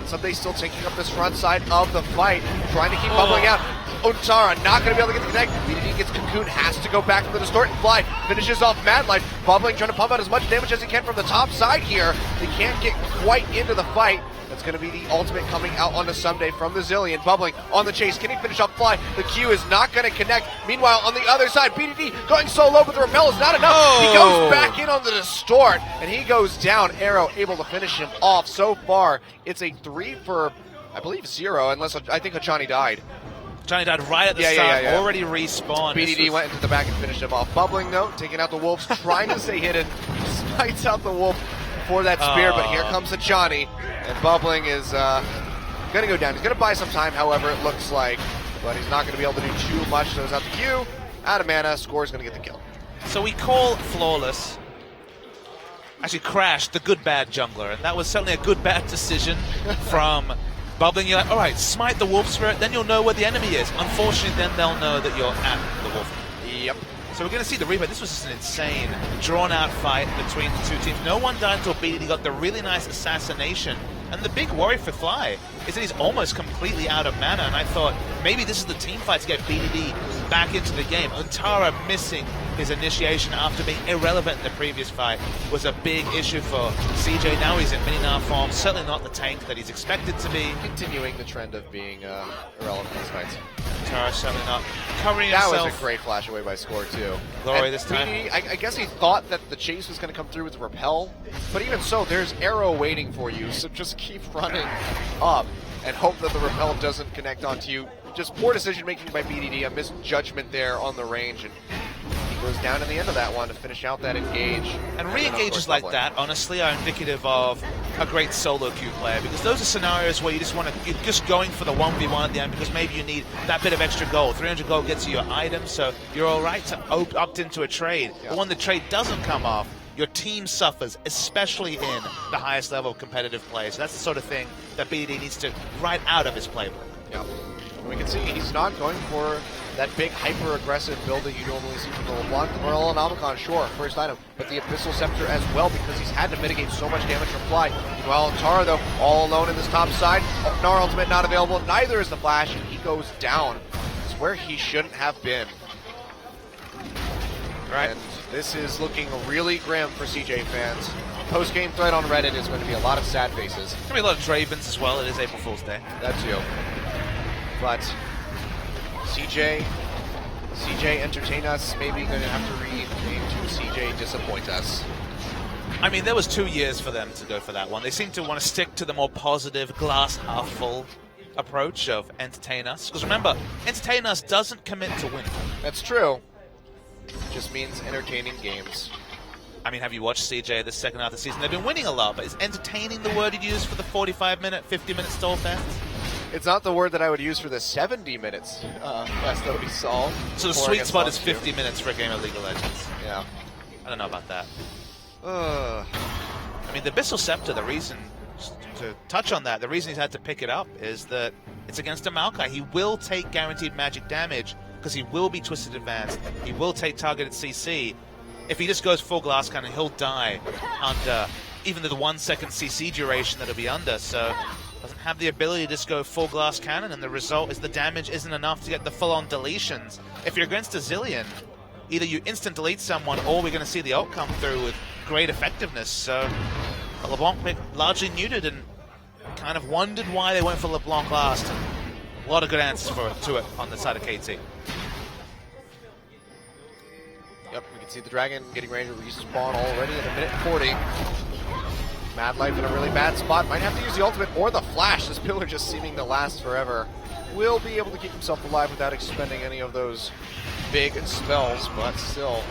Someday still taking up this front side of the fight, trying to keep bubbling out. Untara not going to be able to get the connect. BDD gets cocoon, has to go back to the distort and fly. Finishes off Mad Life. Bubbling trying to pump out as much damage as he can from the top side here. They can't get quite into the fight. That's going to be the ultimate coming out onto Someday from the Zillion. Bubbling on the chase. Can he finish off Fly? The Q is not going to connect. Meanwhile, on the other side, BDD going so low, but the repel is not enough. He goes back in on the distort, and he goes down. Arrow able to finish him off. So far, it's a 3 for, I believe, 0, unless I think Achani died. Johnny died right at the start, already respawned. BDD went into the back and finished him off. Bubbling, though, taking out the Wolves, trying to stay hidden. Smites out the Wolf for that spear, but here comes Achani. And Bubbling is going to go down. He's going to buy some time, however, it looks like. But he's not going to be able to do too much. Throws out the Q. Out of mana. Score's going to get the kill. So we call Flawless, actually Crash, the good-bad jungler. And that was certainly a good-bad decision from Bubbling. You're like, all right, smite the Wolf Spirit, then you'll know where the enemy is. Unfortunately, then they'll know that you're at the Wolf. Yep. So we're going to see the replay. This was just an insane, drawn-out fight between the two teams. No one died until BDD got the really nice assassination. And the big worry for Fly is that he's almost completely out of mana. And I thought maybe this is the team fight to get BDD back into the game. Untara missing his initiation after being irrelevant in the previous fight was a big issue for CJ. Now he's in mini-Gnar form. Certainly not the tank that he's expected to be. Continuing the trend of being irrelevant these fights. Untara certainly not covering that himself. That was a great flash away by Score, too. Glory this time. BDD, I guess he thought that the chase was going to come through with Repel, but even so, there's Arrow waiting for you, so just keep running up and hope that the Repel doesn't connect onto you. Just poor decision making by BDD, a misjudgment there on the range, and he goes down in the end of that one to finish out that engage. And re-engages like that, honestly, are indicative of a great solo queue player, because those are scenarios where you just you're just going for the 1v1 at the end because maybe you need that bit of extra gold. 300 gold gets you your item, so you're all right to opt into a trade. But when the trade doesn't come off, your team suffers, especially in the highest level of competitive play. So that's the sort of thing that BDD needs to write out of his playbook. Yep. We can see he's not going for that big hyper-aggressive build that you normally see from the LeBlanc. The Morel and Omicron, sure, first item, but the Abyssal Scepter as well, because he's had to mitigate so much damage from Fly. Meanwhile, Tara, though, all alone in this top side. Gnar ultimate not available, neither is the Flash, and he goes down. It's where he shouldn't have been. Right. And this is looking really grim for CJ fans. Post-game thread on Reddit is going to be a lot of sad faces. There's going to be a lot of Dravens as well. It is April Fool's Day. That too. But CJ entertain us, maybe going to have to read into CJ disappoint us. I mean, there was 2 years for them to go for that one. They seem to want to stick to the more positive, glass half full approach of entertain us. Because remember, entertain us doesn't commit to win. That's true. Just means entertaining games. I mean, have you watched CJ the second half of the season? They've been winning a lot, but is entertaining the word you'd use for the 45-minute, 50-minute stall fest? It's not the word that I would use for the 70 minutes fest that we saw. So the sweet spot is 50 minutes for a game of League of Legends. Yeah. I don't know about that. I mean, the Abyssal Scepter, the reason, to touch on that, the reason he's had to pick it up is that it's against a Maokai. He will take guaranteed magic damage because he will be Twisted Advanced. He will take targeted CC. If he just goes full Glass Cannon, he'll die under even the 1 second CC duration that he'll be under. So doesn't have the ability to just go full Glass Cannon, and the result is the damage isn't enough to get the full-on deletions. If you're against a Zilean, either you instant delete someone or we're going to see the ult come through with great effectiveness. So a LeBlanc pick largely neutered, and kind of wondered why they went for LeBlanc last. A lot of good answers to it on the side of KT. Yep, we can see the Dragon getting ready to respawn already in a minute 40. Mad Life in a really bad spot. Might have to use the ultimate or the flash. This pillar just seeming to last forever. Will be able to keep himself alive without expending any of those big spells, but still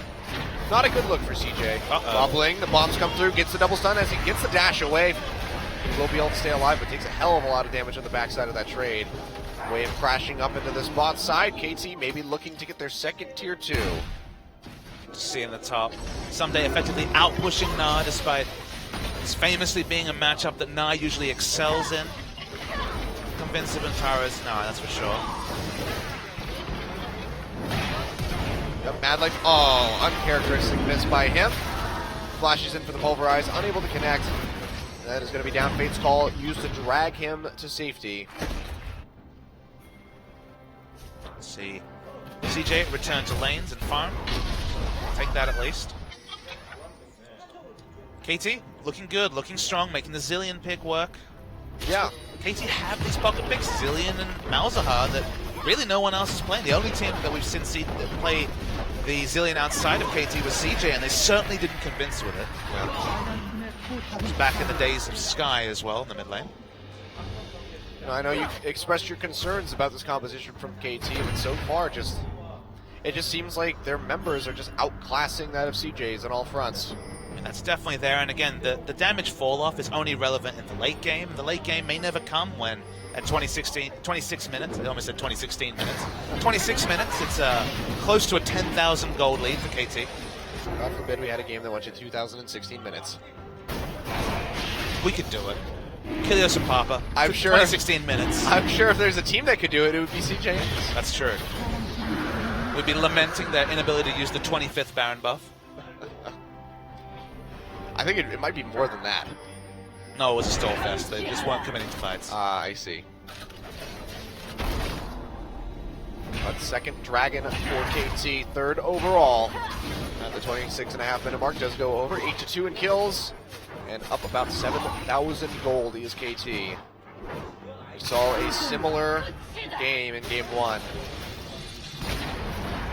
not a good look for CJ. Bubbling, the bombs come through, gets the double stun as he gets the dash away. He will be able to stay alive, but takes a hell of a lot of damage on the backside of that trade. Wave crashing up into this bot side. KT maybe looking to get their second tier 2. See in the top. Someday effectively out-pushing Na, despite it's famously being a matchup that Na usually excels in. Convinced of Antara's Na, that's for sure. Mad Life, oh, uncharacteristic miss by him. Flashes in for the Pulverize, unable to connect. That is going to be down. Fate's Call used to drag him to safety. Let's see. CJ return to lanes and farm. Take that at least. KT, looking good, looking strong, making the Zilean pick work. Yeah. KT have these pocket picks, Zilean and Malzahar, that really no one else is playing. The only team that we've seen play the Zilean outside of KT was CJ, and they certainly didn't convince with it. It was back in the days of Sky as well in the mid lane. I know you've expressed your concerns about this composition from KT, but so far it just seems like their members are just outclassing that of CJ's on all fronts. And that's definitely there, and again, the damage fall-off is only relevant in the late game. The late game may never come when, at 26 minutes, I almost said 2016 minutes, 26 minutes, it's close to a 10,000 gold lead for KT. God forbid we had a game that went to 2016 minutes. We could do it. Kilios and Papa, I'm sure. 2016 minutes. I'm sure if there's a team that could do it, it would be CJ. That's true. We'd be lamenting their inability to use the 25th Baron buff. I think it might be more than that. No, it was a stall fest. They just weren't committing to fights. I see. But second Dragon for KT, third overall. At the 26.5 minute mark does go over. 8-2 in kills. And up about 7,000 gold is KT. We saw a similar game in game 1.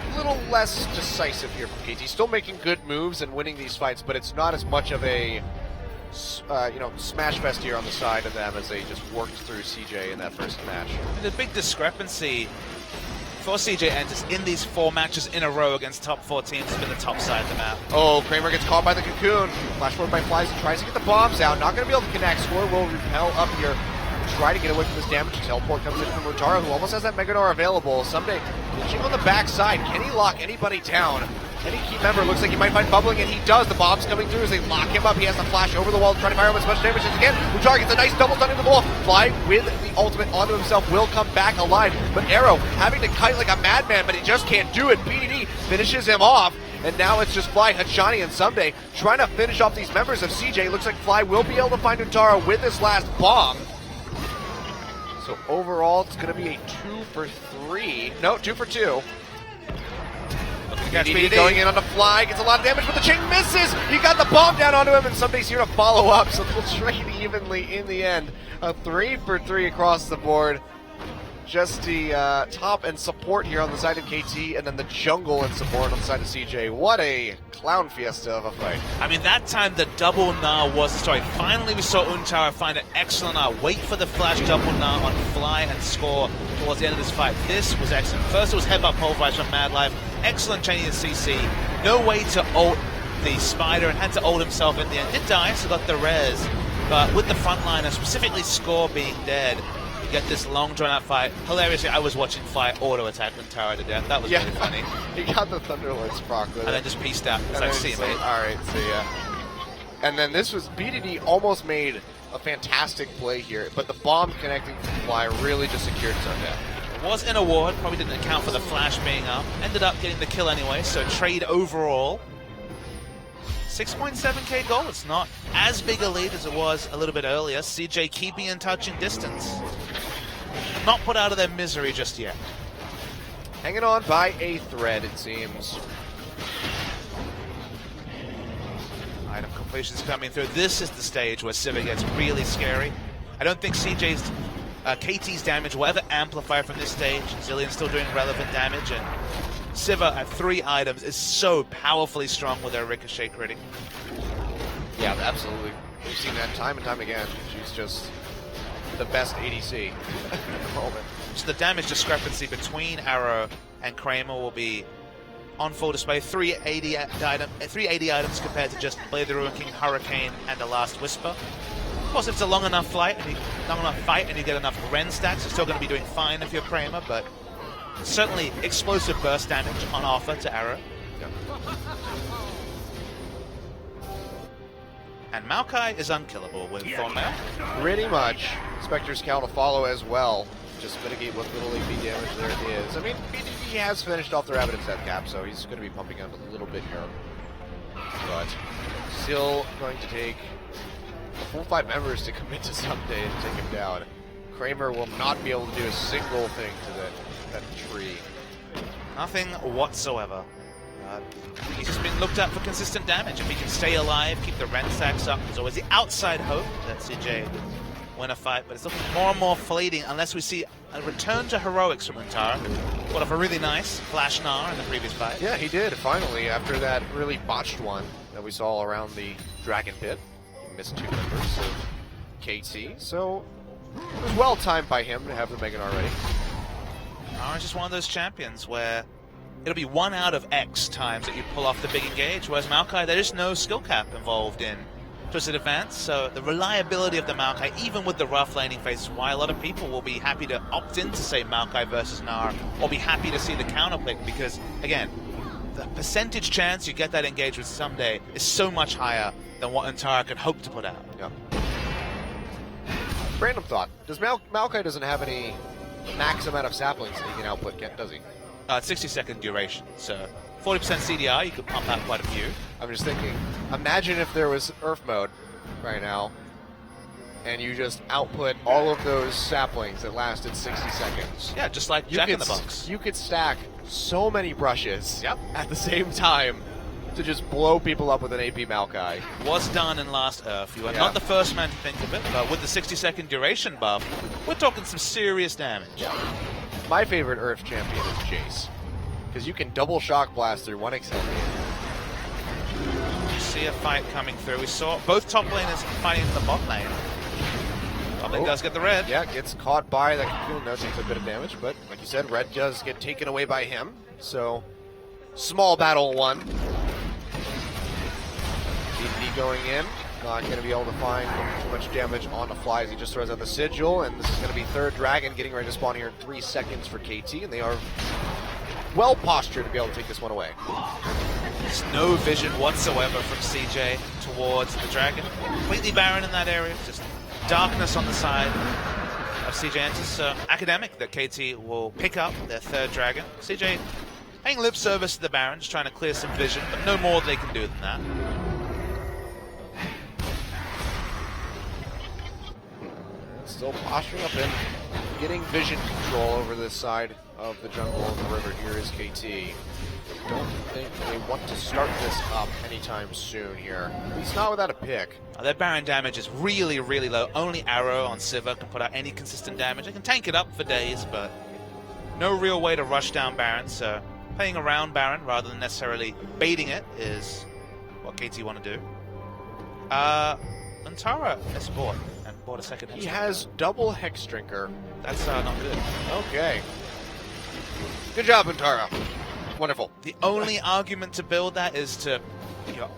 A little less decisive here from KT. Still making good moves and winning these fights, but it's not as much of a smash fest here on the side of them as they just worked through CJ in that first match. The big discrepancy for CJ enters in these 4 matches in a row against top 4 teams has been the top side of the map. Oh, Kramer gets caught by the cocoon. Flash forward by Flies and tries to get the bombs out. Not going to be able to connect. Score will repel up here. Try to get away from this damage. Teleport comes in from Rotara, who almost has that Megador available. Someday, pitching on the backside. Can he lock anybody down? Any key member looks like he might find bubbling, and he does. The bombs coming through as they lock him up. He has the flash over the wall, trying to fire him as much damage as he can. Rotara gets a nice double stun into the wall. Fly with the ultimate onto himself will come back alive. But Arrow having to kite like a madman, but he just can't do it. BDD finishes him off. And now it's just Fly, Hachani, and Someday trying to finish off these members of CJ. Looks like Fly will be able to find Untara with this last bomb. So overall, it's going to be a 2 for 3. No, 2 for 2. BDD going in on the Fly, gets a lot of damage, but the chain misses! He got the bomb down onto him, and Someday's here to follow up, so they'll trade evenly in the end. A 3 for 3 across the board. Just the top and support here on the side of KT, and then the jungle and support on the side of CJ. What a clown fiesta of a fight. I mean, that time the double Na was the story. Finally, we saw Untara find an excellent Na, wait for the flash double Na on Fly and score towards the end of this fight. This was excellent. First, it was headbutt pulverize from Mad Life. Excellent chaining of CC. No way to ult the Spider and had to ult himself in the end. Did die, so got the res. But with the frontliner, specifically Score being dead, you get this long drawn-out fight. Hilariously, I was watching Fly auto-attack Untara to death. That was really funny. He got the Thunderlords proc with and then just pieced out. It's like, see you, mate. Alright, see ya. And then this was, BDD almost made a fantastic play here, but the bomb connecting from Fly really just secured his own death. It was in a ward, probably didn't account for the flash being up. Ended up getting the kill anyway, so trade overall. 6.7k goal, it's not as big a lead as it was a little bit earlier. CJ keeping in touching distance. Not put out of their misery just yet. Hanging on by a thread, it seems. Item completions coming through. This is the stage where Civa gets really scary. I don't think CJ's, KT's damage will ever amplify from this stage. Zillion's still doing relevant damage, and Civa at 3 items is so powerfully strong with her ricochet critting. Yeah, absolutely. We've seen that time and time again. She's just the best ADC at the moment. So the damage discrepancy between Arrow and Kramer will be on full display. 380 items compared to just Blade of the Ruin King, Hurricane, and the Last Whisper. Of course, if it's a long enough fight and you get enough Ren stacks, you're still going to be doing fine if you're Kramer, but certainly explosive burst damage on offer to Arrow. Yeah. And Maokai is unkillable with Thornmail. Pretty much. Spectre's Cowl to follow as well. Just mitigate what little AP damage there is. I mean, BDD has finished off the Rabbit and Death Cap, so he's going to be pumping out a little bit here. But still going to take a full 5 members to commit to someday and take him down. Kramer will not be able to do a single thing to that tree. Nothing whatsoever. He's just been looked at for consistent damage. If he can stay alive, keep the Ren stacks up, there's always the outside hope that CJ would win a fight, but it's looking more and more fleeting unless we see a return to heroics from Antara. Got off a really nice Flash Gnar in the previous fight. Yeah, he did, finally, after that really botched one that we saw around the Dragon Pit. He missed 2 members of KT, so it was well timed by him to have the Mega Gnar ready. Gnar is just one of those champions where it'll be 1 out of X times that you pull off the big engage, whereas Maokai, there is no skill cap involved in Twisted Advance, so the reliability of the Maokai, even with the rough laning phase, is why a lot of people will be happy to opt in to say Maokai versus Gnar, or be happy to see the counter pick, because, again, the percentage chance you get that engage with someday is so much higher than what Antara can hope to put out. Yeah. Random thought. Does Maokai doesn't have any max amount of saplings that he can output, does he? 60-second duration, so 40% CDR, you could pump out quite a few. I'm just thinking, imagine if there was Earth mode right now, and you just output all of those saplings that lasted 60 seconds. Yeah, just like Jack in the Box. You could stack so many brushes at the same time to just blow people up with an AP Maokai. Was done in last Earth. You are not the first man to think of it, but with the 60-second duration buff, we're talking some serious damage. My favorite Earth champion is Jace, because you can double shock blast through 1 XL. You see a fight coming through. We saw both top laners fighting in the bot lane. Top lane does get the red. Yeah, gets caught by that Cocoon. No, takes a bit of damage, but like you said, red does get taken away by him. So, small battle 1. DD going in. Not going to be able to find too much damage on the fly as he just throws out the Sigil, and this is going to be 3rd Dragon getting ready to spawn here in 3 seconds for KT, and they are well postured to be able to take this one away. There's no vision whatsoever from CJ towards the Dragon. Completely barren in that area, just darkness on the side of CJ enters. So academic that KT will pick up their 3rd Dragon. CJ paying lip service to the Baron, just trying to clear some vision, but no more they can do than that. Still posturing up and getting vision control over this side of the jungle of the river here is KT. Don't think they want to start this up anytime soon here. At least not without a pick. Their Baron damage is really, really low. Only Arrow on Civa can put out any consistent damage. They can tank it up for days, but no real way to rush down Baron, so playing around Baron rather than necessarily baiting it is what KT want to do. Antara has bought a 2nd Hex. He has double Hex Drinker. That's not good. Okay. Good job, Antara. Wonderful. The only argument to build that is to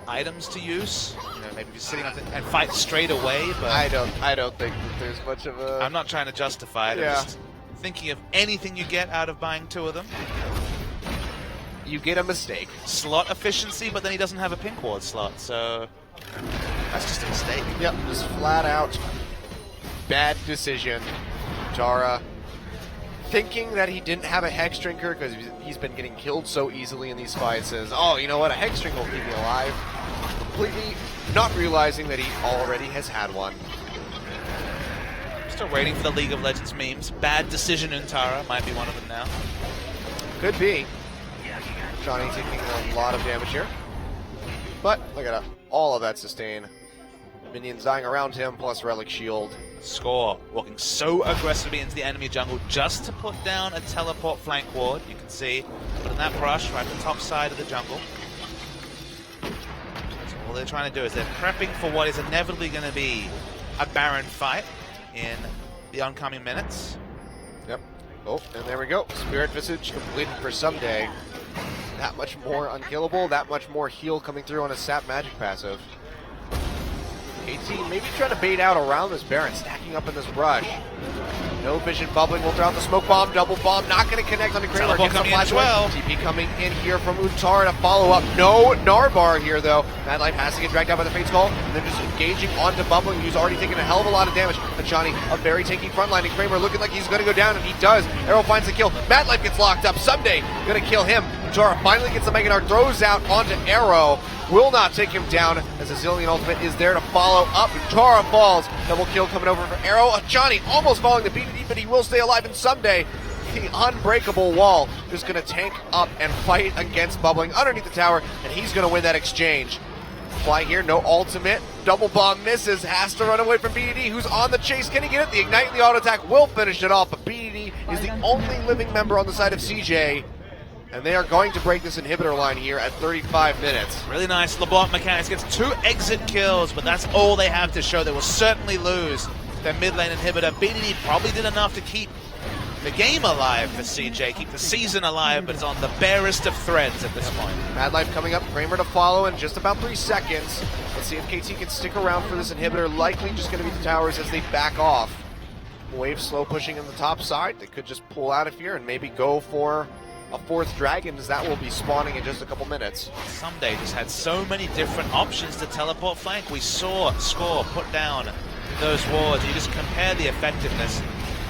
items to use. Maybe you're sitting on and fight straight away. But I don't think that there's much of a. I'm not trying to justify it. I'm just thinking of anything you get out of buying 2 of them. You get a mistake. Slot efficiency, but then he doesn't have a pink ward slot, so That's just a mistake. Yep, just flat out bad decision. Tara thinking that he didn't have a Hex Drinker because he's been getting killed so easily in these fights, says, oh, you know what, a Hex Drinker will keep me alive. Completely not realizing that he already has had one. Still waiting for the League of Legends memes. Bad decision in Tara might be one of them now. Could be. Johnny taking a lot of damage here. But look at all of that sustain. Minions dying around him, plus Relic Shield. Score walking so aggressively into the enemy jungle just to put down a teleport flank ward. You can see, putting that brush right at the top side of the jungle. So all they're trying to do is they're prepping for what is inevitably going to be a Baron fight in the oncoming minutes. Yep. Oh, and there we go. Spirit Visage completed for someday. That much more unkillable, that much more heal coming through on a Sap Magic passive. 18 maybe trying to bait out around this Baron, stacking up in this brush. No vision bubbling, will throw out the smoke bomb, double bomb, not going to connect on the Kramer. Teleport coming in as well. TP coming in here from Untara to follow up. No Narbar here though. Mad Life has to get dragged out by the Fate's Call, and they're just engaging onto Bubbling, who's already taken a hell of a lot of damage. Johnny, a very tanky front line, and Kramer looking like he's going to go down, and he does. Arrow finds the kill. Mad Life gets locked up. Someday going to kill him. Untara finally gets the Mega Narc, throws out onto Arrow. Will not take him down as a Zillion ultimate is there to follow up. Tara falls. Double kill coming over for Arrow. Johnny almost falling to BDD, but he will stay alive. And someday, the unbreakable wall just going to tank up and fight against Bubbling underneath the tower, and he's going to win that exchange. Fly here, no ultimate. Double bomb misses, has to run away from BDD, who's on the chase. Can he get it? The Ignite and the auto attack will finish it off, but BDD is the only living member on the side of CJ. And they are going to break this inhibitor line here at 35 minutes. Really nice. LeBlanc Mechanics gets 2 exit kills, but that's all they have to show. They will certainly lose their mid lane inhibitor. BDD probably did enough to keep the game alive for CJ, keep the season alive, but it's on the barest of threads at this point. Mad Life coming up, Kramer to follow in just about 3 seconds. Let's see if KT can stick around for this inhibitor. Likely just going to be the towers as they back off. Wave slow pushing in the top side. They could just pull out of here and maybe go for a 4th dragon, as that will be spawning in just a couple minutes. Someday just had so many different options to teleport flank. We saw Score put down those wards. You just compare the effectiveness.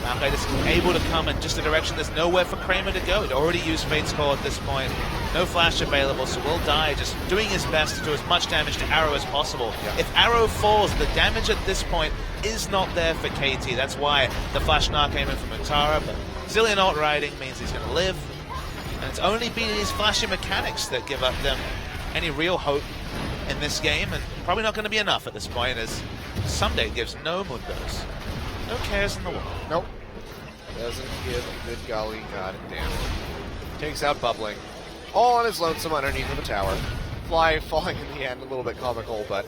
Malphite is able to come in just a direction. There's nowhere for Kramer to go. He'd already used Fate's Call at this point. No flash available, so will die just doing his best to do as much damage to Arrow as possible. Yeah. If Arrow falls, the damage at this point is not there for KT. That's why the flash Gnar came in from Untara, but Zillion ult riding means he's going to live. And it's only BDD's flashing mechanics that give up them any real hope in this game, and probably not going to be enough at this point, as Someday gives no mundos. No cares in the world. Nope. Doesn't give a good golly god damn. Takes out Bubbling. All on his lonesome underneath of the tower. Fly falling in the end, a little bit comical, but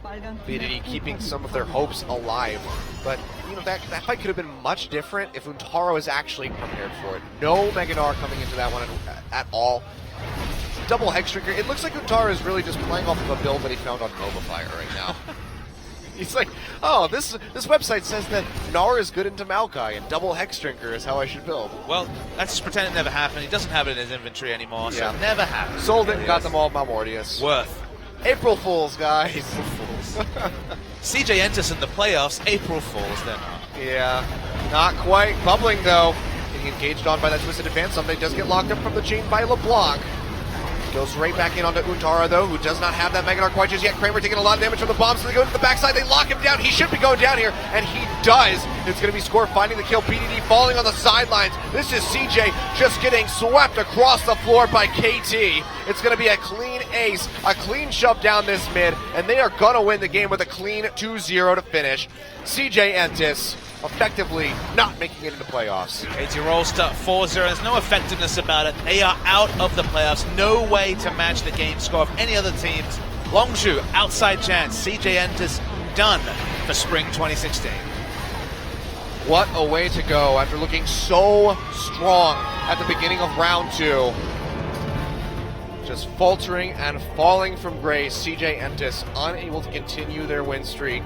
BDD keeping some of their hopes alive. But, you know, that fight could have been much different if Untara was actually prepared for it. No Mega Narc coming into that one at all. Double Hex Drinker. It looks like Untara is really just playing off of a build that he found on Mobifire right now. He's like, oh, this website says that Gnar is good into Maokai, and double Hex Drinker is how I should build. Well, let's just pretend it never happened. He doesn't have it in his inventory anymore, so it never happened. Sold it and got them all Malmortius. Worth. April Fools, guys. April Fools. CJ enters in the playoffs. April Fools, they're not. Yeah, not quite. Bubbling, though. Getting engaged on by that Twisted Advance. Somebody does get locked up from the chain by LeBlanc. Goes right back in onto Untara, though, who does not have that Mega Narc quite just yet. Kramer taking a lot of damage from the bombs, so they go into the backside. They lock him down. He should be going down here, and he does. It's going to be Score finding the kill. BDD falling on the sidelines. This is CJ just getting swept across the floor by KT. It's going to be a clean ace, a clean shove down this mid, and they are going to win the game with a clean 2-0 to finish. CJ Entis effectively not making it into playoffs. KT rolls to 4-0. There's no effectiveness about it. They are out of the playoffs. No way to match the game score of any other teams. Longzhu, outside chance. CJ Entis done for Spring 2016. What a way to go after looking so strong at the beginning of round 2. Just faltering and falling from grace. CJ Entis unable to continue their win streak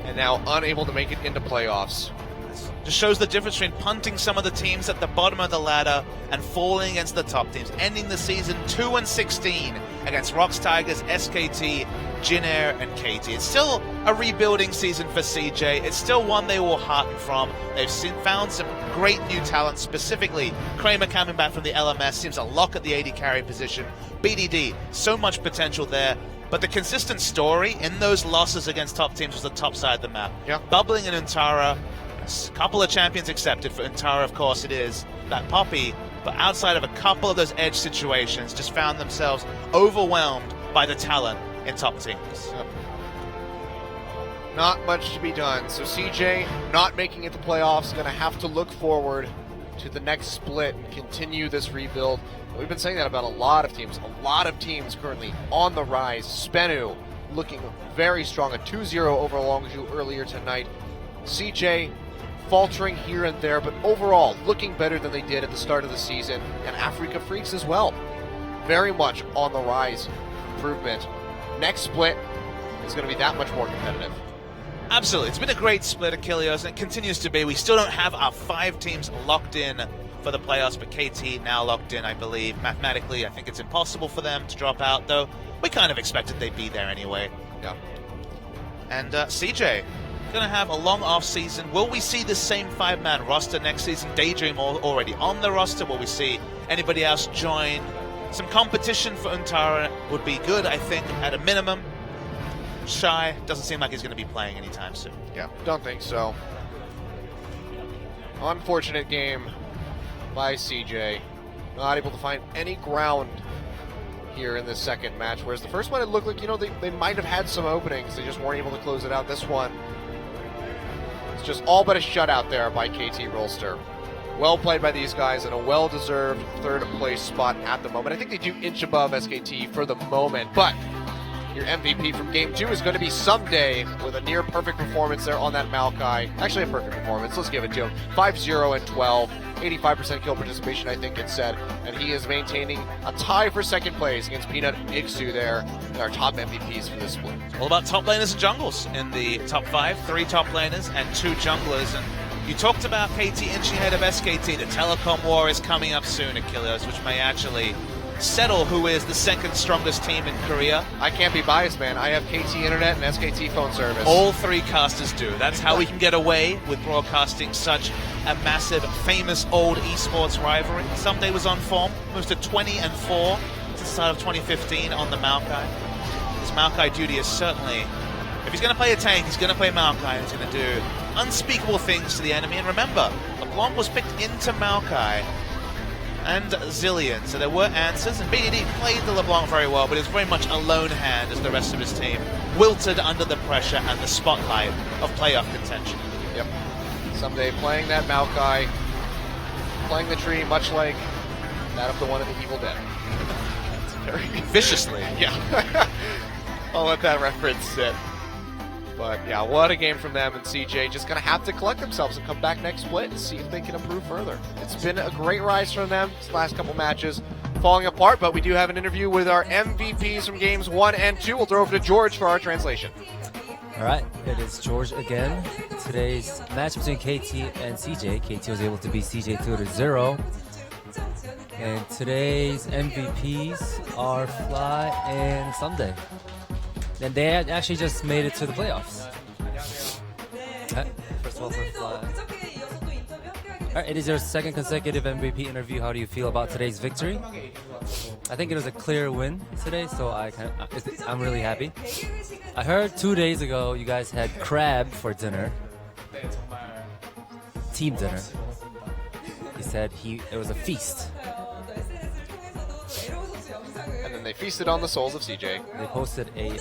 and now unable to make it into playoffs. wins. Just shows the difference between punting some of the teams at the bottom of the ladder and falling against the top teams, ending the season 2-16 against Rocks Tigers, SKT, Jin-Air, and KT. It's still a rebuilding season for CJ. It's still one they will hearten from. They've found some great new talent, specifically Kramer coming back from the LMS, seems a lock at the AD carry position. BDD, so much potential there. But the consistent story in those losses against top teams was the top side of the map. Yeah. Bubbling and Untara, a couple of champions accepted. For Untara, of course, it is that Poppy. But outside of a couple of those edge situations, just found themselves overwhelmed by the talent in top teams. Yep. Not much to be done. So CJ, not making it to playoffs, going to have to look forward to the next split and continue this rebuild. We've been saying that about a lot of teams. A lot of teams currently on the rise. Spenu looking very strong, a 2-0 over Longzhu earlier tonight. CJ faltering here and there, but overall looking better than they did at the start of the season. And Africa Freaks as well. Very much on the rise. Improvement. Next split is going to be that much more competitive. Absolutely. It's been a great split, Achilles, and it continues to be. We still don't have our 5 teams locked in for the playoffs, but KT now locked in, I believe. Mathematically, I think it's impossible for them to drop out, though we kind of expected they'd be there anyway. Yeah. And CJ, going to have a long off-season. Will we see the same 5-man roster next season? Daydream already on the roster. Will we see anybody else join? Some competition for Untara would be good, I think, at a minimum. Shy doesn't seem like he's going to be playing anytime soon. Yeah, don't think so. Unfortunate game by CJ. Not able to find any ground here in this second match, whereas the first one it looked like, you know, they might have had some openings. They just weren't able to close it out. This one, it's just all but a shutout there by KT Rolster. Well played by these guys, and a well-deserved third place spot at the moment. I think they do inch above SKT for the moment, but your MVP from Game 2 is going to be Someday with a near-perfect performance there on that Maokai. Actually, a perfect performance. Let's give it to him. 5-0 and 12. 85% kill participation, I think it said. And he is maintaining a tie for second place against Peanut and Iksu there, and our top MVPs for this split. All about top laners and jungles in the top 5. 3 top laners and 2 junglers. And you talked about KT inching ahead of SKT. The telecom war is coming up soon, Achilles, which may actually settle who is the second strongest team in Korea. I can't be biased, man. I have KT internet and SKT phone service. All 3 casters do. That's how we can get away with broadcasting such a massive, famous old esports rivalry. Someday was on form, moves to 20-4 since the start of 2015 on the Maokai. His Maokai duty is certainly, if he's going to play a tank, he's going to play Maokai, and he's going to do unspeakable things to the enemy. And remember, LeBlanc was picked into Maokai and Zillion, so there were answers, and BDD played the LeBlanc very well, but it's very much a lone hand as the rest of his team wilted under the pressure and the spotlight of playoff contention. Yep. Someday playing that Maokai, playing the tree, much like that of the one in the Evil Dead. It's very viciously. Yeah. I'll let that reference sit. But yeah, what a game from them, and CJ just going to have to collect themselves and come back next split and see if they can improve further. It's been a great rise from them these last couple matches, falling apart, but we do have an interview with our MVPs from games 1 and 2. We'll throw over to George for our translation. All right, it is George again. Today's match between KT and CJ. KT was able to beat CJ 2-0. And today's MVPs are Fly and Someday. And they had actually just made it to the playoffs. First of all, for Fly. All right, it is your second consecutive MVP interview. How do you feel about today's victory? I think it was a clear win today, so I'm really happy. I heard 2 days ago you guys had crab for dinner. Team dinner. He said it was a feast. And then they feasted on the souls of CJ. They posted a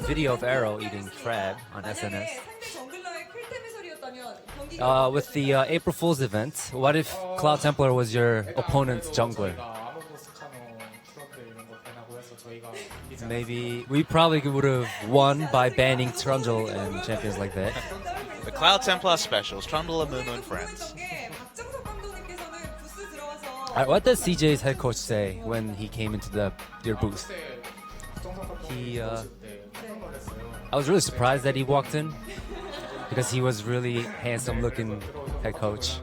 video of Arrow eating crab on SNS. With the April Fool's event, what if Cloud Templar was your opponent's jungler? Maybe we probably would have won by banning Trundle and champions like that. The Cloud Templar specials, Trundle, Amumu, and friends. What does CJ's head coach say when he came into their booth? I was really surprised that he walked in. because he was really handsome looking head coach.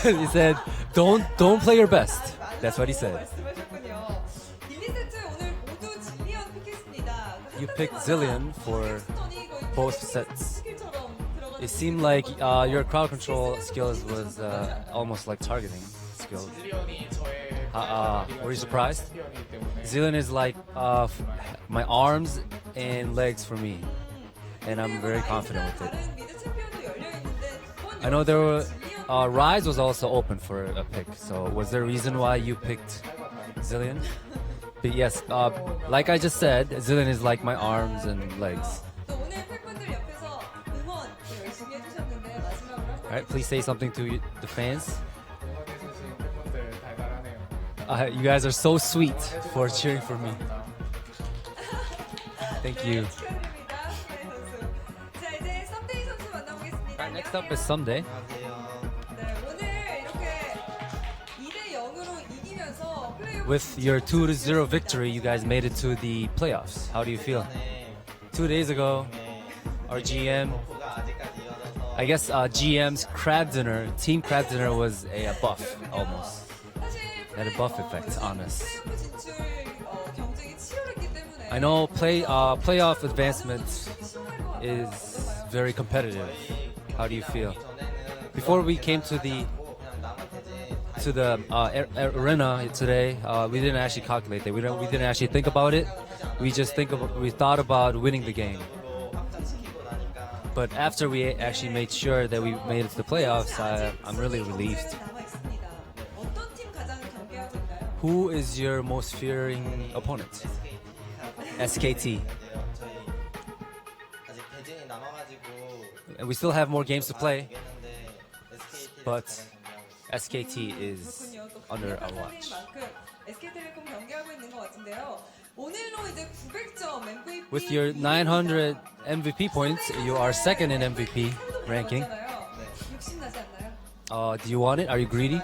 He said, don't play your best. That's what he said. You picked Zillion for both sets. It seemed like your crowd control skills was almost like targeting skills. Were you surprised? Zillion is like my arms and legs for me, and I'm very confident with it. I know there were Rise was also open for a pick. So was there a reason why you picked Zillion? But yes, like I just said, Zillion is like my arms and legs. All right, please say something to the fans. You guys are so sweet for cheering for me. Thank you. Alright, next up is Someday. With your 2-0 victory, you guys made it to the playoffs. How do you feel? 2 days ago, our GM, I guess GM's crab dinner, team crab dinner was a buff almost. Had a buff effect on us. I know playoff advancement is very competitive. How do you feel? Before we came to the arena today, we didn't actually calculate that. We didn't actually think about it. We thought about winning the game. But after we actually made sure that we made it to the playoffs, I'm really relieved. Who is your most fearing opponent? SKT. And we still have more games to play, but SKT is under our watch. With your 900 MVP points, you are second in MVP ranking. Do you want it? Are you greedy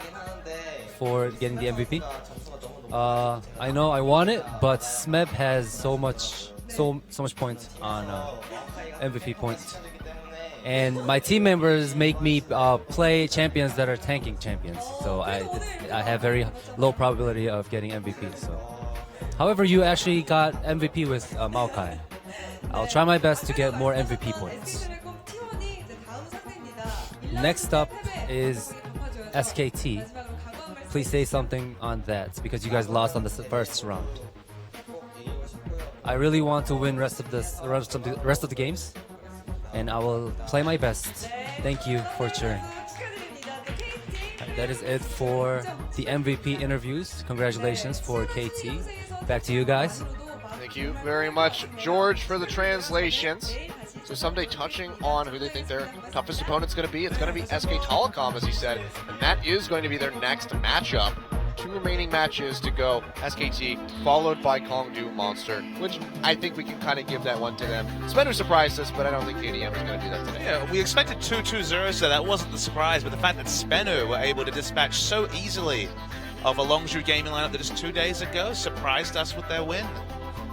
for getting the MVP? I know I want it, but Smeb has so much points on MVP points. And my team members make me play champions that are tanking champions. So I have very low probability of getting MVP. So, however, you actually got MVP with Maokai. I'll try my best to get more MVP points. Next up is SKT. Please say something on that because you guys lost on the first round. I really want to win rest of the games. And I will play my best. Thank you for cheering. That is it for the MVP interviews. Congratulations for KT. Back to you guys. Thank you very much, George, for the translations. So Someday touching on who they think their toughest opponent's going to be. It's going to be SK Telecom, as he said. And that is going to be their next matchup. 2 remaining matches to go. SKT followed by Kongdu Monster, which I think we can kind of give that one to them. Spender surprised us, but I don't think KDM is going to do that today. Yeah, we expected 2-2-0, so that wasn't the surprise, but the fact that Spenu were able to dispatch so easily of a Longzhou gaming lineup that just 2 days ago surprised us with their win.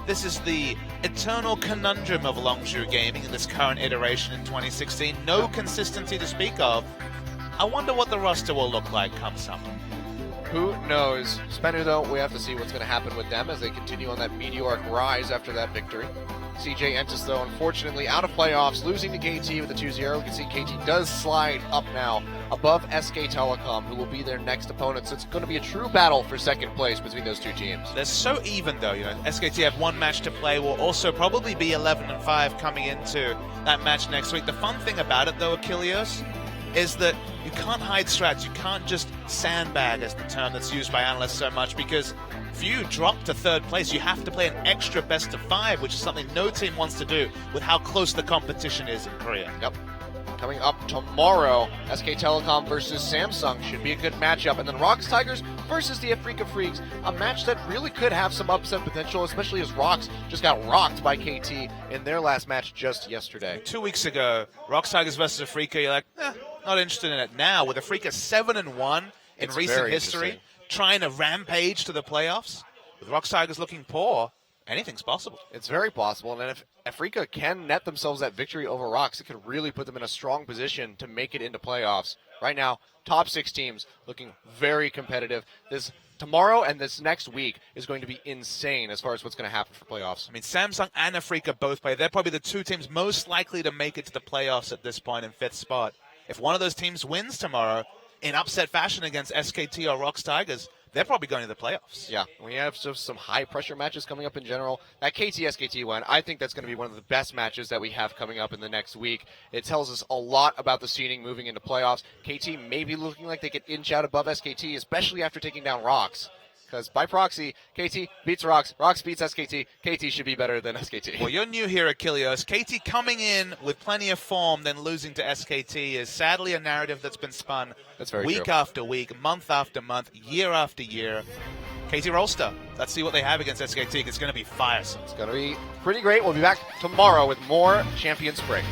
This is the eternal conundrum of Longzhou gaming in this current iteration in 2016. No consistency to speak of. I wonder what the roster will look like come summer. Who knows? Spender, though, we have to see what's going to happen with them as they continue on that meteoric rise after that victory. CJ Entis, though, unfortunately out of playoffs, losing to KT with a 2-0. We can see KT does slide up now above SK Telecom, who will be their next opponent. So it's going to be a true battle for second place between those two teams. They're so even, though. You know, SKT have 1 match to play. Will also probably be 11-5 coming into that match next week. The fun thing about it, though, Achilles, is that you can't hide strats. You can't just sandbag, as the term that's used by analysts so much, because if you drop to 3rd place, you have to play an extra best of 5, which is something no team wants to do with how close the competition is in Korea. Yep. Coming up tomorrow, SK Telecom versus Samsung should be a good matchup. And then Rocks Tigers versus the Afrika Freaks, a match that really could have some upset potential, especially as Rocks just got rocked by KT in their last match just yesterday. 2 weeks ago, Rocks Tigers versus Afrika, you're like, not interested in it. Now, with Afrika 7-1 in It's recent very history, interesting. trying to rampage to the playoffs, with Rocks Tigers looking poor, anything's possible. It's very possible, and if Africa can net themselves that victory over Rocks, it could really put them in a strong position to make it into playoffs. Right now, top 6 teams looking very competitive. This tomorrow and this next week is going to be insane as far as what's going to happen for playoffs. I mean, Samsung and Africa both play. They're probably the 2 teams most likely to make it to the playoffs at this point in 5th spot. If one of those teams wins tomorrow in upset fashion against SKT or Rocks Tigers, they're probably going to the playoffs. Yeah, we have some high-pressure matches coming up in general. That KT-SKT one, I think that's going to be one of the best matches that we have coming up in the next week. It tells us a lot about the seeding moving into playoffs. KT may be looking like they could inch out above SKT, especially after taking down Rocks. Because by proxy, KT beats Rocks, Rocks beats SKT, KT should be better than SKT. Well, you're new here, Achilleos. KT coming in with plenty of form, then losing to SKT is sadly a narrative that's been spun week after week, month after month, year after year. KT Rolster, let's see what they have against SKT. It's going to be firesome. It's going to be pretty great. We'll be back tomorrow with more Champion Spring.